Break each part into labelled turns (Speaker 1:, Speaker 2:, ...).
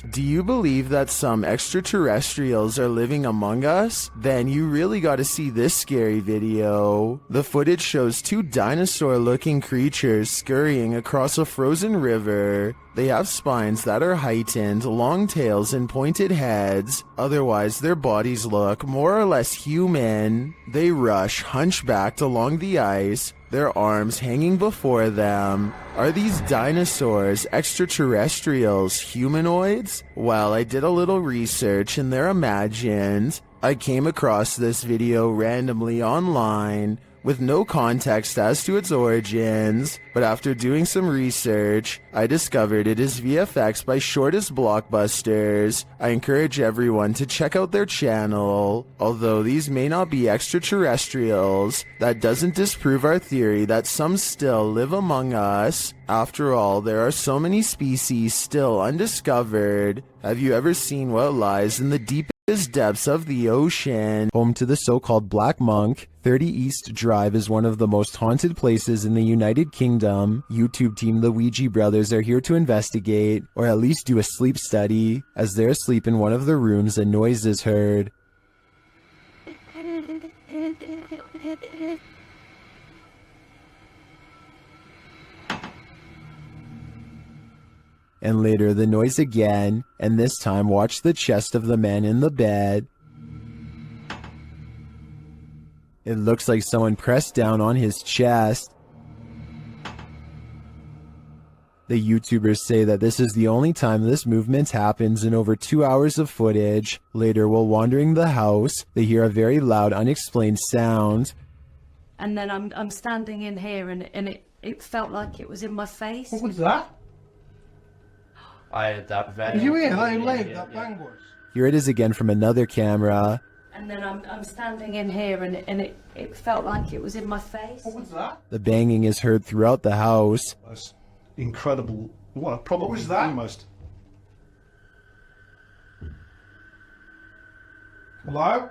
Speaker 1: Do you believe that some extraterrestrials are living among us? Then you really gotta see this scary video. The footage shows two dinosaur-looking creatures scurrying across a frozen river. They have spines that are heightened, long tails, and pointed heads. Otherwise, their bodies look more or less human. They rush hunchbacked along the ice, their arms hanging before them. Are these dinosaurs extraterrestrials, humanoids? Well, I did a little research and they're imagined. I came across this video randomly online with no context as to its origins, but after doing some research, I discovered it is VFX by Shortest Blockbusters. I encourage everyone to check out their channel. Although these may not be extraterrestrials, that doesn't disprove our theory that some still live among us. After all, there are so many species still undiscovered. Have you ever seen what lies in the deepest depths of the ocean? Home to the so-called Black Monk, 30 East Drive is one of the most haunted places in the United Kingdom. YouTube team the Ouija brothers are here to investigate, or at least do a sleep study. As they're asleep in one of the rooms, a noise is heard. And later the noise again, and this time watch the chest of the man in the bed. It looks like someone pressed down on his chest. The YouTubers say that this is the only time this movement happens in over 2 hours of footage. Later, while wandering the house, they hear a very loud, unexplained sound.
Speaker 2: And then I'm standing in here and it felt like it was in my face.
Speaker 3: What was that?
Speaker 4: I had that very...
Speaker 3: Did you hear how loud that bang was?
Speaker 1: Here it is again from another camera.
Speaker 2: And then I'm standing in here and it felt like it was in my face.
Speaker 3: What was that?
Speaker 1: The banging is heard throughout the house.
Speaker 5: That's incredible. Well, probably
Speaker 3: What was that?
Speaker 5: almost.
Speaker 3: Hello?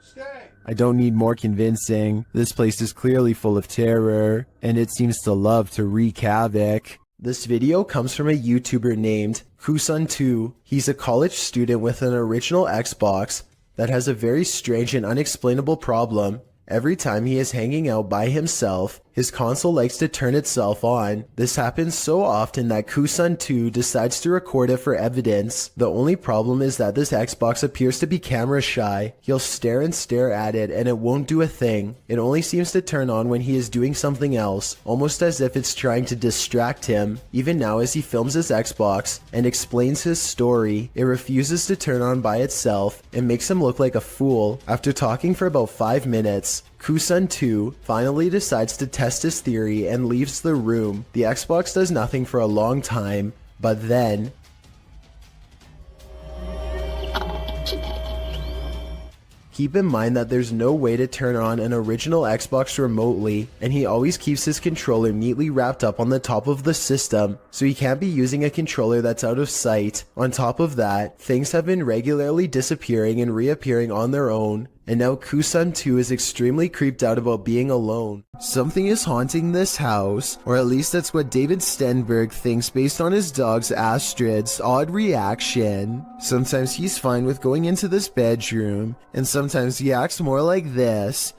Speaker 3: Stay.
Speaker 1: I don't need more convincing. This place is clearly full of terror, and it seems to love to wreak havoc. This video comes from a YouTuber named Kusun2. He's a college student with an original Xbox that has a very strange and unexplainable problem. Every time he is hanging out by himself, his console likes to turn itself on. This happens so often that Kusun2 decides to record it for evidence. The only problem is that this Xbox appears to be camera shy. He'll stare and stare at it and it won't do a thing. It only seems to turn on when he is doing something else, almost as if it's trying to distract him. Even now as he films his Xbox and explains his story, it refuses to turn on by itself and makes him look like a fool. After talking for about 5 minutes, Kusun2 finally decides to test his theory and leaves the room. The Xbox does nothing for a long time, but then... Keep in mind that there's no way to turn on an original Xbox remotely, and he always keeps his controller neatly wrapped up on the top of the system, so he can't be using a controller that's out of sight. On top of that, things have been regularly disappearing and reappearing on their own, and now Kusun2 is extremely creeped out about being alone. Something is haunting this house, or at least that's what David Stenberg thinks based on his dog's Astrid's odd reaction. Sometimes he's fine with going into this bedroom, and sometimes he acts more like this.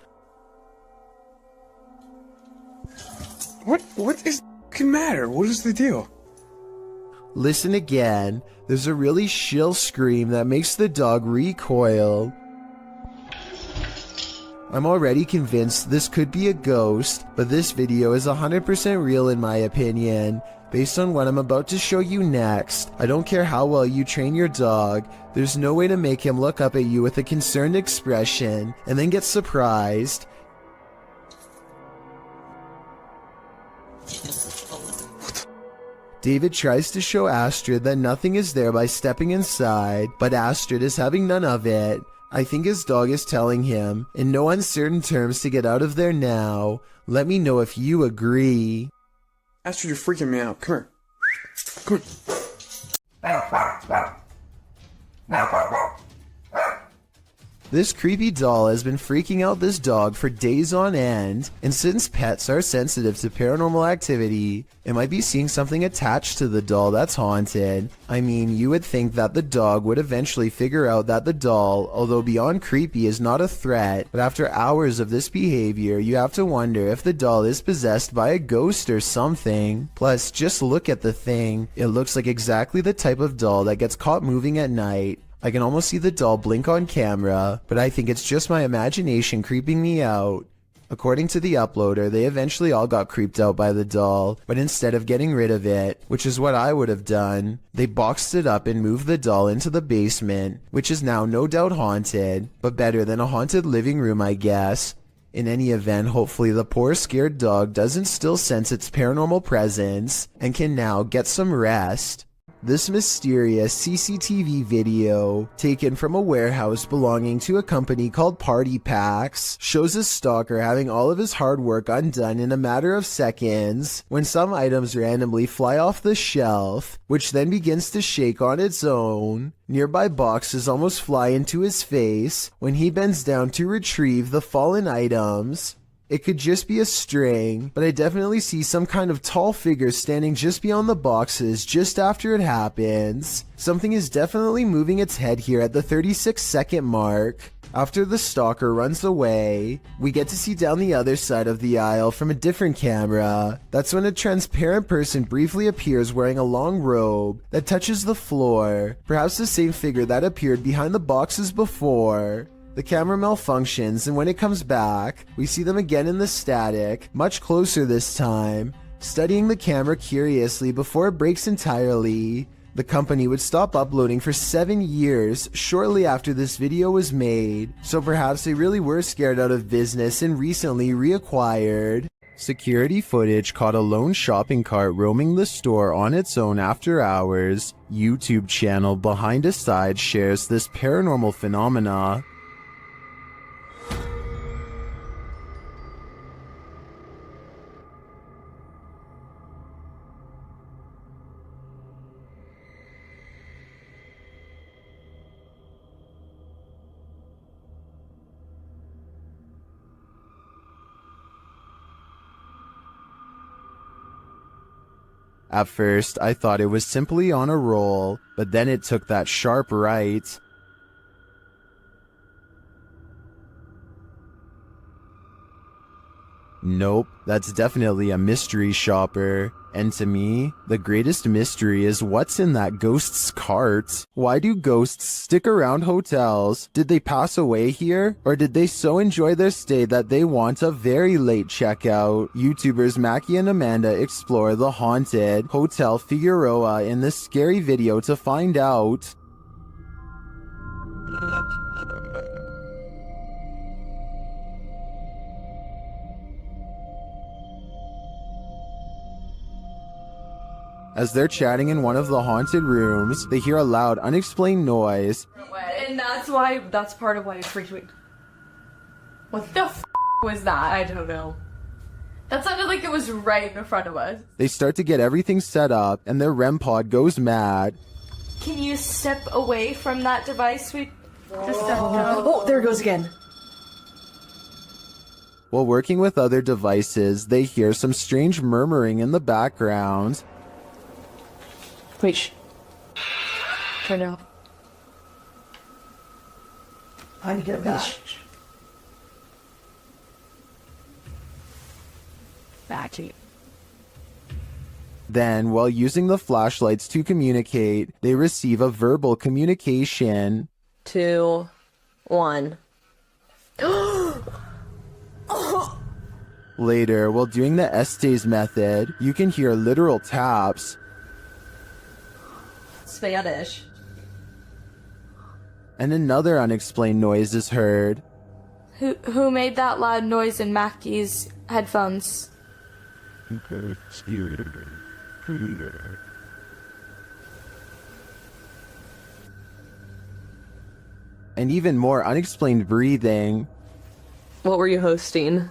Speaker 6: What is the f***ing matter? What is the deal?
Speaker 1: Listen again. There's a really shrill scream that makes the dog recoil. I'm already convinced this could be a ghost, but this video is 100% real in my opinion. Based on what I'm about to show you next, I don't care how well you train your dog, there's no way to make him look up at you with a concerned expression and then get surprised. David tries to show Astrid that nothing is there by stepping inside, but Astrid is having none of it. I think his dog is telling him, in no uncertain terms, to get out of there now. Let me know if you agree.
Speaker 6: Astrid, you're freaking me out. Come here. Come here.
Speaker 1: This creepy doll has been freaking out this dog for days on end, and since pets are sensitive to paranormal activity, it might be seeing something attached to the doll that's haunted. I mean, you would think that the dog would eventually figure out that the doll, although beyond creepy, is not a threat, but after hours of this behavior, you have to wonder if the doll is possessed by a ghost or something. Plus, just look at the thing. It looks like exactly the type of doll that gets caught moving at night. I can almost see the doll blink on camera, but I think it's just my imagination creeping me out. According to the uploader, they eventually all got creeped out by the doll, but instead of getting rid of it, which is what I would have done, they boxed it up and moved the doll into the basement, which is now no doubt haunted, but better than a haunted living room, I guess. In any event, hopefully the poor scared dog doesn't still sense its paranormal presence and can now get some rest. This mysterious CCTV video, taken from a warehouse belonging to a company called Party Packs, shows a stalker having all of his hard work undone in a matter of seconds when some items randomly fly off the shelf, which then begins to shake on its own. Nearby boxes almost fly into his face when he bends down to retrieve the fallen items. It could just be a string, but I definitely see some kind of tall figure standing just beyond the boxes just after it happens. Something is definitely moving its head here at the 36-second mark. After the stalker runs away, we get to see down the other side of the aisle from a different camera. That's when a transparent person briefly appears wearing a long robe that touches the floor, perhaps the same figure that appeared behind the boxes before. The camera malfunctions, and when it comes back, we see them again in the static, much closer this time, studying the camera curiously before it breaks entirely. The company would stop uploading for 7 years shortly after this video was made, so perhaps they really were scared out of business and recently reacquired. Security footage caught a lone shopping cart roaming the store on its own after hours. YouTube channel Behind a Side shares this paranormal phenomena. At first, I thought it was simply on a roll, but then it took that sharp right. Nope, that's definitely a mystery shopper. And to me, the greatest mystery is what's in that ghost's cart. Why do ghosts stick around hotels? Did they pass away here? Or did they so enjoy their stay that they want a very late checkout? YouTubers Mackie and Amanda explore the haunted Hotel Figueroa in this scary video to find out. As they're chatting in one of the haunted rooms, they hear a loud, unexplained noise.
Speaker 7: And that's part of why it freaked me. What the f was that? I don't know. That sounded like it was right in front of us.
Speaker 1: They start to get everything set up, and their REM pod goes mad.
Speaker 7: Can you step away from that device? Oh, there it goes again.
Speaker 1: While working with other devices, they hear some strange murmuring in the background.
Speaker 7: Wait, shh. Turn it off. I need to get back. Back to you.
Speaker 1: Then, while using the flashlights to communicate, they receive a verbal communication.
Speaker 7: 2, 1.
Speaker 1: Later, while doing the Estes method, you can hear literal taps.
Speaker 7: Spanish.
Speaker 1: And another unexplained noise is heard.
Speaker 7: Who made that loud noise in Mackie's headphones?
Speaker 1: And even more unexplained breathing.
Speaker 7: What were you hosting?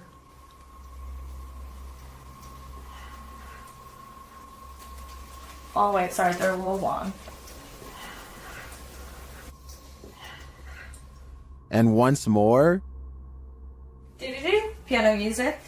Speaker 7: Oh wait, sorry, they're a little long.
Speaker 1: And once more,
Speaker 7: Piano music.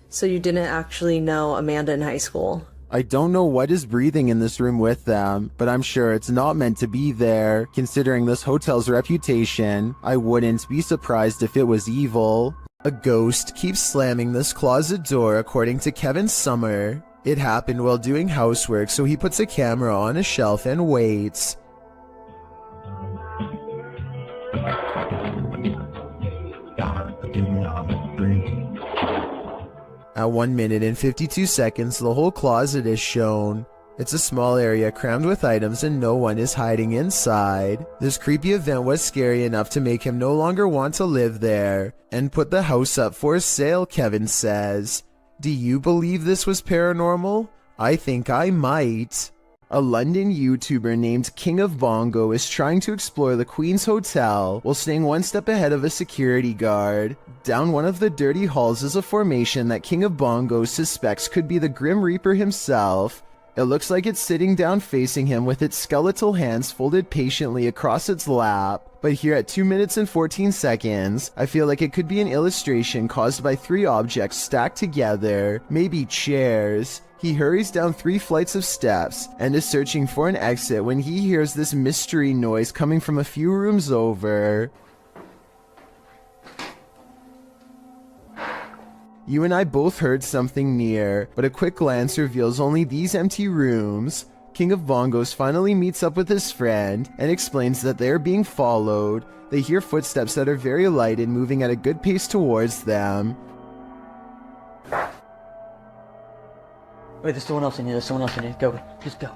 Speaker 7: So you didn't actually know Amanda in high school?
Speaker 1: I don't know what is breathing in this room with them, but I'm sure it's not meant to be there. Considering this hotel's reputation, I wouldn't be surprised if it was evil. A ghost keeps slamming this closet door according to Kevin Summer. It happened while doing housework, so he puts a camera on a shelf and waits. At 1 minute and 52 seconds, the whole closet is shown. It's a small area crammed with items and no one is hiding inside. This creepy event was scary enough to make him no longer want to live there and put the house up for sale, Kevin says. Do you believe this was paranormal? I think I might. A London YouTuber named King of Bongo is trying to explore the Queen's Hotel while staying one step ahead of a security guard. Down one of the dirty halls is a formation that King of Bongo suspects could be the Grim Reaper himself. It looks like it's sitting down facing him with its skeletal hands folded patiently across its lap. But here at 2 minutes and 14 seconds, I feel like it could be an illustration caused by 3 objects stacked together, maybe chairs. He hurries down 3 flights of steps and is searching for an exit when he hears this mystery noise coming from a few rooms over. You and I both heard something near, but a quick glance reveals only these empty rooms. King of Bongos finally meets up with his friend and explains that they are being followed. They hear footsteps that are very light and moving at a good pace towards them.
Speaker 8: Wait, there's someone else in here. There's someone else in here. Go. Just go.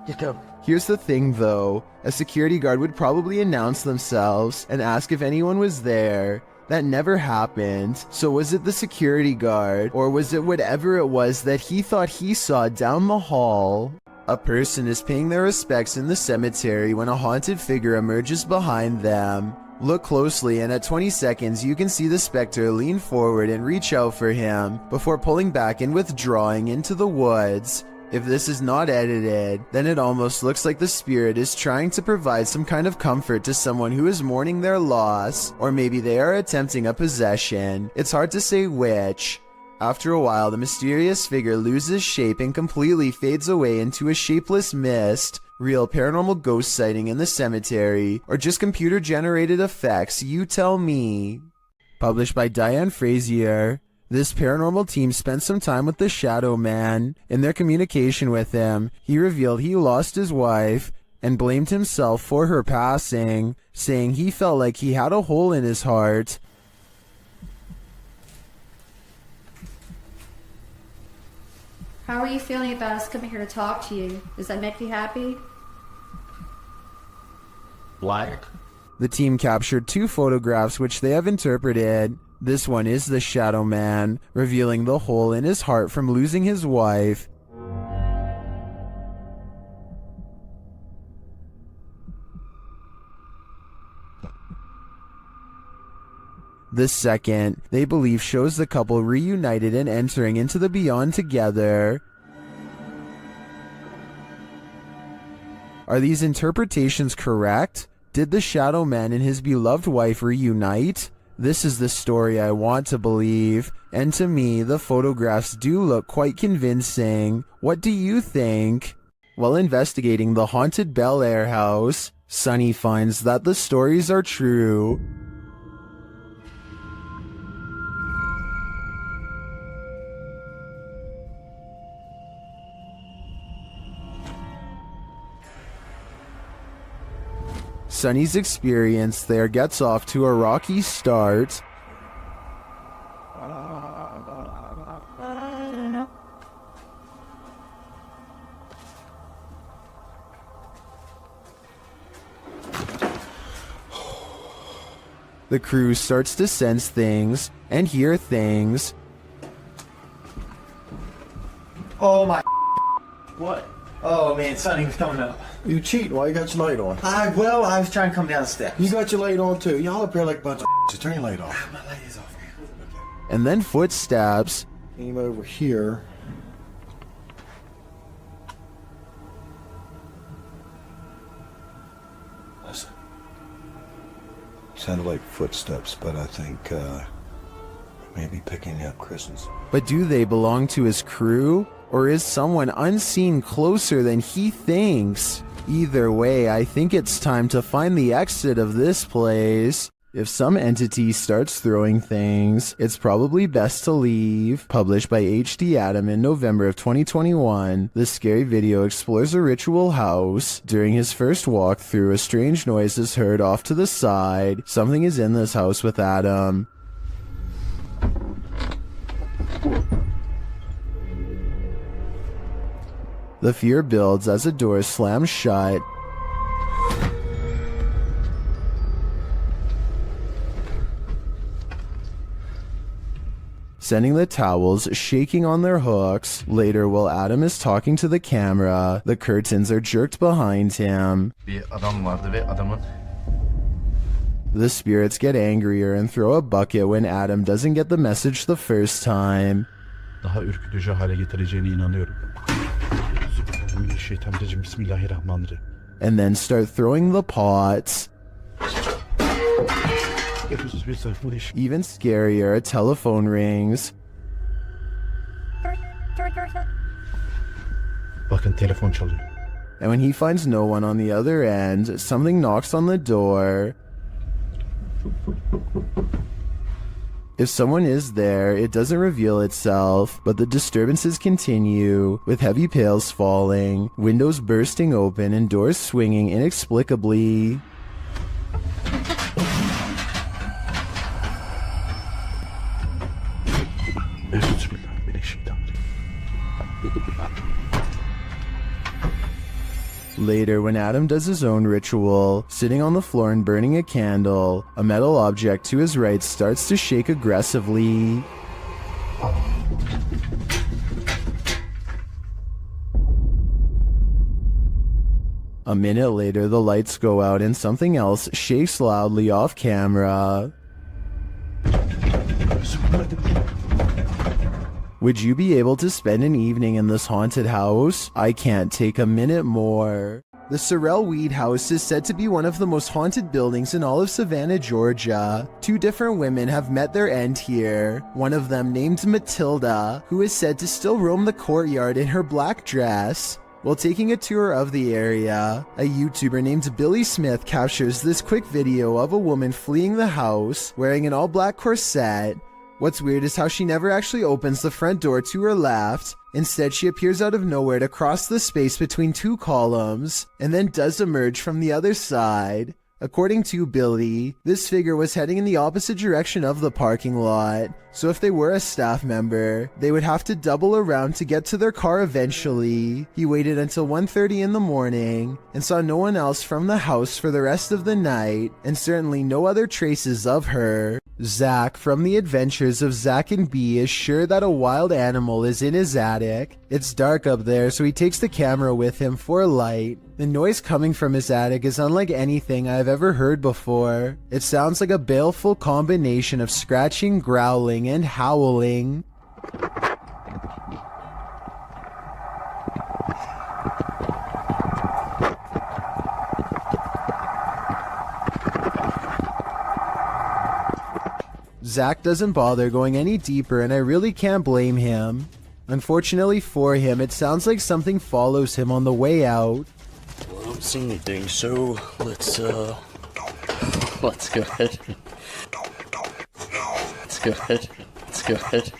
Speaker 8: Just go.
Speaker 1: Here's the thing though, a security guard would probably announce themselves and ask if anyone was there. That never happened. So was it the security guard, or was it whatever it was that he thought he saw down the hall? A person is paying their respects in the cemetery when a haunted figure emerges behind them. Look closely and at 20 seconds you can see the specter lean forward and reach out for him before pulling back and withdrawing into the woods. If this is not edited, then it almost looks like the spirit is trying to provide some kind of comfort to someone who is mourning their loss, or maybe they are attempting a possession. It's hard to say which. After a while, the mysterious figure loses shape and completely fades away into a shapeless mist. Real paranormal ghost sighting in the cemetery, or just computer-generated effects, you tell me. Published by Diane Frazier. This paranormal team spent some time with the Shadow Man. In their communication with him, he revealed he lost his wife and blamed himself for her passing, saying he felt like he had a hole in his heart.
Speaker 2: How are you feeling about us coming here to talk to you? Does that make you happy?
Speaker 4: Black.
Speaker 1: The team captured 2 photographs which they have interpreted. This one is the Shadow Man, revealing the hole in his heart from losing his wife. The second, they believe, shows the couple reunited and entering into the beyond together. Are these interpretations correct? Did the Shadow Man and his beloved wife reunite? This is the story I want to believe, and to me, the photographs do look quite convincing. What do you think? While investigating the haunted Bel Air house, Sunny finds that the stories are true. Sunny's experience there gets off to a rocky start. The crew starts to sense things and hear things.
Speaker 9: Oh my.
Speaker 4: What?
Speaker 9: Oh man, Sonny was coming up.
Speaker 3: You cheating? Why you got your light on?
Speaker 9: I was trying to come down the steps.
Speaker 3: You got your light on too. Y'all up here like a bunch of just turn your light off.
Speaker 9: My light is off, man.
Speaker 1: And then footsteps.
Speaker 3: Came over here. Listen. Sounded like footsteps, but I think maybe picking up Chris's.
Speaker 1: But do they belong to his crew? Or is someone unseen closer than he thinks? Either way, I think it's time to find the exit of this place. If some entity starts throwing things, it's probably best to leave. Published by HD Adam in November of 2021, this scary video explores a ritual house. During his first walkthrough, a strange noise is heard off to the side. Something is in this house with Adam. The fear builds as a door slams shut. Sending the towels shaking on their hooks. Later, while Adam is talking to the camera, the curtains are jerked behind him.
Speaker 4: Bir adam vardı ve adamın
Speaker 1: The spirits get angrier and throw a bucket when Adam doesn't get the message the first time.
Speaker 5: daha ürkütücü hale getireceğine inanıyorum. Euzubillahimineşşeytanirracim. Bismillahirrahmanirrahim.
Speaker 1: And then start throwing the pots. Even scarier, a telephone rings.
Speaker 5: Bakın telefon çalıyor.
Speaker 1: And when he finds no one on the other end, something knocks on the door. If someone is there, it doesn't reveal itself, but the disturbances continue, with heavy pails falling, windows bursting open, and doors swinging inexplicably. Later, when Adam does his own ritual, sitting on the floor and burning a candle, a metal object to his right starts to shake aggressively. A minute later, the lights go out and something else shakes loudly off camera. Would you be able to spend an evening in this haunted house? I can't take a minute more. The Sorrel Weed House is said to be one of the most haunted buildings in all of Savannah, Georgia. Two different women have met their end here. One of them, named Matilda, who is said to still roam the courtyard in her black dress. While taking a tour of the area, a YouTuber named Billy Smith captures this quick video of a woman fleeing the house, wearing an all-black corset. What's weird is how she never actually opens the front door to her left. Instead, she appears out of nowhere to cross the space between two columns, and then does emerge from the other side. According to Billy, this figure was heading in the opposite direction of the parking lot, so if they were a staff member, they would have to double around to get to their car eventually. He waited until 1:30 in the morning, and saw no one else from the house for the rest of the night, and certainly no other traces of her. Zach from The Adventures of Zach and Bee is sure that a wild animal is in his attic. It's dark up there, so he takes the camera with him for light. The noise coming from his attic is unlike anything I've ever heard before. It sounds like a baleful combination of scratching, growling, and howling. Zach doesn't bother going any deeper, and I really can't blame him. Unfortunately for him, it sounds like something follows him on the way out.
Speaker 4: Well, I don't see anything, so let's go ahead. Let's go ahead.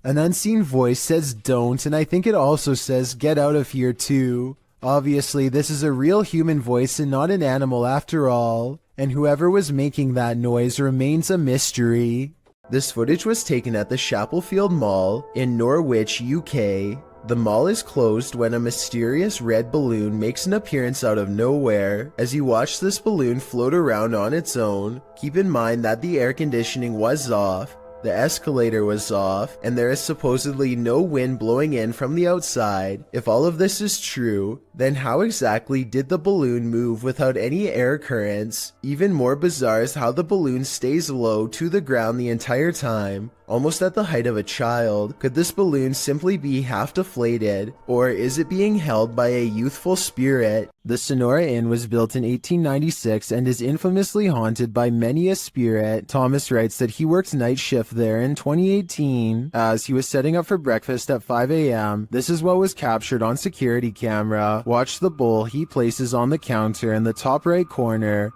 Speaker 1: An unseen voice says don't, and I think it also says get out of here too. Obviously, this is a real human voice and not an animal after all, and whoever was making that noise remains a mystery. This footage was taken at the Chapelfield Mall in Norwich, UK. The mall is closed when a mysterious red balloon makes an appearance out of nowhere. As you watch this balloon float around on its own, keep in mind that the air conditioning was off, the escalator was off, and there is supposedly no wind blowing in from the outside. If all of this is true, then how exactly did the balloon move without any air currents? Even more bizarre is how the balloon stays low to the ground the entire time, almost at the height of a child. Could this balloon simply be half deflated, or is it being held by a youthful spirit? The Sonora Inn was built in 1896 and is infamously haunted by many a spirit. Thomas writes that he worked night shift there in 2018 as he was setting up for breakfast at 5 a.m. This is what was captured on security camera. Watch the bowl he places on the counter in the top right corner.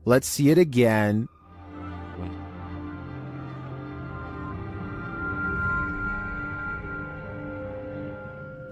Speaker 1: Let's see it again.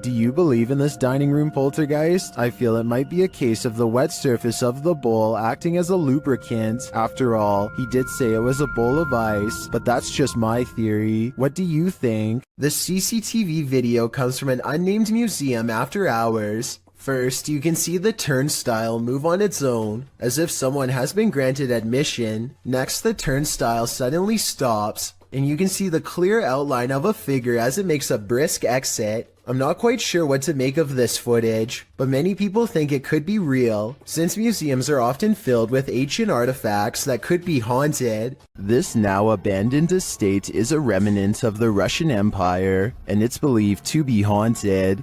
Speaker 1: Do you believe in this dining room poltergeist? I feel it might be a case of the wet surface of the bowl acting as a lubricant. After all, he did say it was a bowl of ice, but that's just my theory. What do you think? The CCTV video comes from an unnamed museum after hours. First, you can see the turnstile move on its own, as if someone has been granted admission. Next, the turnstile suddenly stops, and you can see the clear outline of a figure as it makes a brisk exit. I'm not quite sure what to make of this footage, but many people think it could be real, since museums are often filled with ancient artifacts that could be haunted. This now abandoned estate is a remnant of the Russian Empire, and it's believed to be haunted.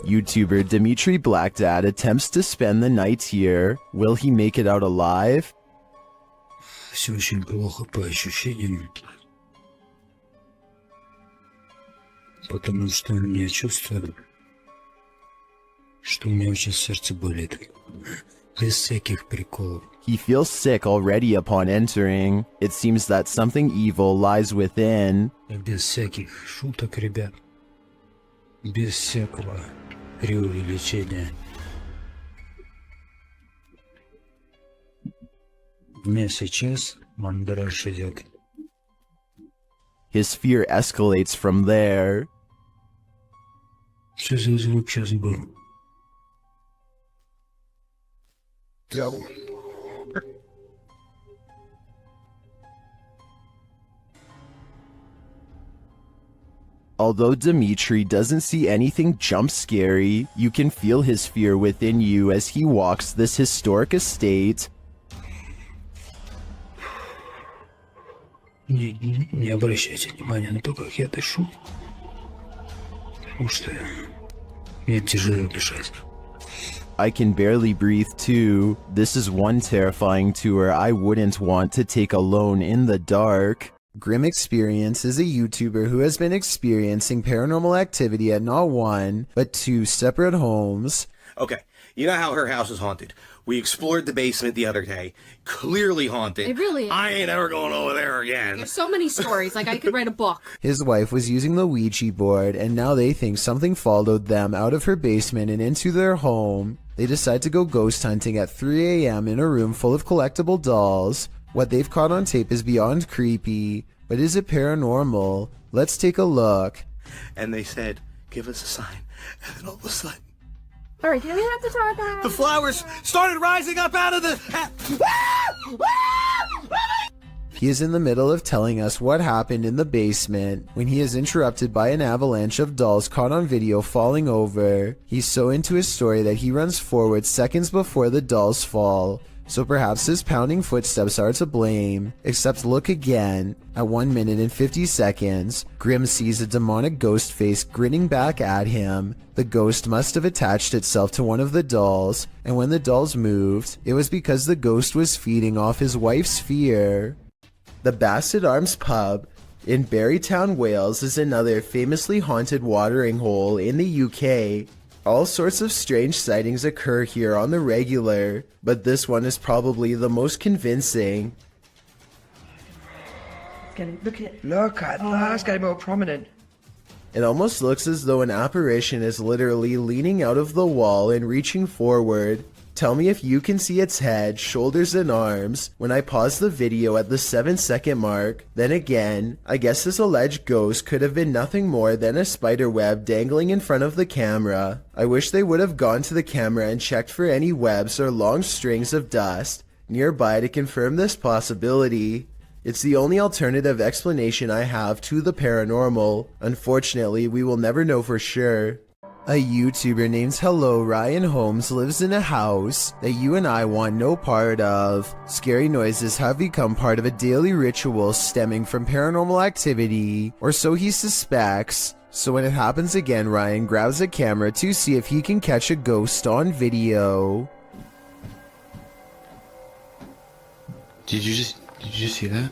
Speaker 1: YouTuber Dimitri Blackdad attempts to spend the night here. Will he make it out alive?
Speaker 6: Все очень плохо по ощущениям. Потому что я чувствую, что у меня очень сердце болит. Без всяких приколов.
Speaker 1: He feels sick already upon entering. It seems that something evil lies within.
Speaker 6: Без всяких шуток, ребят. Без всякого преувеличения. У меня сейчас мандраж идет.
Speaker 1: His fear escalates from there.
Speaker 6: Что за звук сейчас был?
Speaker 1: Although Dimitri doesn't see anything jump scary, you can feel his fear within you as he walks this historic estate.
Speaker 6: Не обращайте внимания на то, как я дышу. Потому что мне тяжело дышать.
Speaker 1: I can barely breathe too. This is one terrifying tour I wouldn't want to take alone in the dark. Grim Experience is a YouTuber who has been experiencing paranormal activity at not one, but two separate homes.
Speaker 10: Okay, you know how her house is haunted. We explored the basement the other day. Clearly haunted.
Speaker 7: It really is.
Speaker 10: I ain't ever going over there again.
Speaker 7: There's so many stories, like I could write a book.
Speaker 1: His wife was using the Ouija board, and now they think something followed them out of her basement and into their home. They decide to go ghost hunting at 3 a.m. in a room full of collectible dolls. What they've caught on tape is beyond creepy, but is it paranormal? Let's take a look.
Speaker 10: And they said, give us a sign. And then all of a sudden,
Speaker 7: Alright, do we have to talk about
Speaker 10: the flowers started rising up out of the...
Speaker 1: He is in the middle of telling us what happened in the basement when he is interrupted by an avalanche of dolls caught on video falling over. He's so into his story that he runs forward seconds before the dolls fall. So perhaps his pounding footsteps are to blame. Except look again. At 1 minute and 50 seconds, Grim sees a demonic ghost face grinning back at him. The ghost must have attached itself to one of the dolls, and when the dolls moved, it was because the ghost was feeding off his wife's fear. The Bassett Arms Pub in Barrytown, Wales is another famously haunted watering hole in the UK. All sorts of strange sightings occur here on the regular, but this one is probably the most convincing.
Speaker 8: Look at that, it's getting more prominent.
Speaker 1: It almost looks as though an apparition is literally leaning out of the wall and reaching forward. Tell me if you can see its head, shoulders, and arms when I pause the video at the 7-second mark. Then again, I guess this alleged ghost could have been nothing more than a spider web dangling in front of the camera. I wish they would have gone to the camera and checked for any webs or long strings of dust nearby to confirm this possibility. It's the only alternative explanation I have to the paranormal. Unfortunately, we will never know for sure. A YouTuber named Hello Ryan Holmes lives in a house that you and I want no part of. Scary noises have become part of a daily ritual stemming from paranormal activity, or so he suspects. So when it happens again, Ryan grabs a camera to see if he can catch a ghost on video.
Speaker 6: Did you just see that?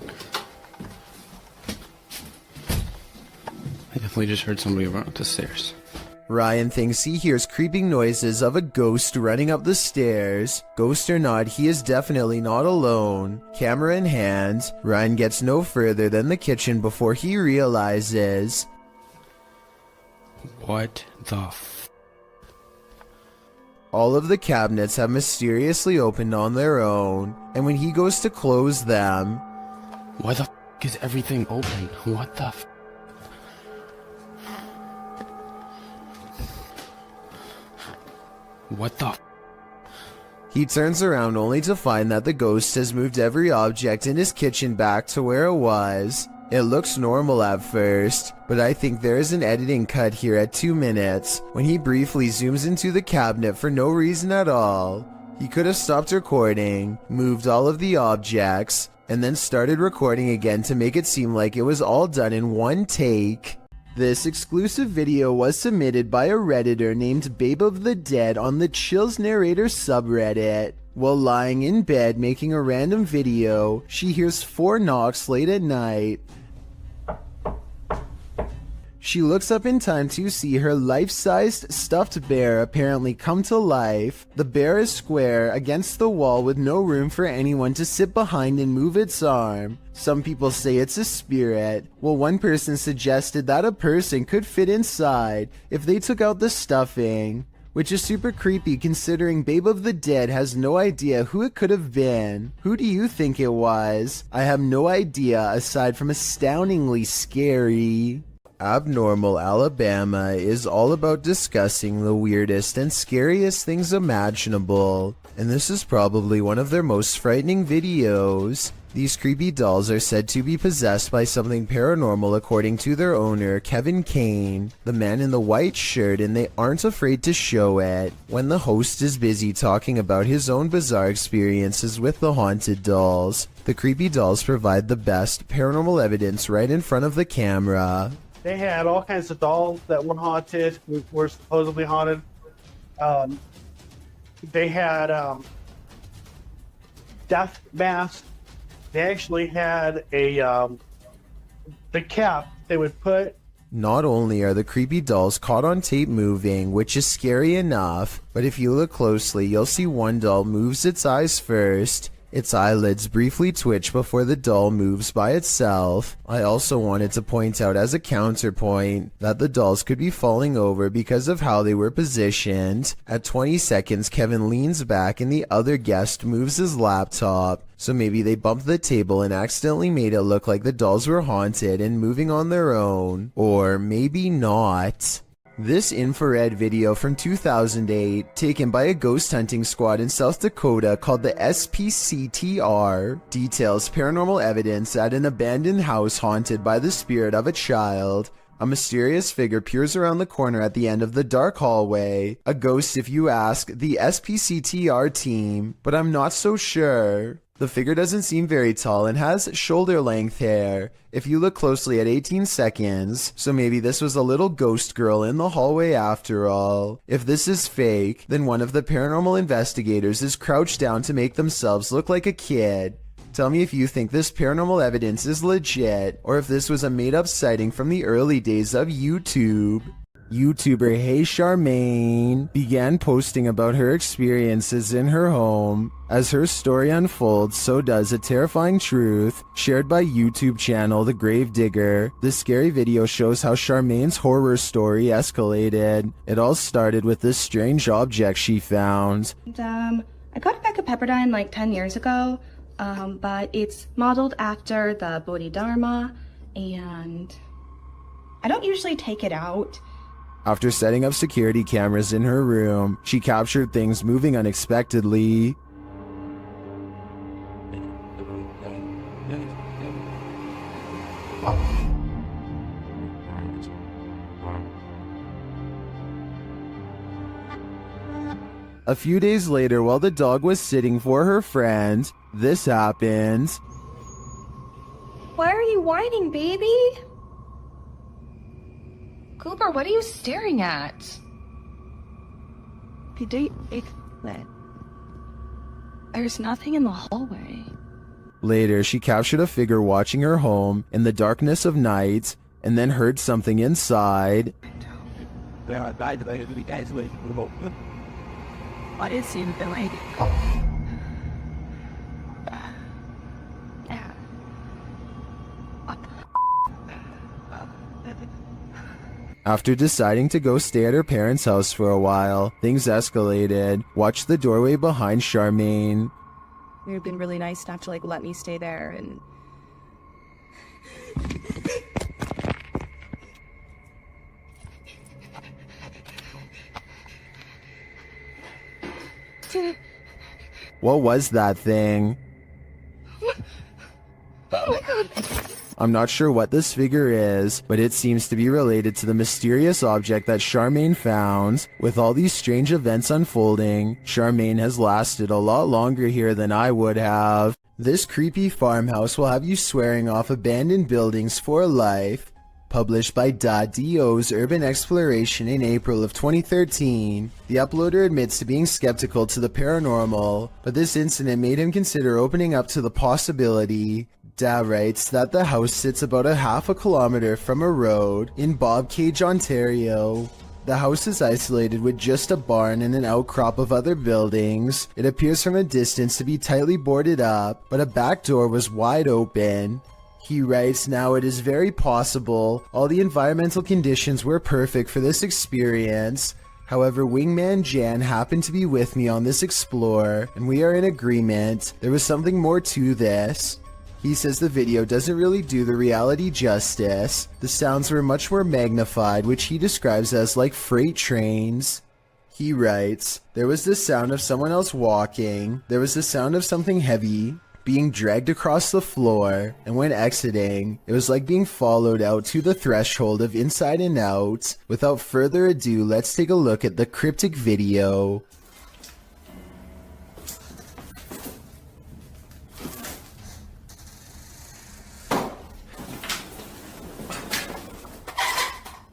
Speaker 6: I definitely just heard somebody run up the stairs.
Speaker 1: Ryan thinks he hears creeping noises of a ghost running up the stairs. Ghost or not, he is definitely not alone. Camera in hand, Ryan gets no further than the kitchen before he realizes...
Speaker 6: What the
Speaker 1: all of the cabinets have mysteriously opened on their own, and when he goes to close them...
Speaker 6: Why the is everything open? What the What the
Speaker 1: He turns around only to find that the ghost has moved every object in his kitchen back to where it was. It looks normal at first, but I think there is an editing cut here at 2 minutes when he briefly zooms into the cabinet for no reason at all. He could have stopped recording, moved all of the objects, and then started recording again to make it seem like it was all done in one take. This exclusive video was submitted by a Redditor named Babe of the Dead on the Chills Narrator subreddit. While lying in bed making a random video, she hears 4 knocks late at night. She looks up in time to see her life-sized stuffed bear apparently come to life. The bear is square against the wall with no room for anyone to sit behind and move its arm. Some people say it's a spirit, while one person suggested that a person could fit inside if they took out the stuffing, which is super creepy considering Babe of the Dead has no idea who it could have been. Who do you think it was? I have no idea aside from astoundingly scary. Abnormal Alabama is all about discussing the weirdest and scariest things imaginable, and this is probably one of their most frightening videos. These creepy dolls are said to be possessed by something paranormal according to their owner, Kevin Kane, the man in the white shirt, and they aren't afraid to show it. When the host is busy talking about his own bizarre experiences with the haunted dolls, the creepy dolls provide the best paranormal evidence right in front of the camera.
Speaker 11: They had all kinds of dolls that were haunted, were supposedly haunted. They had death masks. They actually had the cap they would put.
Speaker 1: Not only are the creepy dolls caught on tape moving, which is scary enough, but if you look closely, you'll see one doll moves its eyes first. Its eyelids briefly twitch before the doll moves by itself. I also wanted to point out as a counterpoint that the dolls could be falling over because of how they were positioned. At 20 seconds, Kevin leans back and the other guest moves his laptop. So maybe they bumped the table and accidentally made it look like the dolls were haunted and moving on their own. Or maybe not. This infrared video from 2008, taken by a ghost hunting squad in South Dakota called the SPCTR, details paranormal evidence at an abandoned house haunted by the spirit of a child. A mysterious figure peers around the corner at the end of the dark hallway. A ghost if you ask the SPCTR team, but I'm not so sure. The figure doesn't seem very tall and has shoulder-length hair, if you look closely at 18 seconds, so maybe this was a little ghost girl in the hallway after all. If this is fake, then one of the paranormal investigators is crouched down to make themselves look like a kid. Tell me if you think this paranormal evidence is legit, or if this was a made-up sighting from the early days of YouTube. YouTuber Hey Charmaine began posting about her experiences in her home. As her story unfolds, so does a terrifying truth shared by YouTube channel The Gravedigger. This scary video shows how Charmaine's horror story escalated. It all started with this strange object she found.
Speaker 12: I got a bag of Pepperdine like 10 years ago, but it's modeled after the Bodhidharma, and I don't usually take it out.
Speaker 1: After setting up security cameras in her room, she captured things moving unexpectedly. A few days later, while the dog was sitting for her friend, this happened.
Speaker 12: Why are you whining, baby? Cooper, what are you staring at? There's nothing in the hallway.
Speaker 1: Later, she captured a figure watching her home in the darkness of night, and then heard something inside.
Speaker 12: What is he doing?
Speaker 1: After deciding to go stay at her parents' house for a while, things escalated. Watch the doorway behind Charmaine.
Speaker 12: You've been really nice not to let me stay there, and
Speaker 1: What was that thing?
Speaker 12: oh my god.
Speaker 1: I'm not sure what this figure is, but it seems to be related to the mysterious object that Charmaine found. With all these strange events unfolding, Charmaine has lasted a lot longer here than I would have. This creepy farmhouse will have you swearing off abandoned buildings for life. Published by .do's Urban Exploration in April of 2013. The uploader admits to being skeptical to the paranormal, but this incident made him consider opening up to the possibility. Da writes that the house sits about a half a kilometer from a road in Bobcage, Ontario. The house is isolated with just a barn and an outcrop of other buildings. It appears from a distance to be tightly boarded up, but a back door was wide open. He writes, now it is very possible all the environmental conditions were perfect for this experience. However, Wingman Jan happened to be with me on this explore, and we are in agreement. There was something more to this. He says the video doesn't really do the reality justice. The sounds were much more magnified, which he describes as like freight trains. He writes, there was the sound of someone else walking. There was the sound of something heavy being dragged across the floor, and when exiting, it was like being followed out to the threshold of Inside and Out. Without further ado, let's take a look at the cryptic video.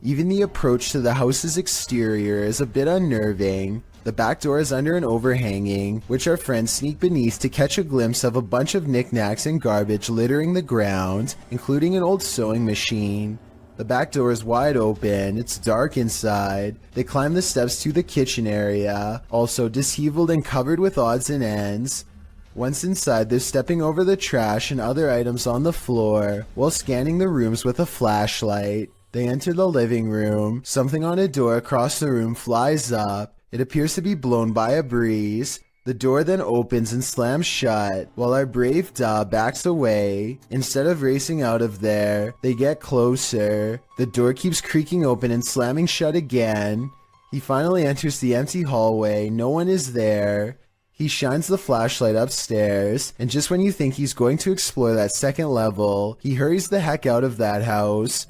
Speaker 1: Even the approach to the house's exterior is a bit unnerving. The back door is under an overhanging, which our friends sneak beneath to catch a glimpse of a bunch of knickknacks and garbage littering the ground, including an old sewing machine. The back door is wide open, it's dark inside. They climb the steps to the kitchen area, also disheveled and covered with odds and ends. Once inside, they're stepping over the trash and other items on the floor, while scanning the rooms with a flashlight. They enter the living room. Something on a door across the room flies up. It appears to be blown by a breeze. The door then opens and slams shut, while our brave Da backs away. Instead of racing out of there, they get closer. The door keeps creaking open and slamming shut again. He finally enters the empty hallway. No one is there. He shines the flashlight upstairs, and just when you think he's going to explore that second level, he hurries the heck out of that house.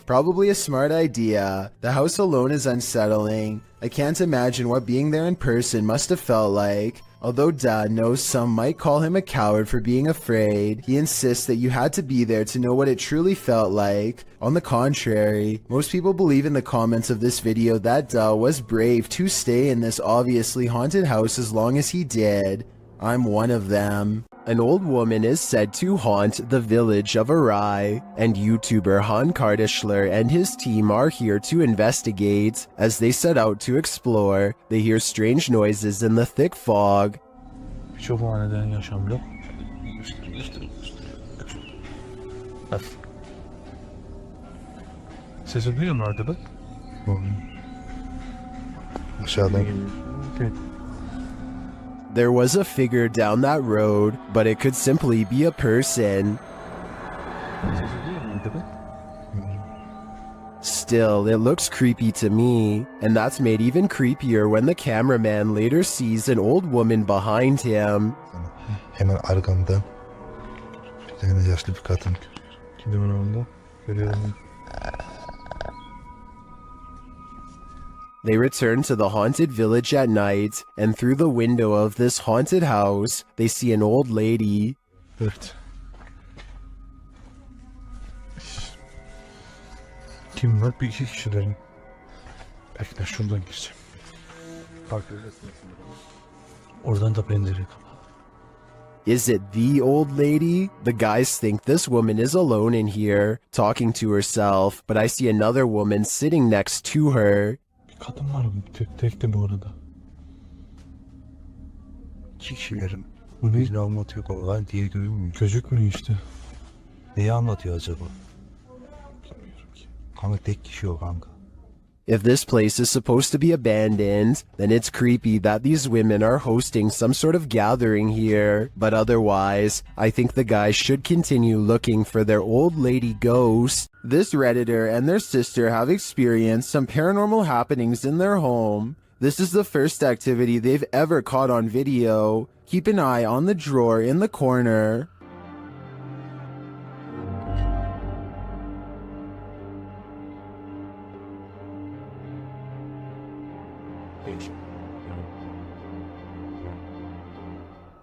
Speaker 1: Probably a smart idea. The house alone is unsettling. I can't imagine what being there in person must have felt like. Although Dad knows some might call him a coward for being afraid, he insists that you had to be there to know what it truly felt like. On the contrary, most people believe in the comments of this video that Da was brave to stay in this obviously haunted house as long as he did. I'm one of them. an old woman is said to haunt the village of Arai, and YouTuber Han Kardashler and his team are here to investigate. As they set out to explore, they hear strange noises in the thick fog.
Speaker 6: Birçok haneden yaşamda. Sesi duyuyor musun arkada?
Speaker 3: Aşağıdan.
Speaker 1: There was a figure down that road, but it could simply be a person. Still, it looks creepy to me, and that's made even creepier when the cameraman later sees an old woman behind him.
Speaker 3: Hemen arkamda bir tane yaşlı bir kadın. Kimin orada? Görüyorum.
Speaker 1: They return to the haunted village at night, and through the window of this haunted house, they see an old lady.
Speaker 6: Evet. Kim var? Bir iki kişilerin. Belki de şuradan gireceğim. Oradan da pencere kapalı.
Speaker 1: Is it the old lady? The guys think this woman is alone in here, talking to herself, but I see another woman sitting next to her.
Speaker 6: Bir kadın var tek de bu arada. İki kişilerin. Bu ne? Anlatıyor olan diye görünmüyor. Gözükmüyor işte. Neyi anlatıyor acaba? Bilmiyorum ki. Kanka tek kişi yok kanka.
Speaker 1: If this place is supposed to be abandoned, then it's creepy that these women are hosting some sort of gathering here. But otherwise, I think the guys should continue looking for their old lady ghost. This Redditor and their sister have experienced some paranormal happenings in their home. This is the first activity they've ever caught on video. Keep an eye on the drawer in the corner.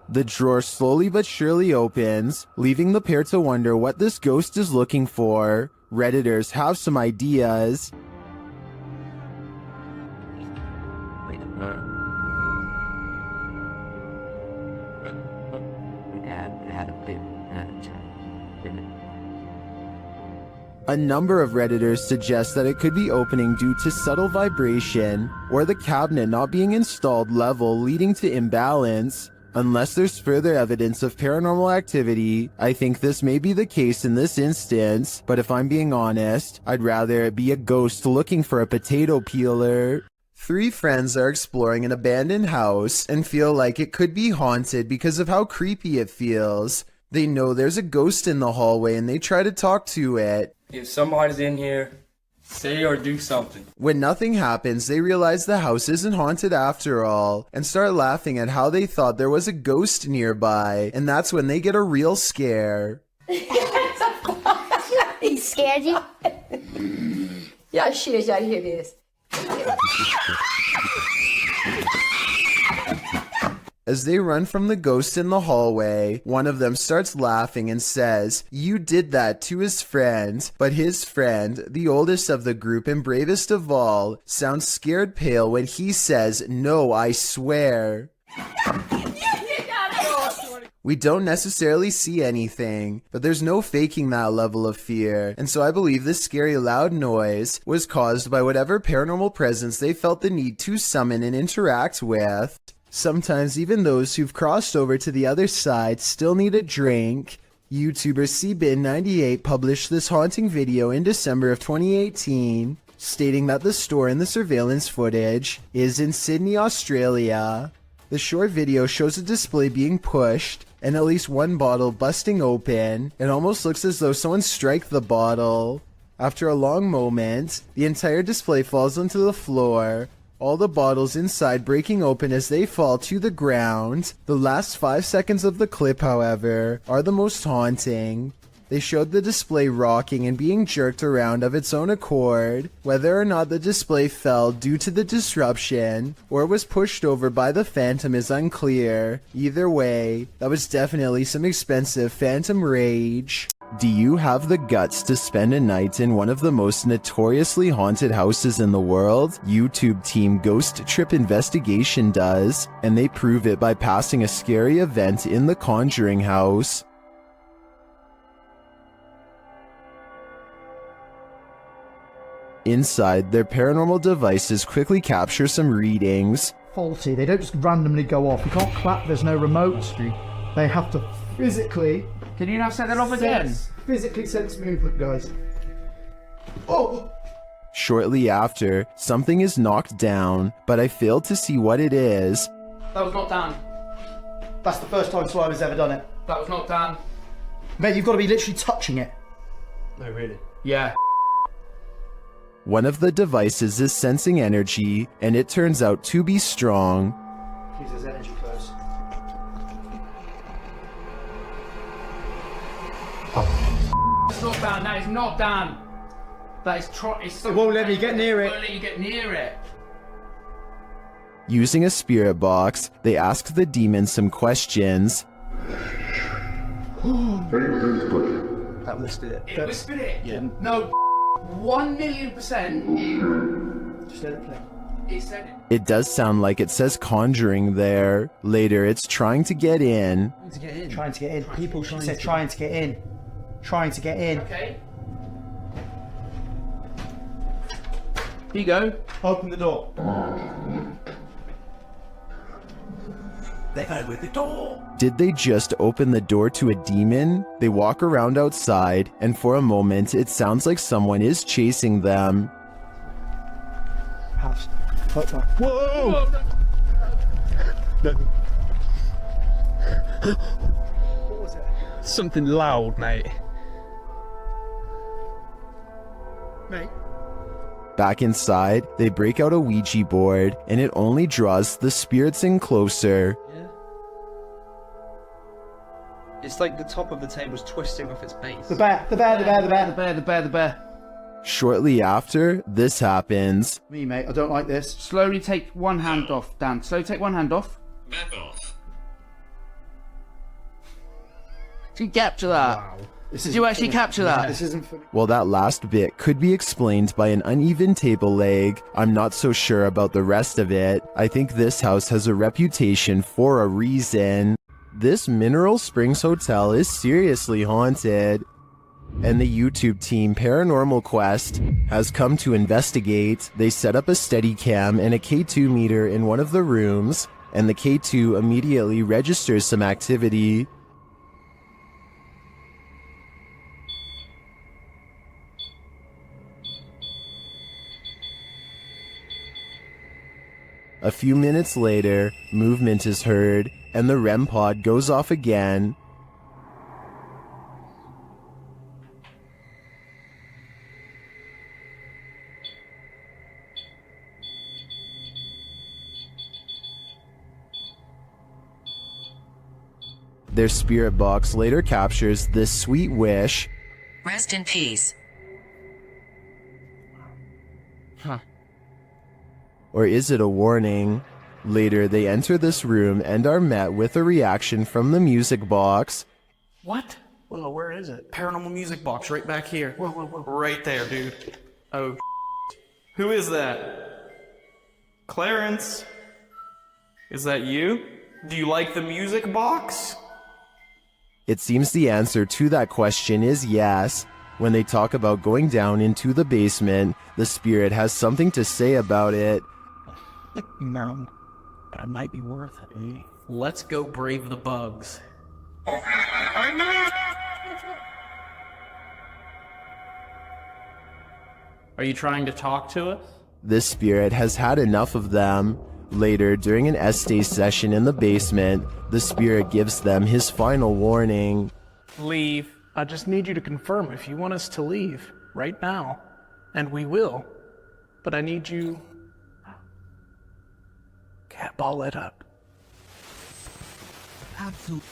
Speaker 1: The drawer slowly but surely opens, leaving the pair to wonder what this ghost is looking for. Redditors have some ideas. A number of Redditors suggest that it could be opening due to subtle vibration, or the cabinet not being installed level leading to imbalance. Unless there's further evidence of paranormal activity, I think this may be the case in this instance, but if I'm being honest, I'd rather it be a ghost looking for a potato peeler. Three friends are exploring an abandoned house and feel like it could be haunted because of how creepy it feels. They know there's a ghost in the hallway and they try to talk to it.
Speaker 13: If somebody's in here, say or do something.
Speaker 1: When nothing happens, they realize the house isn't haunted after all and start laughing at how they thought there was a ghost nearby, and that's when they get a real scare.
Speaker 14: He scared you? Yeah, shit, I hear this.
Speaker 1: As they run from the ghost in the hallway, one of them starts laughing and says, "You did that," to his friend, but his friend, the oldest of the group and bravest of all, sounds scared pale when he says, "No, I swear." We don't necessarily see anything, but there's no faking that level of fear, and so I believe this scary loud noise was caused by whatever paranormal presence they felt the need to summon and interact with. Sometimes even those who've crossed over to the other side still need a drink. YouTuber CBin98 published this haunting video in December of 2018, stating that the store in the surveillance footage is in Sydney, Australia. The short video shows a display being pushed and at least one bottle busting open. It almost looks as though someone struck the bottle. After a long moment, the entire display falls onto the floor, all the bottles inside breaking open as they fall to the ground. The last 5 seconds of the clip, however, are the most haunting. They showed the display rocking and being jerked around of its own accord. Whether or not the display fell due to the disruption or was pushed over by the phantom is unclear. Either way, that was definitely some expensive phantom rage. Do you have the guts to spend a night in one of the most notoriously haunted houses in the world? YouTube team Ghost Trip Investigation does, and they prove it by passing a scary event in the Conjuring house. Inside, their paranormal devices quickly capture some readings.
Speaker 15: Faulty, they don't just randomly go off. You can't clap, there's no remote. They have to physically...
Speaker 13: Can you now set that off again?
Speaker 15: Physically sense movement, guys. Oh!
Speaker 1: Shortly after, something is knocked down, but I failed to see what it is.
Speaker 13: That was not Dan.
Speaker 15: That's the first time Slimer's ever done it.
Speaker 13: That was not Dan.
Speaker 15: Mate, you've got to be literally touching it.
Speaker 13: No, really? Yeah.
Speaker 1: One of the devices is sensing energy, and it turns out to be strong.
Speaker 15: Please, there's energy close.
Speaker 13: It's not Dan. That is not Dan. That is
Speaker 15: It won't let me get near it.
Speaker 13: It won't let you get near it.
Speaker 1: Using a spirit box, they ask the demon some questions.
Speaker 6: That listed it.
Speaker 13: It whispered it? Yeah. No, 1,000,000%.
Speaker 15: Just let it play.
Speaker 13: It said it.
Speaker 1: It does sound like it says Conjuring there. Later, it's trying to get in.
Speaker 15: Trying to get in. People should say trying to get in. Trying to get in.
Speaker 13: Okay. Here you go.
Speaker 15: Open the door.
Speaker 6: They go with the door.
Speaker 1: Did they just open the door to a demon? They walk around outside, and for a moment, it sounds like someone is chasing them.
Speaker 15: House. Whoa! What was it?
Speaker 13: Something loud, mate.
Speaker 15: Mate.
Speaker 1: Back inside, they break out a Ouija board, and it only draws the spirits in closer.
Speaker 13: Yeah. It's like the top of the table's twisting off its base.
Speaker 15: The bear.
Speaker 13: The bear.
Speaker 1: Shortly after, this happens.
Speaker 15: Me, mate, I don't like this.
Speaker 13: Slowly take one hand off, Dan. Slowly take one hand off.
Speaker 10: Back off.
Speaker 13: Did you capture that?
Speaker 15: Wow.
Speaker 13: Did you actually capture that?
Speaker 15: This isn't funny.
Speaker 1: Well, that last bit could be explained by an uneven table leg. I'm not so sure about the rest of it. I think this house has a reputation for a reason. This Mineral Springs Hotel is seriously haunted. And the YouTube team Paranormal Quest has come to investigate. They set up a Steadicam and a K2 meter in one of the rooms, and the K2 immediately registers some activity. A few minutes later, movement is heard, and the REM pod goes off again. Their spirit box later captures this sweet wish.
Speaker 16: Rest in peace.
Speaker 13: Huh.
Speaker 1: Or is it a warning? Later, they enter this room and are met with a reaction from the music box.
Speaker 13: What? Whoa, where is it? Paranormal music box right back here. Whoa. Right there, dude. Oh, who is that? Clarence? Is that you? Do you like the music box?
Speaker 1: It seems the answer to that question is yes. When they talk about going down into the basement, the spirit has something to say about it.
Speaker 13: No, but it might be worth it. Let's go brave the bugs. Are you trying to talk to us?
Speaker 1: This spirit has had enough of them. Later, during an Estee session in the basement, the spirit gives them his final warning.
Speaker 17: Leave. I just need you to confirm if you want us to leave right now. And we will. But I need you... Cat ball it up.
Speaker 15: Absolutely.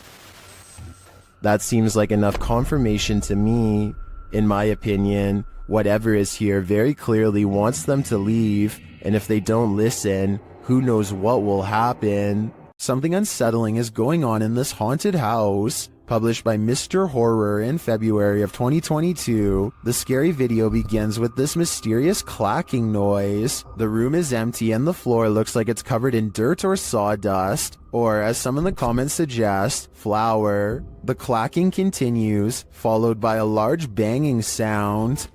Speaker 1: That seems like enough confirmation to me. In my opinion, whatever is here very clearly wants them to leave, and if they don't listen, who knows what will happen. Something unsettling is going on in this haunted house. Published by Mr. Horror in February of 2022, the scary video begins with this mysterious clacking noise. The room is empty and the floor looks like it's covered in dirt or sawdust, or as some in the comments suggest, flour. The clacking continues, followed by a large banging sound.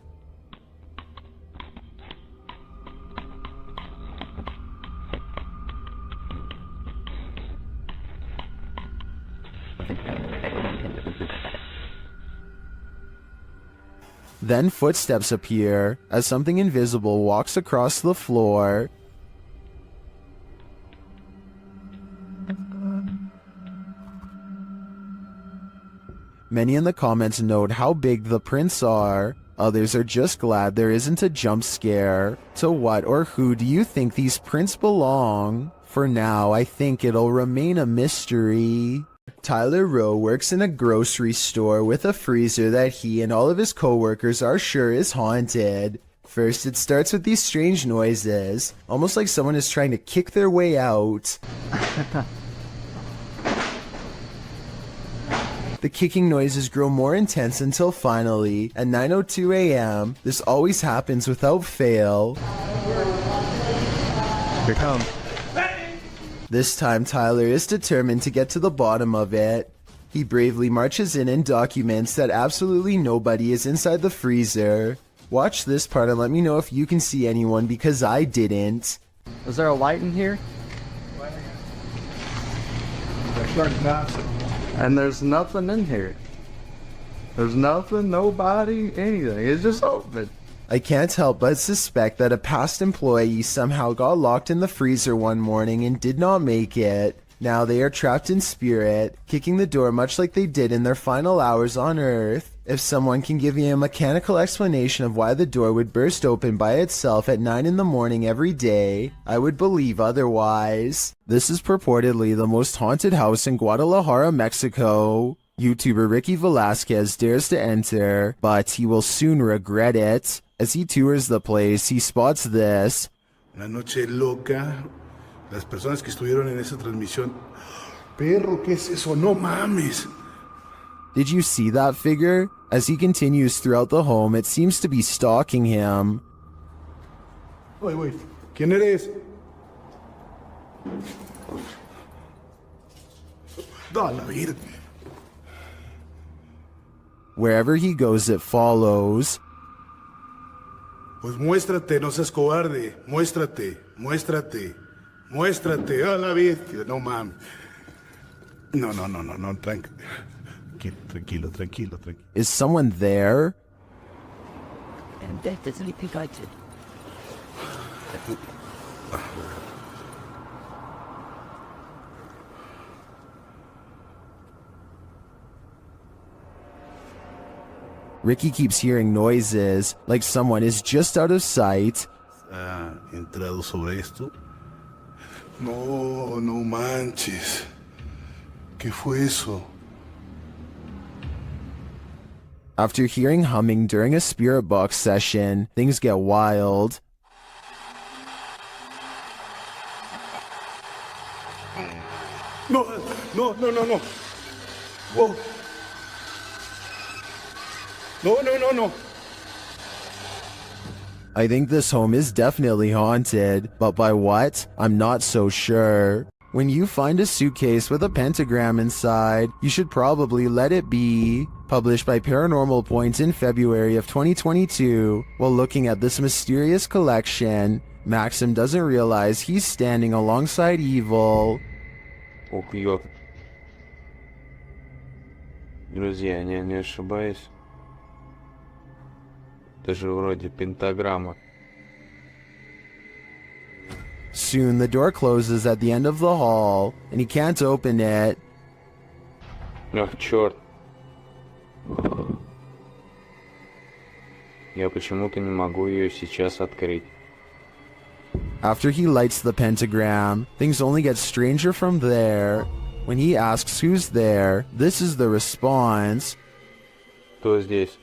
Speaker 1: Then footsteps appear as something invisible walks across the floor. Many in the comments note how big the prints are. Others are just glad there isn't a jump scare. To what or who do you think these prints belong? For now, I think it'll remain a mystery. Tyler Rowe works in a grocery store with a freezer that he and all of his co-workers are sure is haunted. First, it starts with these strange noises, almost like someone is trying to kick their way out. The kicking noises grow more intense until finally, at 9:02 a.m., this always happens without fail.
Speaker 6: Here it comes.
Speaker 1: This time, Tyler is determined to get to the bottom of it. He bravely marches in and documents that absolutely nobody is inside the freezer. Watch this part and let me know if you can see anyone, because I didn't.
Speaker 8: Is there a light in here? And there's nothing in here. There's nothing, nobody, anything. It's just open.
Speaker 1: I can't help but suspect that a past employee somehow got locked in the freezer one morning and did not make it. Now they are trapped in spirit, kicking the door much like they did in their final hours on Earth. If someone can give me a mechanical explanation of why the door would burst open by itself at 9 in the morning every day, I would believe otherwise. This is purportedly the most haunted house in Guadalajara, Mexico. YouTuber Ricky Velasquez dares to enter, but he will soon regret it. As he tours the place, he spots this.
Speaker 16: Una noche loca. Las personas que estuvieron en esa transmisión. Perro, ¿qué es eso? No mames.
Speaker 1: Did you see that figure? As he continues throughout the home, it seems to be stalking him.
Speaker 16: Wait, wait. ¿Quién eres? Da la vida.
Speaker 1: Wherever he goes, it follows.
Speaker 16: Pues muéstrate, no seas cobarde. Muéstrate, muéstrate, muéstrate. A la bestia, no mames. No, tranquilo.
Speaker 1: Is someone there?
Speaker 8: And that is sleeping I did.
Speaker 1: Ricky keeps hearing noises, like someone is just out of sight.
Speaker 16: ¿Ha entrado sobre esto? No manches. ¿Qué fue eso?
Speaker 1: After hearing humming during a spirit box session, things get wild.
Speaker 16: No. Whoa. No.
Speaker 1: I think this home is definitely haunted, but by what? I'm not so sure. When you find a suitcase with a pentagram inside, you should probably let it be. Published by Paranormal Points in February of 2022, while looking at this mysterious collection, Maxim doesn't realize he's standing alongside evil.
Speaker 18: Ох, ёп. Друзья, не ошибаюсь. Это же вроде пентаграмма.
Speaker 1: Soon the door closes at the end of the hall, and he can't open it.
Speaker 18: Ах, черт. Я почему-то не могу ее сейчас открыть.
Speaker 1: After he lights the pentagram, things only get stranger from there. When he asks who's there, this is the response.
Speaker 18: Кто здесь?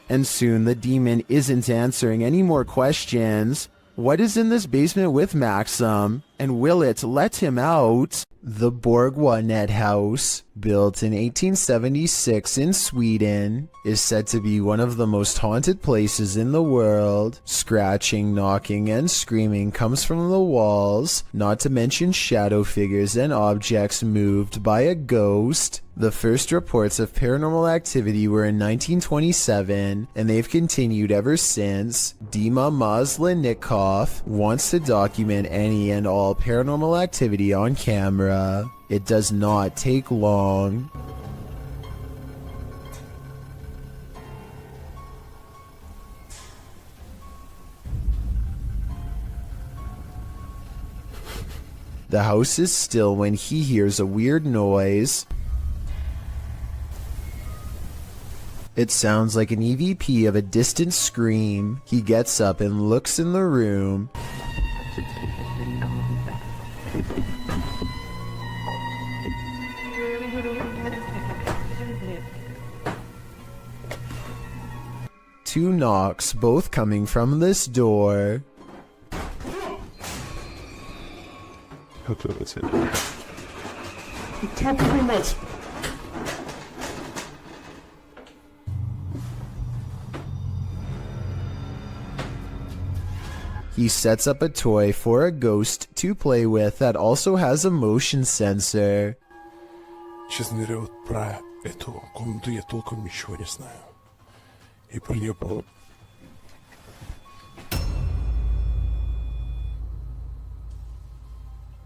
Speaker 1: And soon the demon isn't answering any more questions. What is in this basement with Maxim, and will it let him out? The Borgwanet house, built in 1876 in Sweden, is said to be one of the most haunted places in the world. Scratching, knocking, and screaming comes from the walls, not to mention shadow figures and objects moved by a ghost. The first reports of paranormal activity were in 1927, and they've continued ever since. Dima Maslenikov wants to document any and all paranormal activity on camera. It does not take long. The house is still when he hears a weird noise. It sounds like an EVP of a distant scream. He gets up and looks in the room. Two knocks, both coming from this door. He sets up a toy for a ghost to play with that also has a motion sensor.
Speaker 16: Честно говоря, вот про эту комнату я толком ничего не знаю. И про нее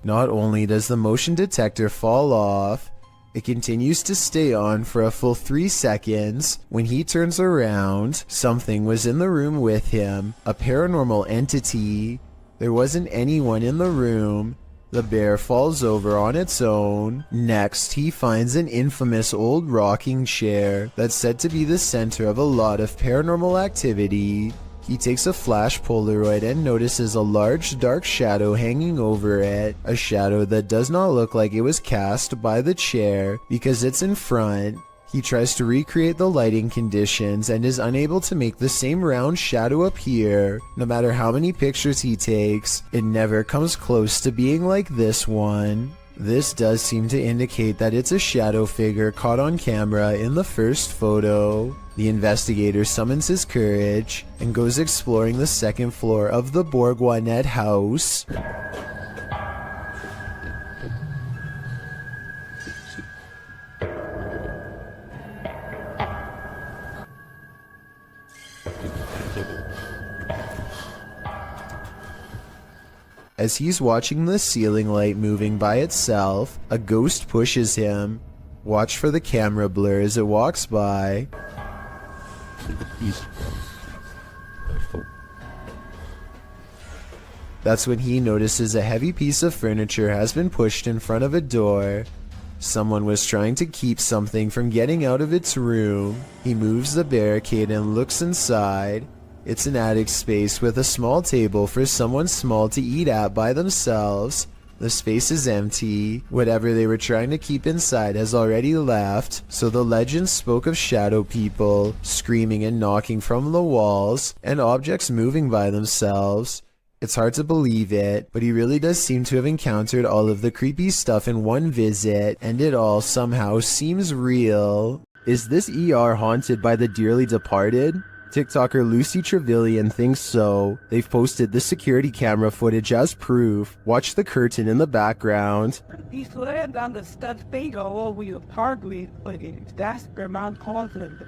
Speaker 1: Not only does the motion detector fall off, it continues to stay on for a full 3 seconds. When he turns around, something was in the room with him, a paranormal entity. There wasn't anyone in the room. The bear falls over on its own. Next, he finds an infamous old rocking chair that's said to be the center of a lot of paranormal activity. He takes a flash Polaroid and notices a large dark shadow hanging over it, a shadow that does not look like it was cast by the chair because it's in front. He tries to recreate the lighting conditions and is unable to make the same round shadow appear. No matter how many pictures he takes, it never comes close to being like this one. This does seem to indicate that it's a shadow figure caught on camera in the first photo. The investigator summons his courage and goes exploring the second floor of the Borgwanet house. As he's watching the ceiling light moving by itself, a ghost pushes him. Watch for the camera blur as it walks by. That's when he notices a heavy piece of furniture has been pushed in front of a door. Someone was trying to keep something from getting out of its room. He moves the barricade and looks inside. It's an attic space with a small table for someone small to eat at by themselves. The space is empty. Whatever they were trying to keep inside has already left, so the legend spoke of shadow people, screaming and knocking from the walls, and objects moving by themselves. It's hard to believe it, but he really does seem to have encountered all of the creepy stuff in one visit, and it all somehow seems real. Is this ER haunted by the dearly departed? TikToker Lucy Trevelyan thinks so. They've posted the security camera footage as proof. Watch the curtain in the background.
Speaker 19: He's laying on the stuff thing all over your hardly, but that's where my confident.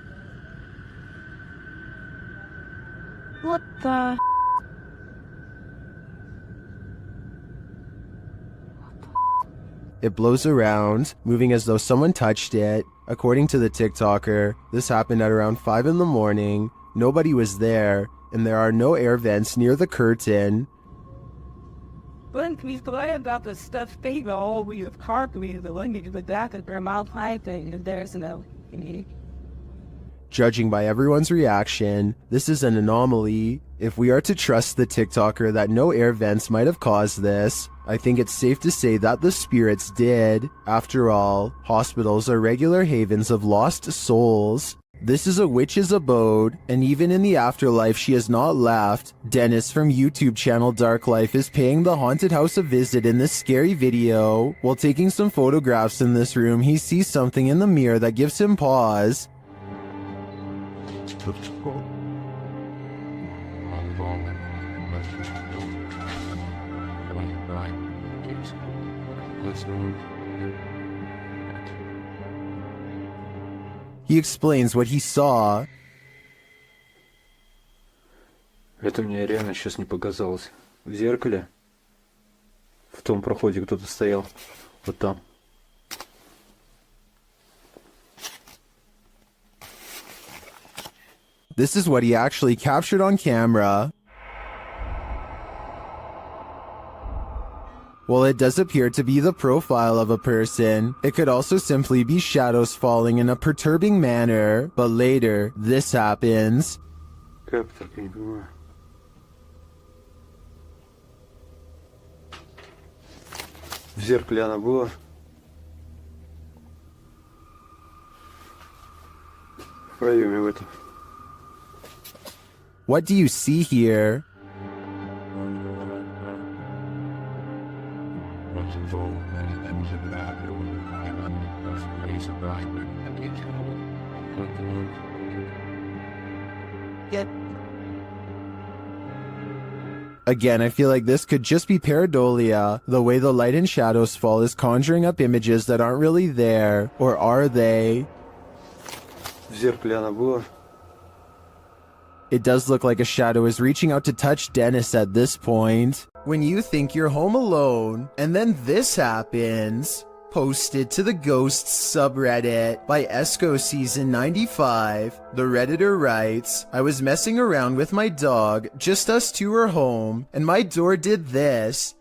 Speaker 12: What the?
Speaker 1: It blows around, moving as though someone touched it. According to the TikToker, this happened at around 5 in the morning. Nobody was there, and there are no air vents near the curtain.
Speaker 19: When he's laying on the stuff thing all over your hardly, the language, but that's where my thing, and there's no.
Speaker 1: Judging by everyone's reaction, this is an anomaly. If we are to trust the TikToker that no air vents might have caused this, I think it's safe to say that the spirits did. After all, hospitals are regular havens of lost souls. This is a witch's abode, and even in the afterlife she has not left. Dennis from YouTube channel Dark Life is paying the haunted house a visit in this scary video. While taking some photographs in this room, he sees something in the mirror that gives him pause. He explains what he saw.
Speaker 18: Это мне реально сейчас не показалось. В зеркале, в том проходе кто-то стоял. Вот там.
Speaker 1: This is what he actually captured on camera. While it does appear to be the profile of a person, it could also simply be shadows falling in a perturbing manner. But later, this happens.
Speaker 18: Как так, я не понимаю. В зеркале она была. В проеме в этом.
Speaker 1: What do you see here? Again, I feel like this could just be pareidolia. The way the light and shadows fall is conjuring up images that aren't really there. Or are they?
Speaker 18: В зеркале она была.
Speaker 1: It does look like a shadow is reaching out to touch Dennis at this point. When you think you're home alone, and then this happens. Posted to the Ghosts subreddit by Esco Season 95, the Redditor writes, I was messing around with my dog, just us two were home, and my door did this.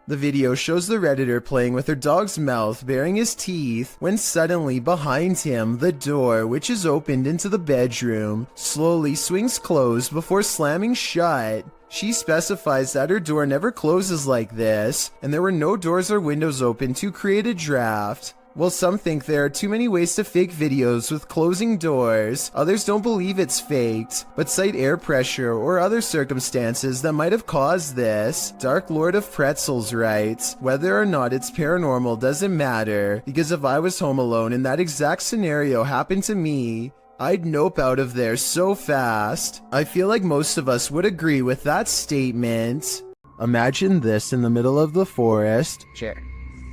Speaker 1: The video shows the Redditor playing with her dog's mouth, baring his teeth, when suddenly behind him, the door, which is opened into the bedroom, slowly swings closed before slamming shut. She specifies that her door never closes like this, and there were no doors or windows open to create a draft. While some think there are too many ways to fake videos with closing doors, others don't believe it's faked, but cite air pressure or other circumstances that might have caused this. Dark Lord of Pretzels writes, whether or not it's paranormal doesn't matter, because if I was home alone and that exact scenario happened to me, I'd nope out of there so fast. I feel like most of us would agree with that statement. Imagine this in the middle of the forest.
Speaker 8: Sure.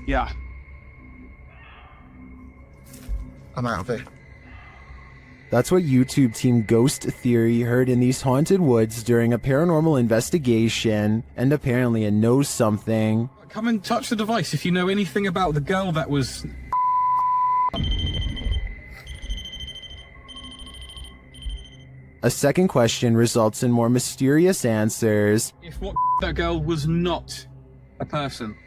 Speaker 17: Yeah.
Speaker 8: I'm out of it.
Speaker 1: That's what YouTube team Ghost Theory heard in these haunted woods during a paranormal investigation, and apparently it knows something.
Speaker 20: Come and touch the device if you know anything about the girl that was...
Speaker 1: A second question results in more mysterious answers.
Speaker 20: If what that girl was not a person.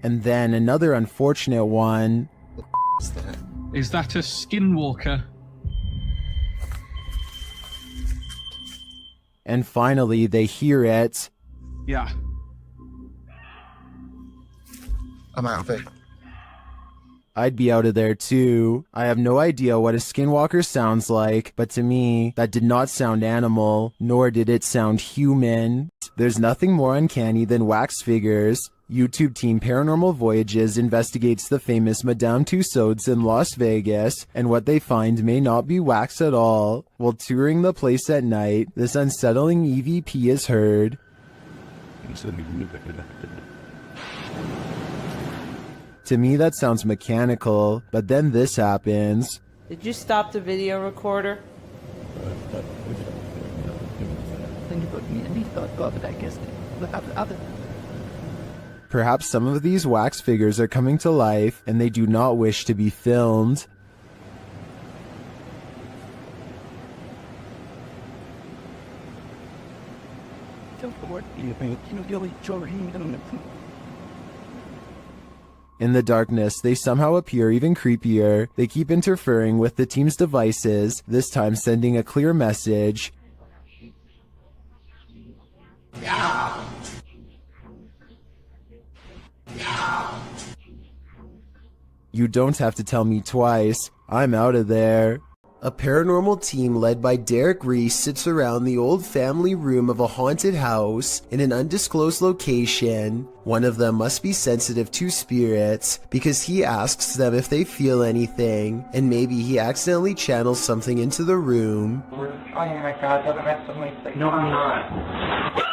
Speaker 1: And then another unfortunate one.
Speaker 20: Is that a skinwalker?
Speaker 1: And finally, they hear it.
Speaker 20: Yeah.
Speaker 8: I'm out of it.
Speaker 1: I'd be out of there too. I have no idea what a skinwalker sounds like, but to me, that did not sound animal, nor did it sound human. There's nothing more uncanny than wax figures. YouTube team Paranormal Voyages investigates the famous Madame Tussauds in Las Vegas, and what they find may not be wax at all. While touring the place at night, this unsettling EVP is heard. To me, that sounds mechanical, but then this happens.
Speaker 21: Did you stop the video recorder?
Speaker 1: Perhaps some of these wax figures are coming to life, and they do not wish to be filmed. In the darkness, they somehow appear even creepier. They keep interfering with the team's devices, this time sending a clear message. You don't have to tell me twice. I'm out of there. A paranormal team led by Derek Reese sits around the old family room of a haunted house in an undisclosed location. One of them must be sensitive to spirits because he asks them if they feel anything, and maybe he accidentally channels something into the room.
Speaker 19: Oh my god, the rest of my face. No, I'm not.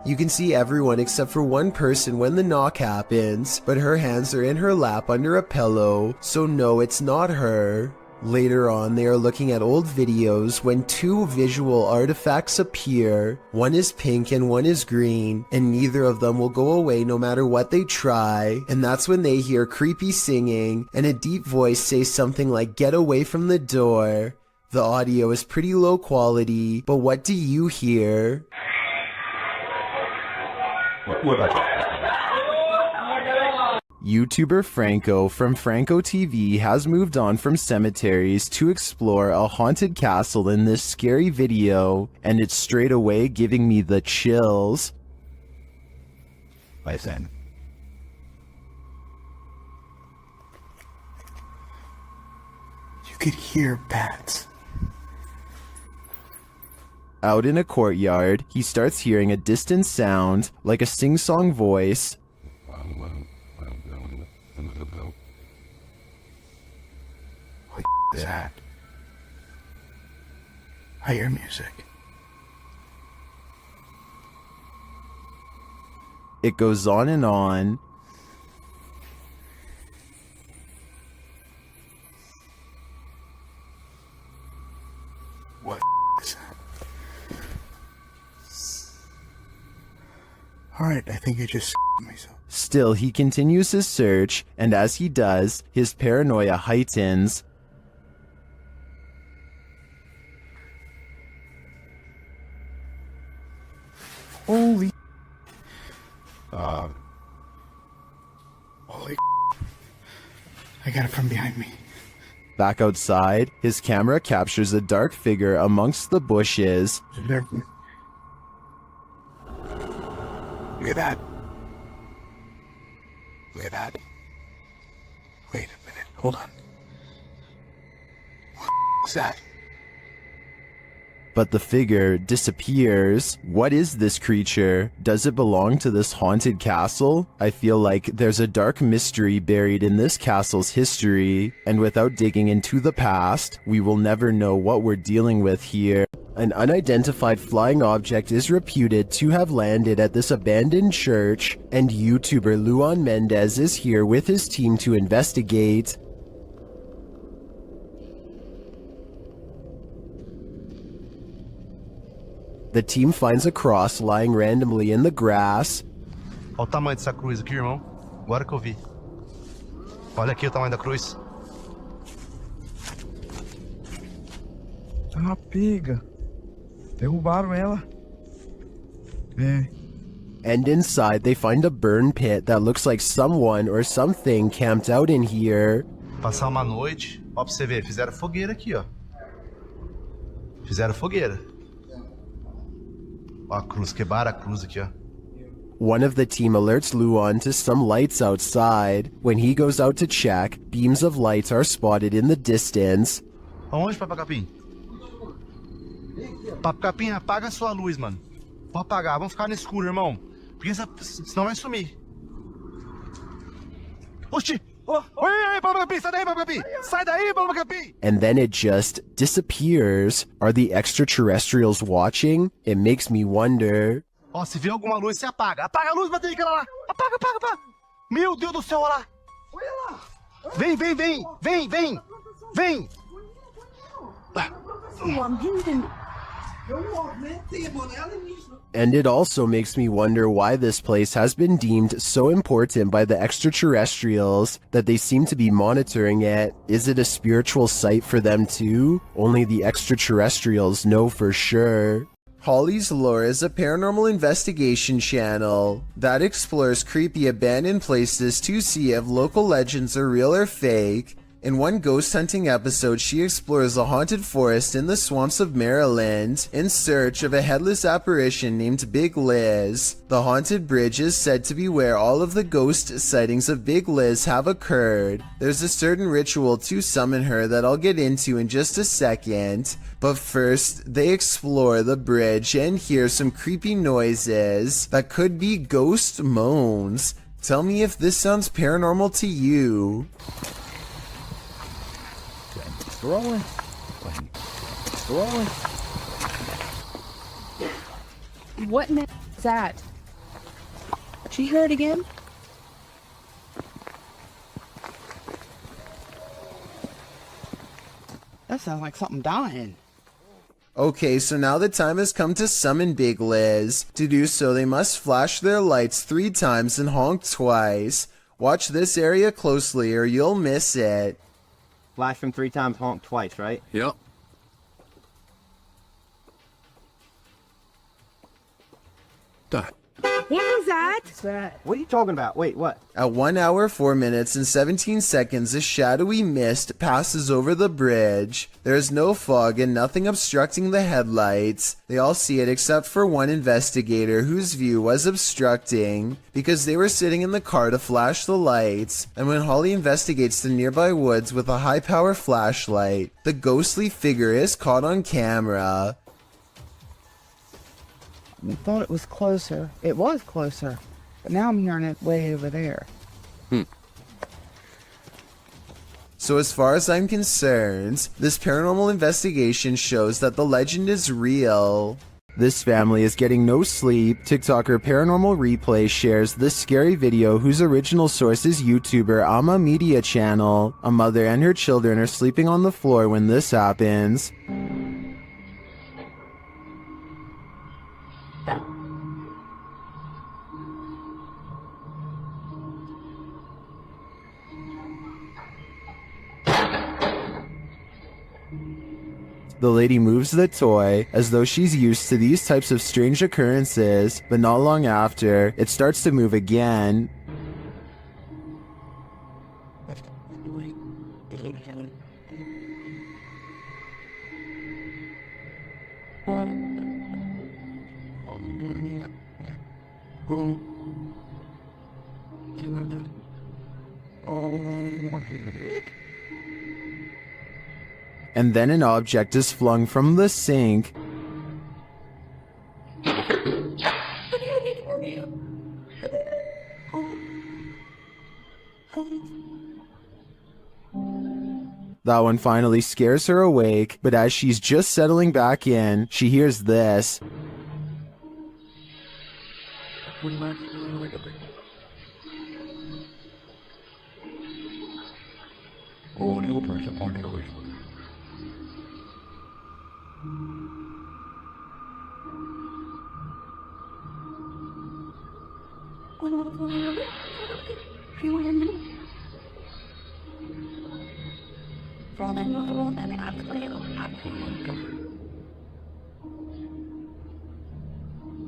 Speaker 1: You can see everyone except for one person when the knock happens, but her hands are in her lap under a pillow, so no, it's not her. Later on, they are looking at old videos when two visual artifacts appear. One is pink and one is green, and neither of them will go away no matter what they try. And that's when they hear creepy singing and a deep voice say something like, "Get away from the door." The audio is pretty low quality, but what do you hear? YouTuber Franco from Franco TV has moved on from cemeteries to explore a haunted castle in this scary video, and it's straight away giving me the chills.
Speaker 6: Listen.
Speaker 16: You could hear bats.
Speaker 1: Out in a courtyard, he starts hearing a distant sound, like a sing-song voice.
Speaker 16: What is that? I hear music.
Speaker 1: It goes on and on.
Speaker 16: What is that? Alright, I think I just myself.
Speaker 1: Still, he continues his search, and as he does, his paranoia heightens.
Speaker 16: Holy I got it from behind me.
Speaker 1: Back outside, his camera captures a dark figure amongst the bushes.
Speaker 16: Look at that. Look at that. Wait a minute. Hold on. What is that?
Speaker 1: But the figure disappears. What is this creature? Does it belong to this haunted castle? I feel like there's a dark mystery buried in this castle's history, and without digging into the past, we will never know what we're dealing with here. An unidentified flying object is reputed to have landed at this abandoned church, and YouTuber Luan Mendez is here with his team to investigate. The team finds a cross lying randomly in the grass.
Speaker 3: Olha o tamanho dessa cruz aqui, irmão. Agora que eu vi. Olha aqui o tamanho da cruz.
Speaker 8: É uma pega. Derrubaram ela. É.
Speaker 1: And inside they find a burn pit that looks like someone or something camped out in here.
Speaker 3: Passar uma noite. Ó, pra você ver, fizeram fogueira aqui, ó. Fizeram fogueira. Ó a cruz, quebraram a cruz aqui, ó.
Speaker 1: One of the team alerts Luan to some lights outside. When he goes out to check, beams of lights are spotted in the distance.
Speaker 3: Aonde, Papacapim? Papacapim, apaga a sua luz, mano. Vou apagar, vamos ficar no escuro, irmão. Porque senão vai sumir. Oxi! Oi, Papacapim, sai daí, Papacapim! Sai daí, Papacapim!
Speaker 1: And then it just disappears. Are the extraterrestrials watching? It makes me wonder.
Speaker 3: Ó, se vê alguma luz, você apaga. Apaga a luz, bateria, aquela lá. Apaga, apaga, apaga. Meu Deus do céu, olha lá. Olha lá. Vem, vem, vem. Vem, vem. Vem.
Speaker 1: And it also makes me wonder why this place has been deemed so important by the extraterrestrials that they seem to be monitoring it. Is it a spiritual site for them too? Only the extraterrestrials know for sure. Holly's Lore is a paranormal investigation channel that explores creepy abandoned places to see if local legends are real or fake. In one ghost hunting episode, she explores a haunted forest in the swamps of Maryland in search of a headless apparition named Big Liz. The haunted bridge is said to be where all of the ghost sightings of Big Liz have occurred. There's a certain ritual to summon her that I'll get into in just a second, but first they explore the bridge and hear some creepy noises that could be ghost moans. Tell me if this sounds paranormal to you.
Speaker 6: Rolling. Rolling.
Speaker 14: What in the is that? Did you hear it again?
Speaker 2: That sounds like something dying.
Speaker 1: Okay, so now the time has come to summon Big Liz. To do so, they must flash their lights 3 times and honk twice. Watch this area closely or you'll miss it.
Speaker 9: Flash them 3 times, honk twice, right?
Speaker 4: Yep.
Speaker 14: What was that?
Speaker 9: What are you talking about? Wait, what?
Speaker 1: At 1 hour, 4 minutes, and 17 seconds, a shadowy mist passes over the bridge. There is no fog and nothing obstructing the headlights. They all see it except for one investigator whose view was obstructing because they were sitting in the car to flash the lights. And when Holly investigates the nearby woods with a high-power flashlight, the ghostly figure is caught on camera.
Speaker 2: I thought it was closer. It was closer. But now I'm hearing it way over there.
Speaker 1: So as far as I'm concerned, this paranormal investigation shows that the legend is real. This family is getting no sleep. TikToker Paranormal Replay shares this scary video whose original source is YouTuber Ama Media Channel. A mother and her children are sleeping on the floor when this happens. The lady moves the toy as though she's used to these types of strange occurrences, but not long after, it starts to move again. And then an object is flung from the sink. That one finally scares her awake, but as she's just settling back in, she hears this.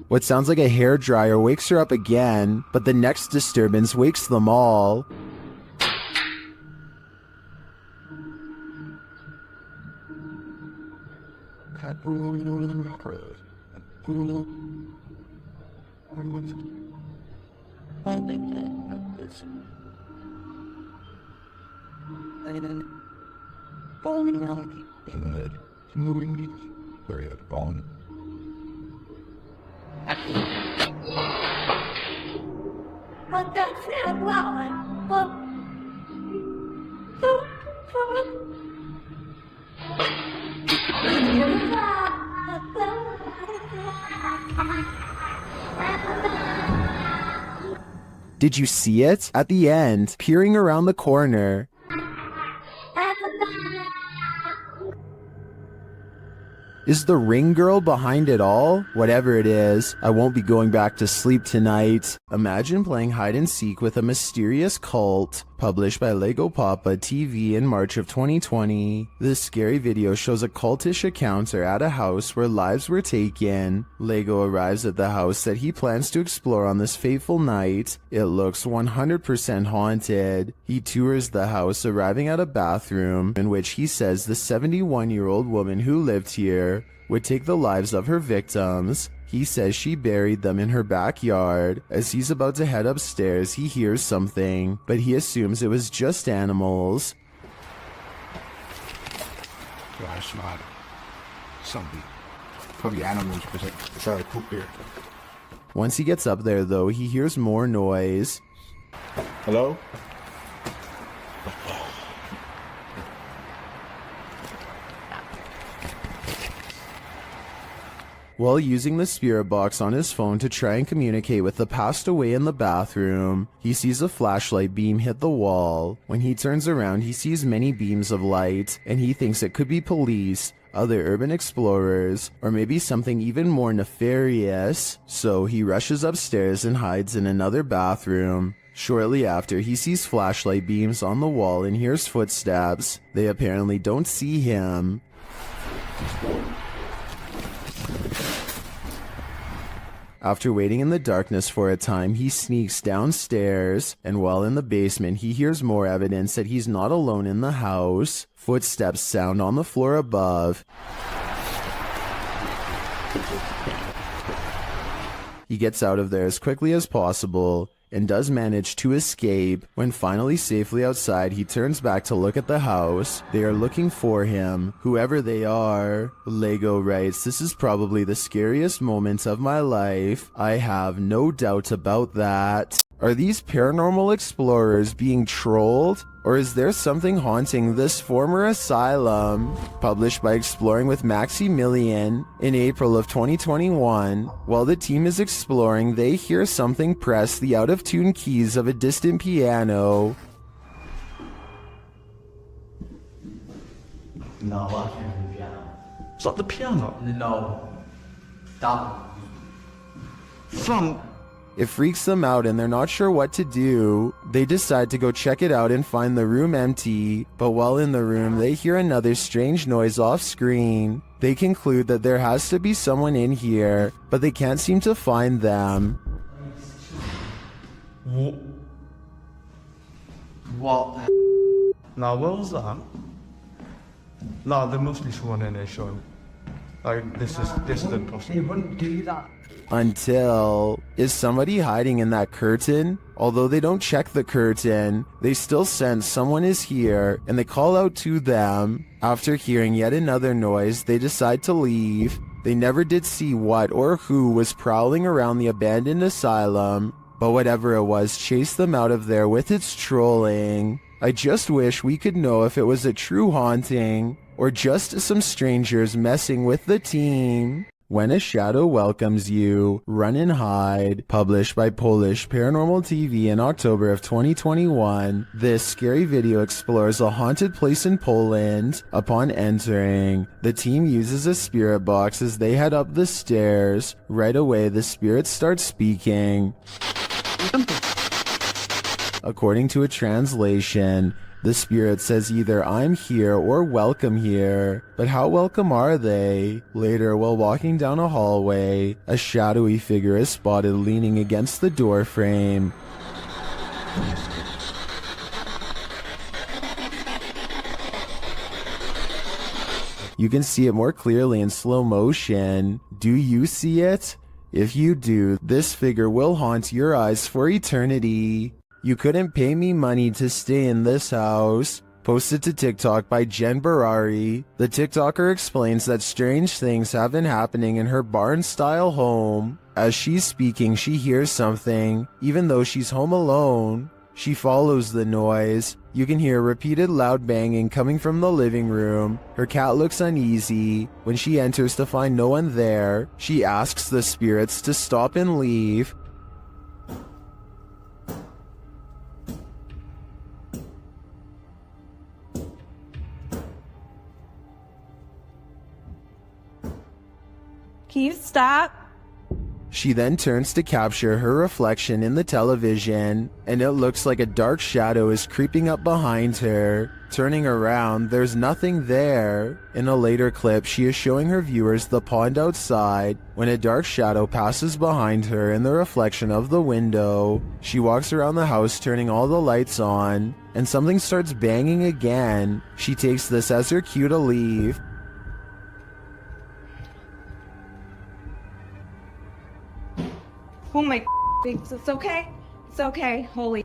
Speaker 1: What sounds like a hairdryer wakes her up again, but the next disturbance wakes them all. Did you see it? At the end, peering around the corner. Is the ring girl behind it all? Whatever it is, I won't be going back to sleep tonight. Imagine playing hide and seek with a mysterious cult. Published by Lego Papa TV in March of 2020, this scary video shows a cultish encounter at a house where lives were taken. Lego arrives at the house that he plans to explore on this fateful night. It looks 100% haunted. He tours the house, arriving at a bathroom in which he says the 71-year-old woman who lived here would take the lives of her victims. He says she buried them in her backyard. As he's about to head upstairs, he hears something, but he assumes it was just animals.
Speaker 16: Gosh, not something. Probably animals because I saw poop here.
Speaker 1: Once he gets up there, though, he hears more noise.
Speaker 16: Hello?
Speaker 1: While using the spirit box on his phone to try and communicate with the passed away in the bathroom, he sees a flashlight beam hit the wall. When he turns around, he sees many beams of light, and he thinks it could be police, other urban explorers, or maybe something even more nefarious. So he rushes upstairs and hides in another bathroom. Shortly after, he sees flashlight beams on the wall and hears footsteps. They apparently don't see him. After waiting in the darkness for a time, he sneaks downstairs, and while in the basement, he hears more evidence that he's not alone in the house. Footsteps sound on the floor above. He gets out of there as quickly as possible and does manage to escape. When finally safely outside, he turns back to look at the house. They are looking for him, whoever they are. Lego writes, "This is probably the scariest moment of my life. I have no doubt about that." Are these paranormal explorers being trolled? Or is there something haunting this former asylum? Published by Exploring with Maximilian in April of 2021. While the team is exploring, they hear something press the out-of-tune keys of a distant piano.
Speaker 13: No, I can't hear the piano. It's not the piano. No. Stop. From...
Speaker 1: It freaks them out and they're not sure what to do. They decide to go check it out and find the room empty, but while in the room they hear another strange noise off screen. They conclude that there has to be someone in here, but they can't seem to find them.
Speaker 13: What? No, what was that? No, there must be someone in there, Sean. Like, this is impossible. He wouldn't do that.
Speaker 1: Until, is somebody hiding in that curtain? Although they don't check the curtain, they still sense someone is here and they call out to them. After hearing yet another noise, they decide to leave. They never did see what or who was prowling around the abandoned asylum, but whatever it was chased them out of there with its trolling. I just wish we could know if it was a true haunting or just some strangers messing with the team. When a Shadow Welcomes You, Run and Hide, published by Polish Paranormal TV in October of 2021, this scary video explores a haunted place in Poland. Upon entering, the team uses a spirit box as they head up the stairs. Right away, the spirits start speaking. According to a translation, the spirit says either "I'm here" or "welcome here," but how welcome are they? Later, while walking down a hallway, a shadowy figure is spotted leaning against the door frame. You can see it more clearly in slow motion. Do you see it? If you do, this figure will haunt your eyes for eternity. You couldn't pay me money to stay in this house. Posted to TikTok by Jen Barari. The TikToker explains that strange things have been happening in her barn-style home. As she's speaking, she hears something, even though she's home alone. She follows the noise. You can hear repeated loud banging coming from the living room. Her cat looks uneasy. When she enters to find no one there, she asks the spirits to stop and leave.
Speaker 21: Can you stop?
Speaker 1: She then turns to capture her reflection in the television, and it looks like a dark shadow is creeping up behind her. Turning around, there's nothing there. In a later clip, she is showing her viewers the pond outside when a dark shadow passes behind her in the reflection of the window. She walks around the house turning all the lights on, and something starts banging again. She takes this as her cue to leave.
Speaker 12: Oh my it's okay. It's okay. Holy.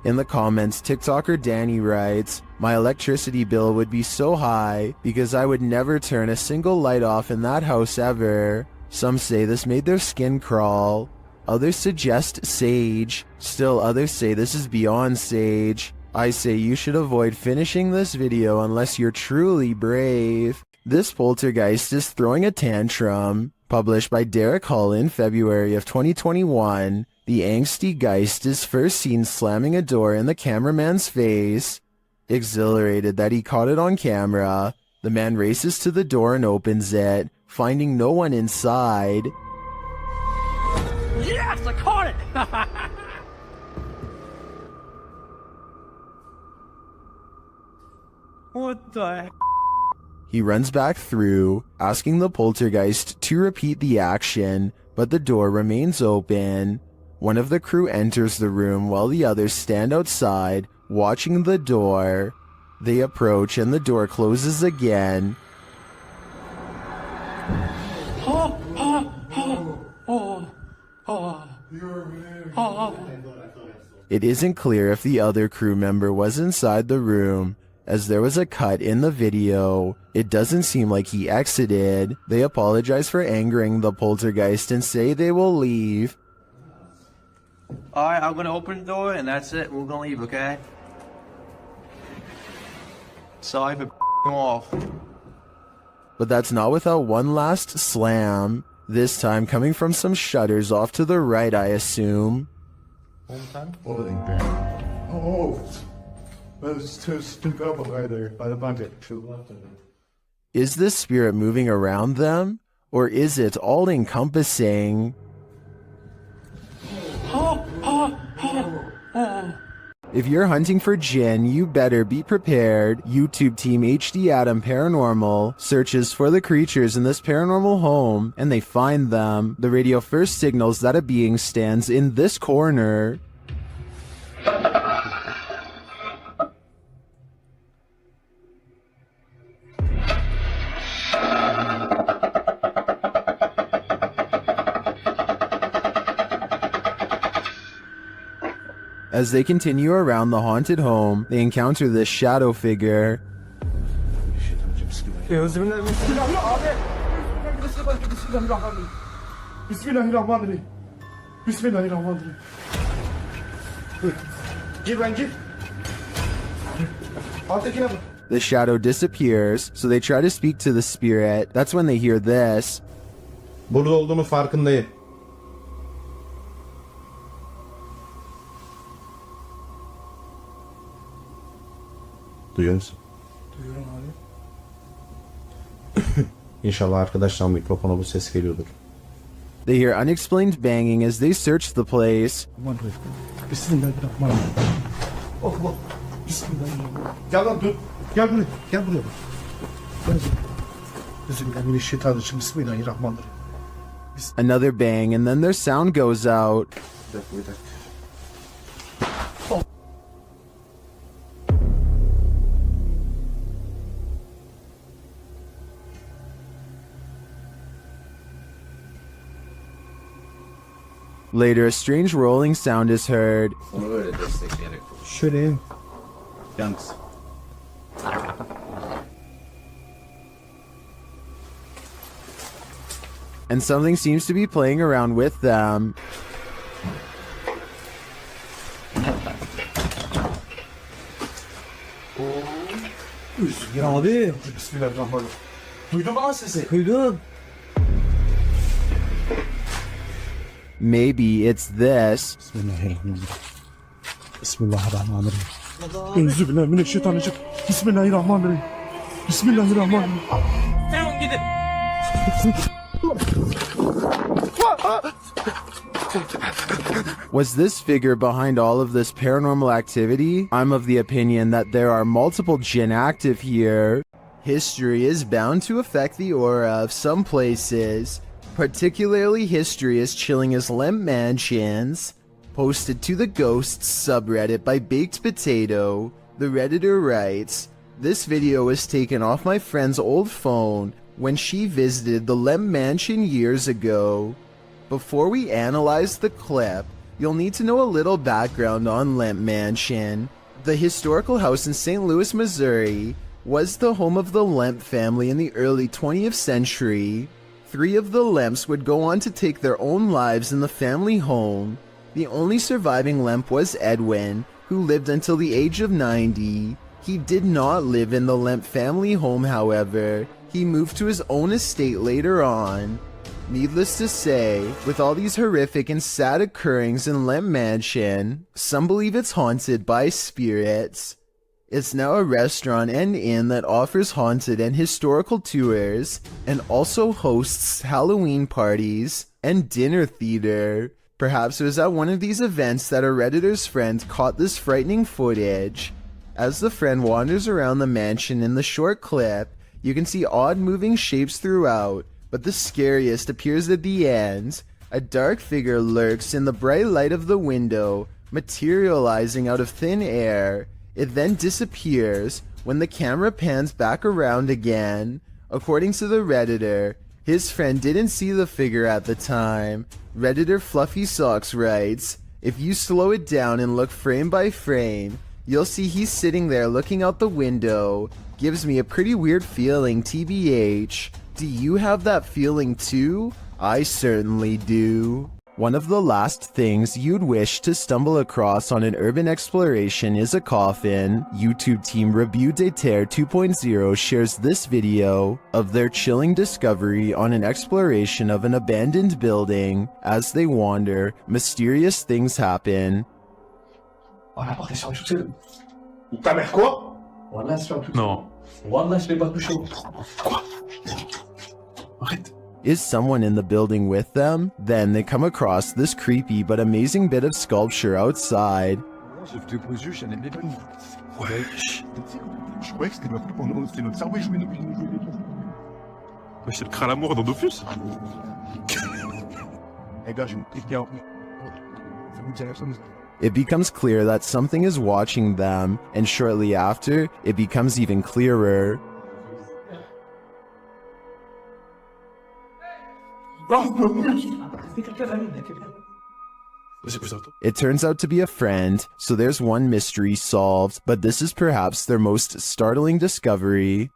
Speaker 1: In the comments, TikToker Danny writes, "My electricity bill would be so high because I would never turn a single light off in that house ever." Some say this made their skin crawl. Others suggest sage. Still others say this is beyond sage. I say you should avoid finishing this video unless you're truly brave. This poltergeist is throwing a tantrum. Published by Derek Hull in February of 2021, the angsty geist is first seen slamming a door in the cameraman's face. Exhilarated that he caught it on camera, the man races to the door and opens it, finding no one inside.
Speaker 19: Yes, I caught it! What the heck?
Speaker 1: He runs back through, asking the poltergeist to repeat the action, but the door remains open. One of the crew enters the room while the others stand outside, watching the door. They approach and the door closes again. It isn't clear if the other crew member was inside the room, as there was a cut in the video. It doesn't seem like he exited. They apologize for angering the poltergeist and say they will leave.
Speaker 9: Alright, I'm gonna open the door and that's it. We're gonna leave, okay? Sorry for off.
Speaker 1: But that's not without one last slam. This time coming from some shutters off to the right, I assume.
Speaker 16: Oh, there's two people right there by the bucket.
Speaker 1: Is this spirit moving around them? Or is it all-encompassing? If you're hunting for Jinn, you better be prepared. YouTube team HD Adam Paranormal searches for the creatures in this paranormal home, and they find them. The radio first signals that a being stands in this corner. As they continue around the haunted home, they encounter this shadow figure. The shadow disappears, so they try to speak to the spirit. That's when they hear this.
Speaker 16: Burada olduğumu farkındayım. Duyuyor musun?
Speaker 15: Duyuyorum abi.
Speaker 16: İnşallah arkadaşlar mikrofona bu ses geliyordur.
Speaker 1: They hear unexplained banging as they search the place.
Speaker 15: Bismillahirrahmanirrahim. Allah. Bismillahirrahmanirrahim. Gel lan dur. Gel buraya. Gel buraya. Bismillahirrahmanirrahim. Bismillahirrahmanirrahim.
Speaker 1: Another bang, and then their sound goes out. Later, a strange rolling sound is heard.
Speaker 15: Şöyle.
Speaker 16: Yalnız.
Speaker 1: And something seems to be playing around with them.
Speaker 15: Ya abi. Bismillahirrahmanirrahim. Duydun mu lan sesi? Duydum.
Speaker 1: Maybe it's this.
Speaker 15: Bismillahirrahmanirrahim. Bismillahirrahmanirrahim. Enzübillahimineşşeytanirracim. Bismillahirrahmanirrahim. Bismillahirrahmanirrahim.
Speaker 1: Was this figure behind all of this paranormal activity? I'm of the opinion that there are multiple jinn active here. History is bound to affect the aura of some places. Particularly history is chilling as Lemp Mansions. Posted to the Ghosts subreddit by Baked Potato, the Redditor writes, "This video was taken off my friend's old phone when she visited the Lemp Mansion years ago. Before we analyze the clip, you'll need to know a little background on Lemp Mansion. The historical house in St. Louis, Missouri, was the home of the Lemp family in the early 20th century. 3 of the Lemps would go on to take their own lives in the family home. The only surviving Lemp was Edwin, who lived until the age of 90. He did not live in the Lemp family home, however. He moved to his own estate later on. Needless to say, with all these horrific and sad occurrings in Lemp Mansion, some believe it's haunted by spirits. It's now a restaurant and inn that offers haunted and historical tours, and also hosts Halloween parties and dinner theater. Perhaps it was at one of these events that a Redditor's friend caught this frightening footage. As the friend wanders around the mansion in the short clip, you can see odd moving shapes throughout, but the scariest appears at the end. A dark figure lurks in the bright light of the window, materializing out of thin air. It then disappears when the camera pans back around again. According to the Redditor, his friend didn't see the figure at the time. Redditor Fluffy Socks writes, "If you slow it down and look frame by frame, you'll see he's sitting there looking out the window. Gives me a pretty weird feeling, TBH. Do you have that feeling too? I certainly do." One of the last things you'd wish to stumble across on an urban exploration is a coffin. YouTube team Review de Terre 2.0 shares this video of their chilling discovery on an exploration of an abandoned building. As they wander, mysterious things happen.
Speaker 15: Oh, la porte est sur toute seule. Ta mère quoi? Voilà, sur toute seule. Non. Voilà, je l'ai pas touché. Quoi? Arrête.
Speaker 1: Is someone in the building with them? Then they come across this creepy but amazing bit of sculpture outside.
Speaker 15: Wesh. Je croyais que c'était notre cerveau, il jouait nos Wesh, c'est le crâne à mort dans Dofus. Les gars, je me ça vous dit rien, ça nous...
Speaker 1: It becomes clear that something is watching them, and shortly after, it becomes even clearer. It turns out to be a friend, so there's one mystery solved, but this is perhaps their most startling discovery.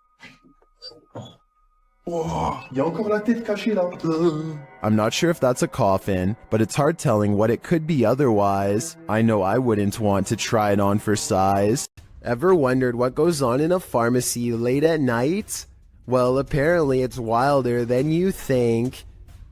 Speaker 15: Oh, y a encore la tête cachée là.
Speaker 1: I'm not sure if that's a coffin, but it's hard telling what it could be otherwise. I know I wouldn't want to try it on for size. Ever wondered what goes on in a pharmacy late at night? Well, apparently it's wilder than you think.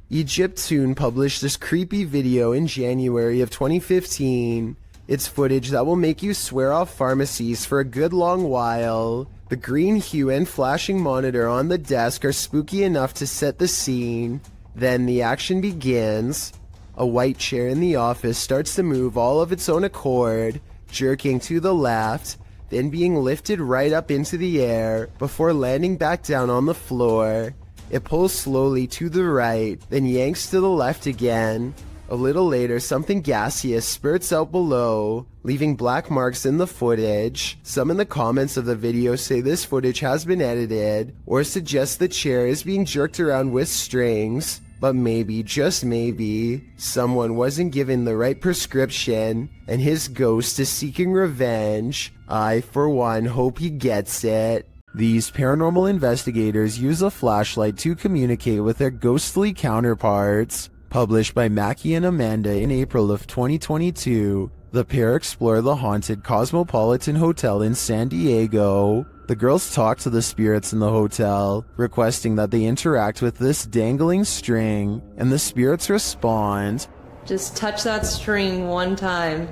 Speaker 1: Egyptoon published this creepy video in January of 2015. It's footage that will make you swear off pharmacies for a good long while. The green hue and flashing monitor on the desk are spooky enough to set the scene. Then the action begins. A white chair in the office starts to move all of its own accord, jerking to the left, then being lifted right up into the air before landing back down on the floor. It pulls slowly to the right, then yanks to the left again. A little later, something gaseous spurts out below, leaving black marks in the footage. Some in the comments of the video say this footage has been edited, or suggest the chair is being jerked around with strings. But maybe, just maybe, someone wasn't given the right prescription, and his ghost is seeking revenge. I, for one, hope he gets it. These paranormal investigators use a flashlight to communicate with their ghostly counterparts. Published by Mackie and Amanda in April of 2022, the pair explore the haunted Cosmopolitan Hotel in San Diego. The girls talk to the spirits in the hotel, requesting that they interact with this dangling string, and the spirits respond.
Speaker 21: Just touch that string one time.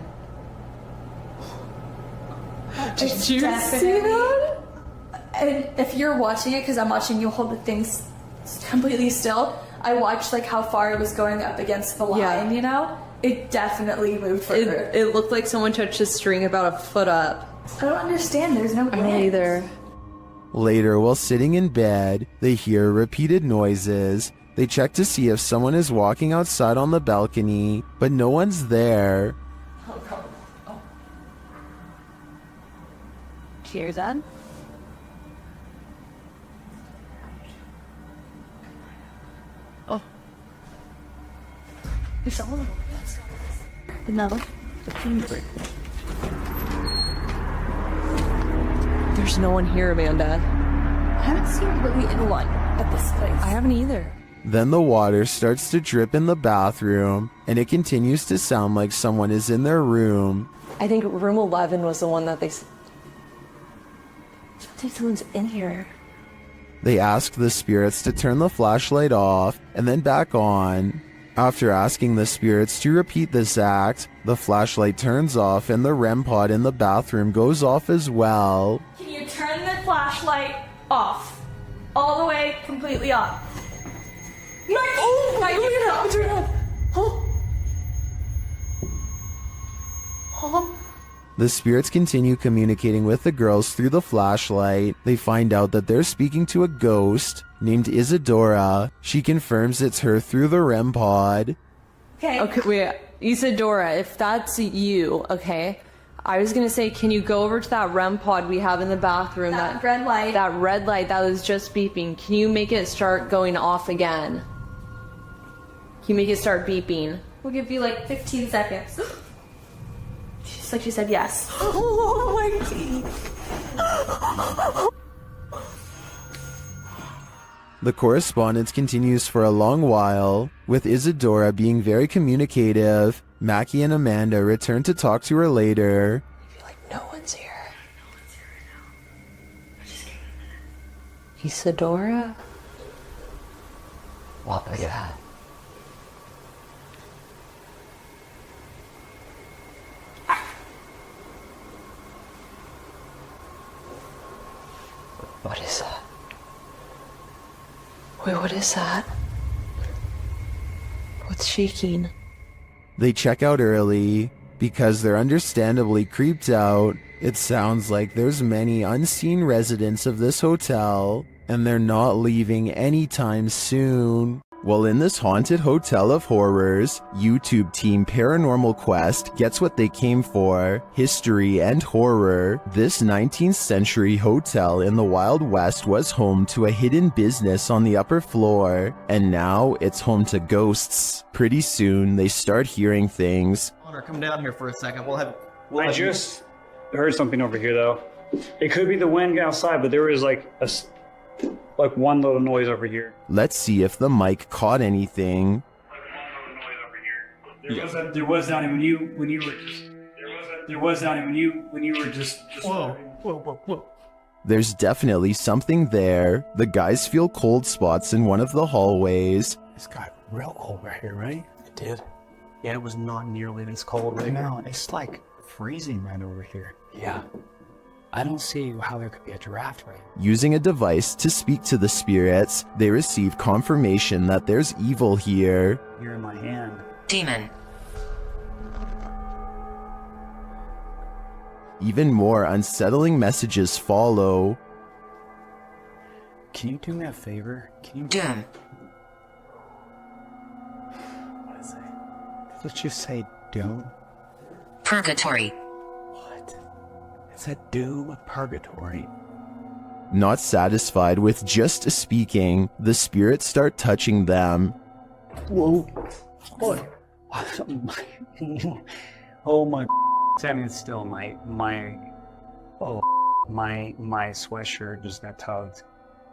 Speaker 7: Did you see that? And if you're watching it, because I'm watching you hold the things, completely still, I watched like how far it was going up against the line, you know? It definitely moved further.
Speaker 21: It looked like someone touched a string about a foot up.
Speaker 7: I don't understand, there's no wind.
Speaker 21: I don't either.
Speaker 1: Later, while sitting in bed, they hear repeated noises. They check to see if someone is walking outside on the balcony, but no one's there.
Speaker 21: Cheers, Ed. Oh. Is someone? No. There's no one here, Amanda.
Speaker 7: I haven't seen really anyone at this place.
Speaker 21: I haven't either.
Speaker 1: Then the water starts to drip in the bathroom, and it continues to sound like someone is in their room.
Speaker 21: I think room 11 was the one that they... I think someone's in here.
Speaker 1: They ask the spirits to turn the flashlight off and then back on. After asking the spirits to repeat this act, the flashlight turns off and the REM pod in the bathroom goes off as well.
Speaker 7: Can you turn the flashlight off? All the way, completely off. Look at that!
Speaker 1: The spirits continue communicating with the girls through the flashlight. They find out that they're speaking to a ghost named Isadora. She confirms it's her through the REM pod.
Speaker 21: Okay, wait. Isadora, if that's you, okay? I was gonna say, can you go over to that REM pod we have in the bathroom?
Speaker 7: That red light.
Speaker 21: That red light that was just beeping. Can you make it start going off again? Can you make it start beeping?
Speaker 7: We'll give you like 15 seconds. She's like, she said yes.
Speaker 21: Oh my God.
Speaker 1: The correspondence continues for a long while, with Isadora being very communicative. Mackie and Amanda return to talk to her later.
Speaker 21: No one's here. Isadora?
Speaker 4: Wow, look at that. What is that?
Speaker 21: Wait, what is that? What's shaking?
Speaker 1: They check out early because they're understandably creeped out. It sounds like there's many unseen residents of this hotel, and they're not leaving anytime soon. Well, in this haunted hotel of horrors, YouTube team Paranormal Quest gets what they came for: history and horror. This 19th century hotel in the Wild West was home to a hidden business on the upper floor, and now it's home to ghosts. Pretty soon, they start hearing things.
Speaker 13: Connor, come down here for a second.
Speaker 5: I just heard something over here, though. It could be the wind outside, but there was like one little noise over here.
Speaker 1: Let's see if the mic caught anything.
Speaker 5: There was down when you were just.
Speaker 11: Whoa.
Speaker 1: There's definitely something there. The guys feel cold spots in one of the hallways.
Speaker 11: It's got real cold right here, right?
Speaker 3: It did. Yeah, it was not nearly this cold right
Speaker 11: now. It's like freezing right over here.
Speaker 3: Yeah. I don't see how there could be a draft right now.
Speaker 1: Using a device to speak to the spirits, they receive confirmation that there's evil here.
Speaker 5: Here in my hand.
Speaker 22: Demon.
Speaker 1: Even more unsettling messages follow.
Speaker 11: Can you do me a favor? Can you...
Speaker 22: Doom.
Speaker 11: What is it? Let's just say doom.
Speaker 22: Purgatory.
Speaker 11: It's a doom purgatory.
Speaker 1: Not satisfied with just speaking, the spirits start touching them.
Speaker 5: Whoa. What? Oh my. Standing still, my sweatshirt just got tugged.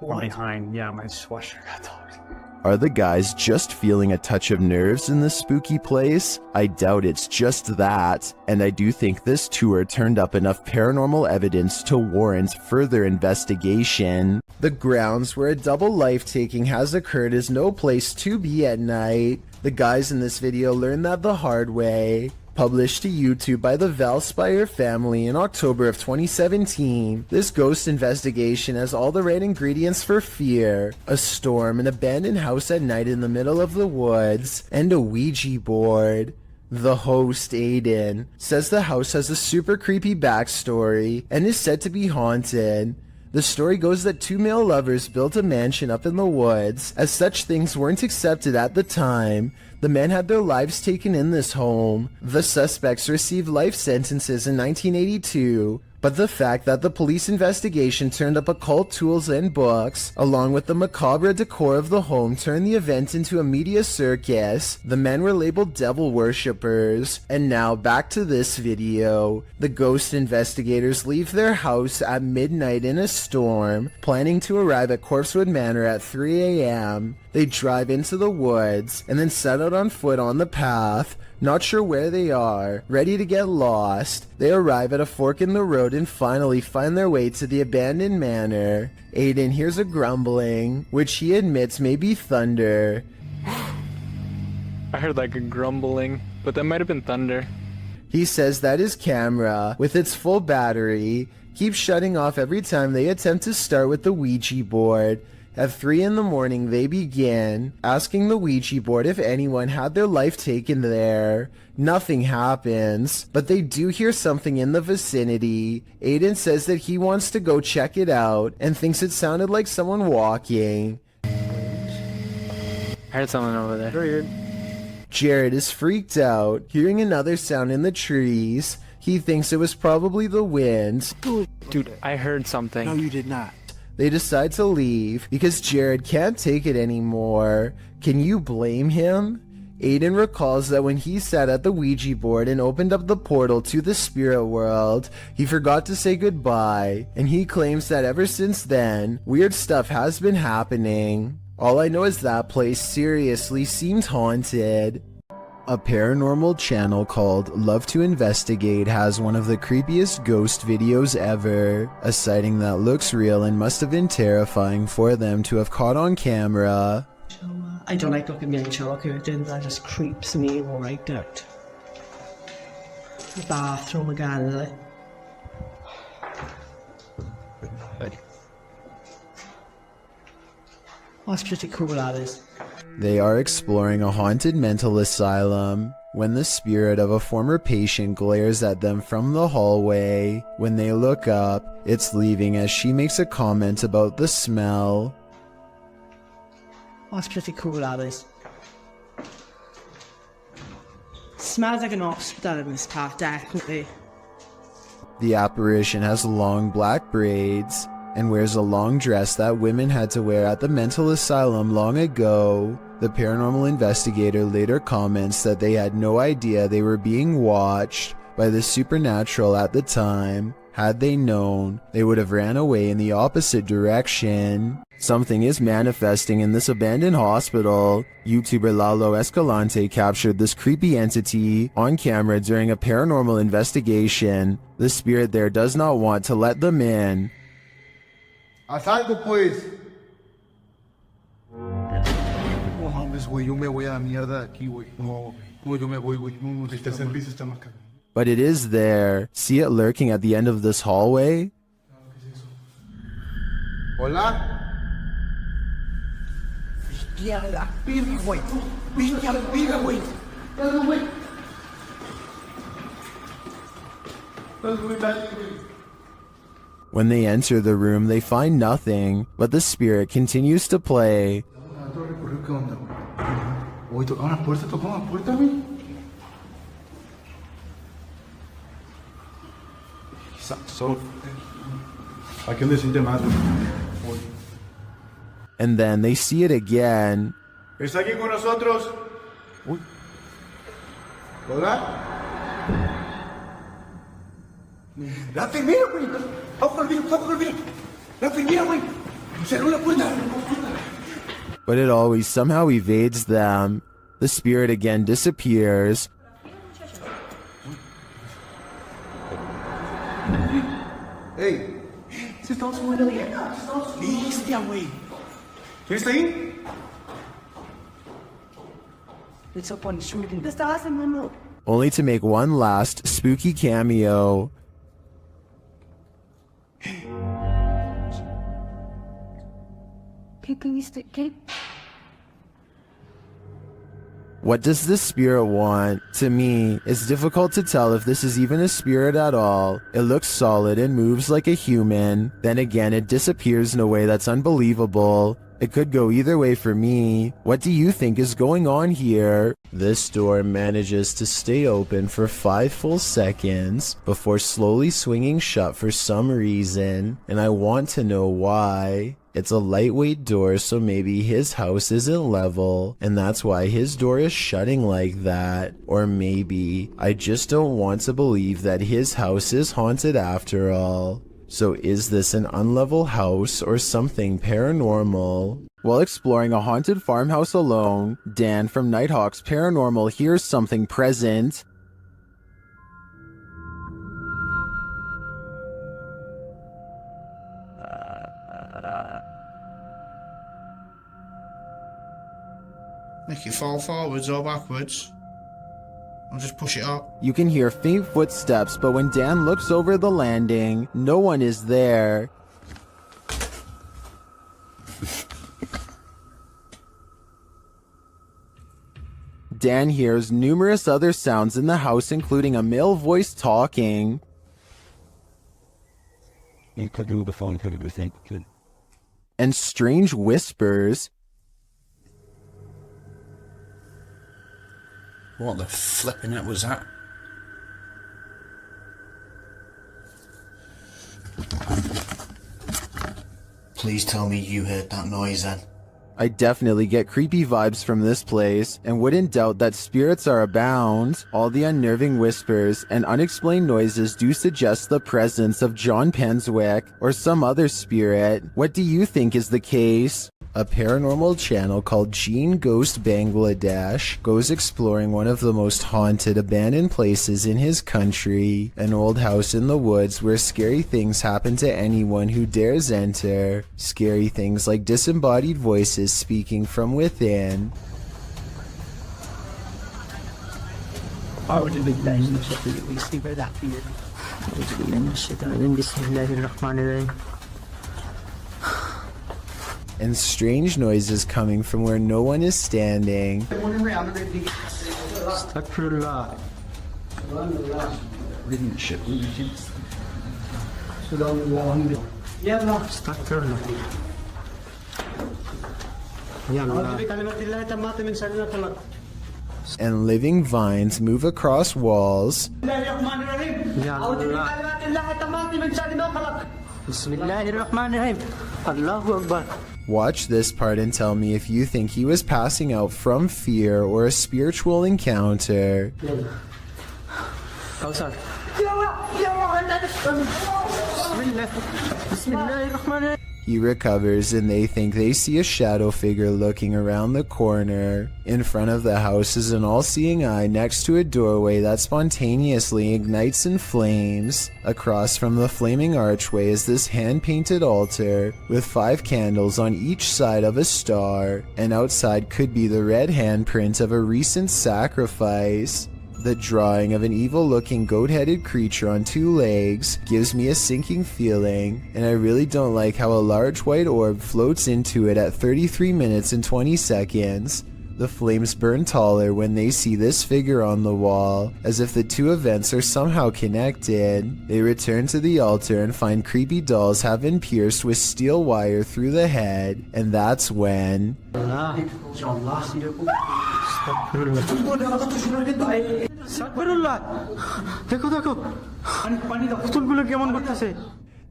Speaker 5: Behind, yeah, my sweatshirt got tugged.
Speaker 1: Are the guys just feeling a touch of nerves in this spooky place? I doubt it's just that, and I do think this tour turned up enough paranormal evidence to warrant further investigation. The grounds where a double life-taking has occurred is no place to be at night. The guys in this video learned that the hard way. Published to YouTube by the Valspire family in October of 2017, this ghost investigation has all the right ingredients for fear: a storm, an abandoned house at night in the middle of the woods, and a Ouija board. The host, Aiden, says the house has a super creepy backstory and is said to be haunted. The story goes that two male lovers built a mansion up in the woods. As such things weren't accepted at the time, the men had their lives taken in this home. The suspects received life sentences in 1982, but the fact that the police investigation turned up occult tools and books, along with the macabre decor of the home, turned the event into a media circus. The men were labeled devil worshippers. And now back to this video. The ghost investigators leave their house at midnight in a storm, planning to arrive at Corpsewood Manor at 3 a.m. They drive into the woods and then set out on foot on the path. Not sure where they are, ready to get lost. They arrive at a fork in the road and finally find their way to the abandoned manor. Aiden hears a grumbling, which he admits may be thunder.
Speaker 17: I heard like a grumbling, but that might have been thunder.
Speaker 1: He says that his camera, with its full battery, keeps shutting off every time they attempt to start with the Ouija board. At 3 in the morning, they begin asking the Ouija board if anyone had their life taken there. Nothing happens, but they do hear something in the vicinity. Aiden says that he wants to go check it out and thinks it sounded like someone walking.
Speaker 17: I heard someone over there.
Speaker 1: Jared is freaked out, hearing another sound in the trees. He thinks it was probably the wind.
Speaker 17: Dude, I heard something.
Speaker 3: No, you did not.
Speaker 1: They decide to leave because Jared can't take it anymore. Can you blame him? Aiden recalls that when he sat at the Ouija board and opened up the portal to the spirit world, he forgot to say goodbye, and he claims that ever since then, weird stuff has been happening. All I know is that place seriously seemed haunted. A paranormal channel called Love to Investigate has one of the creepiest ghost videos ever, a sighting that looks real and must have been terrifying for them to have caught on camera.
Speaker 10: I don't like looking into curtains, that just creeps me right out. The bathroom again, is it? That's pretty cool, that is.
Speaker 1: They are exploring a haunted mental asylum when the spirit of a former patient glares at them from the hallway. When they look up, it's leaving as she makes a comment about the smell.
Speaker 10: That's pretty cool, that is. Smells like an hospital in this top, definitely.
Speaker 1: The apparition has long black braids and wears a long dress that women had to wear at the mental asylum long ago. The paranormal investigator later comments that they had no idea they were being watched by the supernatural at the time. Had they known, they would have ran away in the opposite direction. Something is manifesting in this abandoned hospital. YouTuber Lalo Escalante captured this creepy entity on camera during a paranormal investigation. The spirit there does not want to let them in.
Speaker 16: Haz algo, pues. No mames, güey, yo me voy a la mierda de aquí, güey. No, yo me voy, güey. No, el tercer piso está más caro.
Speaker 1: But it is there. See it lurking at the end of this hallway?
Speaker 16: Hola?
Speaker 10: Viste a la virgen, güey. Viste a la virgen, güey. Dale, güey.
Speaker 16: Dale, güey.
Speaker 1: When they enter the room, they find nothing, but the spirit continues to play. And then they see it again.
Speaker 16: ¿Está aquí con nosotros? ¿Hola?
Speaker 10: La enfermera, güey. Vamos con el enfermera. La enfermera, güey. Cerró la puerta.
Speaker 1: But it always somehow evades them. The spirit again disappears.
Speaker 16: Hey.
Speaker 10: Se estamos jugando bien. Bestia, güey.
Speaker 16: ¿Quién está ahí?
Speaker 10: It's up on shooting. ¿Qué estabas haciendo?
Speaker 1: only to make one last spooky cameo. What does this spirit want? To me, it's difficult to tell if this is even a spirit at all. It looks solid and moves like a human. Then again, it disappears in a way that's unbelievable. It could go either way for me. What do you think is going on here? This door manages to stay open for 5 full seconds before slowly swinging shut for some reason, and I want to know why. It's a lightweight door, so maybe his house isn't level, and that's why his door is shutting like that. Or maybe I just don't want to believe that his house is haunted after all. So is this an unlevel house or something paranormal? While exploring a haunted farmhouse alone, Dan from Nighthawk's Paranormal hears something present.
Speaker 18: Make it fall forwards or backwards. I'll just push it up.
Speaker 1: You can hear faint footsteps, but when Dan looks over the landing, no one is there. Dan hears numerous other sounds in the house, including a male voice talking. And strange whispers.
Speaker 18: What the flipping it was that? Please tell me you heard that noise then.
Speaker 1: I definitely get creepy vibes from this place, and wouldn't doubt that spirits are abound. All the unnerving whispers and unexplained noises do suggest the presence of John Penswick or some other spirit. What do you think is the case? A paranormal channel called Gene Ghost Bangladesh goes exploring one of the most haunted abandoned places in his country, an old house in the woods where scary things happen to anyone who dares enter. Scary things like disembodied voices speaking from within. And strange noises coming from where no one is standing. And living vines move across walls. Watch this part and tell me if you think he was passing out from fear or a spiritual encounter. He recovers and they think they see a shadow figure looking around the corner. In front of the house is an all-seeing eye next to a doorway that spontaneously ignites in flames. Across from the flaming archway is this hand-painted altar with 5 candles on each side of a star, and outside could be the red handprint of a recent sacrifice. The drawing of an evil-looking goat-headed creature on 2 legs gives me a sinking feeling, and I really don't like how a large white orb floats into it at 33 minutes and 20 seconds. The flames burn taller when they see this figure on the wall, as if the 2 events are somehow connected. They return to the altar and find creepy dolls have been pierced with steel wire through the head, and that's when...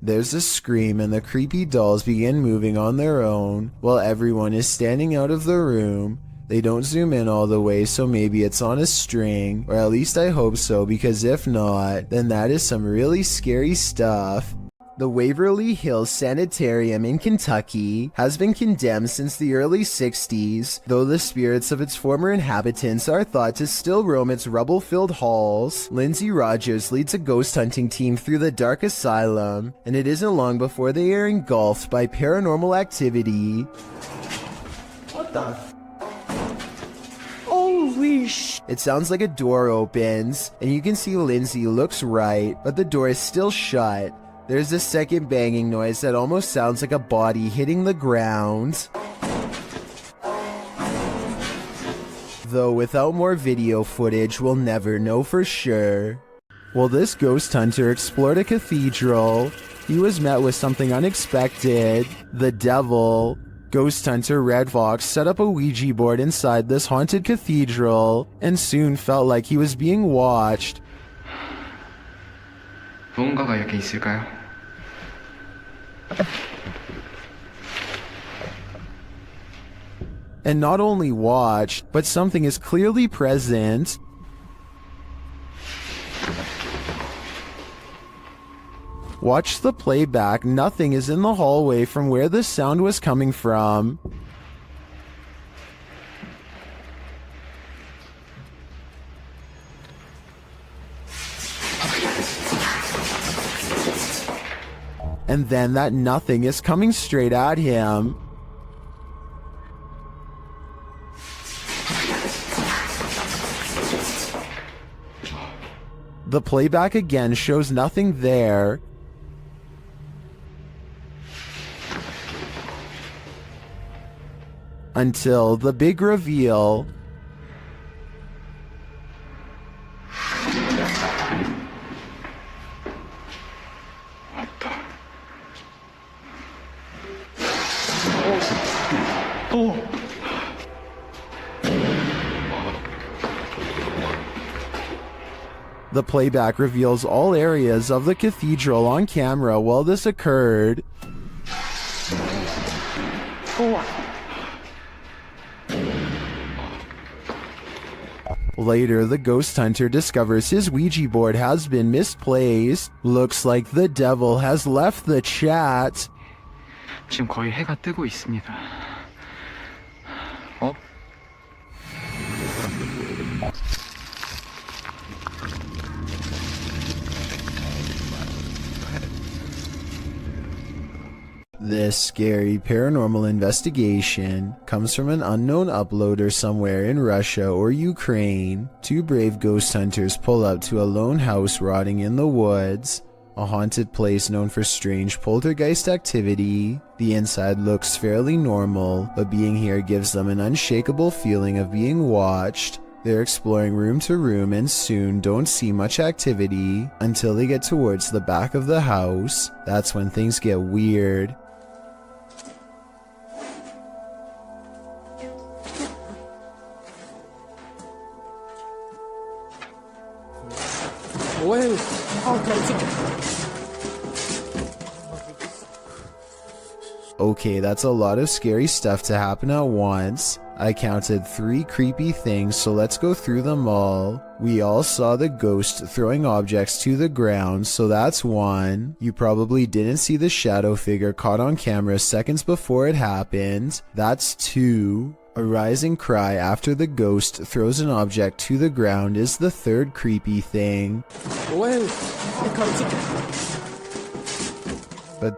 Speaker 1: There's a scream and the creepy dolls begin moving on their own, while everyone is standing out of the room. They don't zoom in all the way, so maybe it's on a string, or at least I hope so, because if not, then that is some really scary stuff. The Waverly Hills Sanitarium in Kentucky has been condemned since the early 60s, though the spirits of its former inhabitants are thought to still roam its rubble-filled halls. Lindsay Rogers leads a ghost hunting team through the dark asylum, and it isn't long before they are engulfed by paranormal activity.
Speaker 10: What the? Holy
Speaker 1: It sounds like a door opens, and you can see Lindsay looks right, but the door is still shut. There's a second banging noise that almost sounds like a body hitting the ground. Though without more video footage, we'll never know for sure. While this ghost hunter explored a cathedral, he was met with something unexpected: the devil. Ghost hunter Red Fox set up a Ouija board inside this haunted cathedral and soon felt like he was being watched.
Speaker 8: 무언가가 여기 있을까요?
Speaker 1: And not only watched, but something is clearly present. Watch the playback, nothing is in the hallway from where the sound was coming from. And then that nothing is coming straight at him. The playback again shows nothing there. Until the big reveal. The playback reveals all areas of the cathedral on camera while this occurred. Later, the ghost hunter discovers his Ouija board has been misplaced. Looks like the devil has left the chat.
Speaker 8: 지금 거의 해가 뜨고 있습니다. 어?
Speaker 1: This scary paranormal investigation comes from an unknown uploader somewhere in Russia or Ukraine. Two brave ghost hunters pull up to a lone house rotting in the woods, a haunted place known for strange poltergeist activity. The inside looks fairly normal, but being here gives them an unshakable feeling of being watched. They're exploring room to room and soon don't see much activity until they get towards the back of the house. That's when things get weird. Okay, that's a lot of scary stuff to happen at once. I counted 3 creepy things, so let's go through them all. We all saw the ghost throwing objects to the ground, so that's 1. You probably didn't see the shadow figure caught on camera seconds before it happened. That's 2. A rising cry after the ghost throws an object to the ground is the 3rd creepy thing. But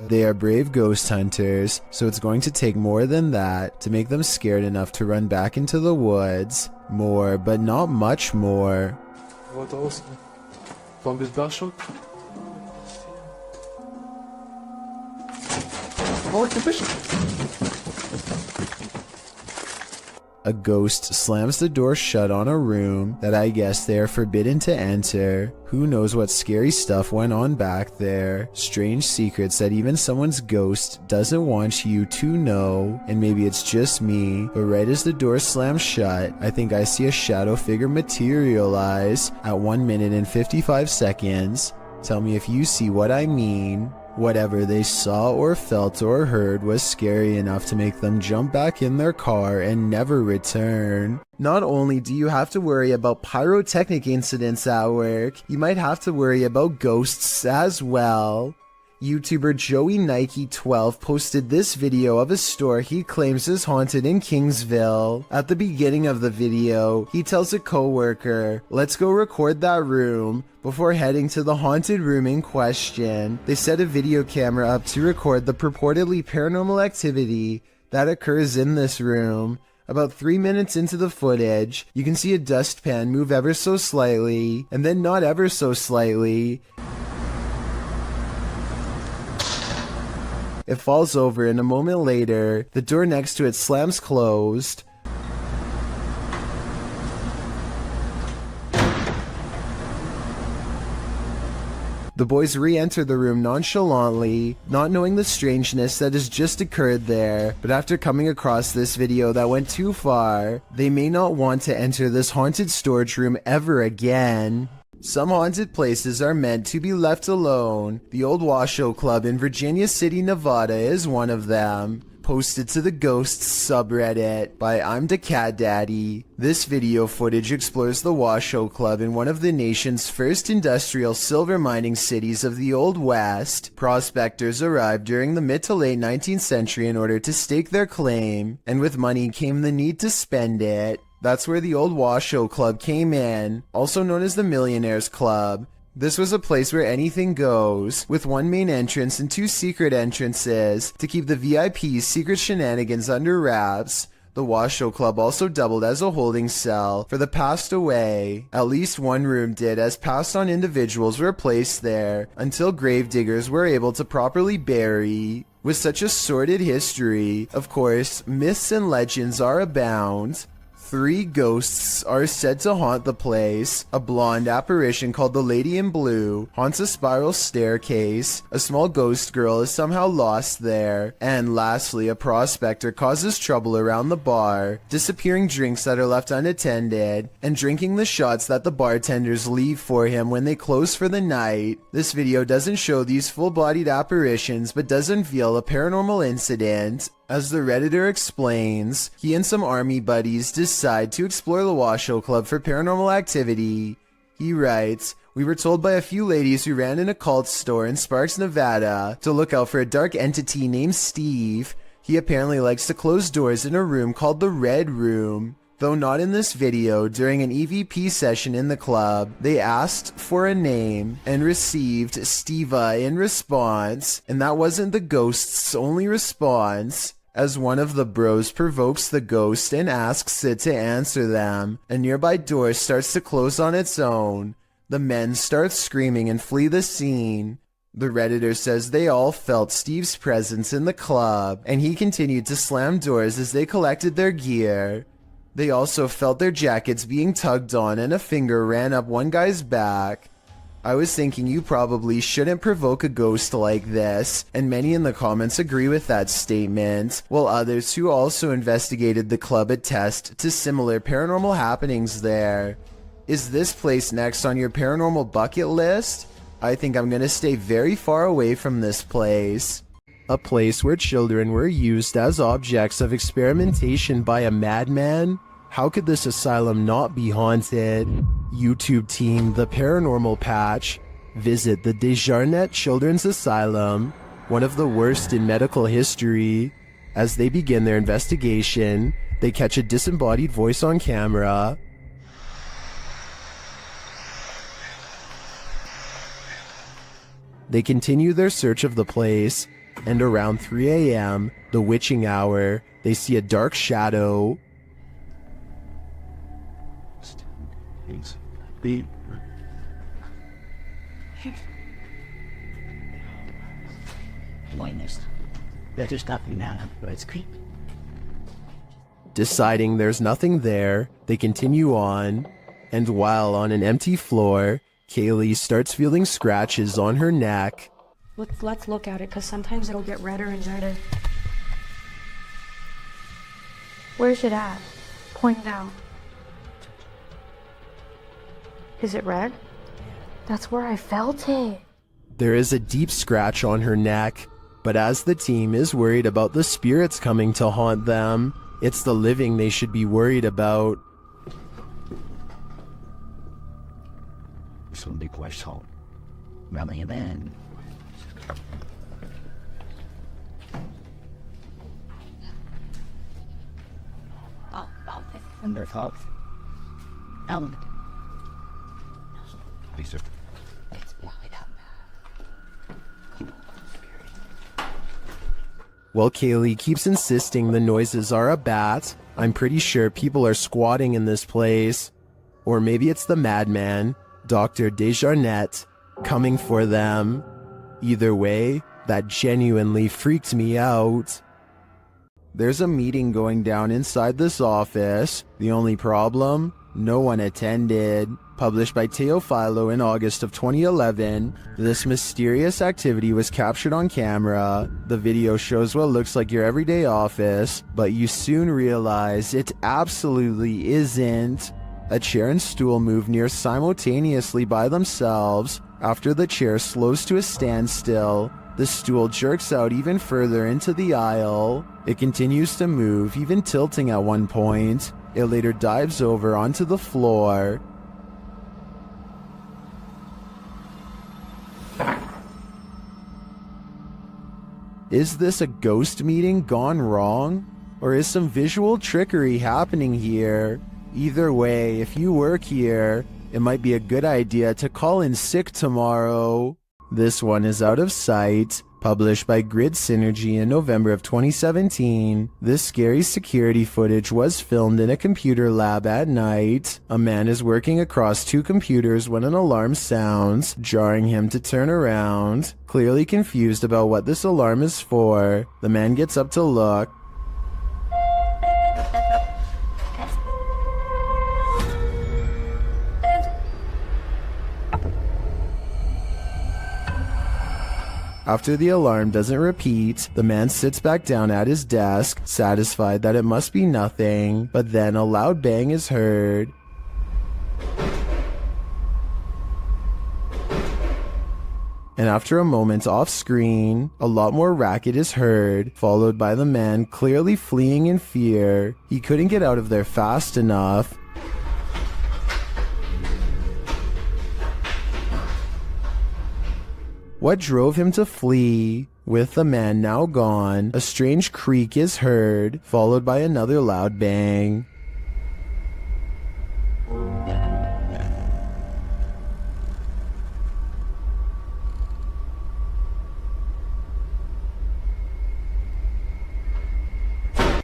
Speaker 1: they are brave ghost hunters, so it's going to take more than that to make them scared enough to run back into the woods. More, but not much more. A ghost slams the door shut on a room that I guess they are forbidden to enter. Who knows what scary stuff went on back there. Strange secrets that even someone's ghost doesn't want you to know. And maybe it's just me, but right as the door slams shut, I think I see a shadow figure materialize at 1 minute and 55 seconds. Tell me if you see what I mean. Whatever they saw or felt or heard was scary enough to make them jump back in their car and never return. Not only do you have to worry about pyrotechnic incidents at work, you might have to worry about ghosts as well. YouTuber Joey Nike 12 posted this video of a store he claims is haunted in Kingsville. At the beginning of the video, he tells a coworker, "Let's go record that room," before heading to the haunted room in question. They set a video camera up to record the purportedly paranormal activity that occurs in this room. About 3 minutes into the footage, you can see a dustpan move ever so slightly, and then not ever so slightly. It falls over, and a moment later, the door next to it slams closed. The boys re-enter the room nonchalantly, not knowing the strangeness that has just occurred there, but after coming across this video that went too far, they may not want to enter this haunted storage room ever again. Some haunted places are meant to be left alone. The old Washoe Club in Virginia City, Nevada is one of them. Posted to the Ghosts subreddit by I'm the Cat Daddy. This video footage explores the Washoe Club in one of the nation's first industrial silver mining cities of the Old West. Prospectors arrived during the mid to late 19th century in order to stake their claim, and with money came the need to spend it. That's where the old Washoe Club came in, also known as the Millionaires Club. This was a place where anything goes, with one main entrance and 2 secret entrances to keep the VIP's secret shenanigans under wraps. The Washoe Club also doubled as a holding cell for the passed away. At least one room did, as passed on individuals were placed there until gravediggers were able to properly bury. With such a sordid history, of course, myths and legends are abound. 3 ghosts are said to haunt the place. A blonde apparition called the Lady in Blue haunts a spiral staircase. A small ghost girl is somehow lost there. And lastly, a prospector causes trouble around the bar, disappearing drinks that are left unattended, and drinking the shots that the bartenders leave for him when they close for the night. This video doesn't show these full-bodied apparitions, but does unveil a paranormal incident. As the Redditor explains, he and some army buddies decide to explore the Washoe Club for paranormal activity. He writes, "We were told by a few ladies who ran an occult store in Sparks, Nevada, to look out for a dark entity named Steve. He apparently likes to close doors in a room called the Red Room." Though not in this video, during an EVP session in the club, they asked for a name and received Steva in response, and that wasn't the ghost's only response. As one of the bros provokes the ghost and asks it to answer them, a nearby door starts to close on its own. The men start screaming and flee the scene. The Redditor says they all felt Steve's presence in the club, and he continued to slam doors as they collected their gear. They also felt their jackets being tugged on, and a finger ran up one guy's back. I was thinking you probably shouldn't provoke a ghost like this, and many in the comments agree with that statement, while others who also investigated the club attest to similar paranormal happenings there. Is this place next on your paranormal bucket list? I think I'm gonna stay very far away from this place. A place where children were used as objects of experimentation by a madman? How could this asylum not be haunted? YouTube team The Paranormal Patch. Visit the Desjardins Children's Asylum, one of the worst in medical history. As they begin their investigation, they catch a disembodied voice on camera. They continue their search of the place, and around 3 a.m., the witching hour, they see a dark shadow. Deciding there's nothing there, they continue on, and while on an empty floor, Kaylee starts feeling scratches on her neck.
Speaker 6: Let's look at it, because sometimes it'll get redder and redder. Where's it at? Point out. Is it red? That's where I felt it.
Speaker 1: There is a deep scratch on her neck, but as the team is worried about the spirits coming to haunt them, it's the living they should be worried about. Well, Kaylee keeps insisting the noises are a bat. I'm pretty sure people are squatting in this place. Or maybe it's the madman, Dr. Desjarnette, coming for them. Either way, that genuinely freaked me out. There's a meeting going down inside this office. The only problem? No one attended. Published by Teofilo in August of 2011, this mysterious activity was captured on camera. The video shows what looks like your everyday office, but you soon realize it absolutely isn't. A chair and stool move near simultaneously by themselves. After the chair slows to a standstill, the stool jerks out even further into the aisle. It continues to move, even tilting at one point. It later dives over onto the floor. Is this a ghost meeting gone wrong? Or is some visual trickery happening here? Either way, if you work here, it might be a good idea to call in sick tomorrow. This one is Out of Sight, published by Grid Synergy in November of 2017. This scary security footage was filmed in a computer lab at night. A man is working across two computers when an alarm sounds, jarring him to turn around. Clearly confused about what this alarm is for, the man gets up to look. After the alarm doesn't repeat, the man sits back down at his desk, satisfied that it must be nothing, but then a loud bang is heard. And after a moment off screen, a lot more racket is heard, followed by the man clearly fleeing in fear. He couldn't get out of there fast enough. What drove him to flee? With the man now gone, a strange creak is heard, followed by another loud bang.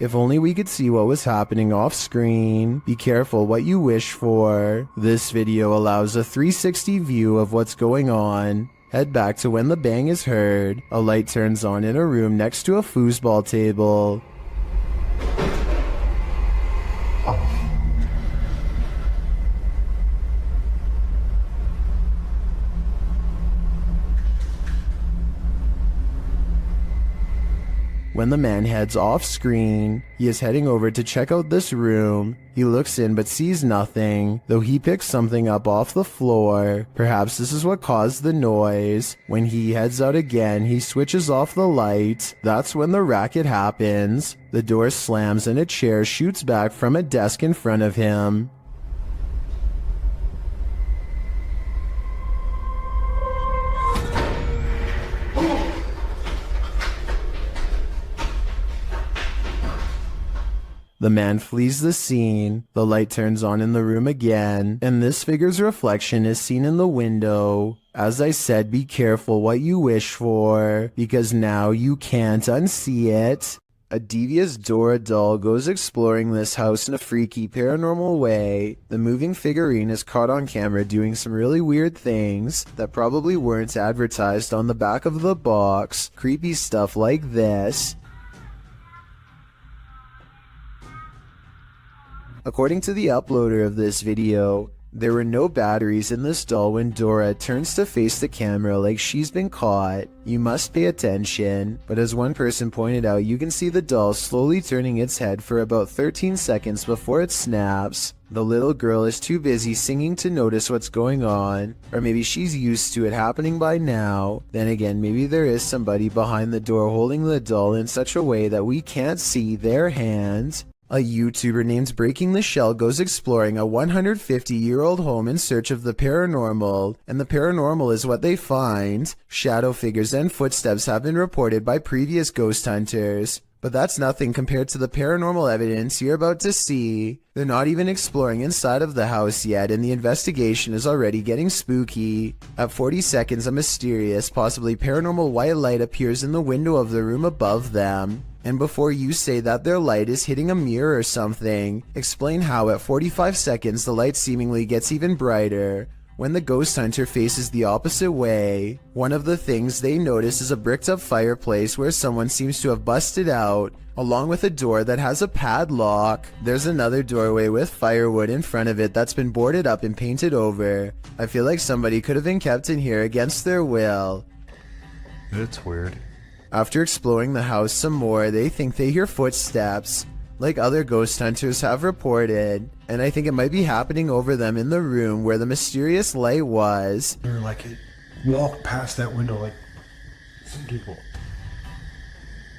Speaker 1: If only we could see what was happening off screen. Be careful what you wish for. This video allows a 360 view of what's going on. Head back to when the bang is heard. A light turns on in a room next to a foosball table. When the man heads off screen, he is heading over to check out this room. He looks in but sees nothing, though he picks something up off the floor. Perhaps this is what caused the noise. When he heads out again, he switches off the light. That's when the racket happens. The door slams and a chair shoots back from a desk in front of him. The man flees the scene, the light turns on in the room again, and this figure's reflection is seen in the window. As I said, be careful what you wish for, because now you can't unsee it. A devious Dora doll goes exploring this house in a freaky paranormal way. The moving figurine is caught on camera doing some really weird things that probably weren't advertised on the back of the box. Creepy stuff like this. According to the uploader of this video, there were no batteries in this doll when Dora turns to face the camera like she's been caught. You must pay attention, but as one person pointed out, you can see the doll slowly turning its head for about 13 seconds before it snaps. The little girl is too busy singing to notice what's going on, or maybe she's used to it happening by now. Then again, maybe there is somebody behind the door holding the doll in such a way that we can't see their hand. A YouTuber named Breaking the Shell goes exploring a 150-year-old home in search of the paranormal, and the paranormal is what they find. Shadow figures and footsteps have been reported by previous ghost hunters. But that's nothing compared to the paranormal evidence you're about to see. They're not even exploring inside of the house yet, and the investigation is already getting spooky. At 40 seconds, a mysterious, possibly paranormal white light appears in the window of the room above them. And before you say that their light is hitting a mirror or something, explain how at 45 seconds the light seemingly gets even brighter. When the ghost hunter faces the opposite way, one of the things they notice is a bricked up fireplace where someone seems to have busted out, along with a door that has a padlock. There's another doorway with firewood in front of it that's been boarded up and painted over. I feel like somebody could have been kept in here against their will.
Speaker 15: It's weird.
Speaker 1: After exploring the house some more, they think they hear footsteps, like other ghost hunters have reported, and I think it might be happening over them in the room where the mysterious light was.
Speaker 15: You're like, walk past that window like some people.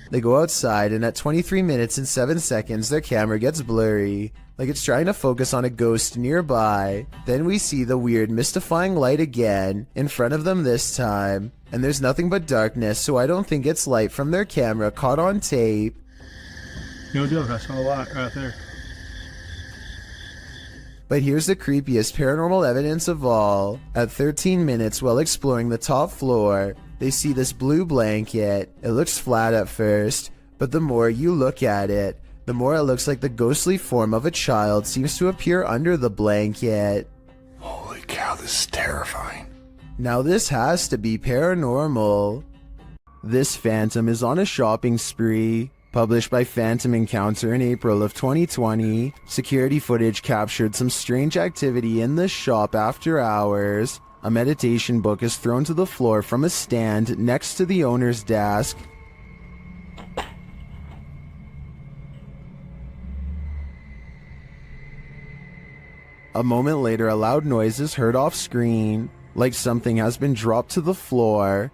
Speaker 1: They go outside, and at 23 minutes and 7 seconds, their camera gets blurry, like it's trying to focus on a ghost nearby. Then we see the weird, mystifying light again, in front of them this time, and there's nothing but darkness, so I don't think it's light from their camera caught on tape.
Speaker 15: No joke, I saw a lot right there.
Speaker 1: But here's the creepiest paranormal evidence of all. At 13 minutes, while exploring the top floor, they see this blue blanket. It looks flat at first, but the more you look at it, the more it looks like the ghostly form of a child seems to appear under the blanket.
Speaker 15: Holy cow, this is terrifying.
Speaker 1: Now this has to be paranormal. This phantom is on a shopping spree. Published by Phantom Encounter in April of 2020, security footage captured some strange activity in the shop after hours. A meditation book is thrown to the floor from a stand next to the owner's desk. A moment later, a loud noise is heard off screen, like something has been dropped to the floor.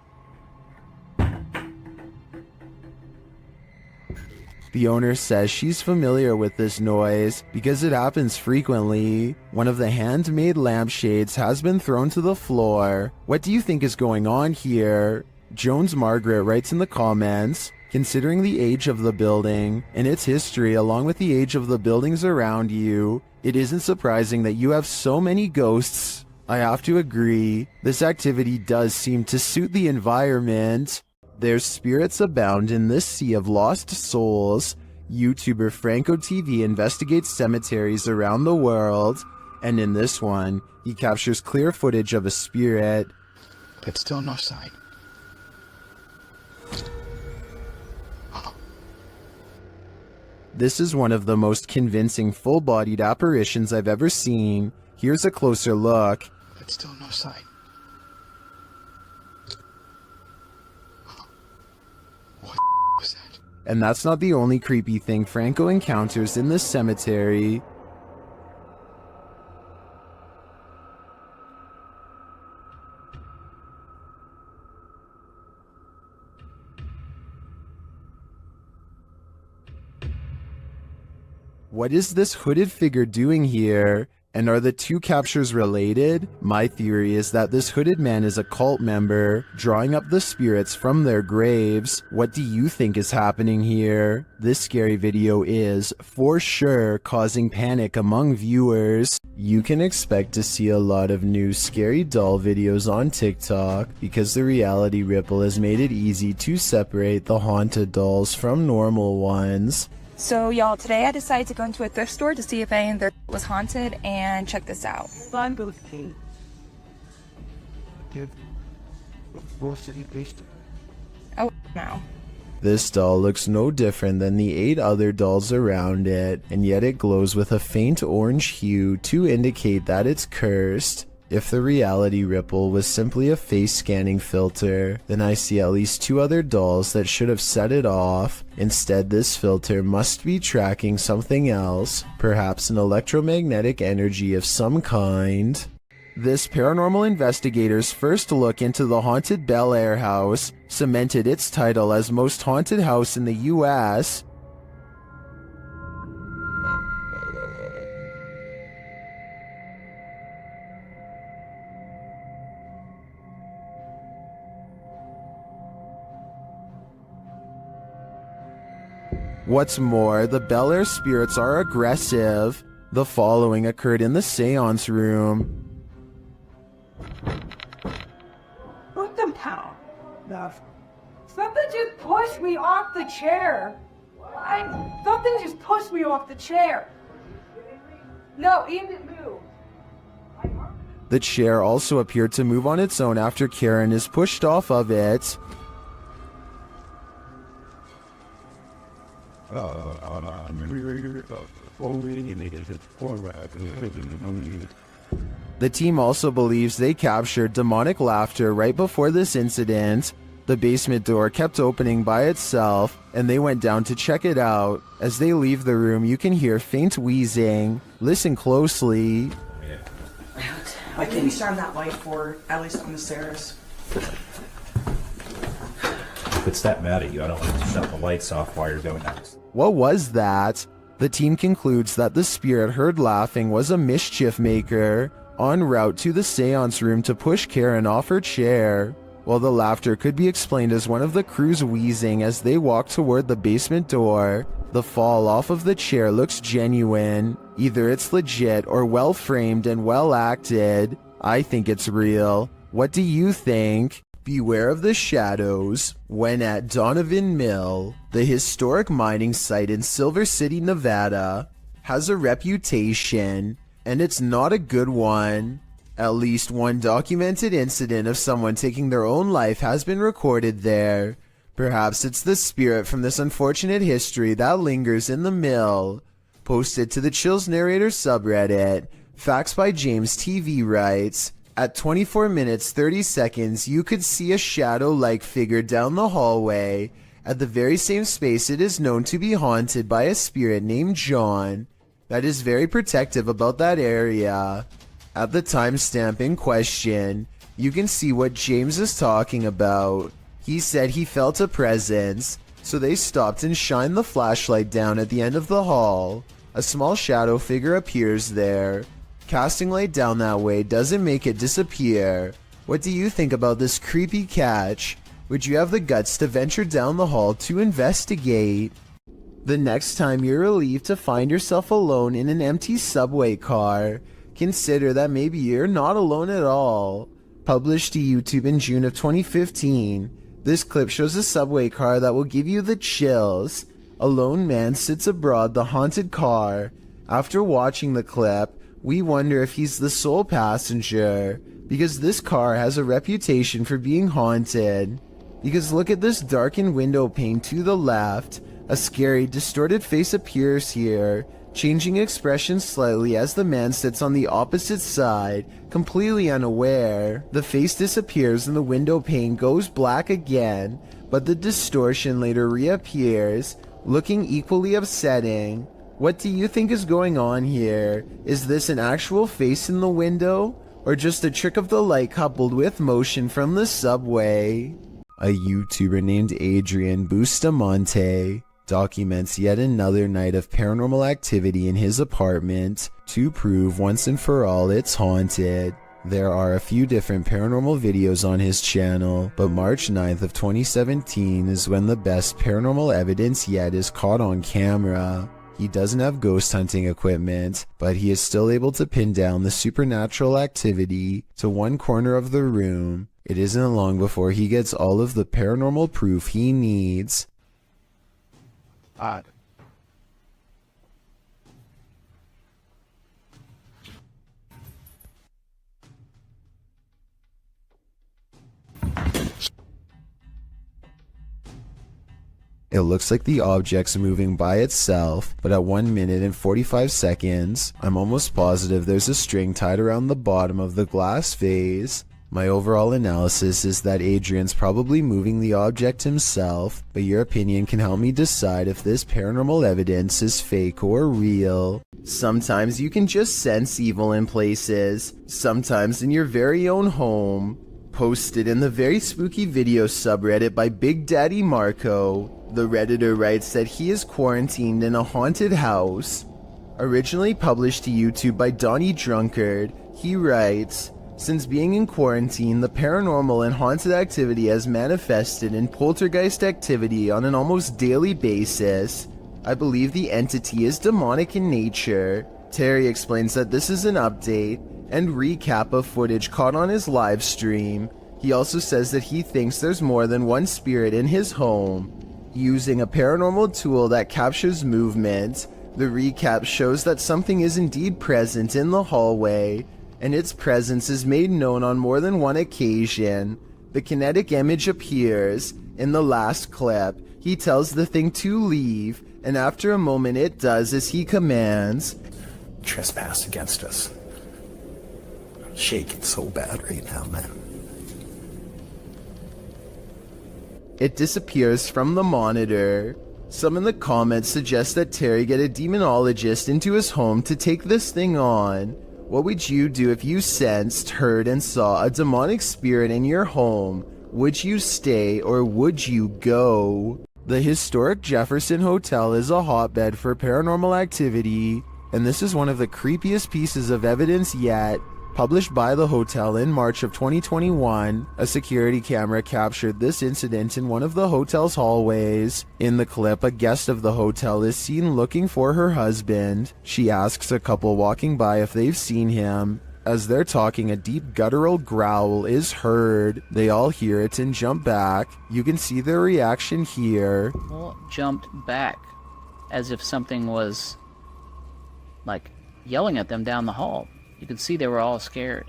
Speaker 1: The owner says she's familiar with this noise because it happens frequently. One of the handmade lampshades has been thrown to the floor. What do you think is going on here? Jones Margaret writes in the comments, considering the age of the building and its history along with the age of the buildings around you, it isn't surprising that you have so many ghosts. I have to agree, this activity does seem to suit the environment. There's spirits abound in this sea of lost souls. YouTuber Franco TV investigates cemeteries around the world, and in this one, he captures clear footage of a spirit.
Speaker 15: But still no sign.
Speaker 1: This is one of the most convincing full-bodied apparitions I've ever seen. Here's a closer look.
Speaker 15: But still no sign.
Speaker 1: And that's not the only creepy thing Franco encounters in this cemetery. What is this hooded figure doing here? And are the two captures related? My theory is that this hooded man is a cult member, drawing up the spirits from their graves. What do you think is happening here? This scary video is, for sure, causing panic among viewers. You can expect to see a lot of new scary doll videos on TikTok, because the reality ripple has made it easy to separate the haunted dolls from normal ones.
Speaker 14: So y'all, today I decided to go into a thrift store to see if any of their was haunted, and check this out. Oh, no.
Speaker 1: This doll looks no different than the 8 other dolls around it, and yet it glows with a faint orange hue to indicate that it's cursed. If the reality ripple was simply a face scanning filter, then I see at least 2 other dolls that should have set it off. Instead, this filter must be tracking something else, perhaps an electromagnetic energy of some kind. This paranormal investigator's first look into the haunted Bel Air house cemented its title as most haunted house in the US. What's more, the Bel Air spirits are aggressive. The following occurred in the seance room.
Speaker 19: Put them down. Something just pushed me off the chair. Something just pushed me off the chair. No, it didn't move.
Speaker 1: The chair also appeared to move on its own after Karen is pushed off of it. The team also believes they captured demonic laughter right before this incident. The basement door kept opening by itself, and they went down to check it out. As they leave the room, you can hear faint wheezing. Listen closely.
Speaker 10: Why can't you shine that light for at least on the stairs?
Speaker 2: If it's that mad at you, I don't want to shut the lights off while you're doing that.
Speaker 1: What was that? The team concludes that the spirit heard laughing was a mischief maker en route to the seance room to push Karen off her chair. While the laughter could be explained as one of the crew's wheezing as they walk toward the basement door, the fall off of the chair looks genuine. Either it's legit or well framed and well acted. I think it's real. What do you think? Beware of the shadows. When at Donovan Mill, the historic mining site in Silver City, Nevada, has a reputation, and it's not a good one. At least one documented incident of someone taking their own life has been recorded there. Perhaps it's the spirit from this unfortunate history that lingers in the mill. Posted to the Chills Narrator subreddit, Facts by James TV writes, at 24 minutes 30 seconds you could see a shadow-like figure down the hallway at the very same space it is known to be haunted by a spirit named John that is very protective about that area. At the timestamp in question, you can see what James is talking about. He said he felt a presence, so they stopped and shined the flashlight down at the end of the hall. A small shadow figure appears there. Casting light down that way doesn't make it disappear. What do you think about this creepy catch? Would you have the guts to venture down the hall to investigate? The next time you're relieved to find yourself alone in an empty subway car, consider that maybe you're not alone at all. Published to YouTube in June of 2015, this clip shows a subway car that will give you the chills. A lone man sits aboard the haunted car. After watching the clip, we wonder if he's the sole passenger, because this car has a reputation for being haunted. Because look at this darkened window pane to the left. A scary, distorted face appears here, changing expression slightly as the man sits on the opposite side, completely unaware. The face disappears and the window pane goes black again, but the distortion later reappears, looking equally upsetting. What do you think is going on here? Is this an actual face in the window, or just a trick of the light coupled with motion from the subway? A YouTuber named Adrian Bustamante documents yet another night of paranormal activity in his apartment to prove once and for all it's haunted. There are a few different paranormal videos on his channel, but March 9th of 2017 is when the best paranormal evidence yet is caught on camera. He doesn't have ghost hunting equipment, but he is still able to pin down the supernatural activity to one corner of the room. It isn't long before he gets all of the paranormal proof he needs. It looks like the object's moving by itself, but at 1 minute and 45 seconds, I'm almost positive there's a string tied around the bottom of the glass vase. My overall analysis is that Adrian's probably moving the object himself, but your opinion can help me decide if this paranormal evidence is fake or real. Sometimes you can just sense evil in places, sometimes in your very own home. Posted in the very spooky video subreddit by Big Daddy Marco, the Redditor writes that he is quarantined in a haunted house. Originally published to YouTube by Donnie Drunkard, he writes, since being in quarantine, the paranormal and haunted activity has manifested in poltergeist activity on an almost daily basis. I believe the entity is demonic in nature. Terry explains that this is an update and recap of footage caught on his live stream. He also says that he thinks there's more than one spirit in his home. Using a paranormal tool that captures movement, the recap shows that something is indeed present in the hallway, and its presence is made known on more than one occasion. The kinetic image appears. In the last clip, he tells the thing to leave, and after a moment it does as he commands.
Speaker 2: Trespass against us. I'm shaking so bad right now, man.
Speaker 1: It disappears from the monitor. Some in the comments suggest that Terry get a demonologist into his home to take this thing on. What would you do if you sensed, heard, and saw a demonic spirit in your home? Would you stay or would you go? The historic Jefferson Hotel is a hotbed for paranormal activity, and this is one of the creepiest pieces of evidence yet. Published by the hotel in March of 2021, a security camera captured this incident in one of the hotel's hallways. In the clip, a guest of the hotel is seen looking for her husband. She asks a couple walking by if they've seen him. As they're talking, a deep guttural growl is heard. They all hear it and jump back. You can see their reaction here.
Speaker 12: All jumped back as if something was like yelling at them down the hall. You could see they were all scared.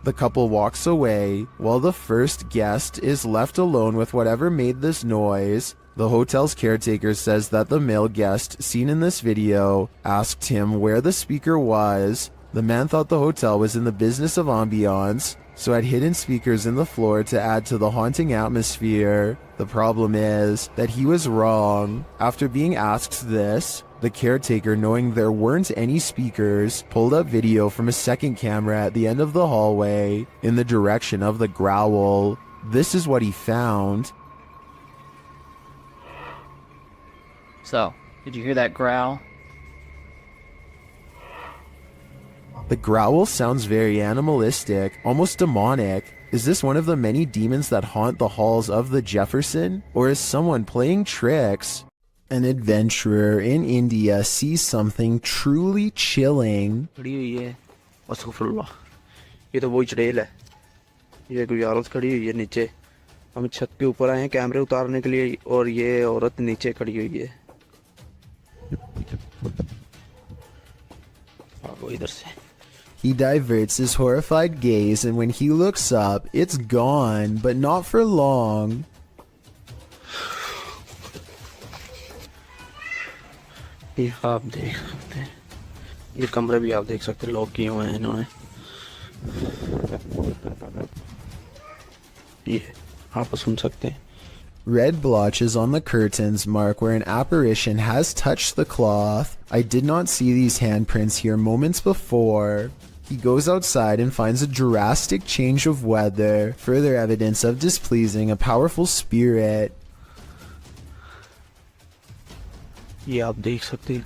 Speaker 1: The couple walks away, while the first guest is left alone with whatever made this noise. The hotel's caretaker says that the male guest seen in this video asked him where the speaker was. The man thought the hotel was in the business of ambiance, so had hidden speakers in the floor to add to the haunting atmosphere. The problem is that he was wrong. After being asked this, the caretaker, knowing there weren't any speakers, pulled up video from a second camera at the end of the hallway in the direction of the growl. This is what he found.
Speaker 12: So, did you hear that growl?
Speaker 1: The growl sounds very animalistic, almost demonic. Is this one of the many demons that haunt the halls of the Jefferson? Or is someone playing tricks? An adventurer in India sees something truly chilling.
Speaker 9: खड़ी हुई है अस्तगफुरुल्लाह ये तो वही चुड़ैल है ये कोई औरत खड़ी हुई है नीचे हम छत के ऊपर आए हैं कैमरे उतारने के लिए और ये औरत नीचे खड़ी हुई है भागो इधर से
Speaker 1: He diverts his horrified gaze, and when he looks up, it's gone, but not for long.
Speaker 9: ये आप देख सकते हैं ये कमरे भी आप देख सकते हैं लॉक किए हुए हैं इन्होंने ये आप सुन सकते हैं
Speaker 1: Red blotches on the curtains mark where an apparition has touched the cloth. I did not see these handprints here moments before. He goes outside and finds a drastic change of weather, further evidence of displeasing a powerful spirit.
Speaker 9: ये आप देख सकते हैं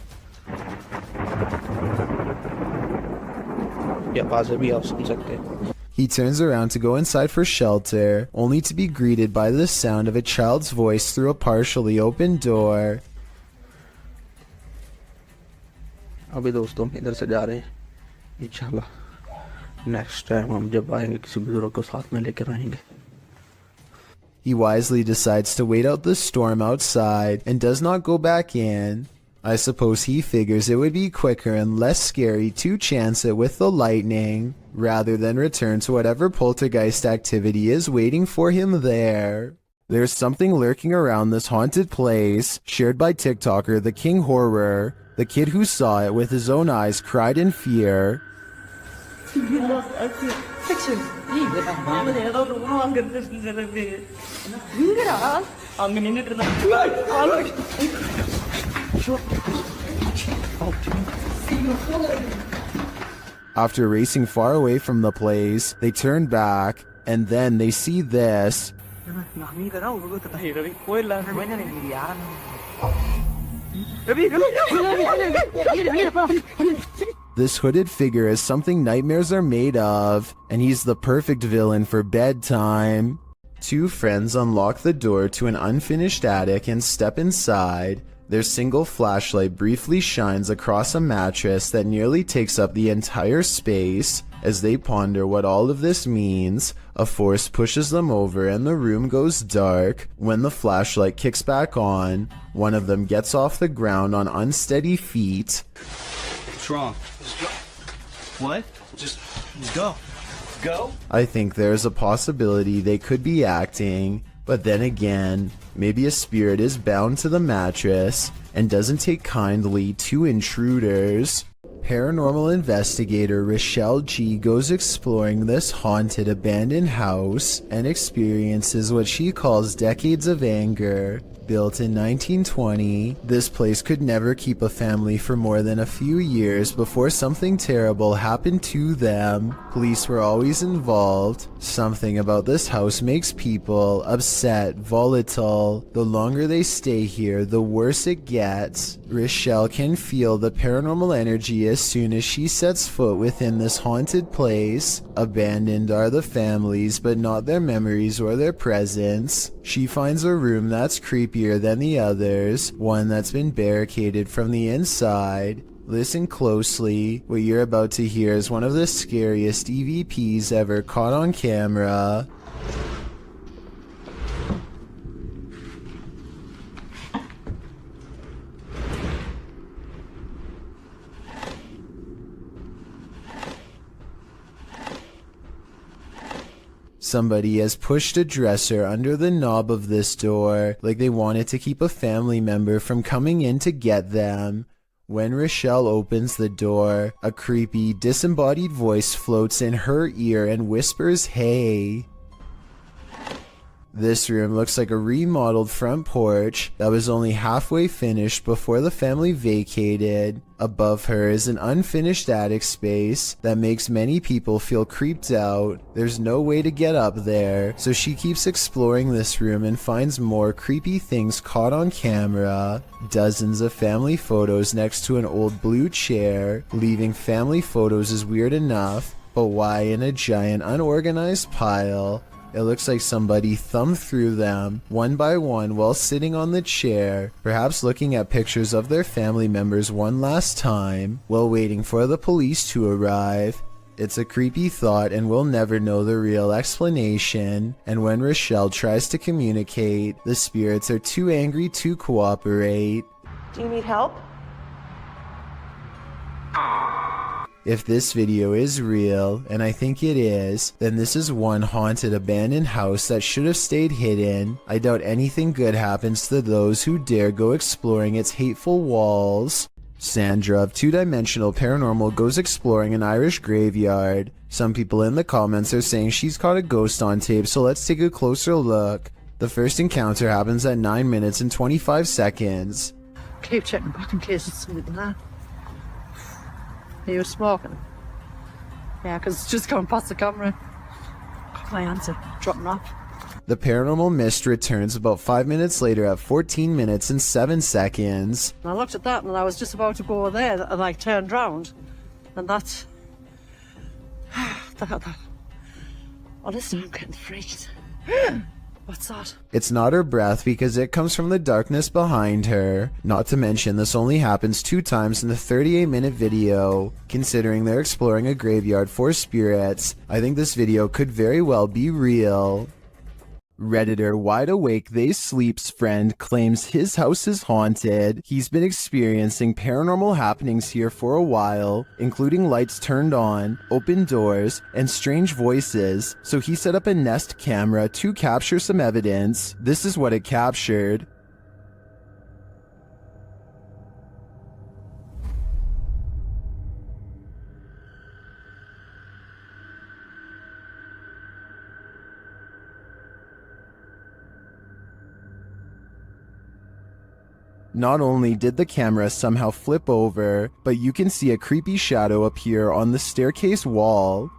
Speaker 9: ये आवाज़ें भी आप सुन सकते हैं
Speaker 1: He turns around to go inside for shelter, only to be greeted by the sound of a child's voice through a partially open door.
Speaker 9: अभी दोस्तों हम इधर से जा रहे हैं इंशाल्लाह नेक्स्ट टाइम हम जब आएंगे किसी बुजुर्ग को साथ में लेकर आएंगे
Speaker 1: He wisely decides to wait out the storm outside and does not go back in. I suppose he figures it would be quicker and less scary to chance it with the lightning, rather than return to whatever poltergeist activity is waiting for him there. There's something lurking around this haunted place, shared by TikToker The King Horror. The kid who saw it with his own eyes cried in fear. After racing far away from the place, they turn back, and then they see this. This hooded figure is something nightmares are made of, and he's the perfect villain for bedtime. Two friends unlock the door to an unfinished attic and step inside. Their single flashlight briefly shines across a mattress that nearly takes up the entire space. As they ponder what all of this means, a force pushes them over and the room goes dark. When the flashlight kicks back on, one of them gets off the ground on unsteady feet.
Speaker 3: What's wrong? Just go. What? Just go. Go?
Speaker 1: I think there's a possibility they could be acting, but then again, maybe a spirit is bound to the mattress and doesn't take kindly to intruders. Paranormal investigator Rochelle G goes exploring this haunted abandoned house and experiences what she calls decades of anger. Built in 1920, this place could never keep a family for more than a few years before something terrible happened to them. Police were always involved. Something about this house makes people upset, volatile. The longer they stay here, the worse it gets. Rochelle can feel the paranormal energy as soon as she sets foot within this haunted place. Abandoned are the families, but not their memories or their presence. She finds a room that's creepier than the others, one that's been barricaded from the inside. Listen closely. What you're about to hear is one of the scariest EVPs ever caught on camera. Somebody has pushed a dresser under the knob of this door, like they wanted to keep a family member from coming in to get them. When Rochelle opens the door, a creepy, disembodied voice floats in her ear and whispers, "Hey." This room looks like a remodeled front porch that was only halfway finished before the family vacated. Above her is an unfinished attic space that makes many people feel creeped out. There's no way to get up there, so she keeps exploring this room and finds more creepy things caught on camera. Dozens of family photos next to an old blue chair. Leaving family photos is weird enough, but why in a giant unorganized pile? It looks like somebody thumbed through them, one by one, while sitting on the chair, perhaps looking at pictures of their family members one last time, while waiting for the police to arrive. It's a creepy thought and we'll never know the real explanation, and when Rochelle tries to communicate, the spirits are too angry to cooperate.
Speaker 10: Do you need help?
Speaker 1: If this video is real, and I think it is, then this is one haunted abandoned house that should have stayed hidden. I doubt anything good happens to those who dare go exploring its hateful walls. Sandra of Two Dimensional Paranormal goes exploring an Irish graveyard. Some people in the comments are saying she's caught a ghost on tape, so let's take a closer look. The first encounter happens at 9 minutes and 25 seconds.
Speaker 10: Keep checking back in case it's something there. Are you smoking? Yeah, because it's just going past the camera. Got my answer. Dropping off.
Speaker 1: The paranormal mist returns about 5 minutes later at 14 minutes and 7 seconds.
Speaker 10: And I looked at that and I was just about to go there and I turned round. And that's... Honestly, I'm getting freaked. What's that?
Speaker 1: It's not her breath because it comes from the darkness behind her. Not to mention this only happens 2 times in the 38-minute video. Considering they're exploring a graveyard for spirits, I think this video could very well be real. Redditor Wide Awake They Sleep's friend claims his house is haunted. He's been experiencing paranormal happenings here for a while, including lights turned on, open doors, and strange voices, so he set up a Nest camera to capture some evidence. This is what it captured. Not only did the camera somehow flip over, but you can see a creepy shadow appear on the staircase wall.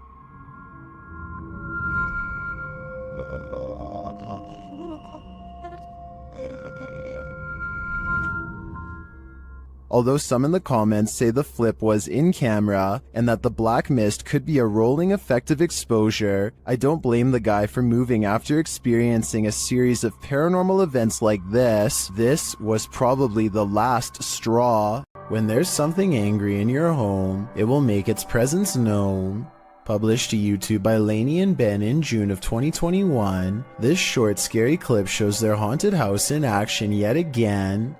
Speaker 1: Although some in the comments say the flip was in camera and that the black mist could be a rolling effect of exposure, I don't blame the guy for moving after experiencing a series of paranormal events like this. This was probably the last straw. When there's something angry in your home, it will make its presence known. Published to YouTube by Lainey and Ben in June of 2021, this short scary clip shows their haunted house in action yet again.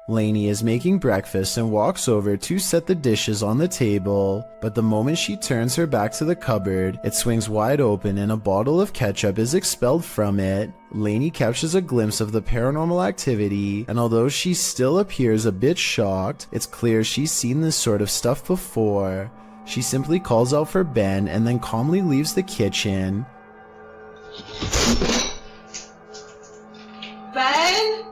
Speaker 1: Lainey is making breakfast and walks over to set the dishes on the table, but the moment she turns her back to the cupboard, it swings wide open and a bottle of ketchup is expelled from it. Lainey catches a glimpse of the paranormal activity, and although she still appears a bit shocked, it's clear she's seen this sort of stuff before. She simply calls out for Ben and then calmly leaves the kitchen.
Speaker 21: Ben?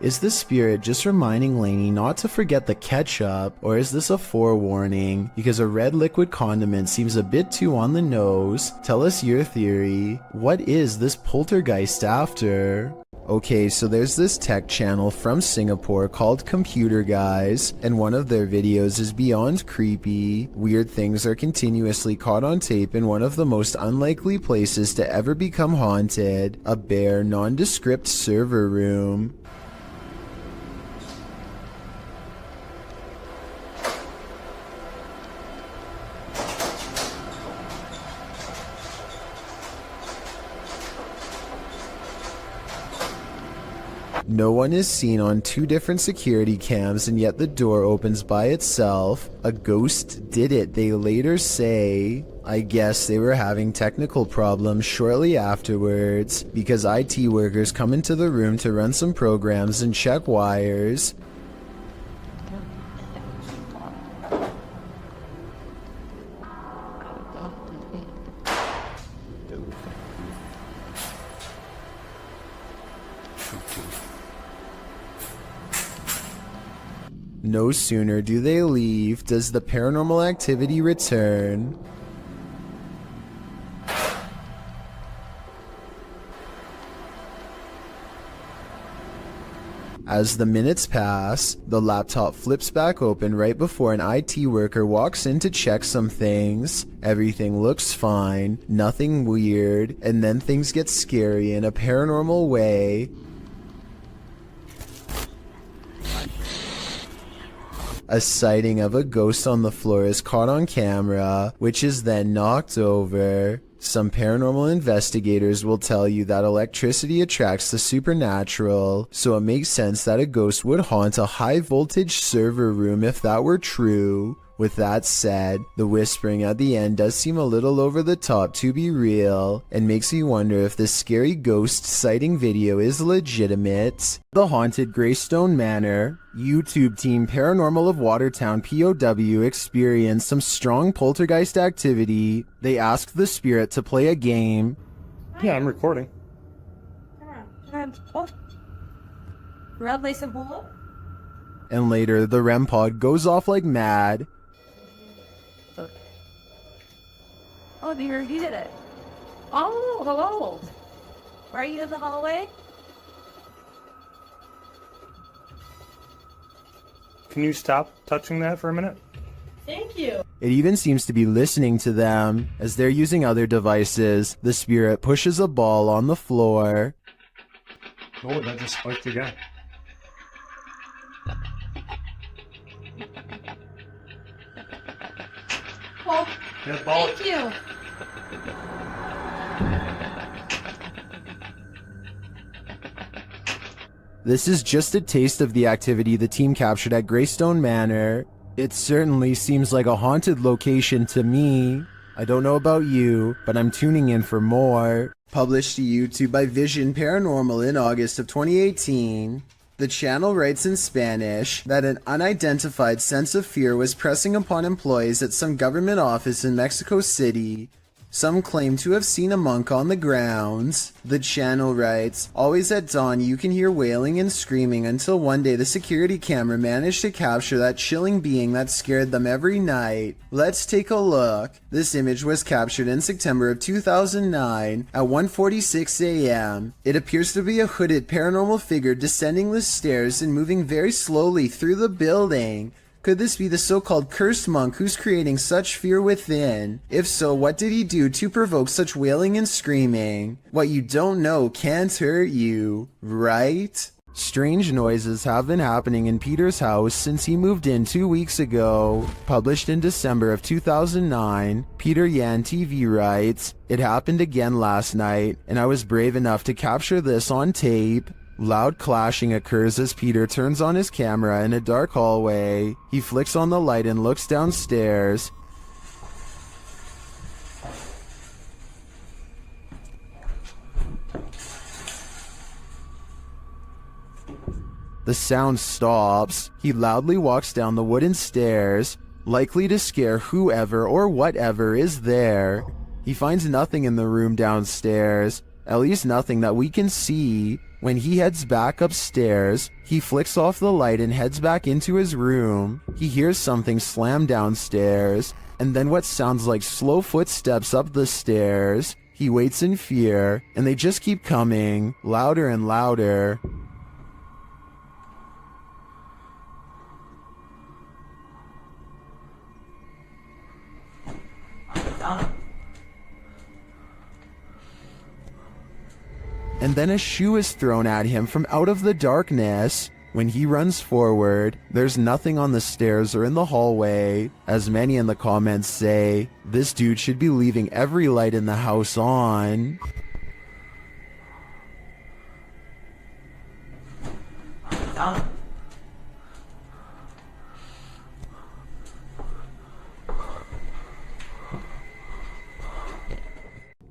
Speaker 1: Is the spirit just reminding Lainey not to forget the ketchup, or is this a forewarning? Because a red liquid condiment seems a bit too on the nose. Tell us your theory. What is this poltergeist after? Okay, so there's this tech channel from Singapore called Computer Guys, and one of their videos is beyond creepy. Weird things are continuously caught on tape in one of the most unlikely places to ever become haunted, a bare, nondescript server room. No one is seen on 2 different security cams, and yet the door opens by itself. A ghost did it, they later say. I guess they were having technical problems shortly afterwards, because IT workers come into the room to run some programs and check wires. No sooner do they leave does the paranormal activity return. As the minutes pass, the laptop flips back open right before an IT worker walks in to check some things. Everything looks fine, nothing weird, and then things get scary in a paranormal way. A sighting of a ghost on the floor is caught on camera, which is then knocked over. Some paranormal investigators will tell you that electricity attracts the supernatural, so it makes sense that a ghost would haunt a high voltage server room if that were true. With that said, the whispering at the end does seem a little over the top to be real, and makes me wonder if this scary ghost sighting video is legitimate. The haunted Greystone Manor. YouTube team Paranormal of Watertown POW experienced some strong poltergeist activity. They asked the spirit to play a game.
Speaker 5: Yeah, I'm recording.
Speaker 21: Red lace and blue?
Speaker 1: And later, the REM pod goes off like mad.
Speaker 21: Oh, dear, he did it. Oh, hello. Are you in the hallway?
Speaker 5: Can you stop touching that for a minute?
Speaker 21: Thank you.
Speaker 1: It even seems to be listening to them. As they're using other devices, the spirit pushes a ball on the floor.
Speaker 5: Oh, that just spiked again.
Speaker 21: Oh,
Speaker 5: Yeah, ball.
Speaker 21: thank you.
Speaker 1: This is just a taste of the activity the team captured at Greystone Manor. It certainly seems like a haunted location to me. I don't know about you, but I'm tuning in for more. Published to YouTube by Vision Paranormal in August of 2018. The channel writes in Spanish that an unidentified sense of fear was pressing upon employees at some government office in Mexico City. Some claim to have seen a monk on the grounds. The channel writes, always at dawn you can hear wailing and screaming until one day the security camera managed to capture that chilling being that scared them every night. Let's take a look. This image was captured in September of 2009 at 1:46 a.m. It appears to be a hooded paranormal figure descending the stairs and moving very slowly through the building. Could this be the so-called cursed monk who's creating such fear within? If so, what did he do to provoke such wailing and screaming? What you don't know can't hurt you, right? Strange noises have been happening in Peter's house since he moved in 2 weeks ago. Published in December of 2009, Peter Yan TV writes, it happened again last night, and I was brave enough to capture this on tape. Loud clashing occurs as Peter turns on his camera in a dark hallway. He flicks on the light and looks downstairs. The sound stops. He loudly walks down the wooden stairs, likely to scare whoever or whatever is there. He finds nothing in the room downstairs, at least nothing that we can see. When he heads back upstairs, he flicks off the light and heads back into his room. He hears something slam downstairs, and then what sounds like slow footsteps up the stairs. He waits in fear, and they just keep coming, louder and louder. And then a shoe is thrown at him from out of the darkness. When he runs forward, there's nothing on the stairs or in the hallway. As many in the comments say, this dude should be leaving every light in the house on.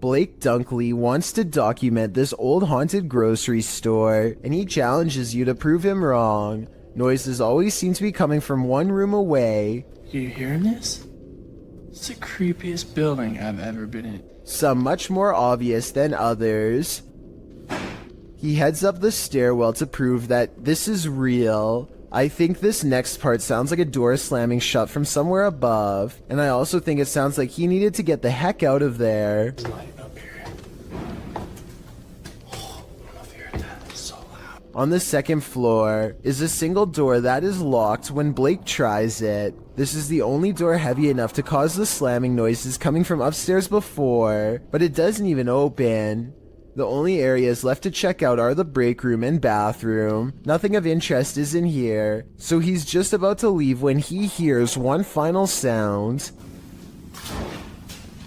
Speaker 1: Blake Dunkley wants to document this old haunted grocery store, and he challenges you to prove him wrong. Noises always seem to be coming from one room away.
Speaker 8: You hearing this? It's the creepiest building I've ever been in.
Speaker 1: Some much more obvious than others. He heads up the stairwell to prove that this is real. I think this next part sounds like a door slamming shut from somewhere above, and I also think it sounds like he needed to get the heck out of there. On the second floor is a single door that is locked when Blake tries it. This is the only door heavy enough to cause the slamming noises coming from upstairs before, but it doesn't even open. The only areas left to check out are the break room and bathroom. Nothing of interest is in here, so he's just about to leave when he hears one final sound.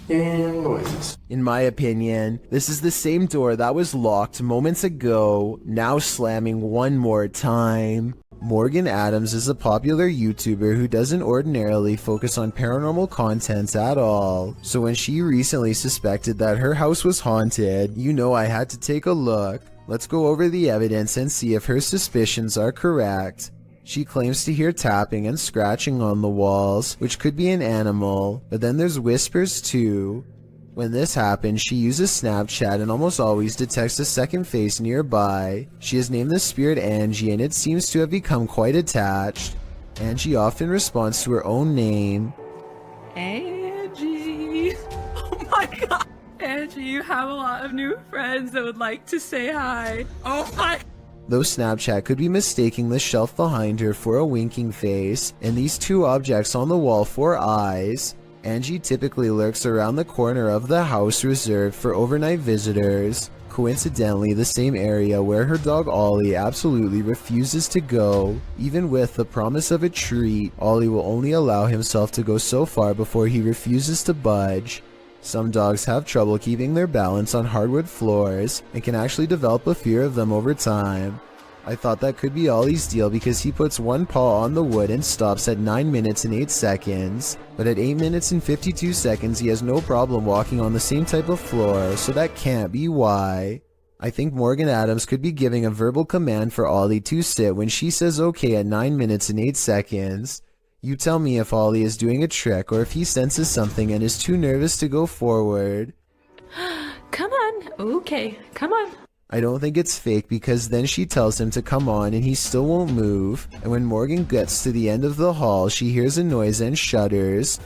Speaker 15: And noises.
Speaker 1: In my opinion, this is the same door that was locked moments ago, now slamming one more time. Morgan Adams is a popular YouTuber who doesn't ordinarily focus on paranormal content at all, so when she recently suspected that her house was haunted, you know I had to take a look. Let's go over the evidence and see if her suspicions are correct. She claims to hear tapping and scratching on the walls, which could be an animal, but then there's whispers too. When this happens, she uses Snapchat and almost always detects a second face nearby. She has named the spirit Angie, and it seems to have become quite attached. Angie often responds to her own name.
Speaker 21: Angie. Oh my god. Angie, you have a lot of new friends that would like to say hi. Oh my.
Speaker 1: Though Snapchat could be mistaking the shelf behind her for a winking face, and these two objects on the wall for eyes, Angie typically lurks around the corner of the house reserved for overnight visitors, coincidentally the same area where her dog Ollie absolutely refuses to go. Even with the promise of a treat, Ollie will only allow himself to go so far before he refuses to budge. Some dogs have trouble keeping their balance on hardwood floors and can actually develop a fear of them over time. I thought that could be Ollie's deal because he puts one paw on the wood and stops at 9 minutes and 8 seconds. But at 8 minutes and 52 seconds he has no problem walking on the same type of floor, so that can't be why. I think Morgan Adams could be giving a verbal command for Ollie to sit when she says okay at 9 minutes and 8 seconds. You tell me if Ollie is doing a trick or if he senses something and is too nervous to go forward.
Speaker 6: Come on. Okay, come on.
Speaker 1: I don't think it's fake because then she tells him to come on and he still won't move. And when Morgan gets to the end of the hall, she hears a noise and shudders.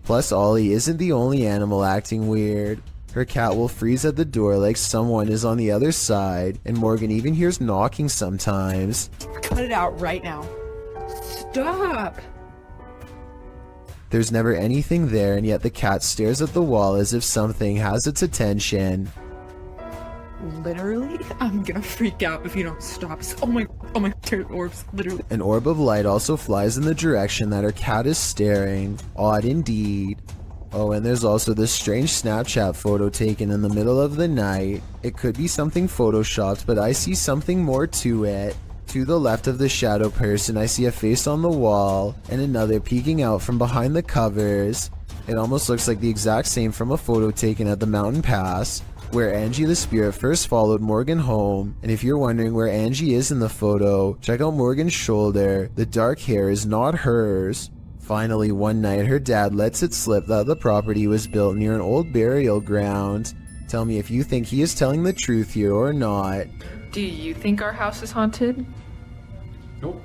Speaker 1: Plus, Ollie isn't the only animal acting weird. Her cat will freeze at the door like someone is on the other side, and Morgan even hears knocking sometimes.
Speaker 10: Cut it out right now. Stop!
Speaker 1: There's never anything there, and yet the cat stares at the wall as if something has its attention.
Speaker 10: Literally, I'm gonna freak out if you don't stop. Oh my, turn orbs, literally.
Speaker 1: An orb of light also flies in the direction that her cat is staring. Odd indeed. Oh, and there's also this strange Snapchat photo taken in the middle of the night. It could be something photoshopped, but I see something more to it. To the left of the shadow person, I see a face on the wall, and another peeking out from behind the covers. It almost looks like the exact same from a photo taken at the mountain pass, where Angie the Spirit first followed Morgan home. And if you're wondering where Angie is in the photo, check out Morgan's shoulder. The dark hair is not hers. Finally, one night, her dad lets it slip that the property was built near an old burial ground. Tell me if you think he is telling the truth here or not.
Speaker 10: Do you think our house is haunted?
Speaker 15: Nope.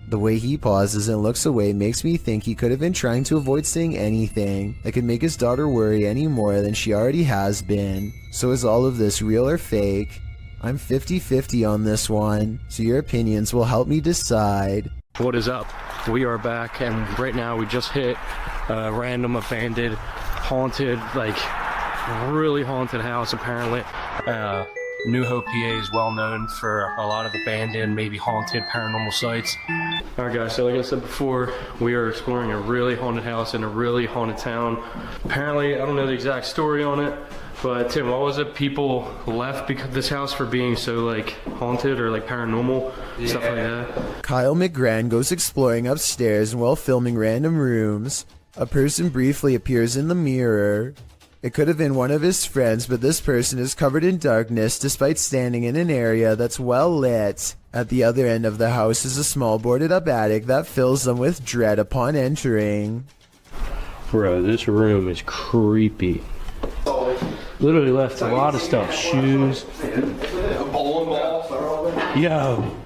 Speaker 1: The way he pauses and looks away makes me think he could have been trying to avoid saying anything that could make his daughter worry any more than she already has been. So is all of this real or fake? I'm 50-50 on this one, so your opinions will help me decide.
Speaker 4: What is up? We are back, and right now we just hit a random abandoned, haunted, like really haunted house apparently. New Hope, PA is well known for a lot of abandoned, maybe haunted paranormal sites. Alright guys, so like I said before, we are exploring a really haunted house in a really haunted town. Apparently, I don't know the exact story on it, but Tim, what was it? People left because this house for being so like haunted or like paranormal, stuff like that.
Speaker 1: Kyle McGran goes exploring upstairs, and while filming random rooms, a person briefly appears in the mirror. It could have been one of his friends, but this person is covered in darkness despite standing in an area that's well lit. At the other end of the house is a small boarded up attic that fills them with dread upon entering.
Speaker 4: Bro, this room is creepy. Literally left a lot of stuff, shoes. Yo,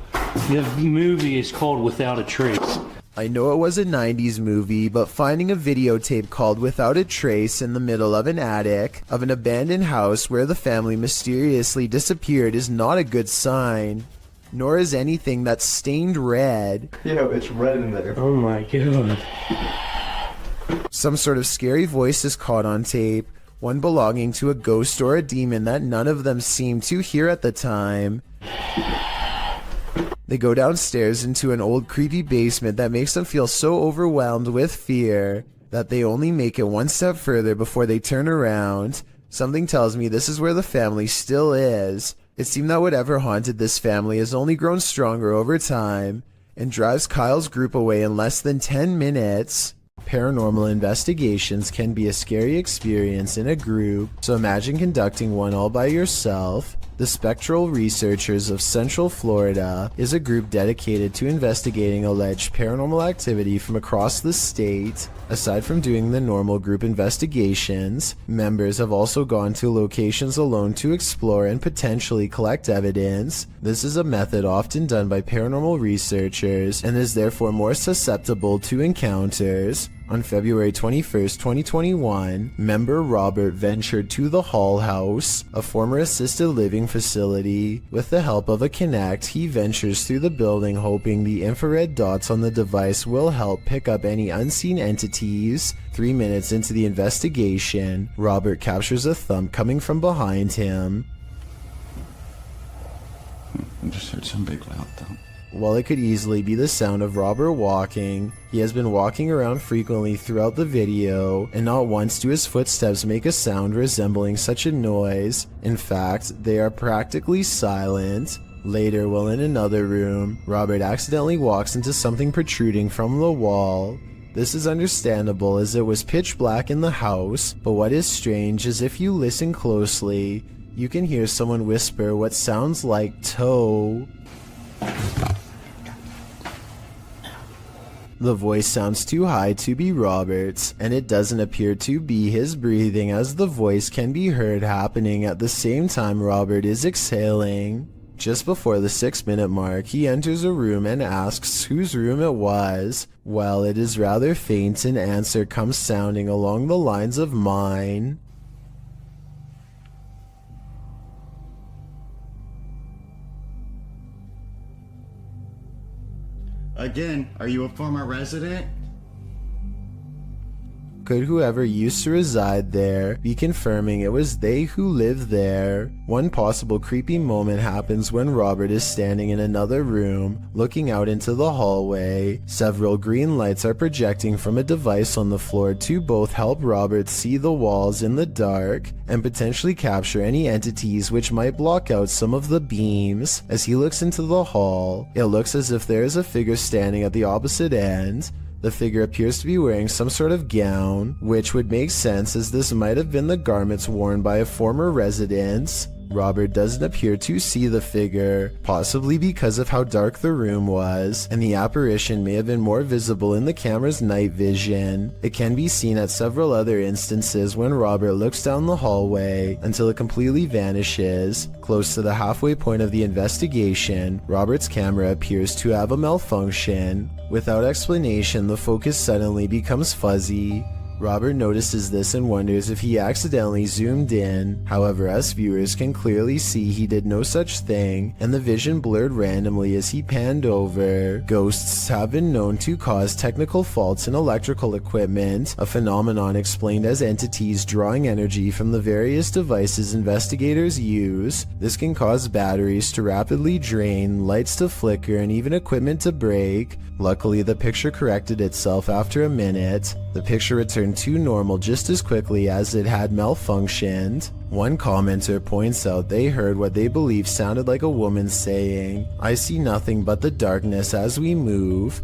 Speaker 4: the movie is called Without a Trace.
Speaker 1: I know it was a 90s movie, but finding a videotape called Without a Trace in the middle of an attic of an abandoned house where the family mysteriously disappeared is not a good sign. Nor is anything that's stained red.
Speaker 3: Yo, it's red in there.
Speaker 4: Oh my god.
Speaker 1: Some sort of scary voice is caught on tape, one belonging to a ghost or a demon that none of them seemed to hear at the time. They go downstairs into an old creepy basement that makes them feel so overwhelmed with fear that they only make it one step further before they turn around. Something tells me this is where the family still is. It seemed that whatever haunted this family has only grown stronger over time and drives Kyle's group away in less than 10 minutes. Paranormal investigations can be a scary experience in a group, so imagine conducting one all by yourself. The Spectral Researchers of Central Florida is a group dedicated to investigating alleged paranormal activity from across the state. Aside from doing the normal group investigations, members have also gone to locations alone to explore and potentially collect evidence. This is a method often done by paranormal researchers and is therefore more susceptible to encounters. On February 21st, 2021, member Robert ventured to the Hall House, a former assisted living facility. With the help of a Kinect, he ventures through the building hoping the infrared dots on the device will help pick up any unseen entities. 3 minutes into the investigation, Robert captures a thump coming from behind him.
Speaker 15: I just heard some big loud thump.
Speaker 1: While it could easily be the sound of Robert walking, he has been walking around frequently throughout the video, and not once do his footsteps make a sound resembling such a noise. In fact, they are practically silent. Later, while in another room, Robert accidentally walks into something protruding from the wall. This is understandable as it was pitch black in the house, but what is strange is if you listen closely, you can hear someone whisper what sounds like toe. The voice sounds too high to be Robert's, and it doesn't appear to be his breathing, as the voice can be heard happening at the same time Robert is exhaling. Just before the 6-minute mark, he enters a room and asks whose room it was. Well, it is rather faint, an answer comes sounding along the lines of mine.
Speaker 7: Again, are you a former resident?
Speaker 1: Could whoever used to reside there be confirming it was they who lived there? One possible creepy moment happens when Robert is standing in another room, looking out into the hallway. Several green lights are projecting from a device on the floor to both help Robert see the walls in the dark and potentially capture any entities which might block out some of the beams. As he looks into the hall, it looks as if there is a figure standing at the opposite end. The figure appears to be wearing some sort of gown, which would make sense as this might have been the garments worn by a former resident. Robert doesn't appear to see the figure, possibly because of how dark the room was, and the apparition may have been more visible in the camera's night vision. It can be seen at several other instances when Robert looks down the hallway until it completely vanishes. Close to the halfway point of the investigation, Robert's camera appears to have a malfunction. Without explanation, the focus suddenly becomes fuzzy. Robert notices this and wonders if he accidentally zoomed in. However, us viewers can clearly see he did no such thing, and the vision blurred randomly as he panned over. Ghosts have been known to cause technical faults in electrical equipment, a phenomenon explained as entities drawing energy from the various devices investigators use. This can cause batteries to rapidly drain, lights to flicker, and even equipment to break. Luckily, the picture corrected itself after a minute. The picture returned to normal just as quickly as it had malfunctioned. One commenter points out they heard what they believe sounded like a woman saying, "I see nothing but the darkness as we move."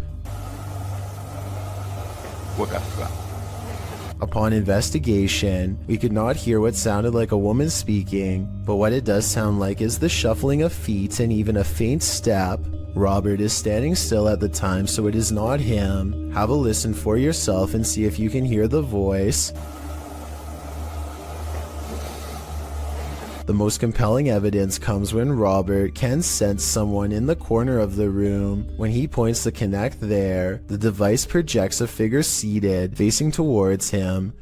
Speaker 1: Upon investigation, we could not hear what sounded like a woman speaking, but what it does sound like is the shuffling of feet and even a faint step. Robert is standing still at the time, so it is not him. Have a listen for yourself and see if you can hear the voice. The most compelling evidence comes when Robert can sense someone in the corner of the room. When he points the Kinect there, the device projects a figure seated, facing towards him.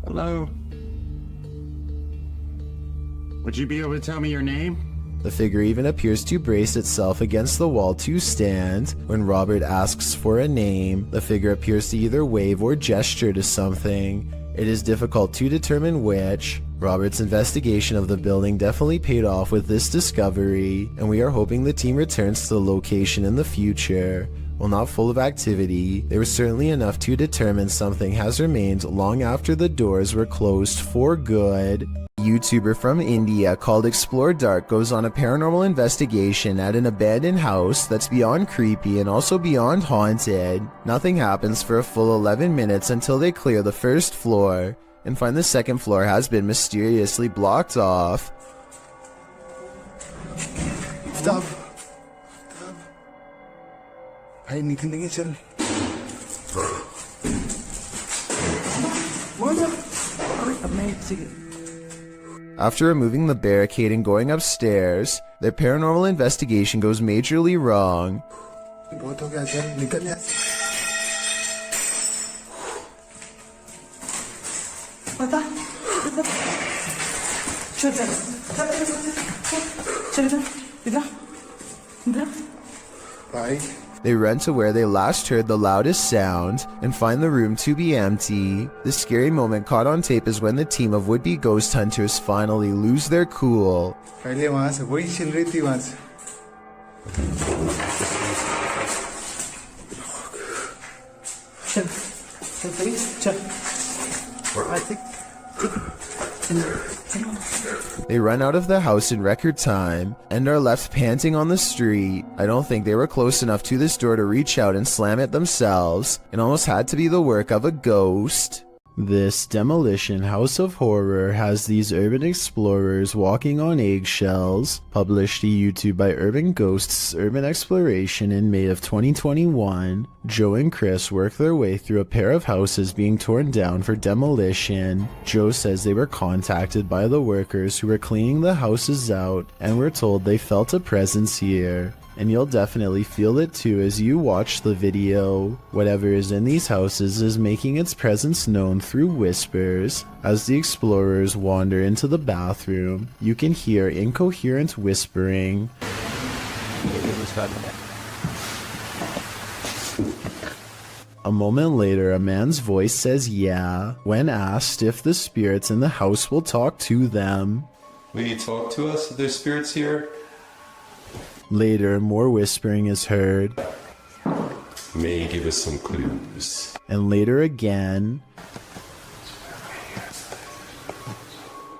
Speaker 7: Hello? Would you be able to tell me your name?
Speaker 1: The figure even appears to brace itself against the wall to stand. When Robert asks for a name, the figure appears to either wave or gesture to something. It is difficult to determine which. Robert's investigation of the building definitely paid off with this discovery, and we are hoping the team returns to the location in the future. While not full of activity, there was certainly enough to determine something has remained long after the doors were closed for good. A YouTuber from India called Explore Dark goes on a paranormal investigation at an abandoned house that's beyond creepy and also beyond haunted. Nothing happens for a full 11 minutes until they clear the first floor and find the second floor has been mysteriously blocked off.
Speaker 16: Stop. भाई निकलेंगे चल
Speaker 1: After removing the barricade and going upstairs, their paranormal investigation goes majorly wrong.
Speaker 16: बहुत हो गया चल निकल यहाँ से
Speaker 10: पता चल चल चल इधर इधर इधर
Speaker 16: भाई
Speaker 1: They run to where they last heard the loudest sound and find the room to be empty. The scary moment caught on tape is when the team of would-be ghost hunters finally lose their cool.
Speaker 16: पहले वहाँ से वही चल रही थी वहाँ से
Speaker 10: चल चल प्लीज चल I think
Speaker 1: They run out of the house in record time and are left panting on the street. I don't think they were close enough to this door to reach out and slam it themselves. It almost had to be the work of a ghost. This demolition house of horror has these urban explorers walking on eggshells. Published to YouTube by Urban Ghosts Urban Exploration in May of 2021, Joe and Chris work their way through a pair of houses being torn down for demolition. Joe says they were contacted by the workers who were cleaning the houses out and were told they felt a presence here. And you'll definitely feel it too as you watch the video. Whatever is in these houses is making its presence known through whispers. As the explorers wander into the bathroom, you can hear incoherent whispering. A moment later, a man's voice says yeah, when asked if the spirits in the house will talk to them.
Speaker 13: Will you talk to us if there's spirits here?
Speaker 1: Later, more whispering is heard.
Speaker 13: May give us some clues.
Speaker 1: And later again.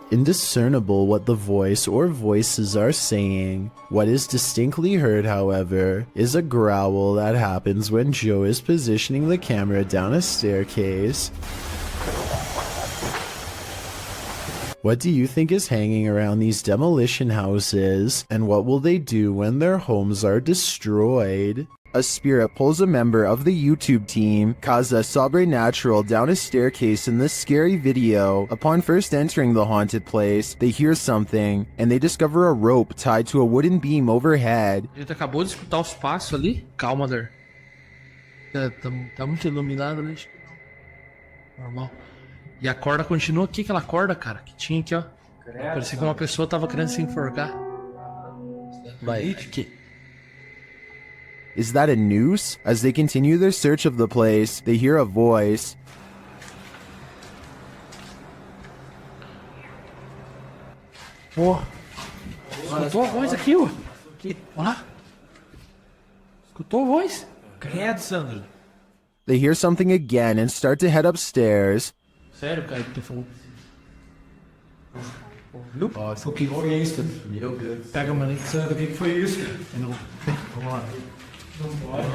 Speaker 1: Indiscernible what the voice or voices are saying. What is distinctly heard, however, is a growl that happens when Joe is positioning the camera down a staircase. What do you think is hanging around these demolition houses, and what will they do when their homes are destroyed? A spirit pulls a member of the YouTube team, Kaza Sobrenatural, down a staircase in this scary video. Upon first entering the haunted place, they hear something, and they discover a rope tied to a wooden beam overhead.
Speaker 8: A gente acabou de escutar os passos ali. Calma, Der. Tá muito iluminado ali. Normal. E a corda continua aqui, aquela corda, cara, que tinha aqui, ó. Parecia que uma pessoa tava querendo se enforcar. Vai, aqui.
Speaker 1: Is that a noose? As they continue their search of the place, they hear a voice.
Speaker 8: Pô, escutou a voz aqui, ó. Olha lá. Escutou a voz? Credo, Sandro.
Speaker 1: They hear something again and start to head upstairs.
Speaker 8: Sério, cara, que tu falou? Viu? O que foi isso, cara? Meu Deus. Pega a maneira, o que foi isso, cara? Vamos lá.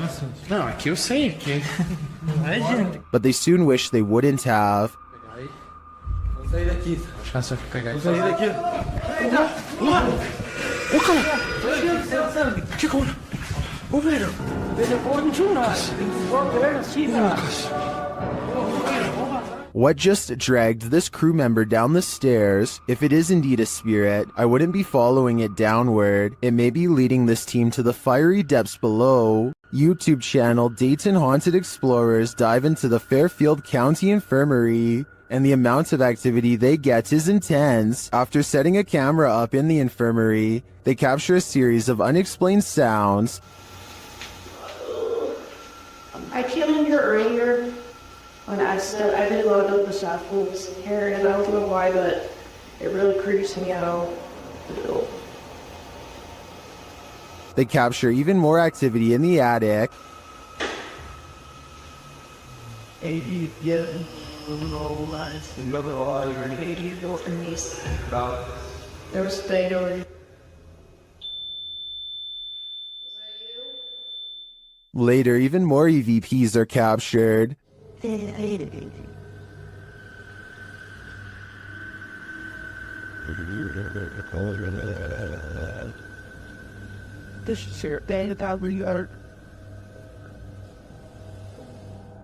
Speaker 8: Nossa. Não, aqui eu sei, aqui não é gente.
Speaker 1: But they soon wish they wouldn't have.
Speaker 8: Vamos sair daqui. Acho que pegar isso. Vamos sair daqui. Ô, cara! Que coisa? Ô, velho!
Speaker 1: What just dragged this crew member down the stairs? If it is indeed a spirit, I wouldn't be following it downward. It may be leading this team to the fiery depths below. YouTube channel Dayton Haunted Explorers dive into the Fairfield County Infirmary, and the amount of activity they get is intense. After setting a camera up in the infirmary, they capture a series of unexplained sounds.
Speaker 20: I came in here earlier on accident. I didn't load up the samples in here, and I don't know why, but it really creeps me out.
Speaker 1: They capture even more activity in the attic.
Speaker 20: There was stayed over.
Speaker 1: Later, even more EVPs are captured.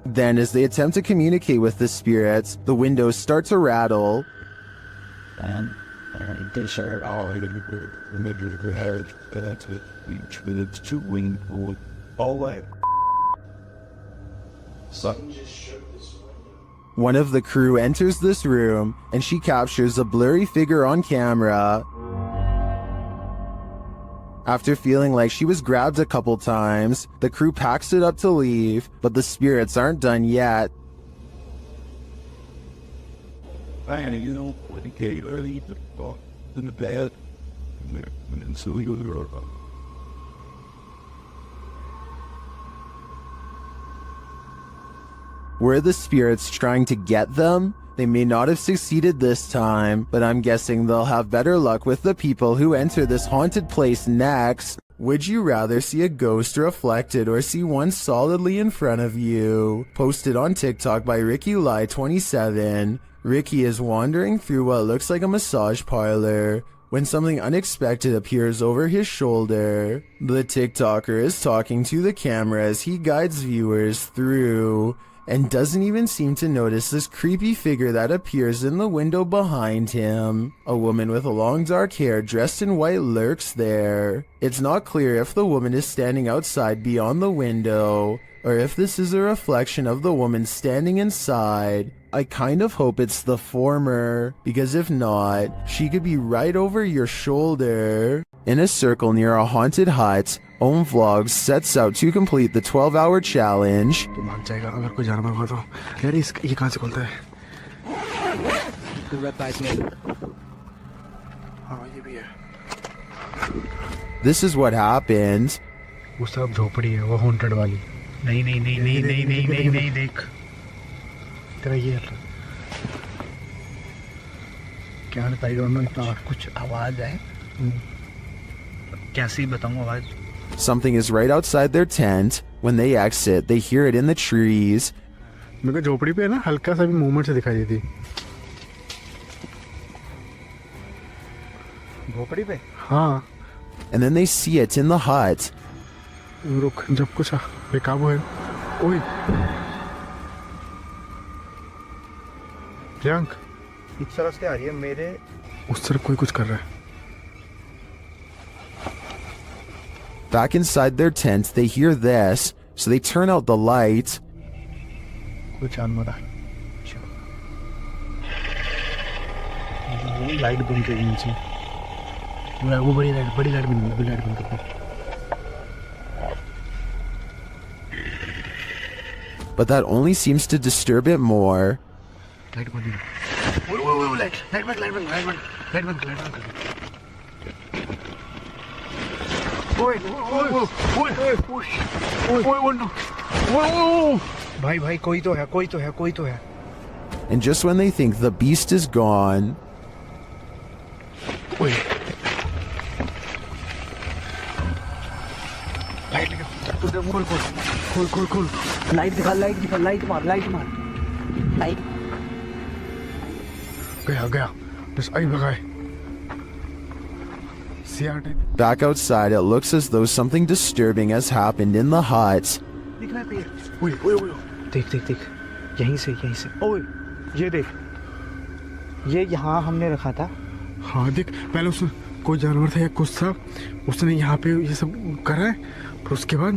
Speaker 1: Then, as they attempt to communicate with the spirits, the windows start to rattle. One of the crew enters this room, and she captures a blurry figure on camera. After feeling like she was grabbed a couple times, the crew packs it up to leave, but the spirits aren't done yet. Were the spirits trying to get them? They may not have succeeded this time, but I'm guessing they'll have better luck with the people who enter this haunted place next. Would you rather see a ghost reflected or see one solidly in front of you? Posted on TikTok by RickyLie27. Ricky is wandering through what looks like a massage parlor when something unexpected appears over his shoulder. The TikToker is talking to the camera as he guides viewers through and doesn't even seem to notice this creepy figure that appears in the window behind him. A woman with long dark hair dressed in white lurks there. It's not clear if the woman is standing outside beyond the window or if this is a reflection of the woman standing inside. I kind of hope it's the former, because if not, she could be right over your shoulder. In a circle near a haunted hut, Om Vlogs sets out to complete the 12-hour challenge. This is what happened.
Speaker 15: वो सब झोपड़ी है वो haunted वाली नहीं नहीं नहीं नहीं नहीं नहीं नहीं नहीं देख तेरा ये क्या बताई दोनों इतना कुछ आवाज है कैसी बताऊं आवाज
Speaker 1: Something is right outside their tent. When they exit, they hear it in the trees.
Speaker 15: मेरे को झोपड़ी पे ना हल्का सा भी मूवमेंट से दिखाई देती झोपड़ी पे हाँ
Speaker 1: And then they see it in the hut.
Speaker 15: रुक जब कुछ बेकाबू है ओए प्रियंक इस तरफ से आ रही है मेरे उस तरफ कोई कुछ कर रहा है
Speaker 1: Back inside their tent, they hear this, so they turn out the light.
Speaker 15: कुछ जानवर है लाइट बंद कर नीचे वो बड़ी लाइट बंद कर
Speaker 1: But that only seems to disturb it more.
Speaker 15: Light बंद वो लाइट बंद भाई भाई कोई तो है
Speaker 1: And just when they think the beast is gone,
Speaker 15: खोल लाइट मार गया बस आई भगाए
Speaker 1: back outside, it looks as though something disturbing has happened in the hut.
Speaker 15: दिख रहा है पेड़ देख यहीं से ओए ये देख ये यहाँ हमने रखा था हाँ देख पहले उसने कोई जानवर था या कुछ था उसने यहाँ पे ये सब करा है फिर उसके बाद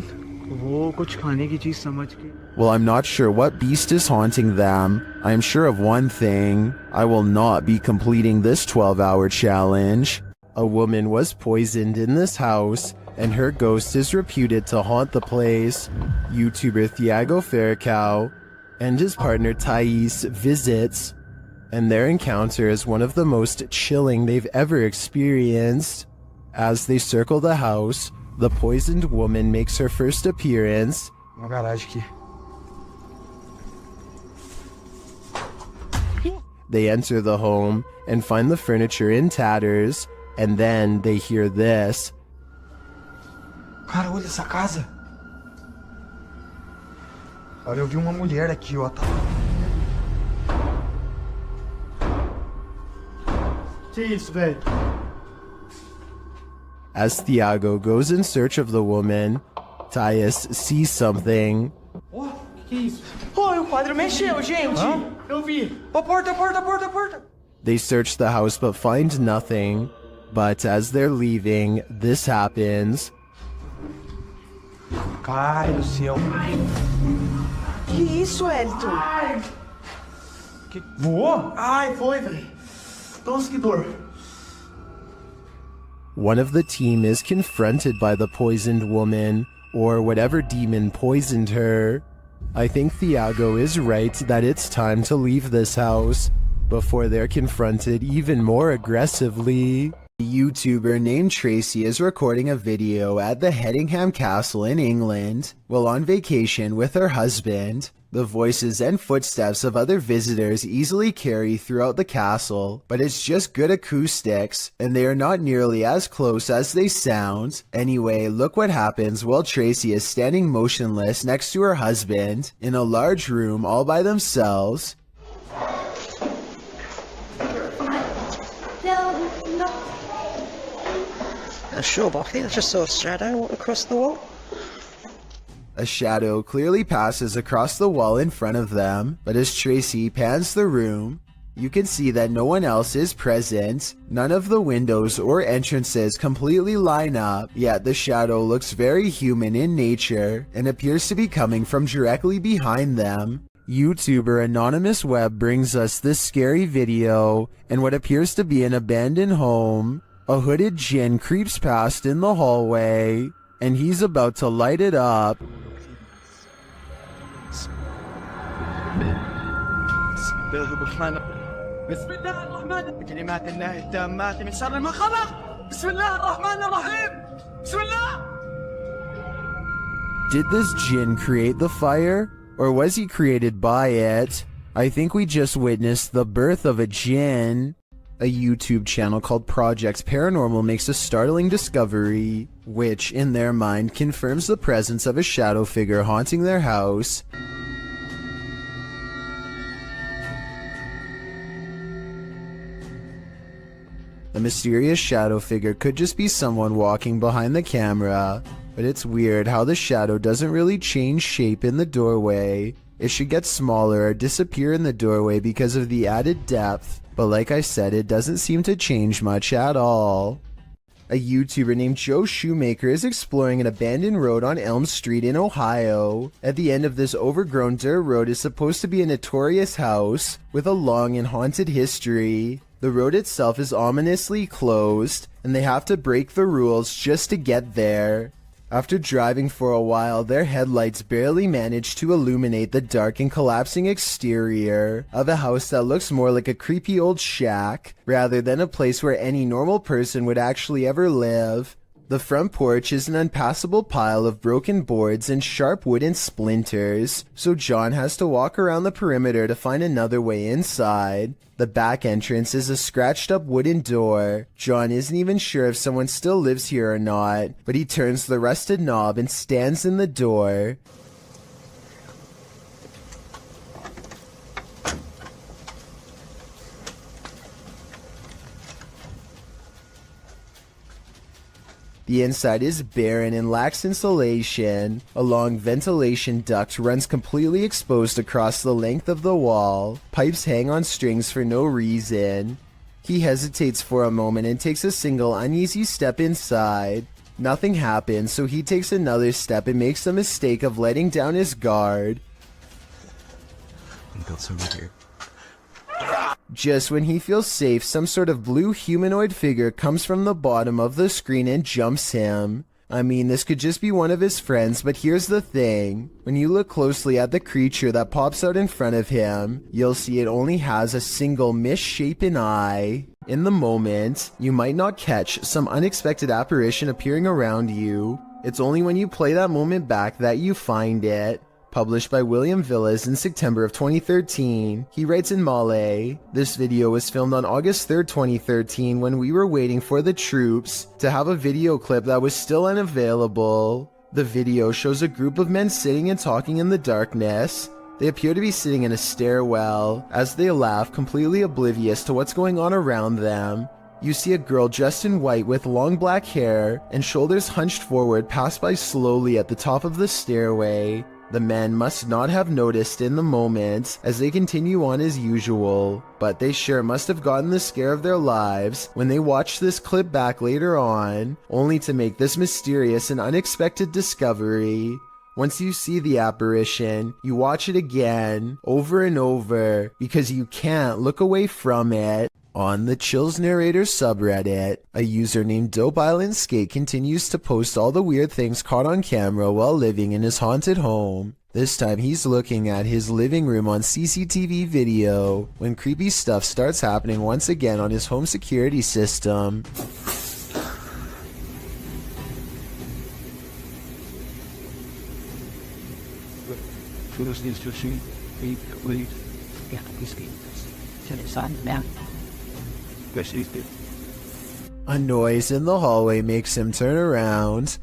Speaker 15: वो कुछ खाने की चीज समझ के
Speaker 1: Well, I'm not sure what beast is haunting them. I am sure of one thing. I will not be completing this 12-hour challenge. A woman was poisoned in this house, and her ghost is reputed to haunt the place. YouTuber Thiago Ferracao and his partner Thais visits, and their encounter is one of the most chilling they've ever experienced. As they circle the house, the poisoned woman makes her first appearance. They enter the home and find the furniture in tatters, and then they hear this.
Speaker 15: Cara, olha essa casa. Olha, eu vi uma mulher aqui, ó. Que isso, velho?
Speaker 1: As Thiago goes in search of the woman, Thais sees something.
Speaker 15: Oh, que isso? Oh, o quadro mexeu, gente. Eu vi. Ó, porta.
Speaker 1: They search the house but find nothing. But as they're leaving, this happens.
Speaker 15: Cai do céu.
Speaker 10: Que isso, Elton?
Speaker 15: Que voou? Ai, foi, velho. Nossa, que dor.
Speaker 1: One of the team is confronted by the poisoned woman, or whatever demon poisoned her. I think Thiago is right that it's time to leave this house before they're confronted even more aggressively. A YouTuber named Tracy is recording a video at the Hedingham Castle in England while on vacation with her husband. The voices and footsteps of other visitors easily carry throughout the castle, but it's just good acoustics, and they are not nearly as close as they sound. Anyway, look what happens while Tracy is standing motionless next to her husband in a large room all by themselves.
Speaker 11: Sure, but I think I just saw a shadow walk across the wall.
Speaker 1: A shadow clearly passes across the wall in front of them, but as Tracy pans the room, you can see that no one else is present. None of the windows or entrances completely line up, yet the shadow looks very human in nature and appears to be coming from directly behind them. YouTuber Anonymous Web brings us this scary video in what appears to be an abandoned home. A hooded djinn creeps past in the hallway, and he's about to light it up. Did this djinn create the fire, or was he created by it? I think we just witnessed the birth of a djinn. A YouTube channel called Projects Paranormal makes a startling discovery, which, in their mind, confirms the presence of a shadow figure haunting their house. The mysterious shadow figure could just be someone walking behind the camera, but it's weird how the shadow doesn't really change shape in the doorway. It should get smaller or disappear in the doorway because of the added depth. But like I said, it doesn't seem to change much at all. A YouTuber named Joe Shoemaker is exploring an abandoned road on Elm Street in Ohio. At the end of this overgrown dirt road is supposed to be a notorious house with a long and haunted history. The road itself is ominously closed, and they have to break the rules just to get there. After driving for a while, their headlights barely manage to illuminate the dark and collapsing exterior of a house that looks more like a creepy old shack, rather than a place where any normal person would actually ever live. The front porch is an unpassable pile of broken boards and sharp wooden splinters, so John has to walk around the perimeter to find another way inside. The back entrance is a scratched up wooden door. John isn't even sure if someone still lives here or not, but he turns the rusted knob and stands in the door. The inside is barren and lacks insulation. A long ventilation duct runs completely exposed across the length of the wall. Pipes hang on strings for no reason. He hesitates for a moment and takes a single uneasy step inside. Nothing happens, so he takes another step and makes the mistake of letting down his guard.
Speaker 2: That's over here.
Speaker 1: Just when he feels safe, some sort of blue humanoid figure comes from the bottom of the screen and jumps him. I mean, this could just be one of his friends, but here's the thing. When you look closely at the creature that pops out in front of him, you'll see it only has a single misshapen eye. In the moment, you might not catch some unexpected apparition appearing around you. It's only when you play that moment back that you find it. Published by William Villas in September of 2013. He writes in Malay, "This video was filmed on August 3rd, 2013 when we were waiting for the troops to have a video clip that was still unavailable. The video shows a group of men sitting and talking in the darkness. They appear to be sitting in a stairwell as they laugh, completely oblivious to what's going on around them. You see a girl dressed in white with long black hair and shoulders hunched forward pass by slowly at the top of the stairway. The men must not have noticed in the moment as they continue on as usual, but they sure must have gotten the scare of their lives when they watched this clip back later on, only to make this mysterious and unexpected discovery. Once you see the apparition, you watch it again, over and over, because you can't look away from it." On the Chills Narrator subreddit, a user named Dope Island Skate continues to post all the weird things caught on camera while living in his haunted home. This time he's looking at his living room on CCTV video when creepy stuff starts happening once again on his home security system. A noise in the hallway makes him turn around.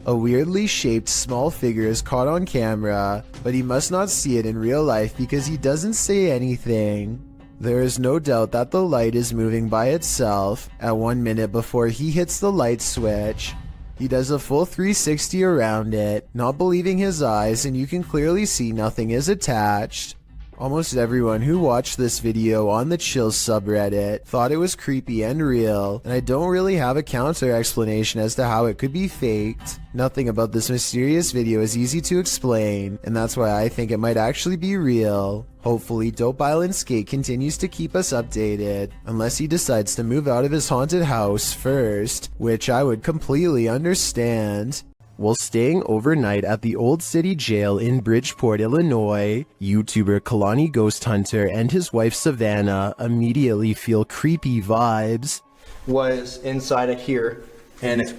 Speaker 1: A weirdly shaped small figure is caught on camera, but he must not see it in real life because he doesn't say anything. There is no doubt that the light is moving by itself at 1 minute before he hits the light switch. He does a full 360 around it, not believing his eyes, and you can clearly see nothing is attached. Almost everyone who watched this video on the Chills subreddit thought it was creepy and real, and I don't really have a counter explanation as to how it could be faked. Nothing about this mysterious video is easy to explain, and that's why I think it might actually be real. Hopefully, Dope Island Skate continues to keep us updated, unless he decides to move out of his haunted house first, which I would completely understand. While staying overnight at the Old City Jail in Bridgeport, Illinois, YouTuber Kalani Ghost Hunter and his wife Savannah immediately feel creepy vibes.
Speaker 9: Was inside of here, and it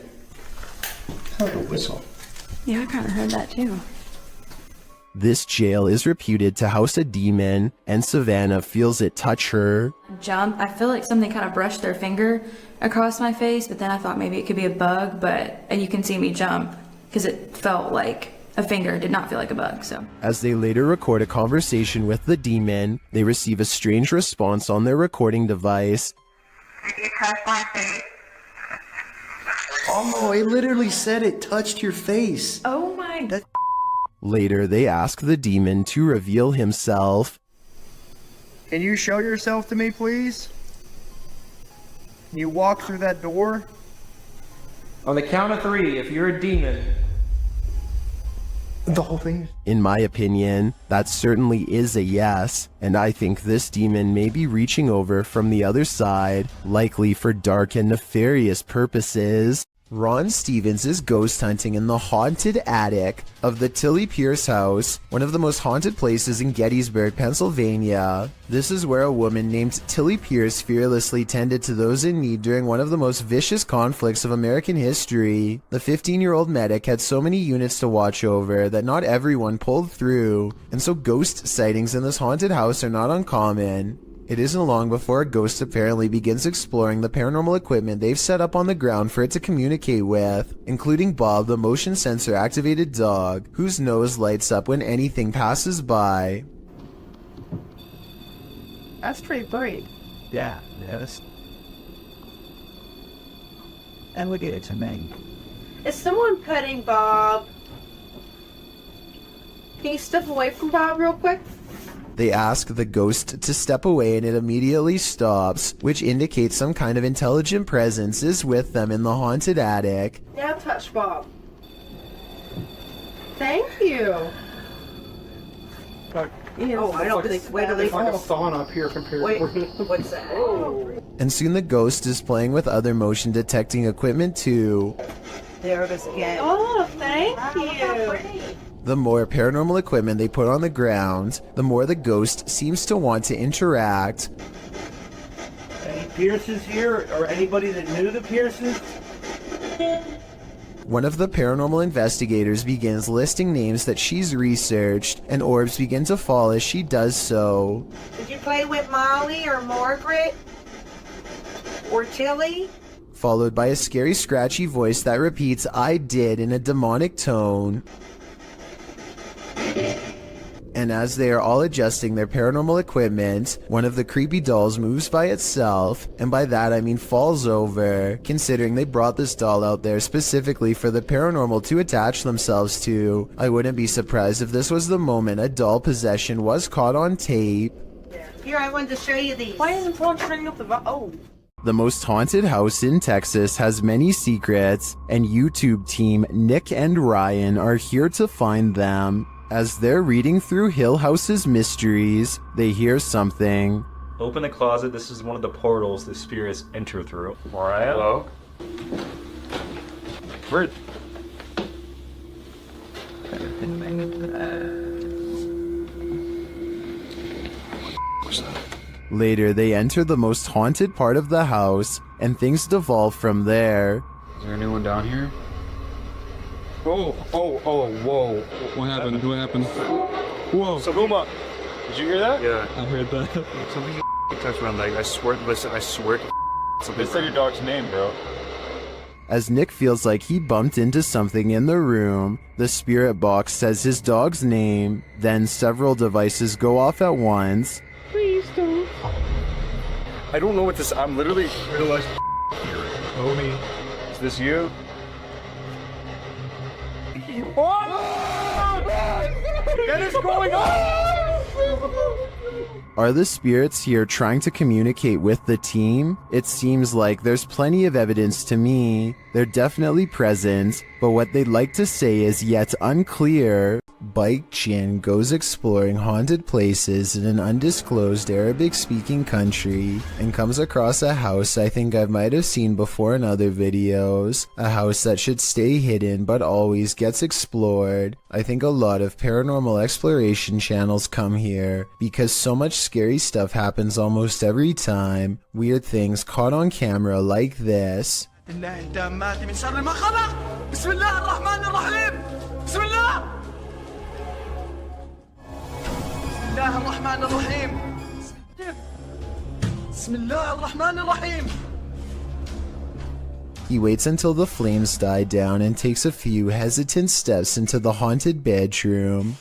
Speaker 9: heard a whistle.
Speaker 6: Yeah, I kind of heard that too.
Speaker 1: This jail is reputed to house a demon, and Savannah feels it touch her.
Speaker 14: Jump. I feel like something kind of brushed their finger across my face, but then I thought maybe it could be a bug, and you can see me jump because it felt like a finger. It did not feel like a bug, so.
Speaker 1: As they later record a conversation with the demon, they receive a strange response on their recording device.
Speaker 3: Oh, it literally said it touched your face.
Speaker 14: Oh my god.
Speaker 1: Later, they ask the demon to reveal himself.
Speaker 15: Can you show yourself to me, please? Can you walk through that door?
Speaker 9: On the count of 3, if you're a demon.
Speaker 15: The whole thing?
Speaker 1: In my opinion, that certainly is a yes, and I think this demon may be reaching over from the other side, likely for dark and nefarious purposes. Ron Stevens is ghost hunting in the haunted attic of the Tilly Pierce house, one of the most haunted places in Gettysburg, Pennsylvania. This is where a woman named Tilly Pierce fearlessly tended to those in need during one of the most vicious conflicts of American history. The 15-year-old medic had so many units to watch over that not everyone pulled through, and so ghost sightings in this haunted house are not uncommon. It isn't long before a ghost apparently begins exploring the paranormal equipment they've set up on the ground for it to communicate with, including Bob, the motion sensor activated dog, whose nose lights up when anything passes by.
Speaker 10: That's pretty bright.
Speaker 15: Yeah, yes. Alligator to me.
Speaker 20: Is someone petting Bob? Can you step away from Bob real quick?
Speaker 1: They ask the ghost to step away and it immediately stops, which indicates some kind of intelligent presence is with them in the haunted attic.
Speaker 20: Now touch Bob. Thank you.
Speaker 15: Oh, I don't think where do they like a fawn up here compared
Speaker 20: to what's that? Oh.
Speaker 1: And soon the ghost is playing with other motion detecting equipment too.
Speaker 10: There it is again.
Speaker 20: Oh, thank you.
Speaker 1: The more paranormal equipment they put on the ground, the more the ghost seems to want to interact.
Speaker 15: Any Pierces here, or anybody that knew the Pierces?
Speaker 1: One of the paranormal investigators begins listing names that she's researched, and orbs begin to fall as she does so.
Speaker 20: Did you play with Molly or Margaret? Or Tilly?
Speaker 1: Followed by a scary scratchy voice that repeats "I did" in a demonic tone. And as they are all adjusting their paranormal equipment, one of the creepy dolls moves by itself, and by that I mean falls over, considering they brought this doll out there specifically for the paranormal to attach themselves to. I wouldn't be surprised if this was the moment a doll possession was caught on tape.
Speaker 20: Here, I wanted to show you these. Why isn't someone turning up the oh?
Speaker 1: The most haunted house in Texas has many secrets, and YouTube team Nick and Ryan are here to find them. As they're reading through Hill House's mysteries, they hear something.
Speaker 5: Open the closet. This is one of the portals the spirits enter through. Mariah? Hello?
Speaker 1: Later, they enter the most haunted part of the house, and things devolve from there.
Speaker 4: Is there anyone down here? Oh, whoa. What happened? What happened? Whoa.
Speaker 5: Saguma, did you hear that?
Speaker 4: Yeah. I heard that.
Speaker 5: Something touched my leg. I swear to something.
Speaker 3: They said your dog's name, bro.
Speaker 1: As Nick feels like he bumped into something in the room, the spirit box says his dog's name, then several devices go off at once.
Speaker 19: Please don't.
Speaker 5: I don't know what this. I'm literally realized.
Speaker 3: Homie.
Speaker 5: Is this you?
Speaker 3: What is going on?
Speaker 1: Are the spirits here trying to communicate with the team? It seems like there's plenty of evidence to me. They're definitely present, but what they'd like to say is yet unclear. Bike Jin goes exploring haunted places in an undisclosed Arabic-speaking country and comes across a house I think I might have seen before in other videos. A house that should stay hidden but always gets explored. I think a lot of paranormal exploration channels come here because so much scary stuff happens almost every time. Weird things caught on camera like this. He waits until the flames die down and takes a few hesitant steps into the haunted bedroom.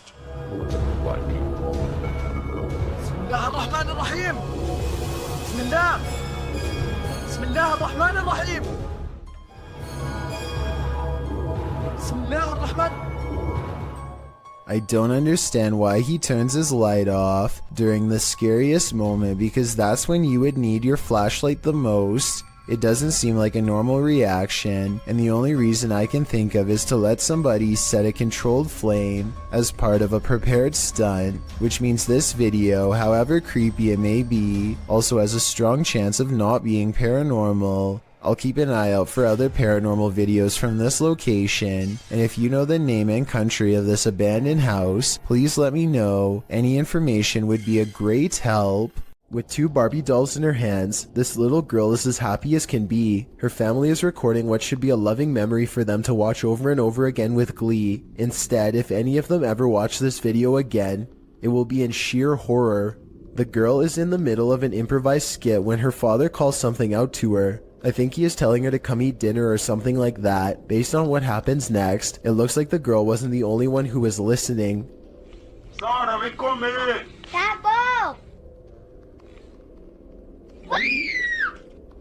Speaker 1: I don't understand why he turns his light off during the scariest moment, because that's when you would need your flashlight the most. It doesn't seem like a normal reaction, and the only reason I can think of is to let somebody set a controlled flame as part of a prepared stunt, which means this video, however creepy it may be, also has a strong chance of not being paranormal. I'll keep an eye out for other paranormal videos from this location, and if you know the name and country of this abandoned house, please let me know. Any information would be a great help. With 2 Barbie dolls in her hands, this little girl is as happy as can be. Her family is recording what should be a loving memory for them to watch over and over again with glee. Instead, if any of them ever watch this video again, it will be in sheer horror. The girl is in the middle of an improvised skit when her father calls something out to her. I think he is telling her to come eat dinner or something like that. Based on what happens next, it looks like the girl wasn't the only one who was listening.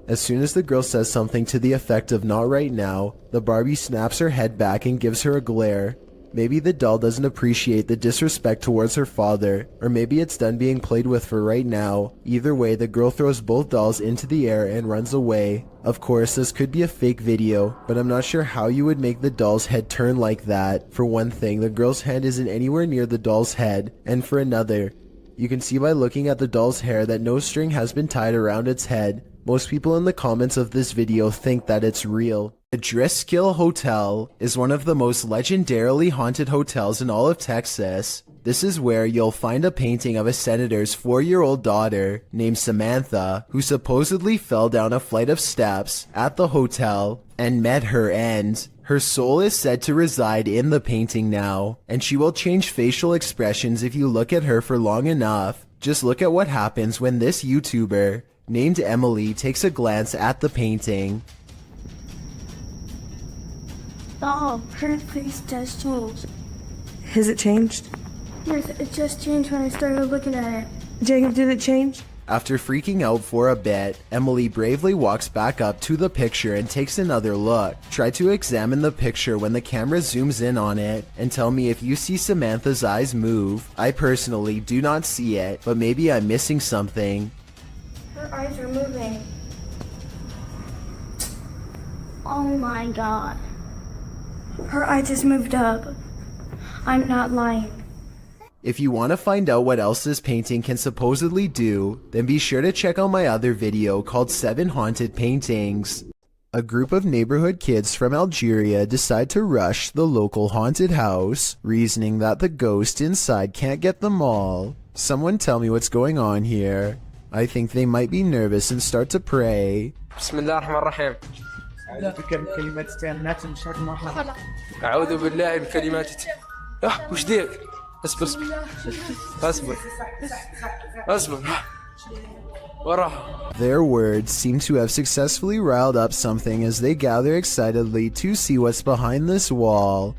Speaker 1: As soon as the girl says something to the effect of "not right now," the Barbie snaps her head back and gives her a glare. Maybe the doll doesn't appreciate the disrespect towards her father, or maybe it's done being played with for right now. Either way, the girl throws both dolls into the air and runs away. Of course, this could be a fake video, but I'm not sure how you would make the doll's head turn like that. For one thing, the girl's hand isn't anywhere near the doll's head, and for another, you can see by looking at the doll's hair that no string has been tied around its head. Most people in the comments of this video think that it's real. The Driskill Hotel is one of the most legendarily haunted hotels in all of Texas. This is where you'll find a painting of a senator's 4-year-old daughter named Samantha, who supposedly fell down a flight of steps at the hotel and met her end. Her soul is said to reside in the painting now, and she will change facial expressions if you look at her for long enough. Just look at what happens when this YouTuber, named Emily, takes a glance at the painting.
Speaker 17: Oh, her face does change.
Speaker 21: Has it changed?
Speaker 17: Yes, it just changed when I started looking at it.
Speaker 21: Jacob, did it change?
Speaker 1: After freaking out for a bit, Emily bravely walks back up to the picture and takes another look. Try to examine the picture when the camera zooms in on it, and tell me if you see Samantha's eyes move. I personally do not see it, but maybe I'm missing something.
Speaker 17: Her eyes are moving. Oh my god. Her eye just moved up. I'm not lying.
Speaker 1: If you want to find out what else this painting can supposedly do, then be sure to check out my other video called 7 Haunted Paintings. A group of neighborhood kids from Algeria decide to rush the local haunted house, reasoning that the ghost inside can't get them all. Someone tell me what's going on here. I think they might be nervous and start to pray.
Speaker 18: بسم الله الرحمن الرحيم. أعوذ بالله من كلمات وش ديك؟ اصبر اصبر اصبر وراه.
Speaker 1: Their words seem to have successfully riled up something as they gather excitedly to see what's behind this wall.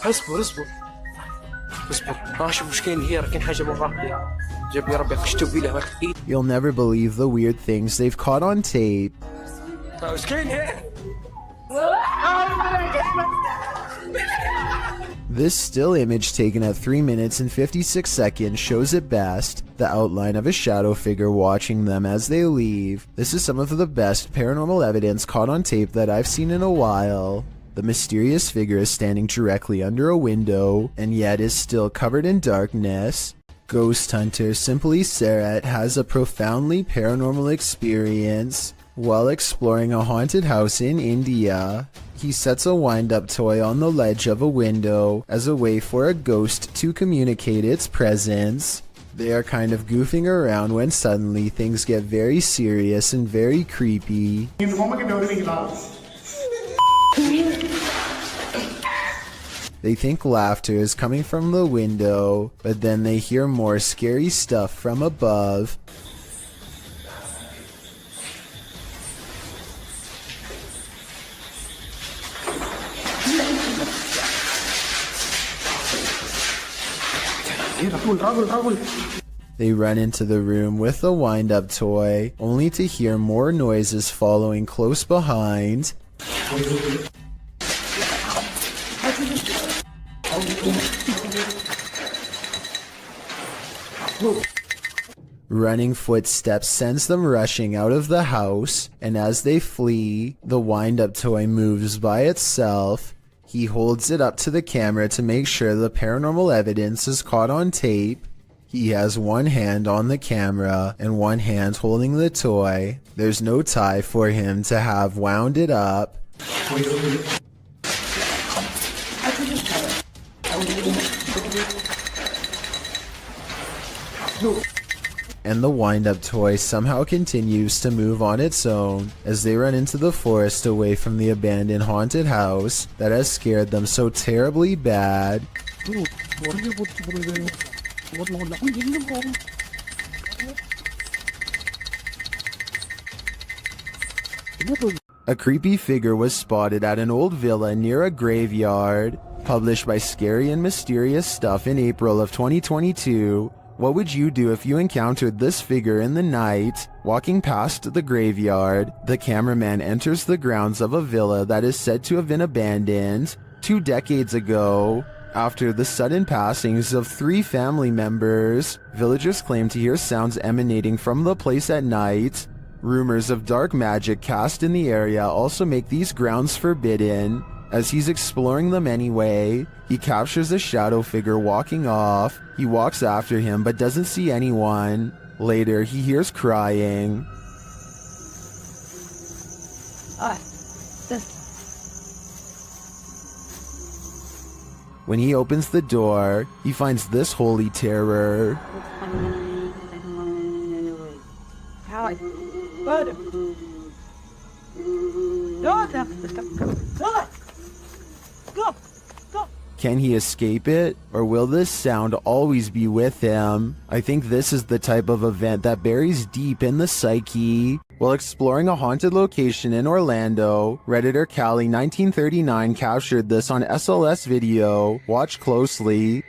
Speaker 18: اصبر اصبر اصبر. شوف وش كاين هي، راه كاين حاجة من ربي. جاب لي ربي خشتو بيه لهواك.
Speaker 1: You'll never believe the weird things they've caught on tape.
Speaker 18: وش كاين هي؟
Speaker 1: This still image taken at 3 minutes and 56 seconds shows at best the outline of a shadow figure watching them as they leave. This is some of the best paranormal evidence caught on tape that I've seen in a while. The mysterious figure is standing directly under a window and yet is still covered in darkness. Ghost hunter Simply Sarat has a profoundly paranormal experience while exploring a haunted house in India. He sets a wind-up toy on the ledge of a window as a way for a ghost to communicate its presence. They are kind of goofing around when suddenly things get very serious and very creepy. They think laughter is coming from the window, but then they hear more scary stuff from above. They run into the room with the wind-up toy, only to hear more noises following close behind. Running footsteps sends them rushing out of the house, and as they flee, the wind-up toy moves by itself. He holds it up to the camera to make sure the paranormal evidence is caught on tape. He has one hand on the camera and one hand holding the toy. There's no tie for him to have wound it up. And the wind-up toy somehow continues to move on its own as they run into the forest away from the abandoned haunted house that has scared them so terribly bad. A creepy figure was spotted at an old villa near a graveyard. Published by Scary and Mysterious Stuff in April of 2022. What would you do if you encountered this figure in the night? Walking past the graveyard, the cameraman enters the grounds of a villa that is said to have been abandoned 2 decades ago. After the sudden passings of 3 family members, villagers claim to hear sounds emanating from the place at night. Rumors of dark magic cast in the area also make these grounds forbidden. As he's exploring them anyway, he captures a shadow figure walking off. He walks after him but doesn't see anyone. Later, he hears crying. When he opens the door, he finds this holy terror. Can he escape it, or will this sound always be with him? I think this is the type of event that buries deep in the psyche. While exploring a haunted location in Orlando, Redditor Callie1939 captured this on SLS video. Watch closely.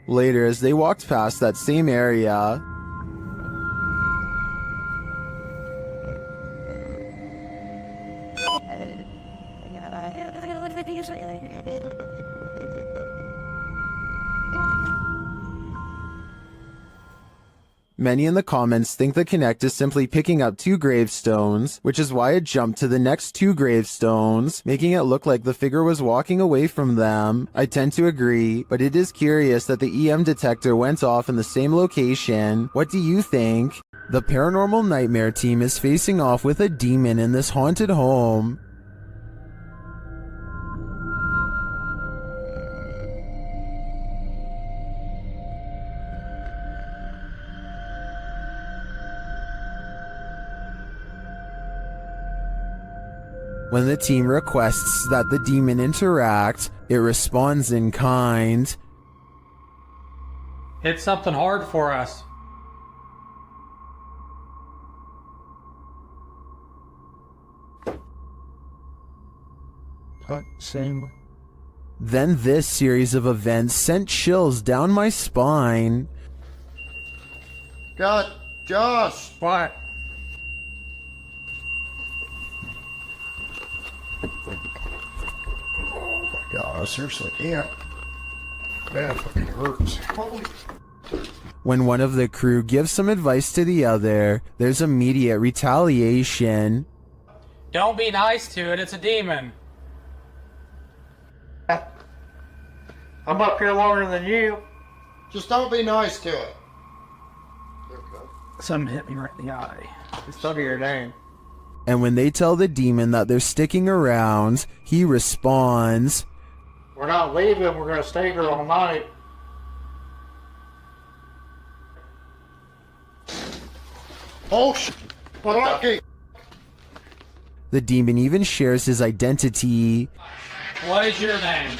Speaker 1: Later, as they walked past that same area, many in the comments think the Connect is simply picking up 2 gravestones, which is why it jumped to the next 2 gravestones, making it look like the figure was walking away from them. I tend to agree, but it is curious that the EM detector went off in the same location. What do you think? The Paranormal Nightmare team is facing off with a demon in this haunted home. When the team requests that the demon interact, it responds in kind.
Speaker 12: Hit something hard for us.
Speaker 15: Same.
Speaker 1: Then this series of events sent chills down my spine.
Speaker 15: God, Josh!
Speaker 12: What?
Speaker 15: God, seriously, yeah. That fucking hurts. Holy.
Speaker 1: When one of the crew gives some advice to the other, there's immediate retaliation.
Speaker 12: Don't be nice to it, it's a demon.
Speaker 15: I'm up here longer than you. Just don't be nice to it.
Speaker 12: Something hit me right in the eye. It's under your name.
Speaker 1: And when they tell the demon that they're sticking around, he responds,
Speaker 15: We're not leaving, we're gonna stay here all night. Oh shit!
Speaker 1: The demon even shares his identity.
Speaker 12: What is your name?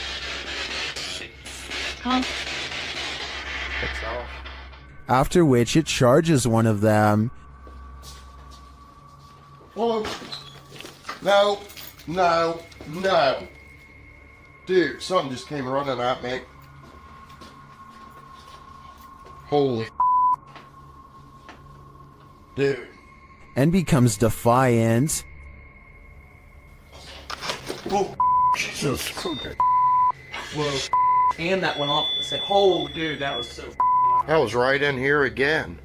Speaker 17: Huh?
Speaker 1: After which it charges one of them.
Speaker 15: Oh. No, no, no. Dude, something just came running at me. Holy dude.
Speaker 1: And becomes defiant.
Speaker 15: Oh, Jesus. Okay.
Speaker 12: Whoa. And that went off. I said, oh, dude, that was so
Speaker 15: That was right in here again.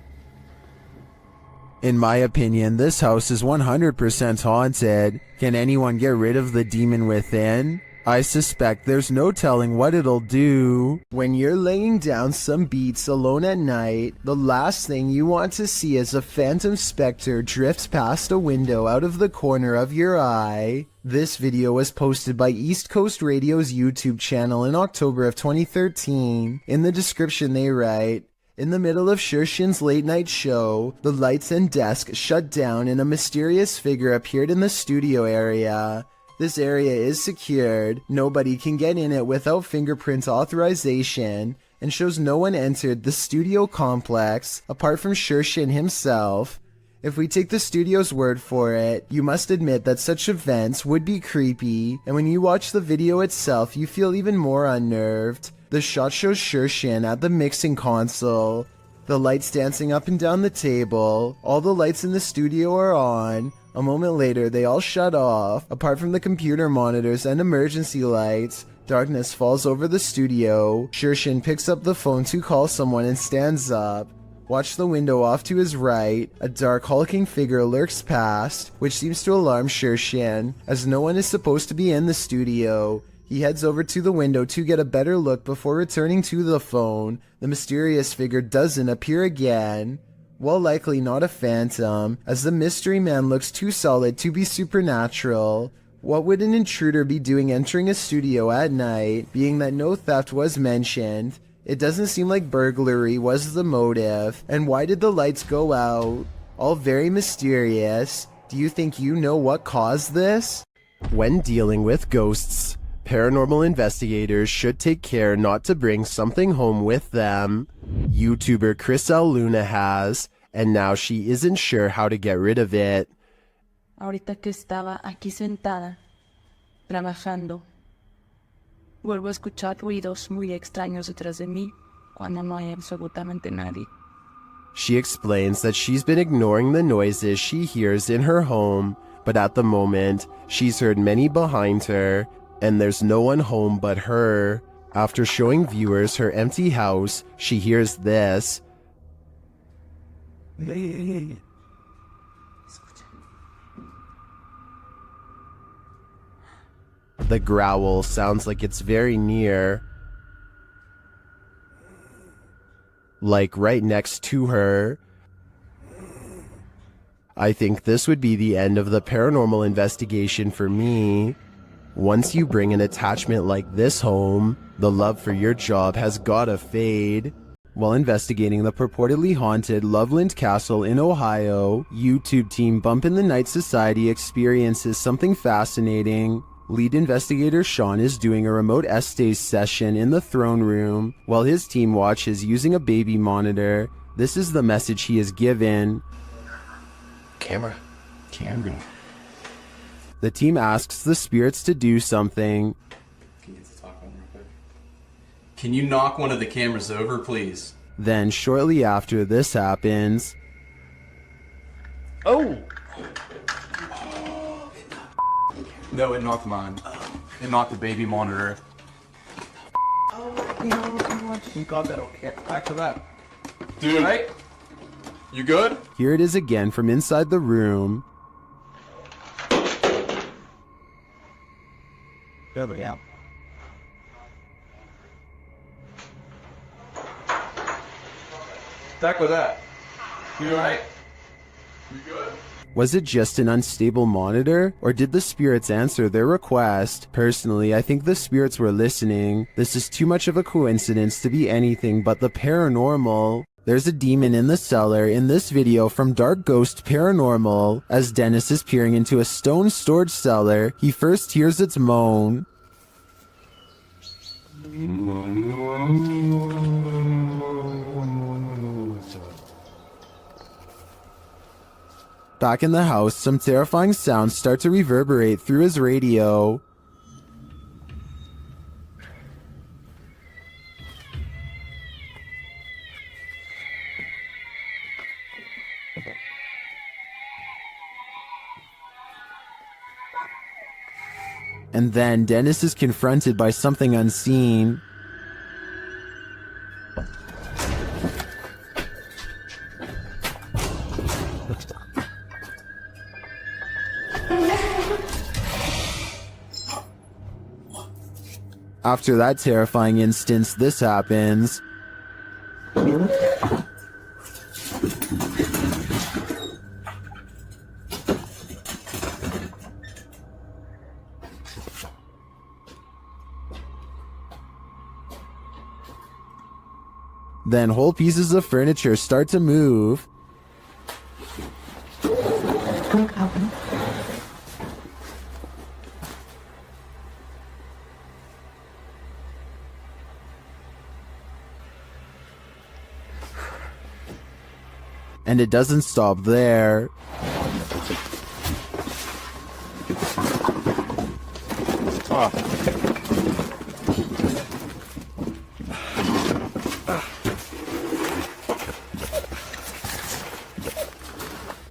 Speaker 1: In my opinion, this house is 100% haunted. Can anyone get rid of the demon within? I suspect there's no telling what it'll do. When you're laying down some beats alone at night, the last thing you want to see is a phantom specter drift past a window out of the corner of your eye. This video was posted by East Coast Radio's YouTube channel in October of 2013. In the description they write, in the middle of Shershin's late night show, the lights and desk shut down and a mysterious figure appeared in the studio area. This area is secured, nobody can get in it without fingerprint authorization, and shows no one entered the studio complex apart from Shershin himself. If we take the studio's word for it, you must admit that such events would be creepy, and when you watch the video itself you feel even more unnerved. The shot shows Shershin at the mixing console, the lights dancing up and down the table, all the lights in the studio are on. A moment later, they all shut off. Apart from the computer monitors and emergency lights, darkness falls over the studio. Shershin picks up the phone to call someone and stands up. Watch the window off to his right. A dark hulking figure lurks past, which seems to alarm Shershin, as no one is supposed to be in the studio. He heads over to the window to get a better look before returning to the phone. The mysterious figure doesn't appear again. Well, likely not a phantom, as the mystery man looks too solid to be supernatural. What would an intruder be doing entering a studio at night, being that no theft was mentioned? It doesn't seem like burglary was the motive, and why did the lights go out? All very mysterious. Do you think you know what caused this? When dealing with ghosts, paranormal investigators should take care not to bring something home with them. YouTuber Chris L. Luna has, and now she isn't sure how to get rid of it.
Speaker 6: Ahorita que estaba aquí sentada, trabajando, vuelvo a escuchar ruidos muy extraños detrás de mí cuando no hay absolutamente nadie.
Speaker 1: She explains that she's been ignoring the noises she hears in her home, but at the moment, she's heard many behind her, and there's no one home but her. After showing viewers her empty house, she hears this. The growl sounds like it's very near, like right next to her. I think this would be the end of the paranormal investigation for me. Once you bring an attachment like this home, the love for your job has gotta fade. While investigating the purportedly haunted Loveland Castle in Ohio, YouTube team Bump in the Night Society experiences something fascinating. Lead investigator Sean is doing a remote Estes session in the throne room while his team watches using a baby monitor. This is the message he is given.
Speaker 2: Camera.
Speaker 1: The team asks the spirits to do something.
Speaker 12: Can you knock one of the cameras over, please?
Speaker 1: Then shortly after this happens,
Speaker 12: Oh! No, it knocked mine. It knocked the baby monitor.
Speaker 18: Oh, no, God, that'll get back to that.
Speaker 12: Dude, right? You good?
Speaker 1: here it is again from inside the room.
Speaker 18: There we go. Back with that. You alright? You good?
Speaker 1: Was it just an unstable monitor, or did the spirits answer their request? Personally, I think the spirits were listening. This is too much of a coincidence to be anything but the paranormal. There's a demon in the cellar in this video from Dark Ghost Paranormal. As Dennis is peering into a stone storage cellar, he first hears its moan. Back in the house, some terrifying sounds start to reverberate through his radio. And then Dennis is confronted by something unseen. After that terrifying instance, this happens. Then whole pieces of furniture start to move. And it doesn't stop there.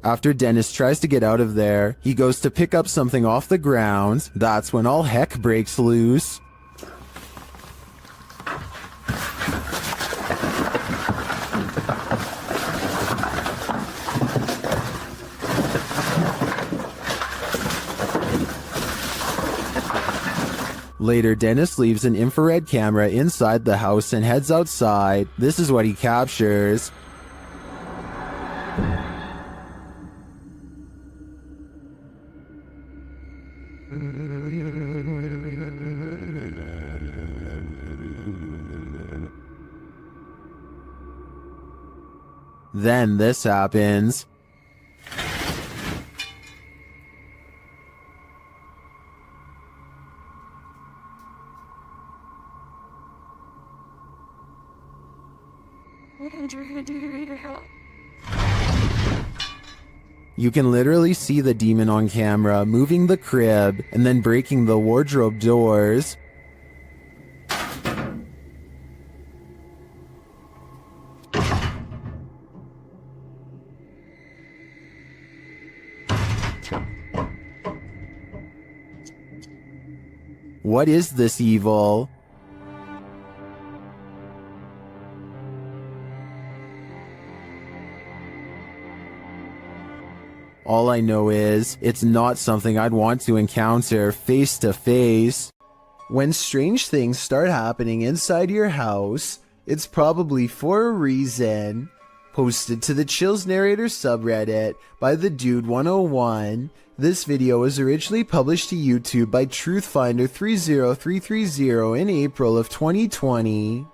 Speaker 1: After Dennis tries to get out of there, he goes to pick up something off the ground. That's when all heck breaks loose. Later, Dennis leaves an infrared camera inside the house and heads outside. This is what he captures. Then this happens. You can literally see the demon on camera moving the crib and then breaking the wardrobe doors. What is this evil? All I know is, it's not something I'd want to encounter face to face. When strange things start happening inside your house, it's probably for a reason. posted to the Chills Narrator subreddit by the Dude 101. This video was originally published to YouTube by Truthfinder 30330 in April of 2020.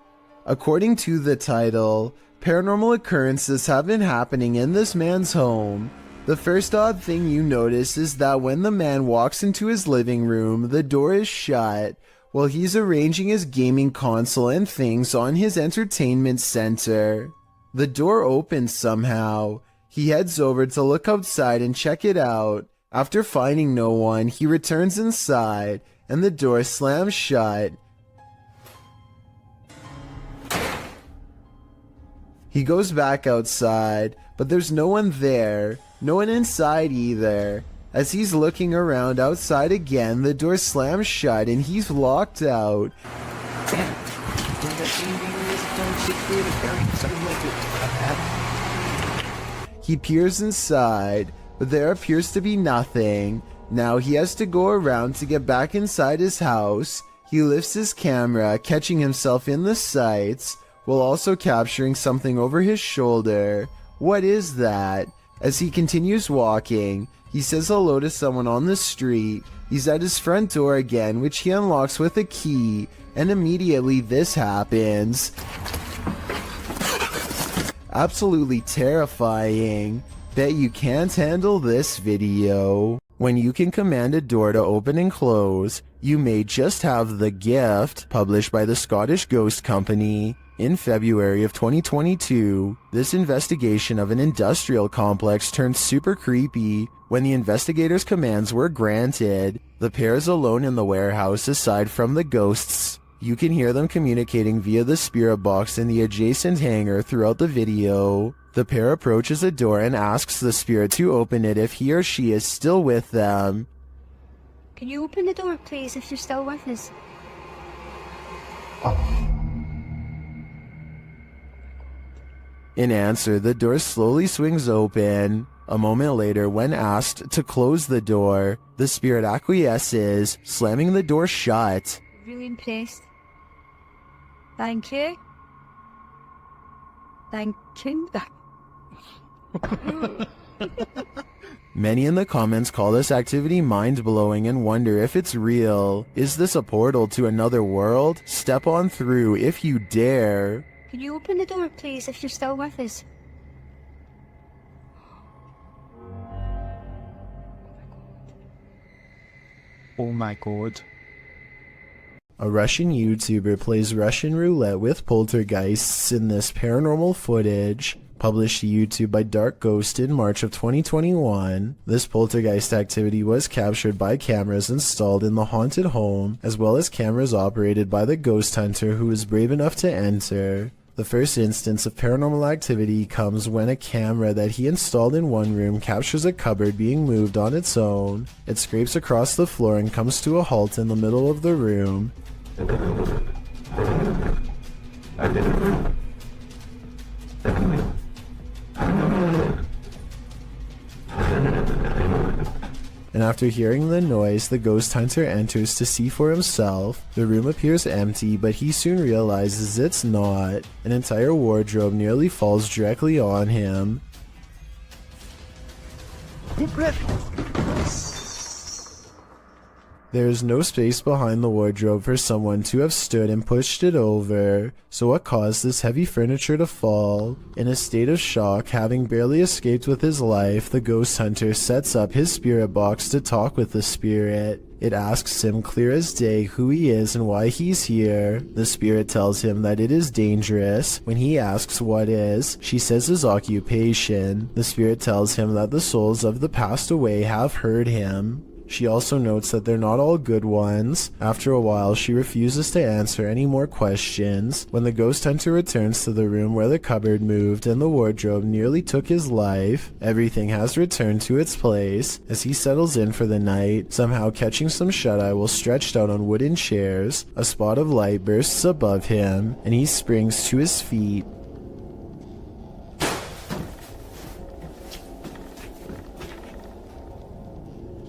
Speaker 1: According to the title, paranormal occurrences have been happening in this man's home. The first odd thing you notice is that when the man walks into his living room, the door is shut while he's arranging his gaming console and things on his entertainment center. The door opens somehow. He heads over to look outside and check it out. After finding no one, he returns inside and the door slams shut. He goes back outside, but there's no one there, no one inside either. As he's looking around outside again, the door slams shut and he's locked out. He peers inside, but there appears to be nothing. Now he has to go around to get back inside his house. He lifts his camera, catching himself in the sights, while also capturing something over his shoulder. What is that? As he continues walking, he says hello to someone on the street. He's at his front door again, which he unlocks with a key, and immediately this happens. Absolutely terrifying. Bet you can't handle this video. When you can command a door to open and close, you may just have the gift, published by the Scottish Ghost Company. In February of 2022, this investigation of an industrial complex turned super creepy when the investigators' commands were granted. The pair is alone in the warehouse aside from the ghosts. You can hear them communicating via the spirit box in the adjacent hangar throughout the video. The pair approaches a door and asks the spirit to open it if he or she is still with them.
Speaker 17: Can you open the door, please, if you're still with us?
Speaker 1: In answer, the door slowly swings open. A moment later, when asked to close the door, the spirit acquiesces, slamming the door shut.
Speaker 17: Really impressed. Thank you. Thank you.
Speaker 1: Many in the comments call this activity mind-blowing and wonder if it's real. Is this a portal to another world? Step on through if you dare.
Speaker 17: Can you open the door, please, if you're still with us?
Speaker 15: Oh my god.
Speaker 1: A Russian YouTuber plays Russian roulette with poltergeists in this paranormal footage. Published to YouTube by Dark Ghost in March of 2021, this poltergeist activity was captured by cameras installed in the haunted home, as well as cameras operated by the ghost hunter who was brave enough to enter. The first instance of paranormal activity comes when a camera that he installed in one room captures a cupboard being moved on its own. It scrapes across the floor and comes to a halt in the middle of the room. And after hearing the noise, the ghost hunter enters to see for himself. The room appears empty, but he soon realizes it's not. An entire wardrobe nearly falls directly on him.
Speaker 15: Deep breath.
Speaker 1: There is no space behind the wardrobe for someone to have stood and pushed it over. So what caused this heavy furniture to fall? In a state of shock, having barely escaped with his life, the ghost hunter sets up his spirit box to talk with the spirit. It asks him clear as day who he is and why he's here. The spirit tells him that it is dangerous. When he asks what is, she says his occupation. The spirit tells him that the souls of the passed away have heard him. She also notes that they're not all good ones. After a while, she refuses to answer any more questions. When the ghost hunter returns to the room where the cupboard moved and the wardrobe nearly took his life, everything has returned to its place. As he settles in for the night, somehow catching some shut-eye while stretched out on wooden chairs, a spot of light bursts above him, and he springs to his feet.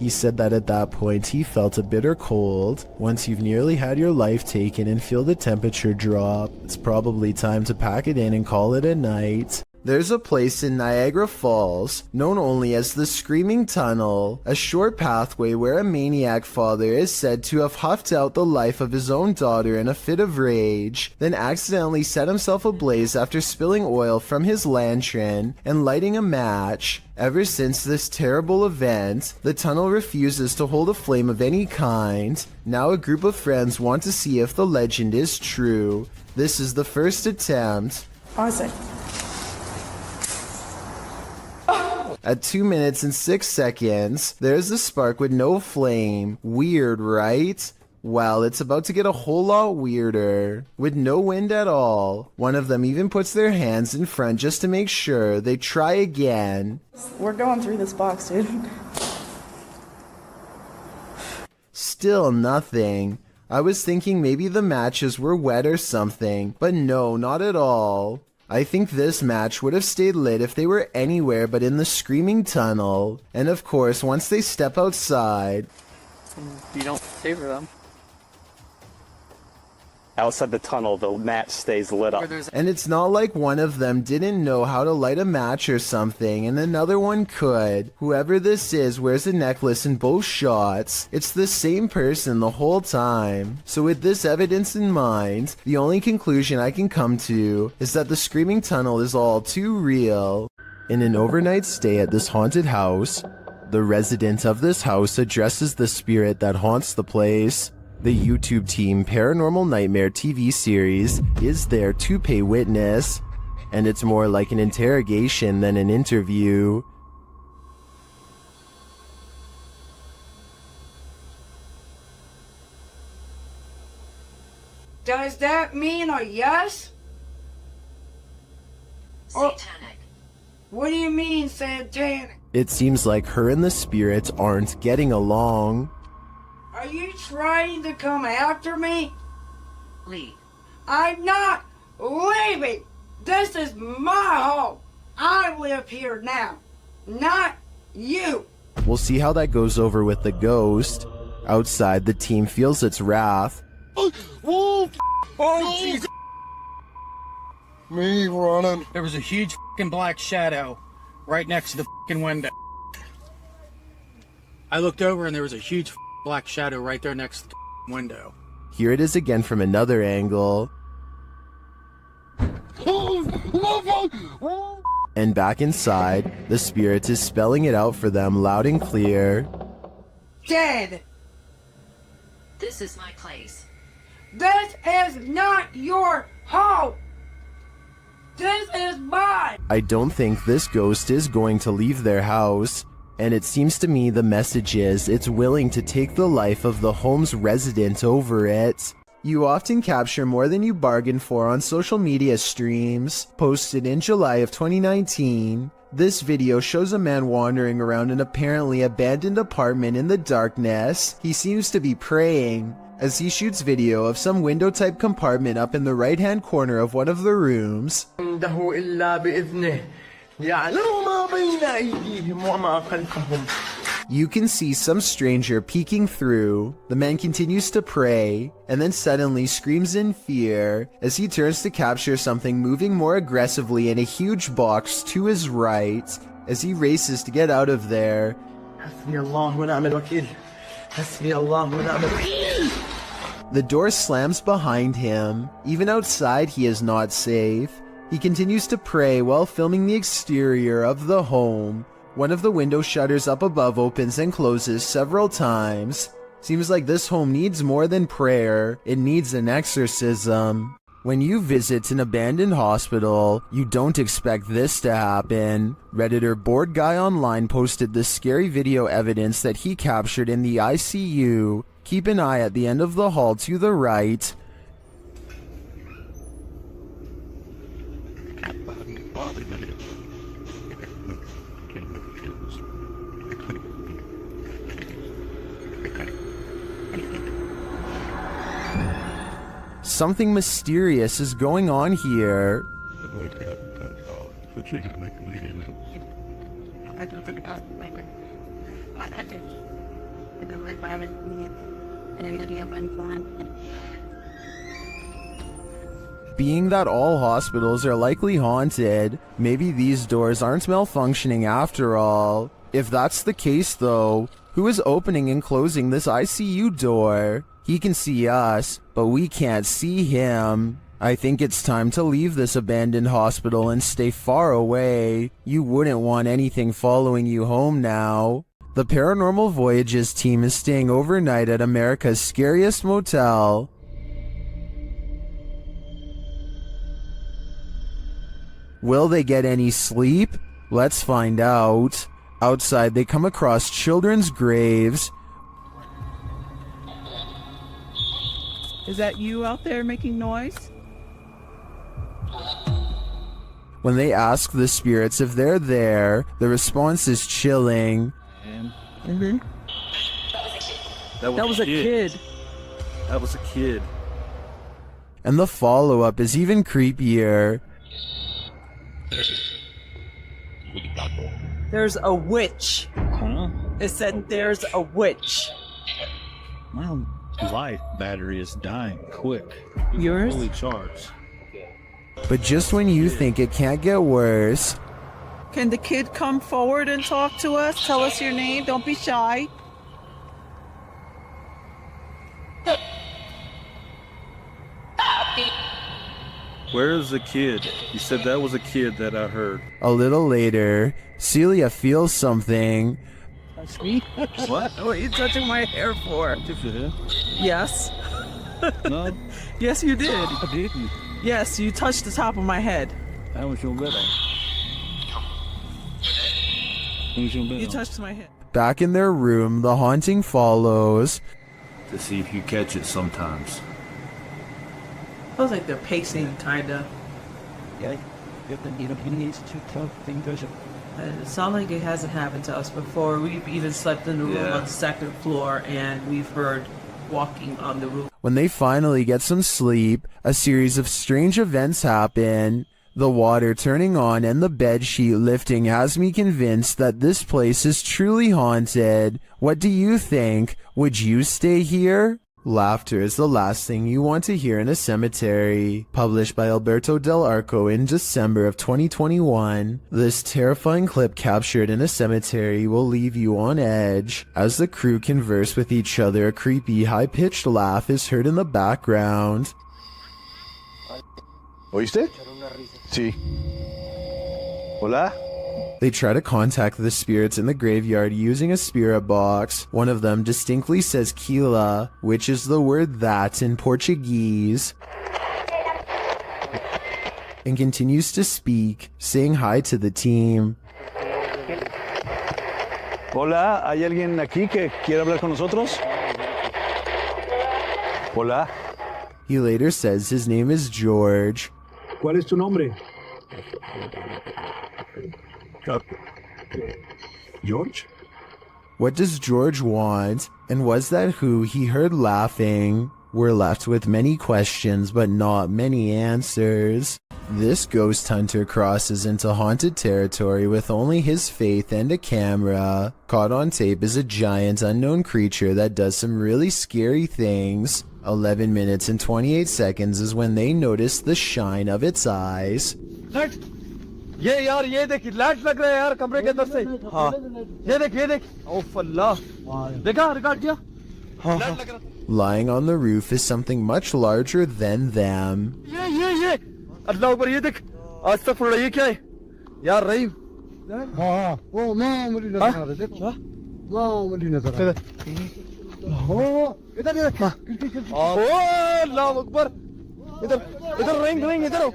Speaker 1: He said that at that point he felt a bitter cold. Once you've nearly had your life taken and feel the temperature drop, it's probably time to pack it in and call it a night. There's a place in Niagara Falls, known only as the Screaming Tunnel, a short pathway where a maniac father is said to have huffed out the life of his own daughter in a fit of rage, then accidentally set himself ablaze after spilling oil from his lantern and lighting a match. Ever since this terrible event, the tunnel refuses to hold a flame of any kind. Now a group of friends want to see if the legend is true. This is the first attempt.
Speaker 19: Pause it.
Speaker 1: At 2 minutes and 6 seconds, there's a spark with no flame. Weird, right? Well, it's about to get a whole lot weirder. With no wind at all. One of them even puts their hands in front just to make sure. They try again.
Speaker 19: We're going through this box, dude.
Speaker 1: Still nothing. I was thinking maybe the matches were wet or something, but no, not at all. I think this match would have stayed lit if they were anywhere but in the Screaming Tunnel. And of course, once they step outside...
Speaker 7: You don't savor them.
Speaker 2: Outside the tunnel, the match stays lit up.
Speaker 1: And it's not like one of them didn't know how to light a match or something, and another one could. Whoever this is wears a necklace in both shots. It's the same person the whole time. So with this evidence in mind, the only conclusion I can come to is that the Screaming Tunnel is all too real. In an overnight stay at this haunted house, the resident of this house addresses the spirit that haunts the place. The YouTube team Paranormal Nightmare TV series is there to pay witness, and it's more like an interrogation than an interview.
Speaker 19: Does that mean a yes?
Speaker 22: Satanic.
Speaker 19: What do you mean, satanic?
Speaker 1: It seems like her and the spirits aren't getting along.
Speaker 19: Are you trying to come after me?
Speaker 22: Leave.
Speaker 19: I'm not leaving. This is my home. I live here now, not you.
Speaker 1: We'll see how that goes over with the ghost. Outside, the team feels its wrath.
Speaker 18: Oh, Jesus. Me running.
Speaker 12: There was a huge fucking black shadow right next to the fucking window. I looked over and there was a huge black shadow right there next to the window.
Speaker 1: Here it is again from another angle. And back inside, the spirit is spelling it out for them loud and clear.
Speaker 19: Dead.
Speaker 22: This is my place.
Speaker 19: This is not your home. This is mine.
Speaker 1: I don't think this ghost is going to leave their house. And it seems to me the message is it's willing to take the life of the home's resident over it. You often capture more than you bargained for on social media streams. Posted in July of 2019, this video shows a man wandering around an apparently abandoned apartment in the darkness. He seems to be praying, as he shoots video of some window-type compartment up in the right-hand corner of one of the rooms. You can see some stranger peeking through. The man continues to pray, and then suddenly screams in fear as he turns to capture something moving more aggressively in a huge box to his right as he races to get out of there. The door slams behind him. Even outside, he is not safe. He continues to pray while filming the exterior of the home. One of the window shutters up above opens and closes several times. Seems like this home needs more than prayer. It needs an exorcism. When you visit an abandoned hospital, you don't expect this to happen. Redditor Bored Guy Online posted this scary video evidence that he captured in the ICU. Keep an eye at the end of the hall to the right. Something mysterious is going on here. Being that all hospitals are likely haunted, maybe these doors aren't malfunctioning after all. If that's the case though, who is opening and closing this ICU door? He can see us, but we can't see him. I think it's time to leave this abandoned hospital and stay far away. You wouldn't want anything following you home now. The Paranormal Voyages team is staying overnight at America's scariest motel. Will they get any sleep? Let's find out. Outside, they come across children's graves.
Speaker 10: Is that you out there making noise?
Speaker 1: When they ask the spirits if they're there, the response is chilling.
Speaker 10: Mm-hmm.
Speaker 2: That was a kid. That was a kid.
Speaker 1: And the follow-up is even creepier.
Speaker 10: There's a witch.
Speaker 2: Huh?
Speaker 10: It said there's a witch.
Speaker 2: My life battery is dying quick.
Speaker 10: Yours?
Speaker 2: Fully charged.
Speaker 1: But just when you think it can't get worse,
Speaker 10: Can the kid come forward and talk to us? Tell us your name. Don't be shy.
Speaker 2: Where is the kid? You said that was a kid that I heard.
Speaker 1: a little later, Celia feels something.
Speaker 10: Touch me?
Speaker 2: What?
Speaker 10: What are you touching my hair for?
Speaker 2: Touch your hair?
Speaker 10: Yes.
Speaker 2: No.
Speaker 10: Yes, you did.
Speaker 2: I didn't.
Speaker 10: Yes, you touched the top of my head.
Speaker 2: That was your better.
Speaker 10: You touched my head.
Speaker 1: Back in their room, the haunting follows.
Speaker 2: To see if you catch it sometimes.
Speaker 10: Feels like they're pacing, kinda.
Speaker 15: Yeah,
Speaker 10: It sounds like it hasn't happened to us before. We've even slept in the room on the second floor, and we've heard walking on the roof.
Speaker 1: When they finally get some sleep, a series of strange events happen. The water turning on and the bed sheet lifting has me convinced that this place is truly haunted. What do you think? Would you stay here? Laughter is the last thing you want to hear in a cemetery. Published by Alberto Del Arco in December of 2021, this terrifying clip captured in a cemetery will leave you on edge. As the crew converse with each other, a creepy, high-pitched laugh is heard in the background.
Speaker 3: ¿Oíste? Sí. Hola?
Speaker 1: They try to contact the spirits in the graveyard using a spirit box. One of them distinctly says Kila, which is the word that in Portuguese, and continues to speak, saying hi to the team.
Speaker 3: Hola, ¿hay alguien aquí que quiere hablar con nosotros? Hola.
Speaker 1: He later says his name is George.
Speaker 3: ¿Cuál es tu nombre? George?
Speaker 1: What does George want? And was that who he heard laughing? We're left with many questions, but not many answers. This ghost hunter crosses into haunted territory with only his faith and a camera. Caught on tape is a giant unknown creature that does some really scary things. 11 minutes and 28 seconds is when they notice the shine of its eyes.
Speaker 15: ये यार ये देख light लग रहा है यार कमरे के अंदर से हाँ ये देख ओफ अल्लाह देखा रिकॉर्ड किया लाइट लग रहा
Speaker 1: Lying on the roof is something much larger than them.
Speaker 15: ये अल्लाह ऊपर ये देख आज तक पड़ा ये क्या है यार रही हाँ वो मामूली नजर आ रहा है देखो मामूली नजर आ रहा है ओ इधर ओ अल्लाह अकबर इधर रिंग इधर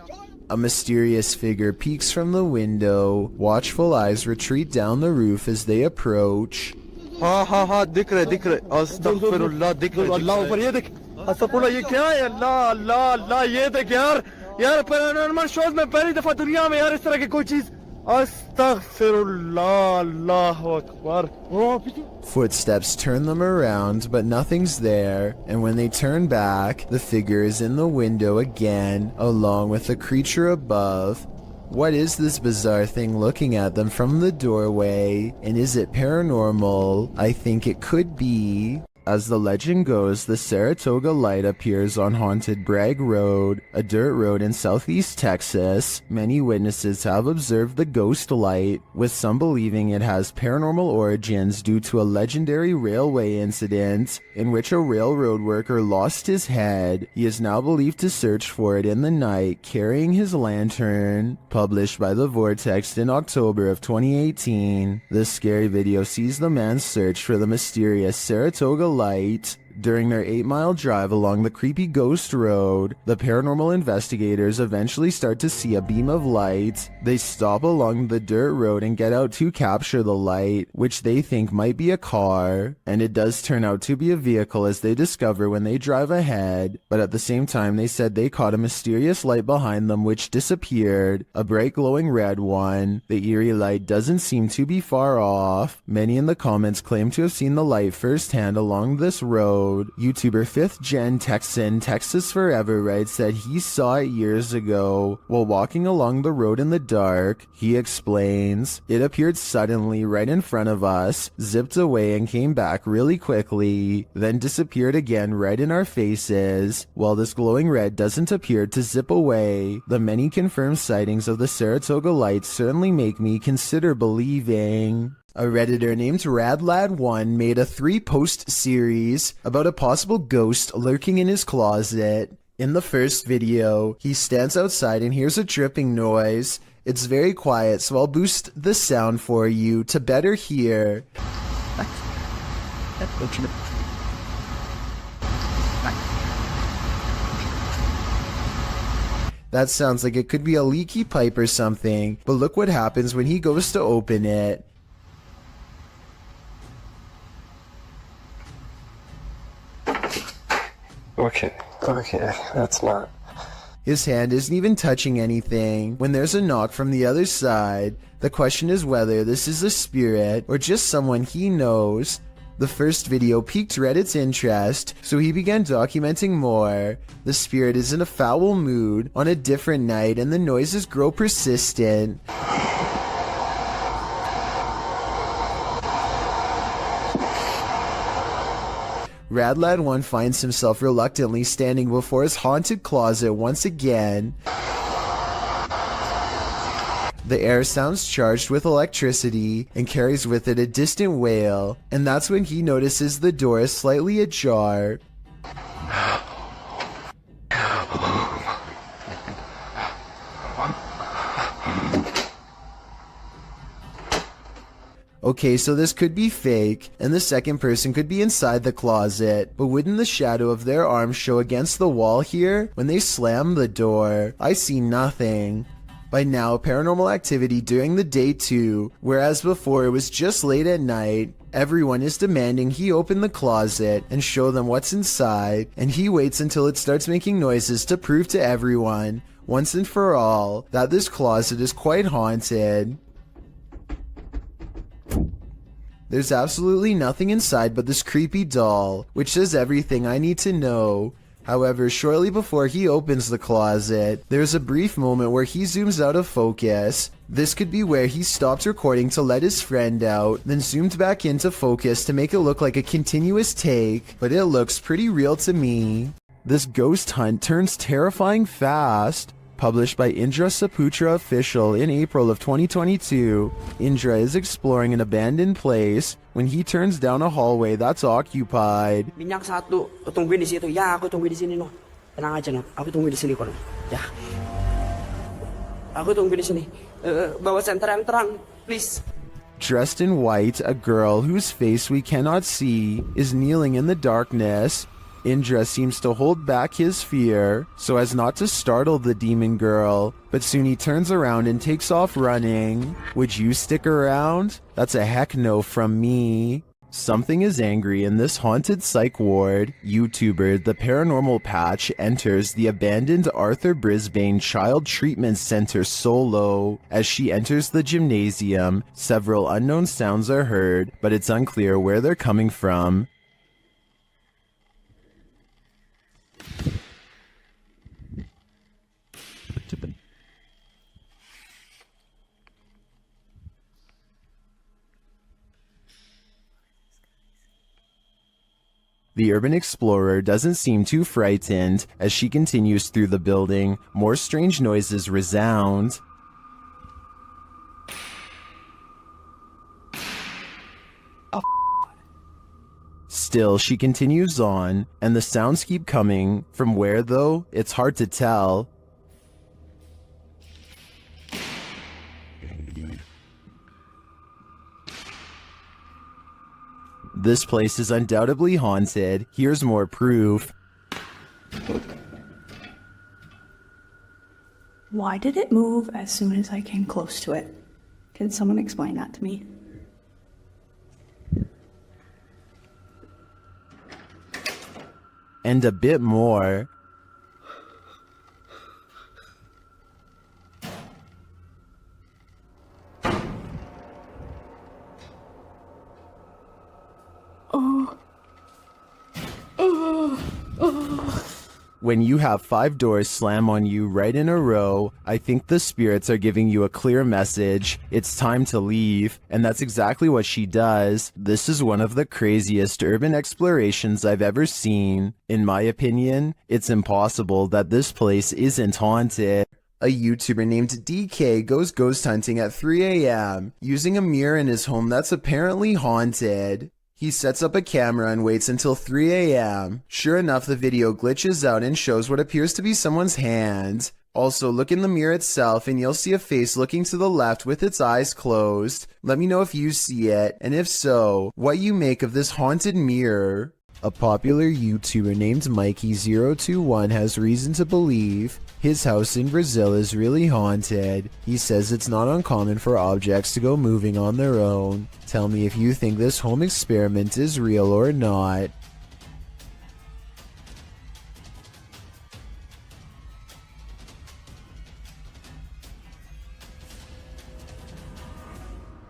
Speaker 1: A mysterious figure peeks from the window. Watchful eyes retreat down the roof as they approach.
Speaker 15: हाँ दिख रहे अस्तगफिरुल्लाह दिख रहे अल्लाह ऊपर ये देख अस्तगफिरुल्लाह ये क्या है अल्लाह ये देख यार पैरानॉर्मल शोज में पहली दफा दुनिया में यार इस तरह की कोई चीज अस्तगफिरुल्लाह अल्लाहु Akbar
Speaker 1: Footsteps turn them around, but nothing's there, and when they turn back, the figure is in the window again, along with the creature above. What is this bizarre thing looking at them from the doorway, and is it paranormal? I think it could be. As the legend goes, the Saratoga light appears on haunted Bragg Road, a dirt road in southeast Texas. Many witnesses have observed the ghost light, with some believing it has paranormal origins due to a legendary railway incident in which a railroad worker lost his head. He is now believed to search for it in the night, carrying his lantern. Published by The Vortex in October of 2018, this scary video sees the man search for the mysterious Saratoga light. During their 8-mile drive along the creepy ghost road, the paranormal investigators eventually start to see a beam of light. They stop along the dirt road and get out to capture the light, which they think might be a car, and it does turn out to be a vehicle as they discover when they drive ahead. But at the same time, they said they caught a mysterious light behind them which disappeared, a bright glowing red one. The eerie light doesn't seem to be far off. Many in the comments claim to have seen the light firsthand along this road. YouTuber 5th Gen Texan Texas Forever writes that he saw it years ago while walking along the road in the dark. He explains, "It appeared suddenly right in front of us, zipped away and came back really quickly, then disappeared again right in our faces. While this glowing red doesn't appear to zip away, the many confirmed sightings of the Saratoga light certainly make me consider believing." A Redditor named RadLad1 made a 3-post series about a possible ghost lurking in his closet. In the first video, he stands outside and hears a dripping noise. It's very quiet, so I'll boost the sound for you to better hear. That sounds like it could be a leaky pipe or something, but look what happens when he goes to open it.
Speaker 18: Okay, that's not.
Speaker 1: His hand isn't even touching anything when there's a knock from the other side. The question is whether this is a spirit or just someone he knows. The first video piqued Reddit's interest, so he began documenting more. The spirit is in a foul mood on a different night and the noises grow persistent. RadLad1 finds himself reluctantly standing before his haunted closet once again. The air sounds charged with electricity and carries with it a distant wail, and that's when he notices the door is slightly ajar. Okay, so this could be fake, and the second person could be inside the closet, but wouldn't the shadow of their arm show against the wall here when they slam the door? I see nothing. By now, paranormal activity during the day too, whereas before it was just late at night. Everyone is demanding he open the closet and show them what's inside, and he waits until it starts making noises to prove to everyone, once and for all, that this closet is quite haunted. There's absolutely nothing inside but this creepy doll, which says everything I need to know. However, shortly before he opens the closet, there's a brief moment where he zooms out of focus. This could be where he stopped recording to let his friend out, then zoomed back into focus to make it look like a continuous take, but it looks pretty real to me. This ghost hunt turns terrifying fast. Published by Indra Saputra Official in April of 2022, Indra is exploring an abandoned place when he turns down a hallway that's occupied.
Speaker 13: Minyak satu, tungguin di situ. Ya, aku tungguin di sini, no. Tenang aja, no. Aku tungguin di sini, kok. Ya. Aku tungguin di sini. Bawa senter yang terang, please.
Speaker 1: Dressed in white, a girl whose face we cannot see is kneeling in the darkness. Indra seems to hold back his fear so as not to startle the demon girl, but soon he turns around and takes off running. Would you stick around? That's a heck no from me. Something is angry in this haunted psych ward. YouTuber The Paranormal Patch enters the abandoned Arthur Brisbane Child Treatment Center solo. As she enters the gymnasium, several unknown sounds are heard, but it's unclear where they're coming from. The urban explorer doesn't seem too frightened. As she continues through the building, more strange noises resound. Still, she continues on, and the sounds keep coming. From where, though, it's hard to tell. This place is undoubtedly haunted. Here's more proof.
Speaker 8: Why did it move as soon as I came close to it? Can someone explain that to me?
Speaker 1: And a bit more. When you have 5 doors slam on you right in a row, I think the spirits are giving you a clear message. It's time to leave, and that's exactly what she does. This is one of the craziest urban explorations I've ever seen. In my opinion, it's impossible that this place isn't haunted. A YouTuber named DK goes ghost hunting at 3 a.m. using a mirror in his home that's apparently haunted. He sets up a camera and waits until 3 a.m. Sure enough, the video glitches out and shows what appears to be someone's hand. Also, look in the mirror itself and you'll see a face looking to the left with its eyes closed. Let me know if you see it, and if so, what you make of this haunted mirror. A popular YouTuber named Mikey021 has reason to believe his house in Brazil is really haunted. He says it's not uncommon for objects to go moving on their own. Tell me if you think this home experiment is real or not.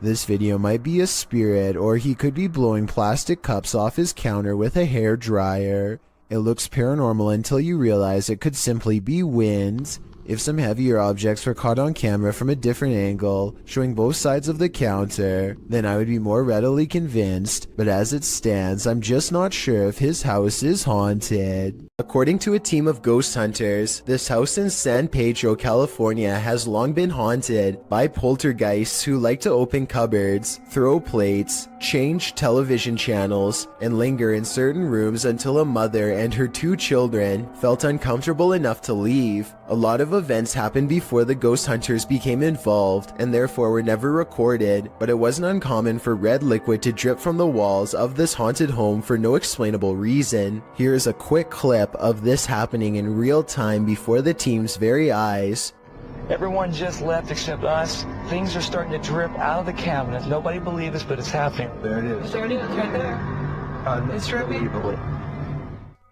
Speaker 1: This video might be a spirit, or he could be blowing plastic cups off his counter with a hair dryer. It looks paranormal until you realize it could simply be wind. If some heavier objects were caught on camera from a different angle, showing both sides of the counter, then I would be more readily convinced, but as it stands, I'm just not sure if his house is haunted. According to a team of ghost hunters, this house in San Pedro, California has long been haunted by poltergeists who like to open cupboards, throw plates, change television channels, and linger in certain rooms until a mother and her 2 children felt uncomfortable enough to leave. A lot of events happened before the ghost hunters became involved and therefore were never recorded, but it wasn't uncommon for red liquid to drip from the walls of this haunted home for no explainable reason. Here's a quick clip of this happening in real time before the team's very eyes.
Speaker 16: Everyone just left except us. Things are starting to drip out of the cabinet. Nobody believes us, but it's happening. There it is.
Speaker 19: There it is, right there. It's dripping.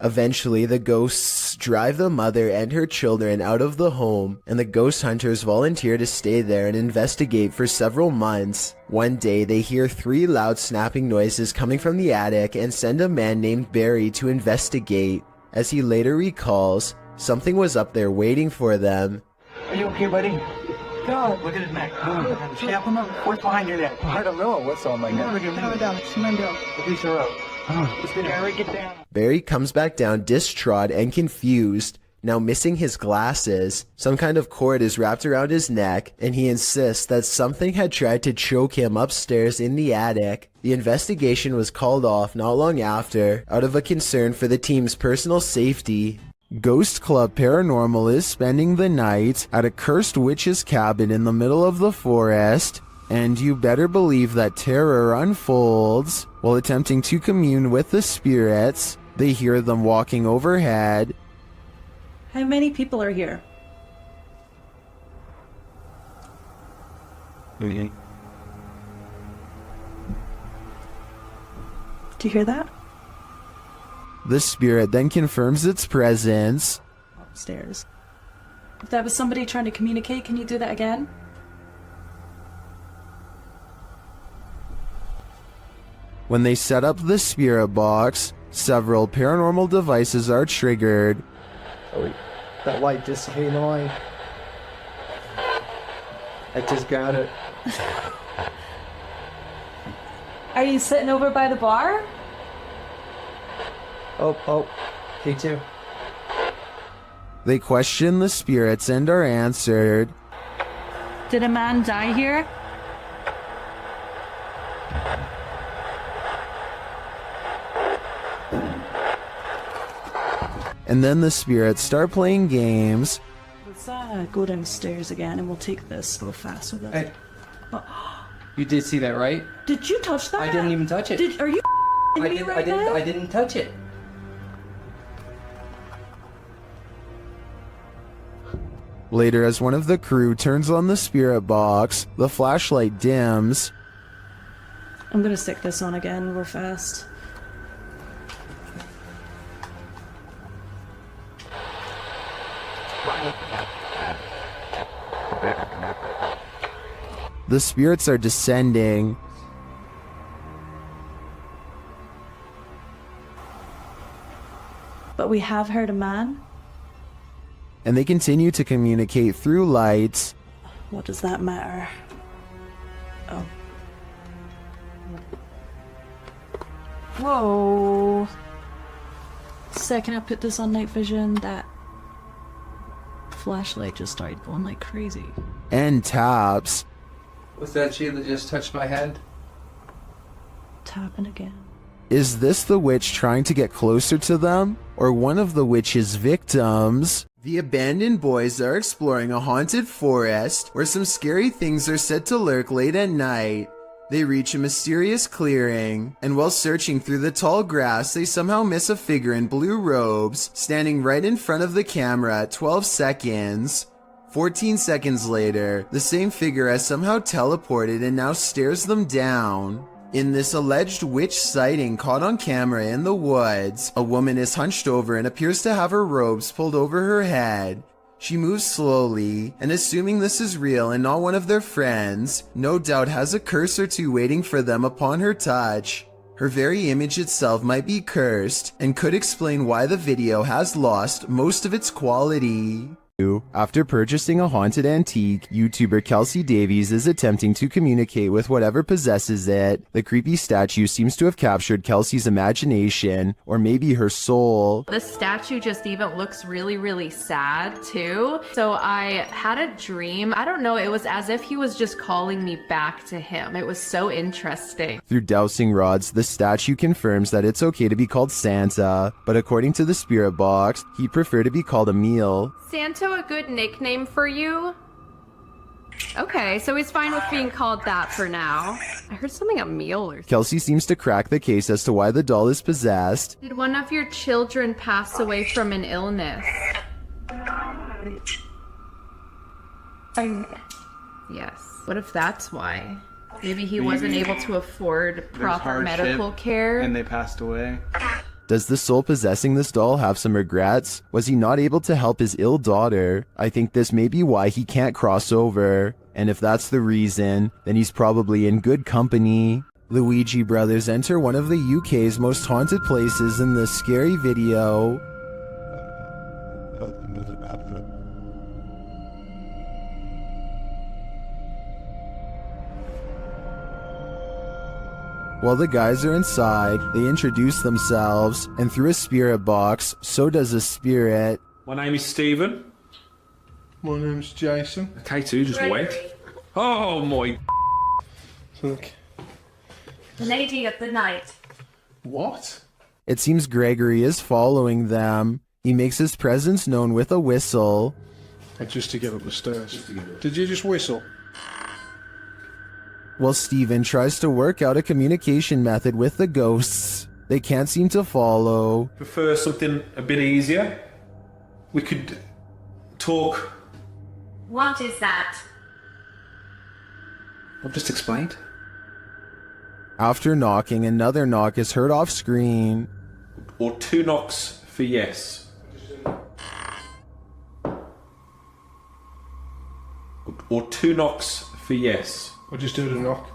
Speaker 1: Eventually, the ghosts drive the mother and her children out of the home, and the ghost hunters volunteer to stay there and investigate for several months. One day, they hear 3 loud snapping noises coming from the attic and send a man named Barry to investigate. As he later recalls, something was up there waiting for them.
Speaker 16: Are you okay, buddy?
Speaker 19: God.
Speaker 16: Look at his neck. Snap him up. What's behind your neck? I don't know. What's on my neck? Look at me.
Speaker 19: Down.
Speaker 16: Release her up. Barry, get down.
Speaker 1: Barry comes back down distraught and confused, now missing his glasses. Some kind of cord is wrapped around his neck, and he insists that something had tried to choke him upstairs in the attic. The investigation was called off not long after, out of a concern for the team's personal safety. Ghost Club Paranormal is spending the night at a cursed witch's cabin in the middle of the forest, and you better believe that terror unfolds. While attempting to commune with the spirits, they hear them walking overhead.
Speaker 8: How many people are here?
Speaker 9: Okay.
Speaker 8: Do you hear that?
Speaker 1: The spirit then confirms its presence.
Speaker 8: Upstairs. If that was somebody trying to communicate, can you do that again?
Speaker 1: When they set up the spirit box, several paranormal devices are triggered.
Speaker 2: Oh, that light just came on. I just got it.
Speaker 8: Are you sitting over by the bar?
Speaker 11: Oh, P2.
Speaker 1: They question the spirits and are answered.
Speaker 21: Did a man die here?
Speaker 1: And then the spirits start playing games.
Speaker 8: Let's go downstairs again and we'll take this a little faster.
Speaker 12: Hey. You did see that, right?
Speaker 8: Did you touch that?
Speaker 12: I didn't even touch it.
Speaker 8: Are you me right now?
Speaker 12: I didn't touch it.
Speaker 1: Later, as one of the crew turns on the spirit box, the flashlight dims.
Speaker 8: I'm gonna stick this on again. We're fast.
Speaker 1: The spirits are descending.
Speaker 8: But we have heard a man.
Speaker 1: And they continue to communicate through lights.
Speaker 8: What does that matter? Oh. Whoa. Second I put this on night vision, that flashlight just started going like crazy.
Speaker 1: And taps.
Speaker 12: Was that she that just touched my head?
Speaker 8: Tapping again.
Speaker 1: Is this the witch trying to get closer to them? Or one of the witch's victims? The abandoned boys are exploring a haunted forest where some scary things are said to lurk late at night. They reach a mysterious clearing, and while searching through the tall grass, they somehow miss a figure in blue robes standing right in front of the camera at 12 seconds. 14 seconds later, the same figure has somehow teleported and now stares them down. In this alleged witch sighting caught on camera in the woods, a woman is hunched over and appears to have her robes pulled over her head. She moves slowly, and assuming this is real and not one of their friends, no doubt has a curse or two waiting for them upon her touch. Her very image itself might be cursed, and could explain why the video has lost most of its quality. After purchasing a haunted antique, YouTuber Kelsey Davies is attempting to communicate with whatever possesses it. The creepy statue seems to have captured Kelsey's imagination, or maybe her soul.
Speaker 21: The statue just even looks really, really sad too. So I had a dream. I don't know, it was as if he was just calling me back to him. It was so interesting.
Speaker 1: Through dowsing rods, the statue confirms that it's okay to be called Santa, but according to the spirit box, he'd prefer to be called Emil.
Speaker 21: Santa a good nickname for you? Okay, so he's fine with being called that for now. I heard something a meal or something.
Speaker 1: Kelsey seems to crack the case as to why the doll is possessed.
Speaker 21: Did one of your children pass away from an illness? Yes. What if that's why? Maybe he wasn't able to afford proper medical care.
Speaker 15: And they passed away.
Speaker 1: Does the soul possessing this doll have some regrets? Was he not able to help his ill daughter? I think this may be why he can't cross over. And if that's the reason, then he's probably in good company. Luigi brothers enter one of the UK's most haunted places in this scary video. While the guys are inside, they introduce themselves, and through a spirit box, so does a spirit.
Speaker 14: My name is Stephen.
Speaker 15: My name's Jason.
Speaker 14: K2, just wait. Oh my.
Speaker 15: Look.
Speaker 22: Lady of the night.
Speaker 15: What?
Speaker 1: It seems Gregory is following them. He makes his presence known with a whistle.
Speaker 15: Just to get up the stairs. Did you just whistle?
Speaker 1: While Steven tries to work out a communication method with the ghosts, they can't seem to follow.
Speaker 14: Prefer something a bit easier? We could talk.
Speaker 22: What is that?
Speaker 14: I've just explained.
Speaker 1: After knocking, another knock is heard off screen.
Speaker 14: Or 2 knocks for yes. Or 2 knocks for yes.
Speaker 15: I just heard a knock.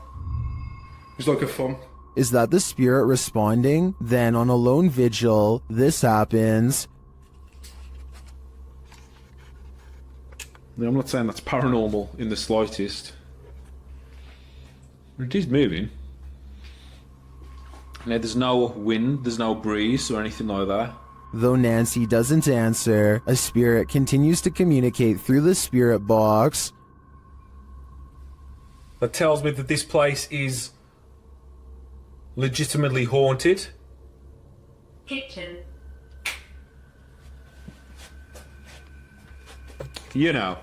Speaker 15: It's like a thump.
Speaker 1: Is that the spirit responding? Then on a lone vigil, this happens.
Speaker 14: I'm not saying that's paranormal in the slightest. It is moving. Now, there's no wind, there's no breeze or anything like that.
Speaker 1: Though Nancy doesn't answer, a spirit continues to communicate through the spirit box.
Speaker 14: That tells me that this place is legitimately haunted.
Speaker 22: Kitchen.
Speaker 14: You know.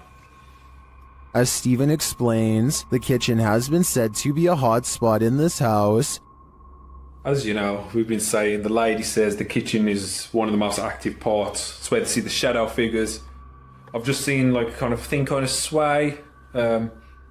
Speaker 1: As Stephen explains, the kitchen has been said to be a hot spot in this house.
Speaker 14: As you know, we've been saying, the lady says the kitchen is one of the most active parts. It's where they see the shadow figures. I've just seen like a kind of thing kind of sway.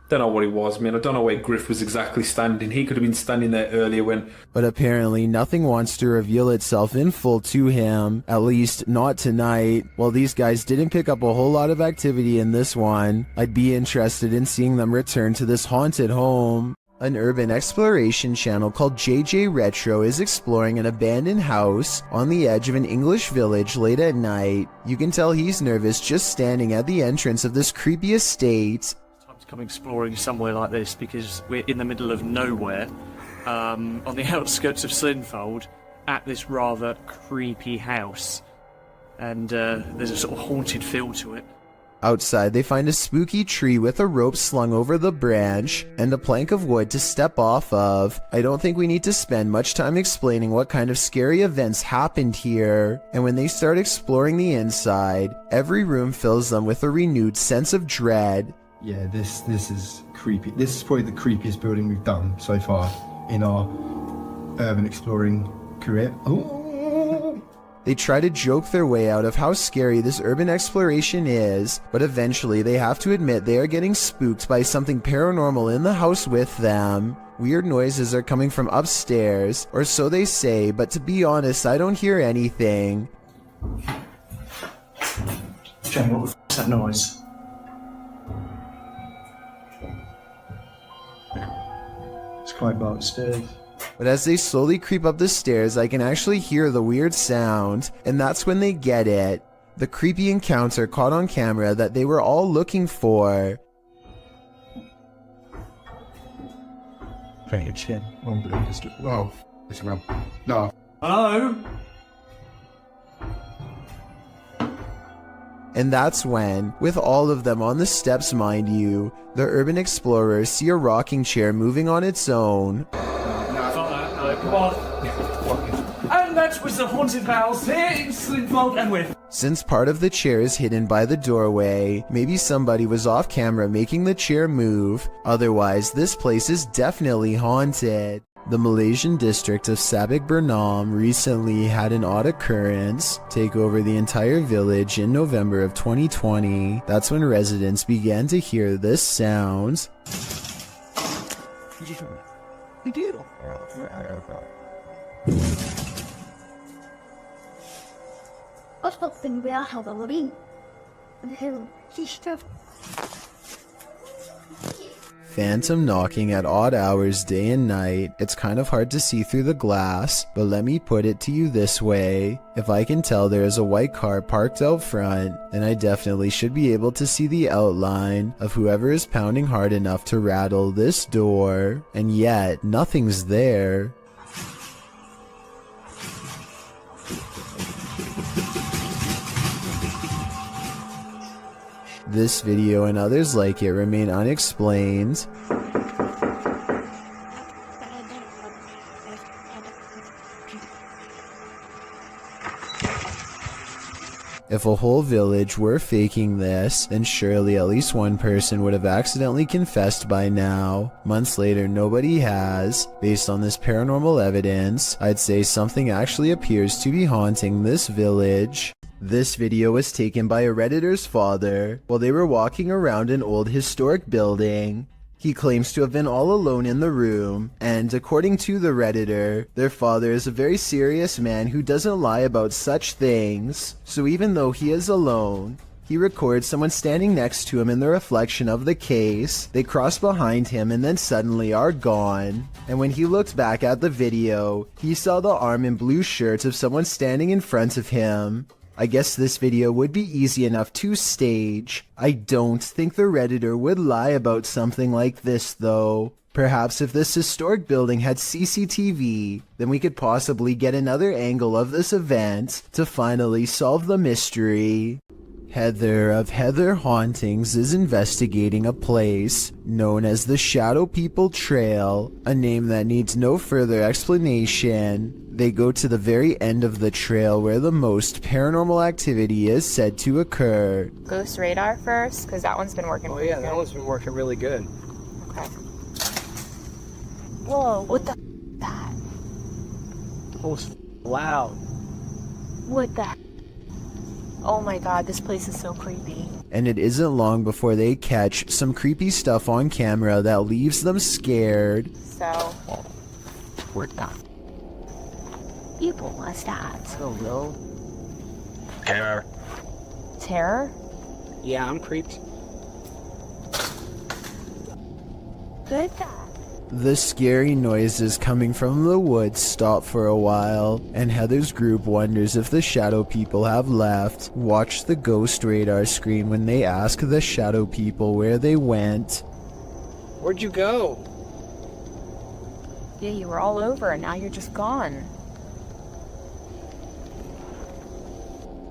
Speaker 14: Don't know what it was, man. I don't know where Griff was exactly standing. He could have been standing there earlier when...
Speaker 1: But apparently nothing wants to reveal itself in full to him, at least not tonight. While these guys didn't pick up a whole lot of activity in this one, I'd be interested in seeing them return to this haunted home. An urban exploration channel called JJ Retro is exploring an abandoned house on the edge of an English village late at night. You can tell he's nervous just standing at the entrance of this creepy estate.
Speaker 4: Come exploring somewhere like this because we're in the middle of nowhere, on the outskirts of Slinfold, at this rather creepy house, and there's a sort of haunted feel to it.
Speaker 1: Outside, they find a spooky tree with a rope slung over the branch and a plank of wood to step off of. I don't think we need to spend much time explaining what kind of scary events happened here. And when they start exploring the inside, every room fills them with a renewed sense of dread.
Speaker 20: Yeah, this is creepy. This is probably the creepiest building we've done so far in our urban exploring career. Ooh.
Speaker 1: They try to joke their way out of how scary this urban exploration is, but eventually they have to admit they are getting spooked by something paranormal in the house with them. Weird noises are coming from upstairs, or so they say, but to be honest, I don't hear anything.
Speaker 4: Jen, what the f*** is that noise?
Speaker 20: It's quite about upstairs.
Speaker 1: But as they slowly creep up the stairs, I can actually hear the weird sound, and that's when they get it. The creepy encounter caught on camera that they were all looking for.
Speaker 20: Very chin. Whoa. Listen, man. No.
Speaker 4: Hello?
Speaker 1: And that's when, with all of them on the steps mind you, the urban explorers see a rocking chair moving on its own.
Speaker 4: Come on. And that was the haunted house here in Slinfold and with.
Speaker 1: Since part of the chair is hidden by the doorway, maybe somebody was off camera making the chair move. Otherwise, this place is definitely haunted. The Malaysian district of Sabak Bernam recently had an odd occurrence take over the entire village in November of 2020. That's when residents began to hear this sound. Phantom knocking at odd hours day and night. It's kind of hard to see through the glass, but let me put it to you this way. If I can tell there is a white car parked out front, then I definitely should be able to see the outline of whoever is pounding hard enough to rattle this door. And yet, nothing's there. This video and others like it remain unexplained. If a whole village were faking this, then surely at least one person would have accidentally confessed by now. Months later, nobody has. Based on this paranormal evidence, I'd say something actually appears to be haunting this village. This video was taken by a Redditor's father while they were walking around an old historic building. He claims to have been all alone in the room, and according to the Redditor, their father is a very serious man who doesn't lie about such things. So even though he is alone, he records someone standing next to him in the reflection of the case. They cross behind him and then suddenly are gone. And when he looked back at the video, he saw the arm and blue shirt of someone standing in front of him. I guess this video would be easy enough to stage. I don't think the Redditor would lie about something like this though. Perhaps if this historic building had CCTV, then we could possibly get another angle of this event to finally solve the mystery. Heather of Heather Hauntings is investigating a place known as the Shadow People Trail, a name that needs no further explanation. They go to the very end of the trail where the most paranormal activity is said to occur.
Speaker 5: Ghost radar first, because that one's been working pretty good.
Speaker 11: That one's been working really good.
Speaker 5: Okay. Whoa, what the that?
Speaker 11: That was loud.
Speaker 5: What the Oh my god, this place is so creepy.
Speaker 1: And it isn't long before they catch some creepy stuff on camera that leaves them scared.
Speaker 5: So,
Speaker 11: We're done.
Speaker 5: people must have.
Speaker 11: So low. Terror.
Speaker 5: Terror?
Speaker 11: Yeah, I'm creeped.
Speaker 5: Good guy.
Speaker 1: The scary noises coming from the woods stop for a while, and Heather's group wonders if the shadow people have left. Watch the ghost radar screen when they ask the shadow people where they went.
Speaker 11: Where'd you go?
Speaker 5: Yeah, you were all over and now you're just gone.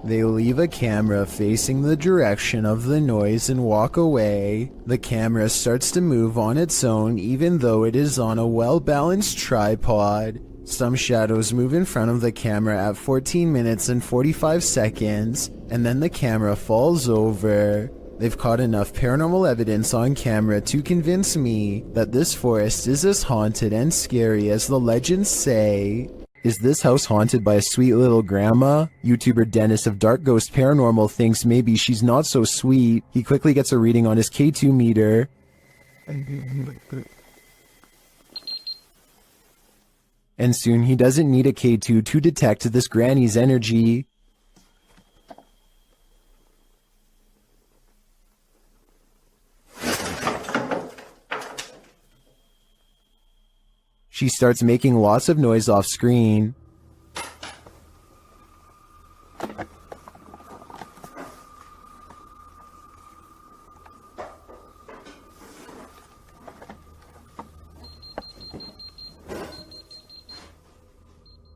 Speaker 1: They leave a camera facing the direction of the noise and walk away. The camera starts to move on its own even though it is on a well-balanced tripod. Some shadows move in front of the camera at 14 minutes and 45 seconds, and then the camera falls over. They've caught enough paranormal evidence on camera to convince me that this forest is as haunted and scary as the legends say. Is this house haunted by a sweet little grandma? YouTuber Dennis of Dark Ghost Paranormal thinks maybe she's not so sweet. He quickly gets a reading on his K2 meter. And soon he doesn't need a K2 to detect this granny's energy. She starts making lots of noise off screen.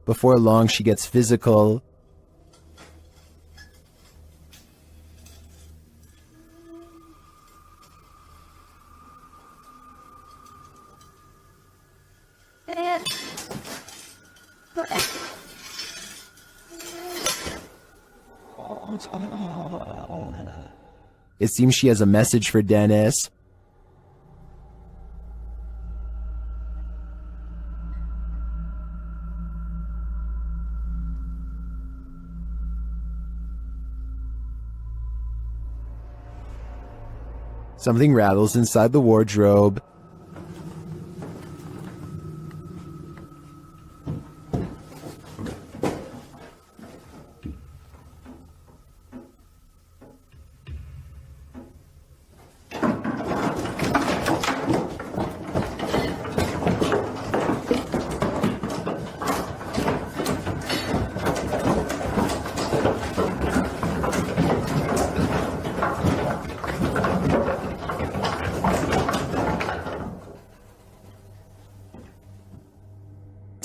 Speaker 1: Before long, she gets physical. It seems she has a message for Dennis. Something rattles inside the wardrobe.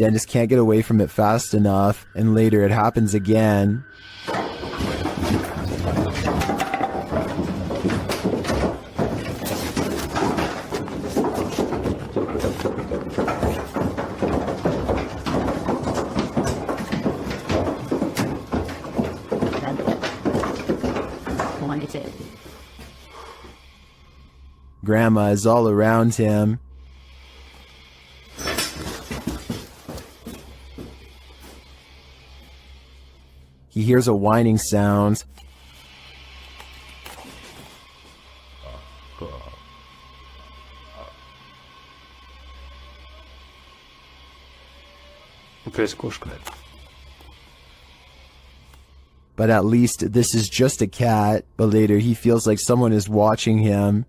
Speaker 1: Dennis can't get away from it fast enough, and later it happens again. Grandma is all around him. He hears a whining sound. But at least this is just a cat. But later he feels like someone is watching him.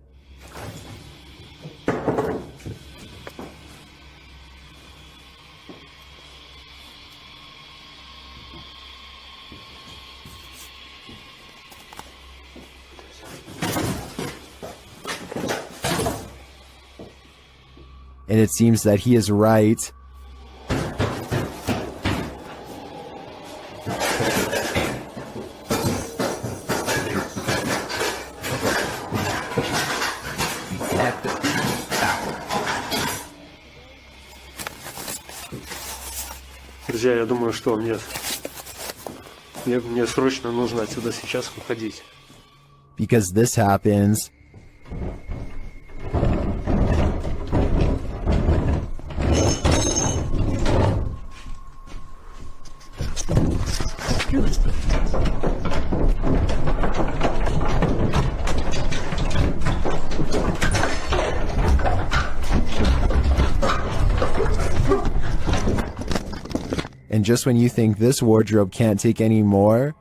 Speaker 1: and it seems that he is right.
Speaker 6: Друзья, я думаю, что мне срочно нужно отсюда сейчас уходить.
Speaker 1: Because this happens. And just when you think this wardrobe can't take any more,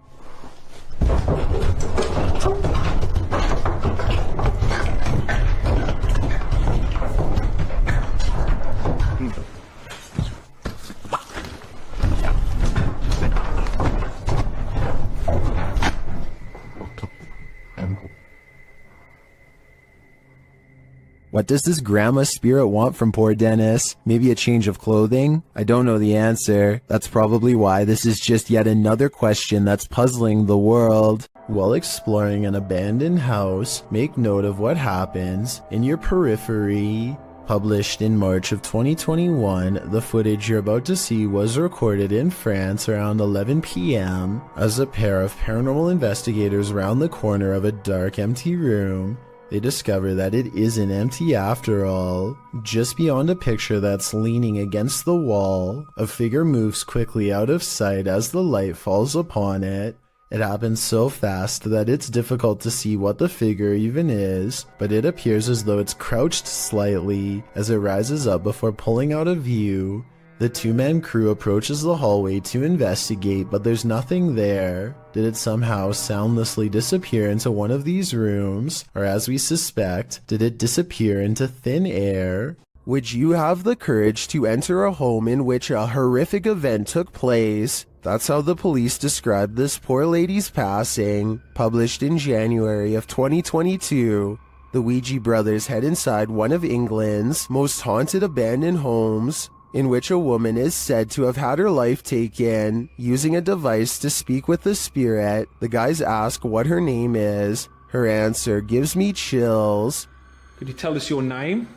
Speaker 1: what does this grandma spirit want from poor Dennis? Maybe a change of clothing? I don't know the answer. That's probably why this is just yet another question that's puzzling the world. While exploring an abandoned house, make note of what happens in your periphery. Published in March of 2021, the footage you're about to see was recorded in France around 11 p.m. as a pair of paranormal investigators round the corner of a dark, empty room. They discover that it isn't empty after all. Just beyond a picture that's leaning against the wall, a figure moves quickly out of sight as the light falls upon it. It happens so fast that it's difficult to see what the figure even is, but it appears as though it's crouched slightly as it rises up before pulling out of view. The two-man crew approaches the hallway to investigate, but there's nothing there. Did it somehow soundlessly disappear into one of these rooms? Or as we suspect, did it disappear into thin air? Would you have the courage to enter a home in which a horrific event took place? That's how the police described this poor lady's passing. Published in January of 2022. The Ouija brothers head inside one of England's most haunted abandoned homes, in which a woman is said to have had her life taken. Using a device to speak with the spirit, the guys ask what her name is. Her answer gives me chills.
Speaker 14: Could you tell us your name?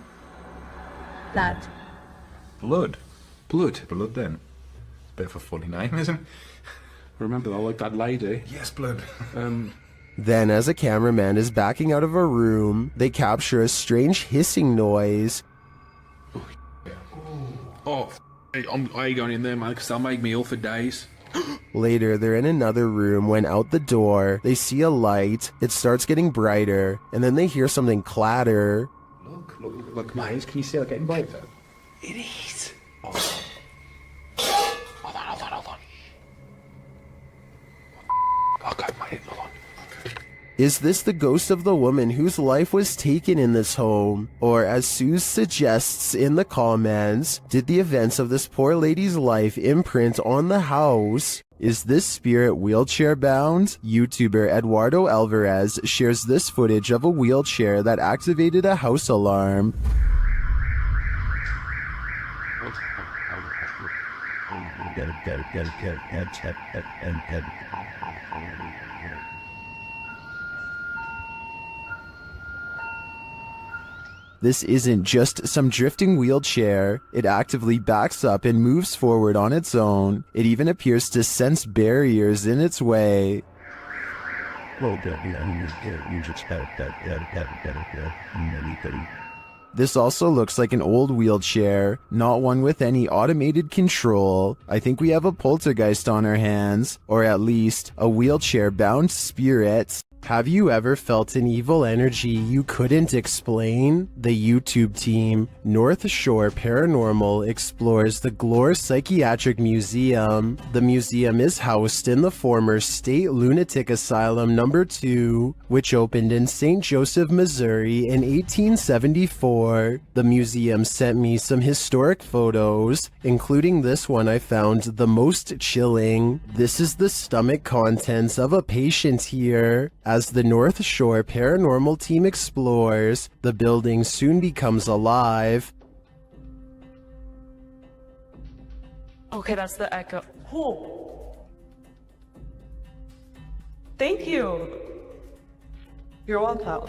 Speaker 10: Blood.
Speaker 14: Blood? Blood? Blood then. Bit of a funny name, isn't it? Remember, I like that lady. Yes, Blood.
Speaker 1: Then, as a cameraman is backing out of a room, they capture a strange hissing noise.
Speaker 14: Oh, I ain't going in there, man, because they'll make me ill for days.
Speaker 1: Later, they're in another room when out the door, they see a light. It starts getting brighter, and then they hear something clatter.
Speaker 14: Look, mate, can you see it getting brighter?
Speaker 2: It is.
Speaker 14: Oh. Hold on. Okay, mate, hold on.
Speaker 1: Is this the ghost of the woman whose life was taken in this home? Or, as Sue suggests in the comments, did the events of this poor lady's life imprint on the house? Is this spirit wheelchair bound? YouTuber Eduardo Alvarez shares this footage of a wheelchair that activated a house alarm. This isn't just some drifting wheelchair. It actively backs up and moves forward on its own. It even appears to sense barriers in its way. This also looks like an old wheelchair, not one with any automated control. I think we have a poltergeist on our hands, or at least a wheelchair-bound spirit. Have you ever felt an evil energy you couldn't explain? The YouTube team, North Shore Paranormal, explores the Glore Psychiatric Museum. The museum is housed in the former State Lunatic Asylum No. 2, which opened in St. Joseph, Missouri in 1874. The museum sent me some historic photos, including this one I found the most chilling. This is the stomach contents of a patient here. As the North Shore Paranormal team explores, the building soon becomes alive.
Speaker 7: Okay, that's the echo. Oh. Thank you. You're welcome.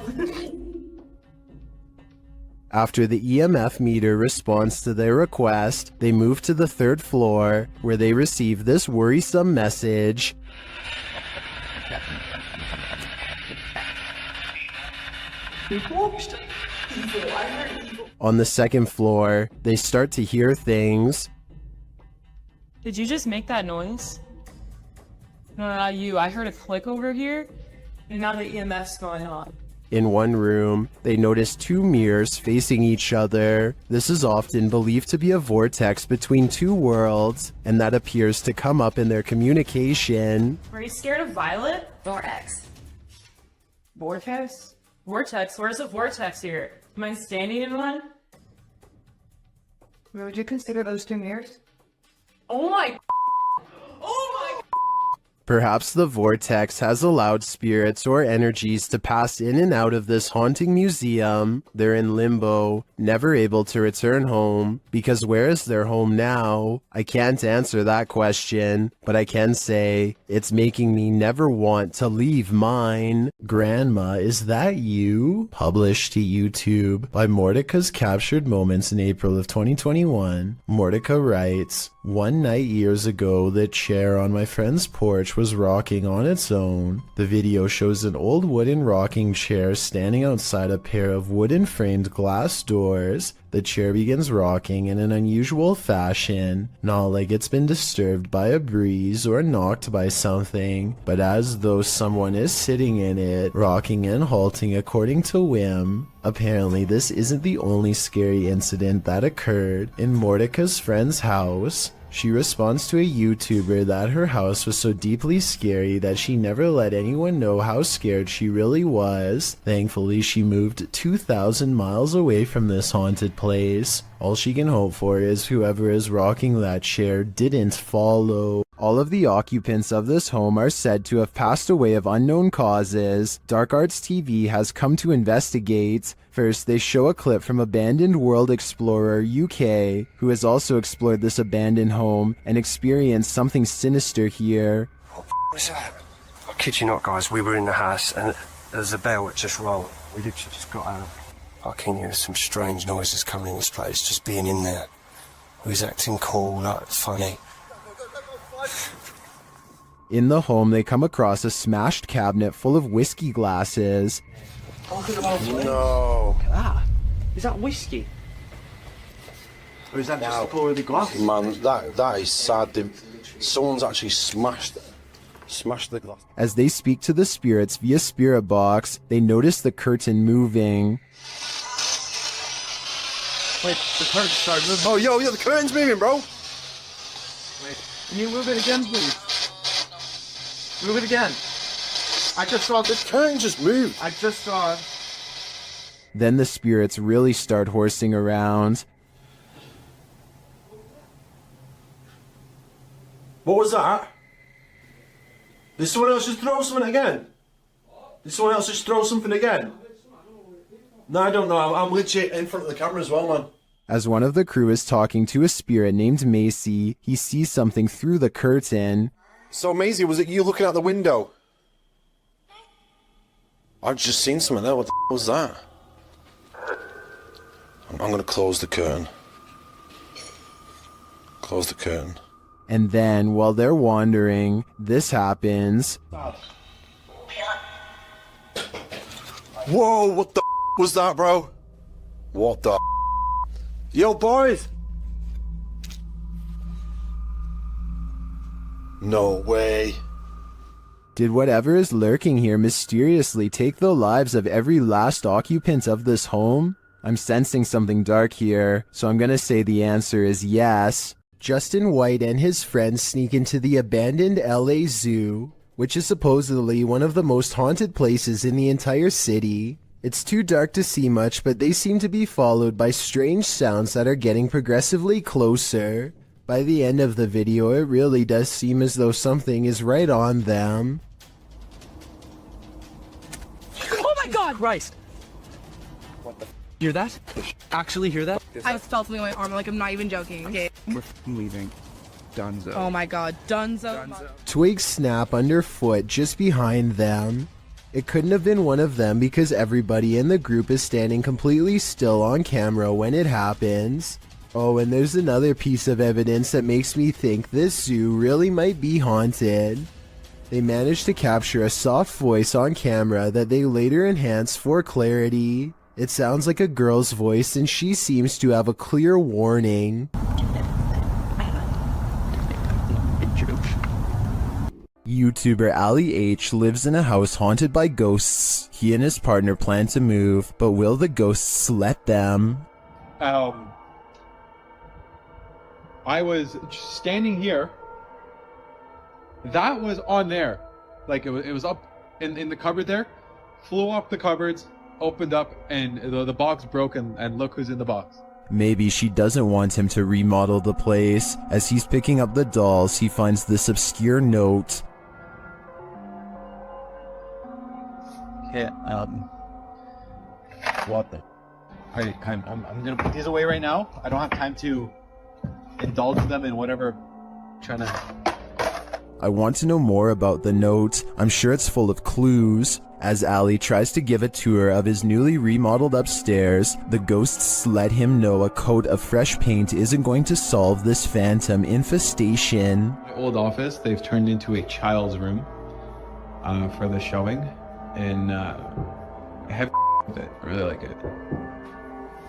Speaker 1: After the EMF meter responds to their request, they move to the 3rd floor, where they receive this worrisome message. On the 2nd floor, they start to hear things.
Speaker 7: Did you just make that noise? No, not you. I heard a click over here, and now the EMF's going on.
Speaker 1: In one room, they notice 2 mirrors facing each other. This is often believed to be a vortex between 2 worlds, and that appears to come up in their communication.
Speaker 7: Are you scared of Violet? Vortex. Vortex? Vortex? Where's the vortex here? Am I standing in one?
Speaker 19: Would you consider those 2 mirrors?
Speaker 7: Oh my... Oh my...
Speaker 1: Perhaps the vortex has allowed spirits or energies to pass in and out of this haunting museum. They're in limbo, never able to return home, because where is their home now? I can't answer that question, but I can say it's making me never want to leave mine. Grandma, is that you? Published to YouTube by Mordecai's Captured Moments in April of 2021. Mordecai writes, "One night years ago, the chair on my friend's porch was rocking on its own. The video shows an old wooden rocking chair standing outside a pair of wooden framed glass doors. The chair begins rocking in an unusual fashion, not like it's been disturbed by a breeze or knocked by something, but as though someone is sitting in it, rocking and halting according to whim. Apparently, this isn't the only scary incident that occurred in Mordecai's friend's house. She responds to a YouTuber that her house was so deeply scary that she never let anyone know how scared she really was. Thankfully, she moved 2,000 miles away from this haunted place. All she can hope for is whoever is rocking that chair didn't follow." All of the occupants of this home are said to have passed away of unknown causes. Dark Arts TV has come to investigate. First, they show a clip from Abandoned World Explorer UK, who has also explored this abandoned home and experienced something sinister here.
Speaker 17: What was that? I kid you not, guys, we were in the house and there's a bell that just rolled. We literally just got out. I can hear some strange noises coming in this place, just being in there. He was acting cool, like funny.
Speaker 1: In the home, they come across a smashed cabinet full of whiskey glasses.
Speaker 17: No.
Speaker 9: Look at that. Is that whiskey? Or is that just a pour of the glass?
Speaker 17: Man, that is sad. Someone's actually smashed the glass.
Speaker 1: As they speak to the spirits via spirit box, they notice the curtain moving.
Speaker 9: Wait, the curtain started moving.
Speaker 17: Oh, yo, the curtain's moving, bro.
Speaker 9: Wait, can you move it again, please? Move it again. I just saw this
Speaker 17: curtain just moved.
Speaker 9: I just saw it.
Speaker 1: Then the spirits really start horsing around.
Speaker 17: What was that? Did someone else just throw something again? Did someone else just throw something again? No, I don't know. I'm legit in front of the camera as well, man.
Speaker 1: As one of the crew is talking to a spirit named Macy, he sees something through the curtain.
Speaker 17: So, Maisie, was it you looking out the window? I've just seen something there. What the was that? I'm going to close the curtain. Close the curtain.
Speaker 1: And then, while they're wandering, this happens.
Speaker 17: Whoa, what the was that, bro? What the Yo, boys! No way.
Speaker 1: Did whatever is lurking here mysteriously take the lives of every last occupant of this home? I'm sensing something dark here, so I'm gonna say the answer is yes. Justin White and his friends sneak into the abandoned LA Zoo, which is supposedly one of the most haunted places in the entire city. It's too dark to see much, but they seem to be followed by strange sounds that are getting progressively closer. By the end of the video, it really does seem as though something is right on them.
Speaker 7: Oh my god!
Speaker 9: Christ! What the hear that? Actually hear that?
Speaker 23: I felt something in my arm, like I'm not even joking, okay?
Speaker 9: We're leaving. Dunzo.
Speaker 7: Oh my god, Dunzo.
Speaker 1: Twigs snap underfoot just behind them. It couldn't have been one of them because everybody in the group is standing completely still on camera when it happens. Oh, and there's another piece of evidence that makes me think this zoo really might be haunted. They managed to capture a soft voice on camera that they later enhanced for clarity. It sounds like a girl's voice and she seems to have a clear warning. YouTuber Ali H lives in a house haunted by ghosts. He and his partner plan to move, but will the ghosts let them?
Speaker 3: I was standing here. That was on there. Like it was up in the cupboard there. Flew up the cupboards, opened up, and the box broke, and look who's in the box.
Speaker 1: Maybe she doesn't want him to remodel the place. As he's picking up the dolls, he finds this obscure note.
Speaker 3: Okay, what the? Alright, I'm gonna put these away right now. I don't have time to indulge them in whatever trying to...
Speaker 1: I want to know more about the note. I'm sure it's full of clues. As Ali tries to give a tour of his newly remodeled upstairs, the ghosts let him know a coat of fresh paint isn't going to solve this phantom infestation.
Speaker 3: My old office, they've turned into a child's room for the showing, and I have with it. I really like it.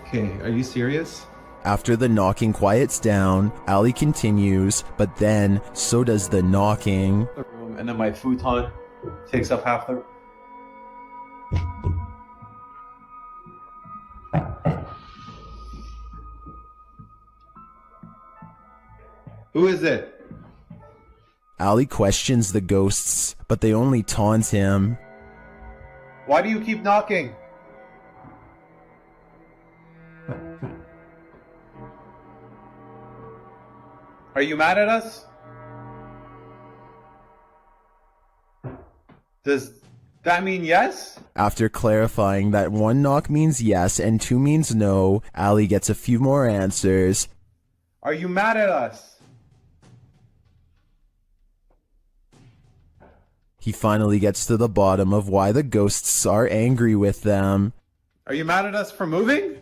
Speaker 3: Okay, are you serious?
Speaker 1: After the knocking quiets down, Ali continues, but then so does the knocking.
Speaker 3: The room, and then my futon takes up half the... Who is it?
Speaker 1: Ali questions the ghosts, but they only taunt him.
Speaker 3: Why do you keep knocking? Are you mad at us? Does that mean yes?
Speaker 1: After clarifying that 1 knock means yes and 2 means no, Ali gets a few more answers.
Speaker 3: Are you mad at us?
Speaker 1: He finally gets to the bottom of why the ghosts are angry with them.
Speaker 3: Are you mad at us for moving?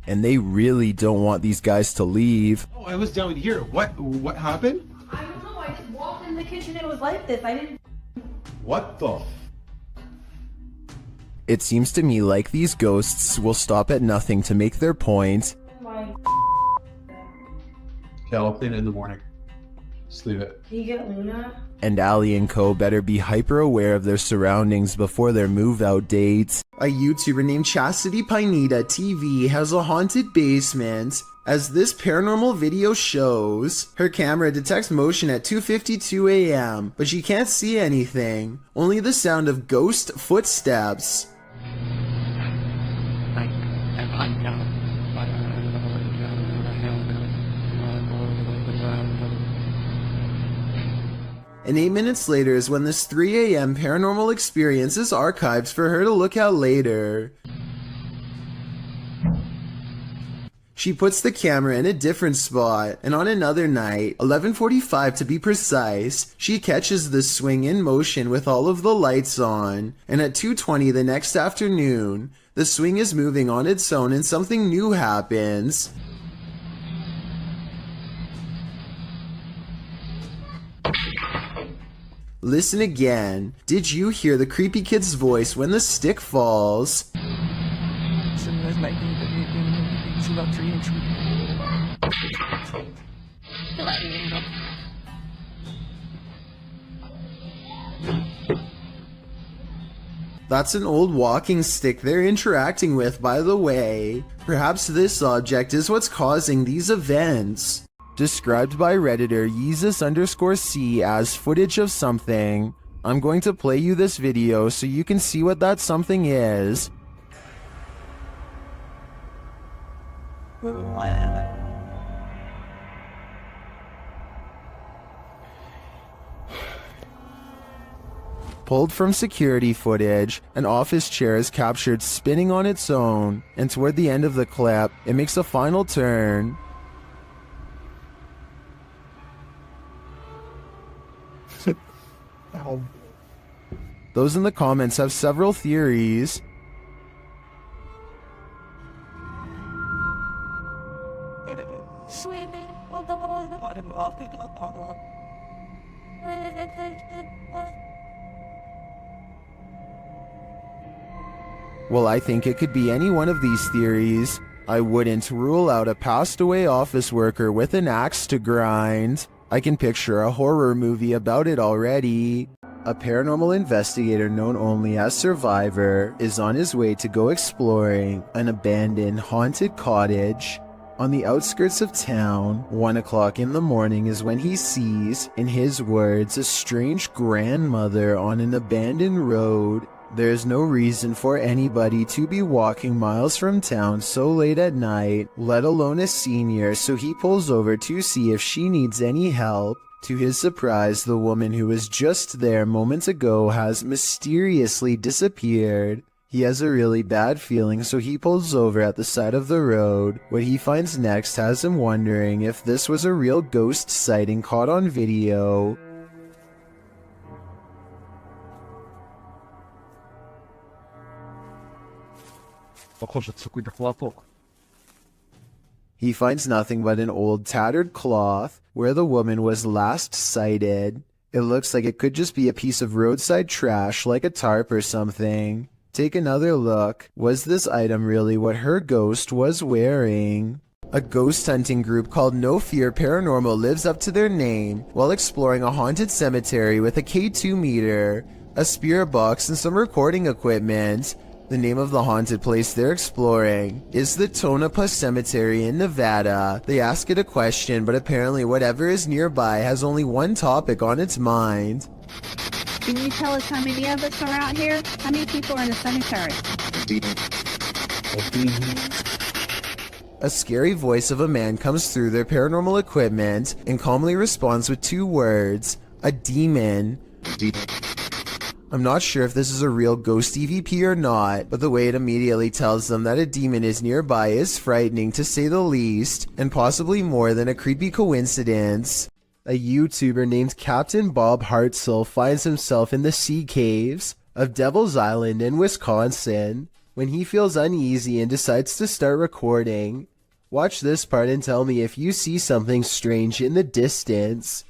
Speaker 1: And they really don't want these guys to leave.
Speaker 3: Oh, I was down here. What happened?
Speaker 19: I don't know. I just walked in the kitchen and it was like this. I didn't.
Speaker 3: What the?
Speaker 1: It seems to me like these ghosts will stop at nothing to make their point.
Speaker 3: Okay, I'll clean it in the morning. Just leave it.
Speaker 19: Can you get Luna?
Speaker 1: And Ali and co better be hyper aware of their surroundings before their move out date. A YouTuber named Chastity Pineda TV has a haunted basement. As this paranormal video shows, her camera detects motion at 2:52 a.m., but she can't see anything, only the sound of ghost footsteps. And 8 minutes later is when this 3 a.m. paranormal experience is archived for her to look at later. She puts the camera in a different spot, and on another night, 11:45 to be precise, she catches the swing in motion with all of the lights on, and at 2:20 the next afternoon, the swing is moving on its own and something new happens. Listen again. Did you hear the creepy kid's voice when the stick falls? That's an old walking stick they're interacting with, by the way. Perhaps this object is what's causing these events. Described by Redditor Yeezus_C as footage of something. I'm going to play you this video so you can see what that something is. Pulled from security footage, an office chair is captured spinning on its own, and toward the end of the clip, it makes a final turn. Those in the comments have several theories. Well, I think it could be any one of these theories. I wouldn't rule out a passed away office worker with an axe to grind. I can picture a horror movie about it already. A paranormal investigator known only as Survivor is on his way to go exploring an abandoned haunted cottage. On the outskirts of town, 1 o'clock in the morning is when he sees, in his words, a strange grandmother on an abandoned road. There's no reason for anybody to be walking miles from town so late at night, let alone a senior, so he pulls over to see if she needs any help. To his surprise, the woman who was just there moments ago has mysteriously disappeared. He has a really bad feeling, so he pulls over at the side of the road. What he finds next has him wondering if this was a real ghost sighting caught on video. He finds nothing but an old tattered cloth where the woman was last sighted. It looks like it could just be a piece of roadside trash like a tarp or something. Take another look. Was this item really what her ghost was wearing? A ghost hunting group called No Fear Paranormal lives up to their name while exploring a haunted cemetery with a K2 meter, a spirit box, and some recording equipment. The name of the haunted place they're exploring is the Tonopah Cemetery in Nevada. They ask it a question, but apparently whatever is nearby has only one topic on its mind.
Speaker 13: Can you tell us how many of us are out here? How many people are in the cemetery?
Speaker 1: A scary voice of a man comes through their paranormal equipment and calmly responds with 2 words, a demon. I'm not sure if this is a real ghost EVP or not, but the way it immediately tells them that a demon is nearby is frightening to say the least, and possibly more than a creepy coincidence. A YouTuber named Captain Bob Hartzell finds himself in the sea caves of Devil's Island in Wisconsin when he feels uneasy and decides to start recording. Watch this part and tell me if you see something strange in the distance.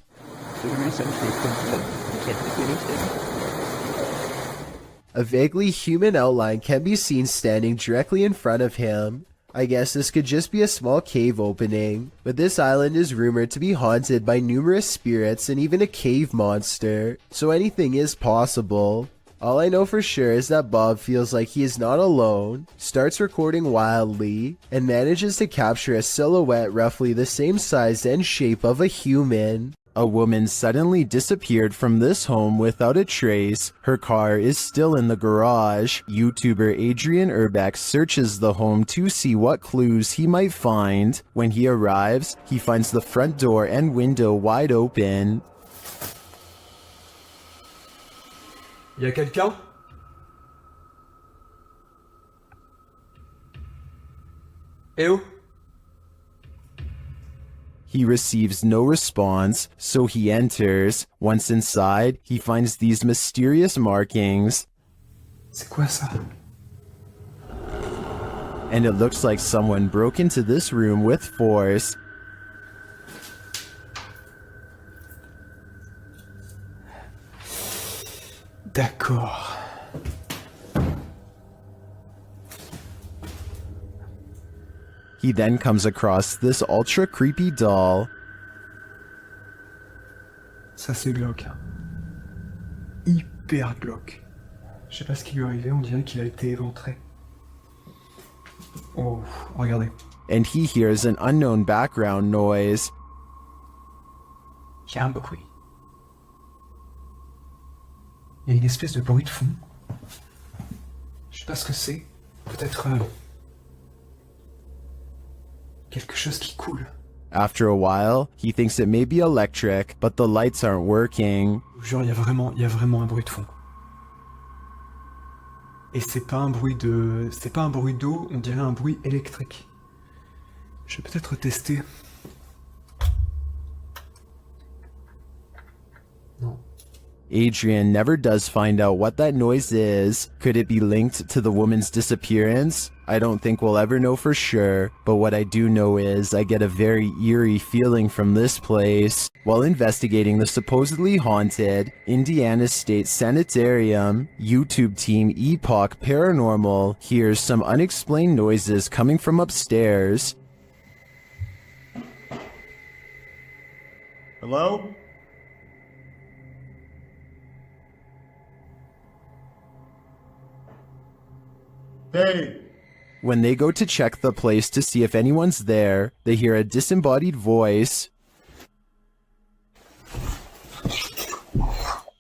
Speaker 1: A vaguely human outline can be seen standing directly in front of him. I guess this could just be a small cave opening, but this island is rumored to be haunted by numerous spirits and even a cave monster, so anything is possible. All I know for sure is that Bob feels like he is not alone, starts recording wildly, and manages to capture a silhouette roughly the same size and shape of a human. A woman suddenly disappeared from this home without a trace. Her car is still in the garage. YouTuber Adrian Urbeck searches the home to see what clues he might find. When he arrives, he finds the front door and window wide open.
Speaker 20: Y a quelqu'un? Eh oh?
Speaker 1: He receives no response, so he enters. Once inside, he finds these mysterious markings.
Speaker 20: C'est quoi ça?
Speaker 1: And it looks like someone broke into this room with force.
Speaker 20: D'accord.
Speaker 1: He then comes across this ultra creepy doll.
Speaker 20: Ça c'est glauque. Hyper glauque. Je sais pas ce qui lui est arrivé, on dirait qu'il a été éventré. Oh, regardez.
Speaker 1: And he hears an unknown background noise.
Speaker 20: Il y a un bruit. Il y a une espèce de bruit de fond. Je sais pas ce que c'est. Peut-être quelque chose qui coule.
Speaker 1: After a while, he thinks it may be electric, but the lights aren't working.
Speaker 20: Genre, il y a vraiment un bruit de fond.
Speaker 15: Et c'est pas un bruit d'eau, on dirait un bruit électrique. Je vais peut-être tester. Non.
Speaker 1: Adrian never does find out what that noise is. Could it be linked to the woman's disappearance? I don't think we'll ever know for sure, but what I do know is I get a very eerie feeling from this place. While investigating the supposedly haunted Indiana State Sanitarium, YouTube team Epoch Paranormal hears some unexplained noises coming from upstairs.
Speaker 15: Hello? Hey!
Speaker 1: When they go to check the place to see if anyone's there, they hear a disembodied voice.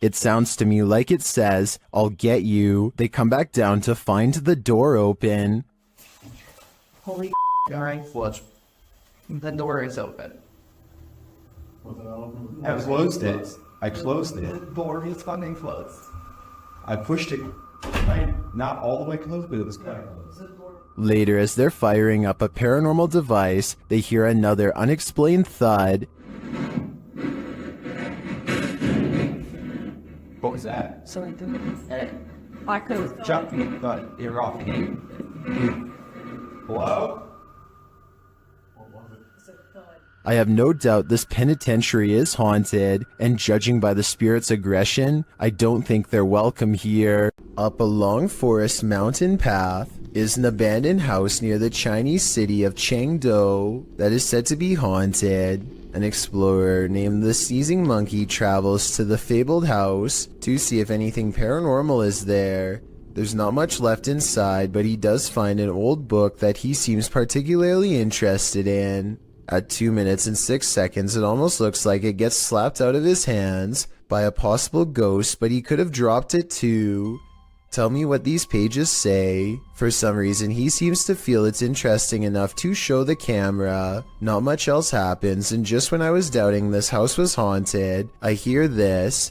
Speaker 1: It sounds to me like it says, "I'll get you." They come back down to find the door open.
Speaker 12: Holy alright, what? The door is open.
Speaker 20: I closed it. I closed it.
Speaker 12: The door is fucking closed.
Speaker 20: I pushed it, not all the way closed, but it was kind of close.
Speaker 1: Later, as they're firing up a paranormal device, they hear another unexplained thud.
Speaker 20: What was that?
Speaker 10: Something. I could have
Speaker 20: Jump me, thud. You're off. Hello?
Speaker 1: I have no doubt this penitentiary is haunted, and judging by the spirit's aggression, I don't think they're welcome here. Up a long forest mountain path is an abandoned house near the Chinese city of Chengdu that is said to be haunted. An explorer named the Sneezing Monkey travels to the fabled house to see if anything paranormal is there. There's not much left inside, but he does find an old book that he seems particularly interested in. At 2 minutes and 6 seconds, it almost looks like it gets slapped out of his hands by a possible ghost, but he could have dropped it too. Tell me what these pages say. For some reason, he seems to feel it's interesting enough to show the camera. Not much else happens, and just when I was doubting this house was haunted, I hear this.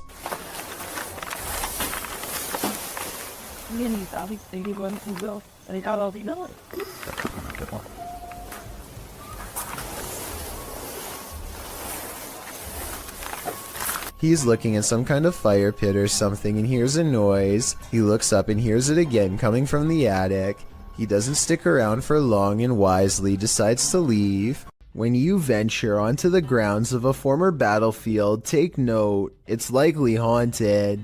Speaker 1: He's looking at some kind of fire pit or something and hears a noise. He looks up and hears it again coming from the attic. He doesn't stick around for long and wisely decides to leave. When you venture onto the grounds of a former battlefield, take note, it's likely haunted.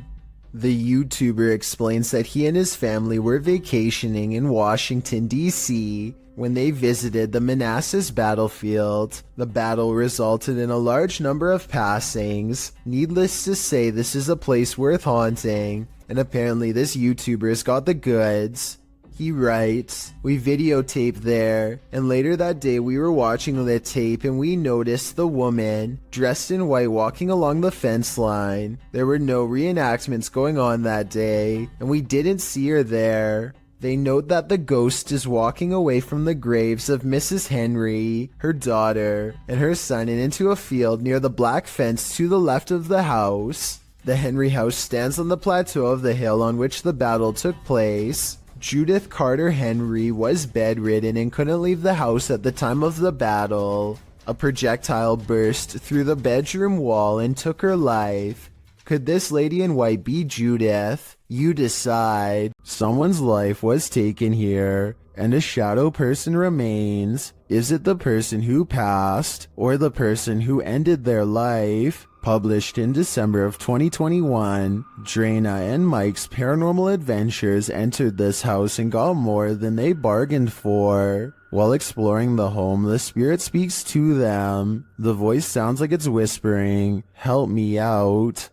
Speaker 1: The YouTuber explains that he and his family were vacationing in Washington, D.C. when they visited the Manassas battlefield. The battle resulted in a large number of passings. Needless to say, this is a place worth haunting, and apparently this YouTuber's got the goods. He writes, "We videotaped there, and later that day we were watching the tape and we noticed the woman, dressed in white, walking along the fence line. There were no reenactments going on that day, and we didn't see her there." They note that the ghost is walking away from the graves of Mrs. Henry, her daughter, and her son and into a field near the black fence to the left of the house. The Henry house stands on the plateau of the hill on which the battle took place. Judith Carter Henry was bedridden and couldn't leave the house at the time of the battle. A projectile burst through the bedroom wall and took her life. Could this lady in white be Judith? You decide. Someone's life was taken here, and a shadow person remains. Is it the person who passed, or the person who ended their life? Published in December of 2021, Drana and Mike's paranormal adventures entered this house and got more than they bargained for. While exploring the home, the spirit speaks to them. The voice sounds like it's whispering, "Help me out."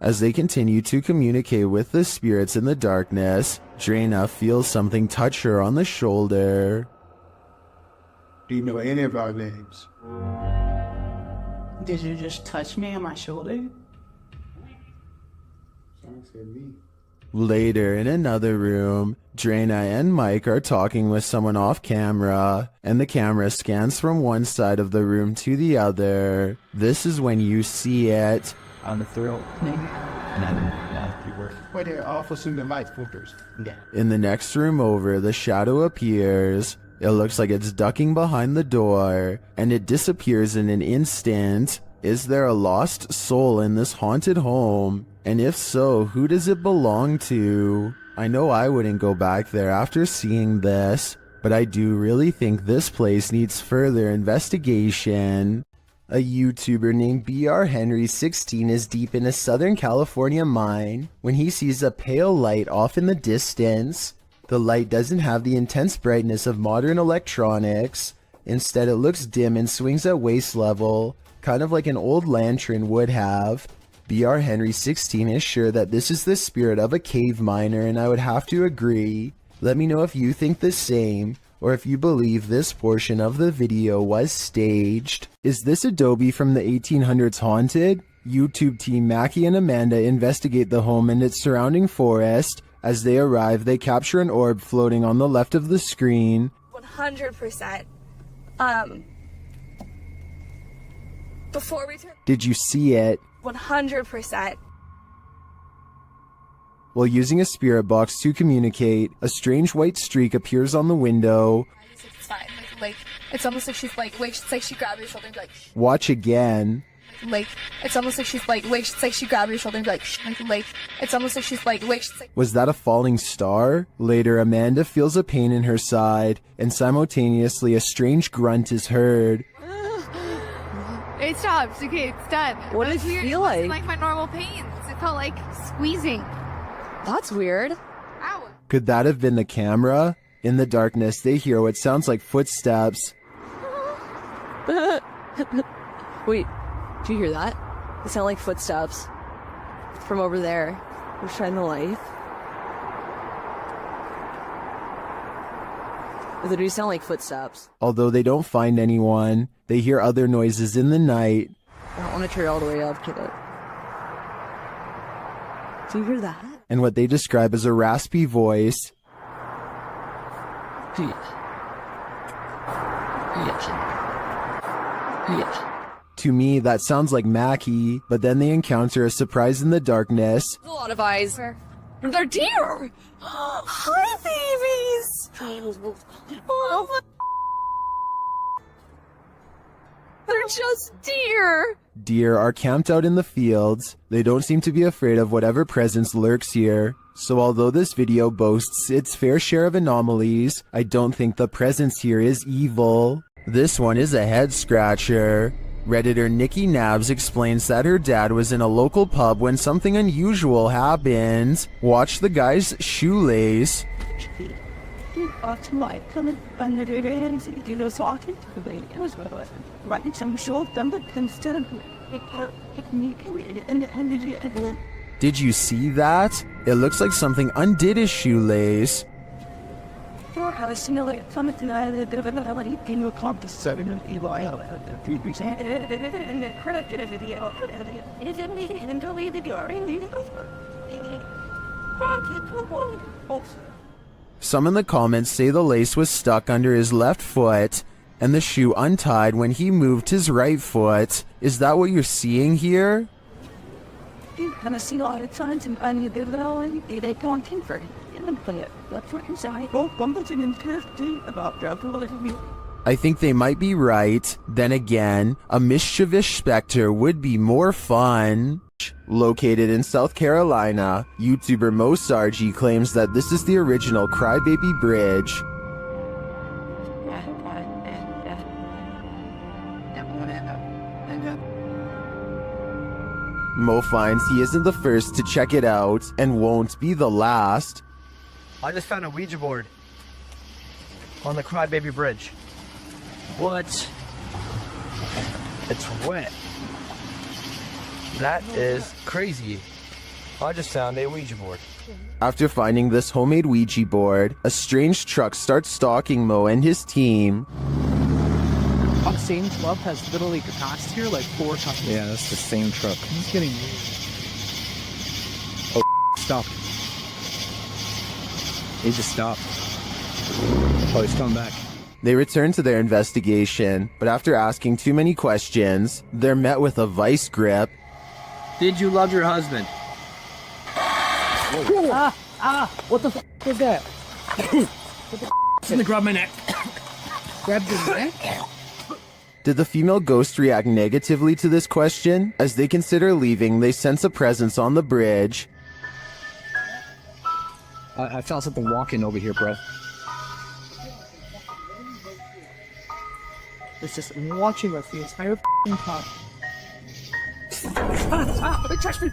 Speaker 1: As they continue to communicate with the spirits in the darkness, Drana feels something touch her on the shoulder.
Speaker 15: Do you know any of our names?
Speaker 10: Did you just touch me on my shoulder?
Speaker 15: Someone said me.
Speaker 1: Later, in another room, Drena and Mike are talking with someone off camera, and the camera scans from one side of the room to the other. This is when you see it.
Speaker 15: On the thrill. Wait here, awful soon the light filters. Yeah.
Speaker 1: In the next room over, the shadow appears. It looks like it's ducking behind the door, and it disappears in an instant. Is there a lost soul in this haunted home? And if so, who does it belong to? I know I wouldn't go back there after seeing this, but I do really think this place needs further investigation. A YouTuber named BRHenry16 is deep in a Southern California mine when he sees a pale light off in the distance. The light doesn't have the intense brightness of modern electronics. Instead, it looks dim and swings at waist level, kind of like an old lantern would have. BRHenry16 is sure that this is the spirit of a cave miner, and I would have to agree. Let me know if you think the same, or if you believe this portion of the video was staged. Is this adobe from the 1800s haunted? YouTube team Mackie and Amanda investigate the home and its surrounding forest. As they arrive, they capture an orb floating on the left of the screen.
Speaker 16: 100%. Before we turn...
Speaker 1: Did you see it?
Speaker 16: 100%.
Speaker 1: While using a spirit box to communicate, a strange white streak appears on the window.
Speaker 16: It's fine. Like, it's almost like she's like, wait, it's like she grabbed your shoulder and be like,
Speaker 1: Watch again.
Speaker 16: like, it's almost like she's like, wait, it's like she grabbed your shoulder and be like, it's almost like she's like, wait, it's like...
Speaker 1: Was that a falling star? Later, Amanda feels a pain in her side, and simultaneously a strange grunt is heard.
Speaker 18: It stopped. Okay, it's done.
Speaker 16: What did it feel like?
Speaker 18: It wasn't like my normal pains. It felt like squeezing.
Speaker 16: That's weird.
Speaker 18: Ow.
Speaker 1: Could that have been the camera? In the darkness, they hear what sounds like footsteps.
Speaker 16: Wait, do you hear that? It sound like footsteps from over there. We're shining the light. They do sound like footsteps.
Speaker 1: Although they don't find anyone, they hear other noises in the night.
Speaker 16: I don't want to turn all the way up, kid. Do you hear that?
Speaker 1: And what they describe as a raspy voice. To me, that sounds like Mackie, but then they encounter a surprise in the darkness.
Speaker 16: There's a lot of eyes. They're deer! Hi, babies! Oh, they're just deer!
Speaker 1: Deer are camped out in the fields. They don't seem to be afraid of whatever presence lurks here. So although this video boasts its fair share of anomalies, I don't think the presence here is evil. This one is a head scratcher. Redditor Nikki Nabs explains that her dad was in a local pub when something unusual happened. Watch the guy's shoelace. Did you see that? It looks like something undid his shoelace. Some in the comments say the lace was stuck under his left foot and the shoe untied when he moved his right foot. Is that what you're seeing here?
Speaker 19: And I see a lot of times and I need to know and they don't think for it.
Speaker 1: I think they might be right. Then again, a mischievous specter would be more fun. Located in South Carolina, YouTuber Mo Sargi claims that this is the original Crybaby Bridge. Mo finds he isn't the first to check it out and won't be the last.
Speaker 11: I just found a Ouija board on the Crybaby Bridge. What? It's wet. That is crazy. I just found a Ouija board.
Speaker 1: After finding this homemade Ouija board, a strange truck starts stalking Mo and his team.
Speaker 12: The same club has literally passed here like 4 times.
Speaker 15: Yeah, that's the same truck.
Speaker 12: He's getting
Speaker 15: Oh, stop.
Speaker 8: He just stopped. Oh, he's coming back.
Speaker 1: They return to their investigation, but after asking too many questions, they're met with a vice grip.
Speaker 12: Did you love your husband?
Speaker 15: What the f is that? What the f in the grab my neck? Grabbed his neck?
Speaker 1: Did the female ghost react negatively to this question? As they consider leaving, they sense a presence on the bridge.
Speaker 8: I felt something walking over here, bro.
Speaker 15: It's just watching us the entire f***ing time. They touched me!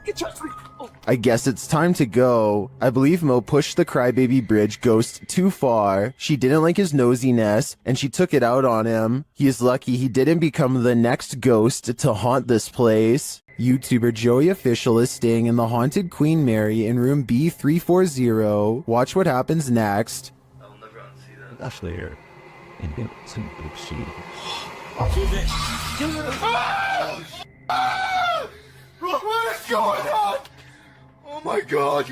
Speaker 15: It touched me! Oh.
Speaker 1: I guess it's time to go. I believe Mo pushed the crybaby bridge ghost too far. She didn't like his nosiness, and she took it out on him. He is lucky he didn't become the next ghost to haunt this place. YouTuber Joey Official is staying in the haunted Queen Mary in room B340. Watch what happens next.
Speaker 8: Actually, here. And some shit.
Speaker 15: What is going on? Oh my god.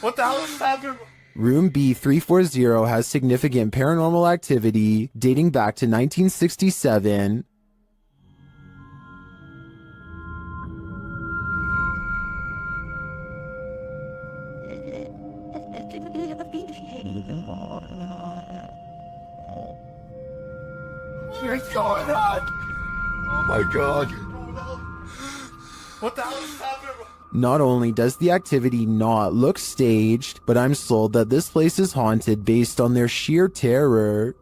Speaker 15: What the hell is happening?
Speaker 1: Room B340 has significant paranormal activity dating back to 1967.
Speaker 15: What's going on? Oh my god. What the hell is happening?
Speaker 1: Not only does the activity not look staged, but I'm sold that this place is haunted based on their sheer terror.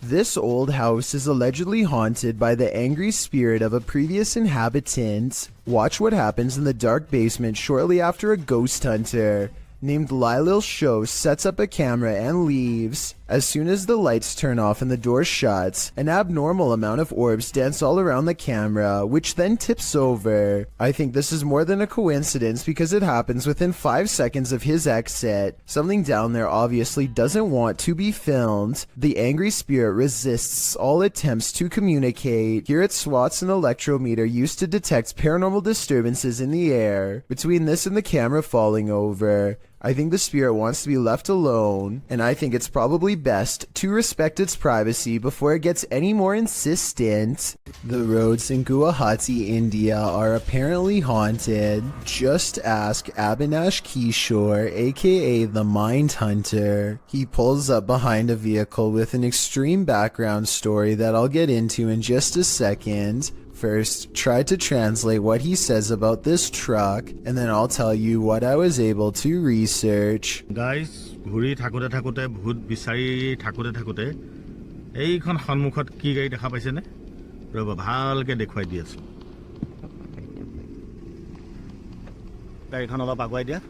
Speaker 1: This old house is allegedly haunted by the angry spirit of a previous inhabitant. Watch what happens in the dark basement shortly after a ghost hunter named Lylil Show sets up a camera and leaves. As soon as the lights turn off and the door shuts, an abnormal amount of orbs dance all around the camera, which then tips over. I think this is more than a coincidence because it happens within 5 seconds of his exit. Something down there obviously doesn't want to be filmed. The angry spirit resists all attempts to communicate. Here it swats an electrometer used to detect paranormal disturbances in the air. Between this and the camera falling over, I think the spirit wants to be left alone, and I think it's probably best to respect its privacy before it gets any more insistent. The roads in Guwahati, India are apparently haunted. Just ask Abhinash Kishore, aka the Mind Hunter. He pulls up behind a vehicle with an extreme background story that I'll get into in just a second. First, try to translate what he says about this truck, and then I'll tell you what I was able to research.
Speaker 21: Guys, ঘুৰি থাকোতে থাকোতে ভূত বিচাৰি থাকোতে থাকোতে এইখন সন্মুখত কি গাড়ী দেখা পাইছে নে ৰব ভালকে দেখুৱাই দি আছো গাড়ীখন অলপ আগুৱাই দিয়া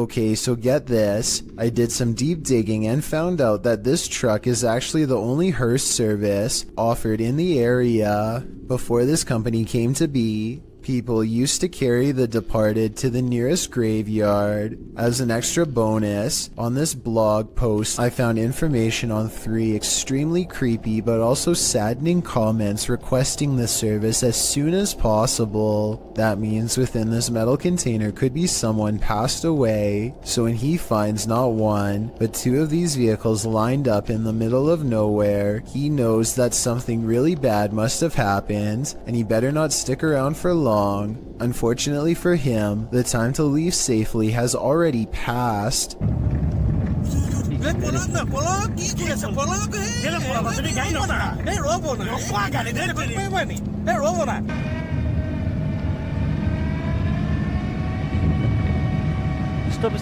Speaker 1: Okay, so get this. I did some deep digging and found out that this truck is actually the only hearse service offered in the area. Before this company came to be, people used to carry the departed to the nearest graveyard. As an extra bonus, on this blog post, I found information on 3 extremely creepy but also saddening comments requesting the service as soon as possible. That means within this metal container could be someone passed away, so when he finds not 1, but 2 of these vehicles lined up in the middle of nowhere, he knows that something really bad must have happened, and he better not stick around for long. Unfortunately for him, the time to leave safely has already passed.
Speaker 21: Stop.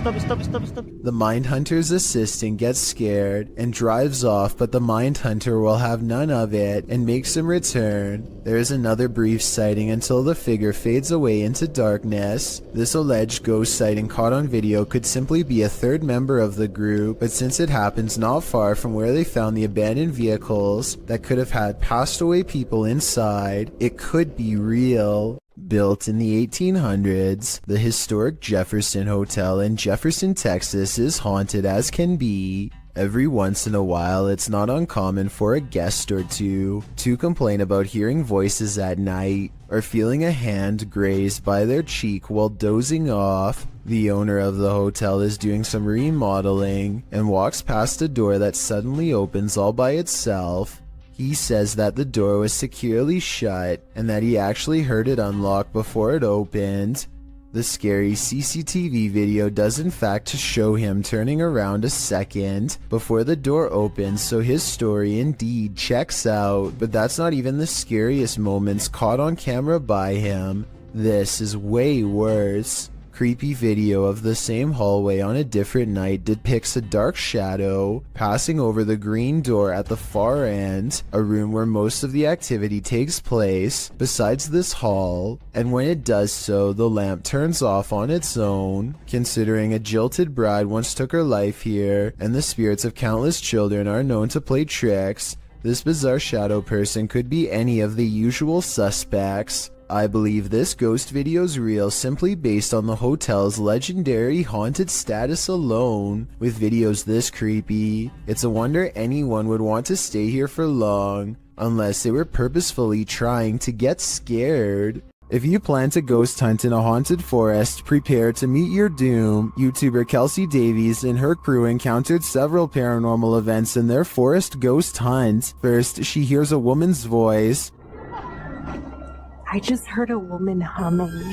Speaker 1: The Mindhunter's assistant gets scared and drives off, but the Mindhunter will have none of it and makes him return. There is another brief sighting until the figure fades away into darkness. This alleged ghost sighting caught on video could simply be a 3rd member of the group, but since it happens not far from where they found the abandoned vehicles that could have had passed away people inside, it could be real. Built in the 1800s, the historic Jefferson Hotel in Jefferson, Texas is haunted as can be. Every once in a while, it's not uncommon for a guest or two to complain about hearing voices at night or feeling a hand grazed by their cheek while dozing off. The owner of the hotel is doing some remodeling and walks past a door that suddenly opens all by itself. He says that the door was securely shut and that he actually heard it unlock before it opened. The scary CCTV video does in fact show him turning around a second before the door opens, so his story indeed checks out, but that's not even the scariest moments caught on camera by him. This is way worse. Creepy video of the same hallway on a different night depicts a dark shadow passing over the green door at the far end, a room where most of the activity takes place, besides this hall, and when it does so, the lamp turns off on its own. Considering a jilted bride once took her life here, and the spirits of countless children are known to play tricks, this bizarre shadow person could be any of the usual suspects. I believe this ghost video's real simply based on the hotel's legendary haunted status alone. With videos this creepy, it's a wonder anyone would want to stay here for long, unless they were purposefully trying to get scared. If you plan to ghost hunt in a haunted forest, prepare to meet your doom. YouTuber Kelsey Davies and her crew encountered several paranormal events in their forest ghost hunt. First, she hears a woman's voice.
Speaker 4: I just heard a woman humming.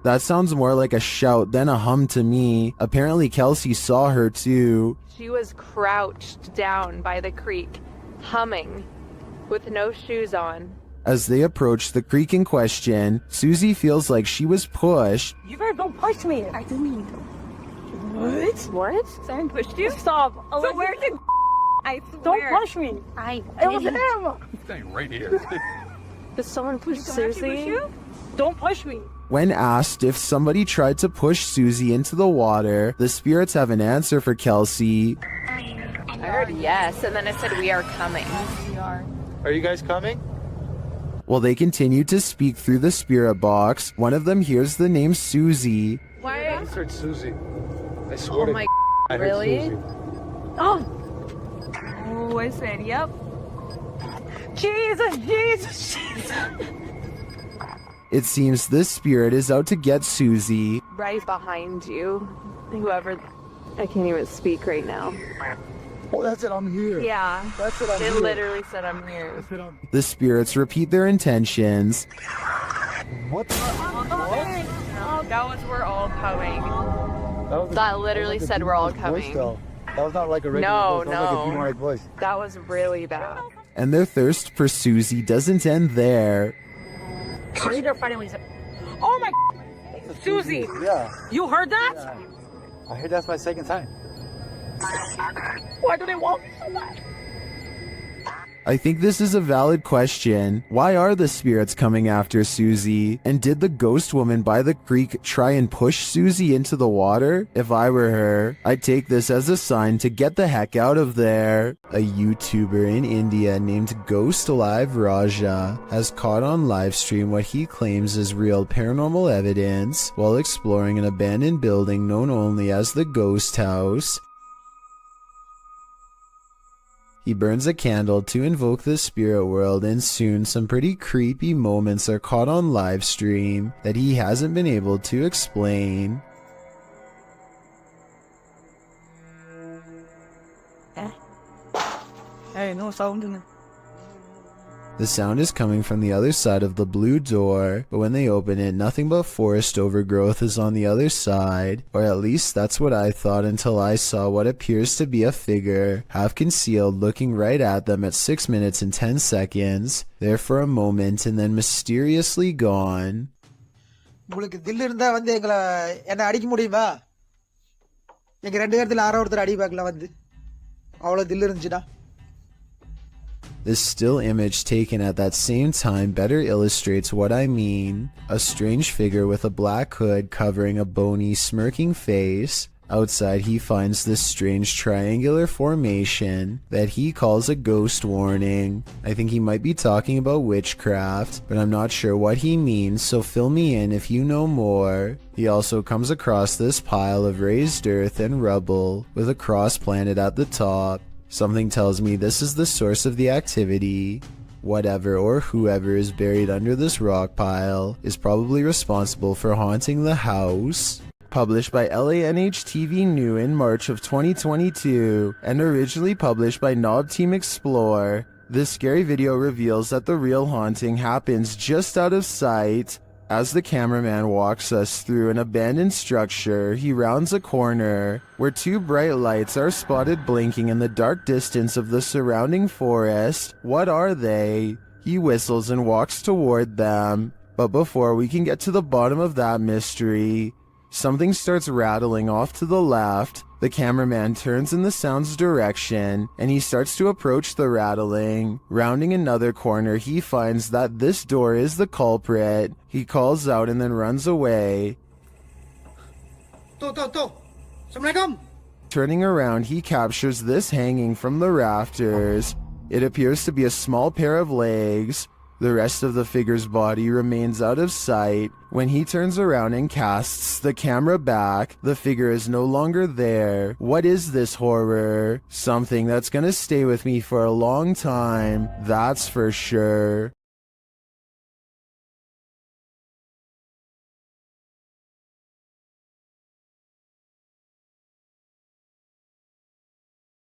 Speaker 1: That sounds more like a shout than a hum to me. Apparently Kelsey saw her too.
Speaker 5: She was crouched down by the creek, humming, with no shoes on.
Speaker 1: As they approach the creek in question, Susie feels like she was pushed.
Speaker 4: You better don't push me. I didn't mean to. What?
Speaker 5: What?
Speaker 4: Someone pushed you? Stop. So where did I swear. Don't push me. It was him.
Speaker 2: He's staying right here.
Speaker 5: Did someone push Susie?
Speaker 4: Push you? Don't push me.
Speaker 1: When asked if somebody tried to push Susie into the water, the spirits have an answer for Kelsey.
Speaker 5: I heard yes, and then it said we are coming.
Speaker 4: We are.
Speaker 15: Are you guys coming?
Speaker 1: While they continue to speak through the spirit box, one of them hears the name Susie.
Speaker 5: Why?
Speaker 15: I just heard Susie. I swear
Speaker 5: Oh
Speaker 15: to
Speaker 5: my
Speaker 15: I heard
Speaker 5: really?
Speaker 15: Susie.
Speaker 4: Oh, I said, yep. Jesus, Jesus, Jesus.
Speaker 1: It seems this spirit is out to get Susie.
Speaker 5: Right behind you. Whoever. I can't even speak right now.
Speaker 15: Oh, that's it, I'm here.
Speaker 5: Yeah.
Speaker 15: That's it, I'm
Speaker 5: It
Speaker 15: here.
Speaker 5: literally said I'm here.
Speaker 1: The spirits repeat their intentions.
Speaker 15: What the?
Speaker 5: That was we're all coming.
Speaker 15: That,
Speaker 5: That literally said we're all coming.
Speaker 15: That was not like a regular
Speaker 5: No,
Speaker 15: voice. That was like a
Speaker 5: no.
Speaker 15: demonic voice.
Speaker 5: That was really bad.
Speaker 1: And their thirst for Susie doesn't end there.
Speaker 4: Oh my Susie.
Speaker 15: Yeah.
Speaker 4: You heard that?
Speaker 15: Yeah. I heard that's my second time.
Speaker 4: Why do they want me so bad?
Speaker 1: I think this is a valid question. Why are the spirits coming after Susie? And did the ghost woman by the creek try and push Susie into the water? If I were her, I'd take this as a sign to get the heck out of there. A YouTuber in India named Ghost Live Raja has caught on livestream what he claims is real paranormal evidence while exploring an abandoned building known only as the Ghost House. He burns a candle to invoke the spirit world, and soon some pretty creepy moments are caught on live stream that he hasn't been able to explain.
Speaker 4: Hey, no sound in it.
Speaker 1: The sound is coming from the other side of the blue door, but when they open it, nothing but forest overgrowth is on the other side. Or at least that's what I thought until I saw what appears to be a figure, half concealed, looking right at them at 6 minutes and 10 seconds, there for a moment and then mysteriously gone.
Speaker 15: உங்களுக்கு தில் இருந்தா வந்து என்ன அடிக்க முடியுமா? எங்க ரெண்டு பேர்த்துல யாரோ ஒருத்தர் அடி பார்க்கலாம் வந்து. அவ்வளவு தில் இருந்துச்சுடா.
Speaker 1: This still image taken at that same time better illustrates what I mean. A strange figure with a black hood covering a bony, smirking face, Outside, he finds this strange triangular formation that he calls a ghost warning. I think he might be talking about witchcraft, but I'm not sure what he means, so fill me in if you know more. He also comes across this pile of raised earth and rubble with a cross planted at the top. Something tells me this is the source of the activity. Whatever or whoever is buried under this rock pile is probably responsible for haunting the house. Published by LANH-TV New in March of 2022 and originally published by Knob Team Explore, this scary video reveals that the real haunting happens just out of sight. As the cameraman walks us through an abandoned structure, he rounds a corner where two bright lights are spotted blinking in the dark distance of the surrounding forest. What are they? He whistles and walks toward them. But before we can get to the bottom of that mystery, something starts rattling off to the left. The cameraman turns in the sound's direction, and he starts to approach the rattling. Rounding another corner, he finds that this door is the culprit. He calls out and then runs away. Turning around, he captures this hanging from the rafters. It appears to be a small pair of legs. The rest of the figure's body remains out of sight. When he turns around and casts the camera back, the figure is no longer there. What is this horror? Something that's gonna stay with me for a long time, that's for sure.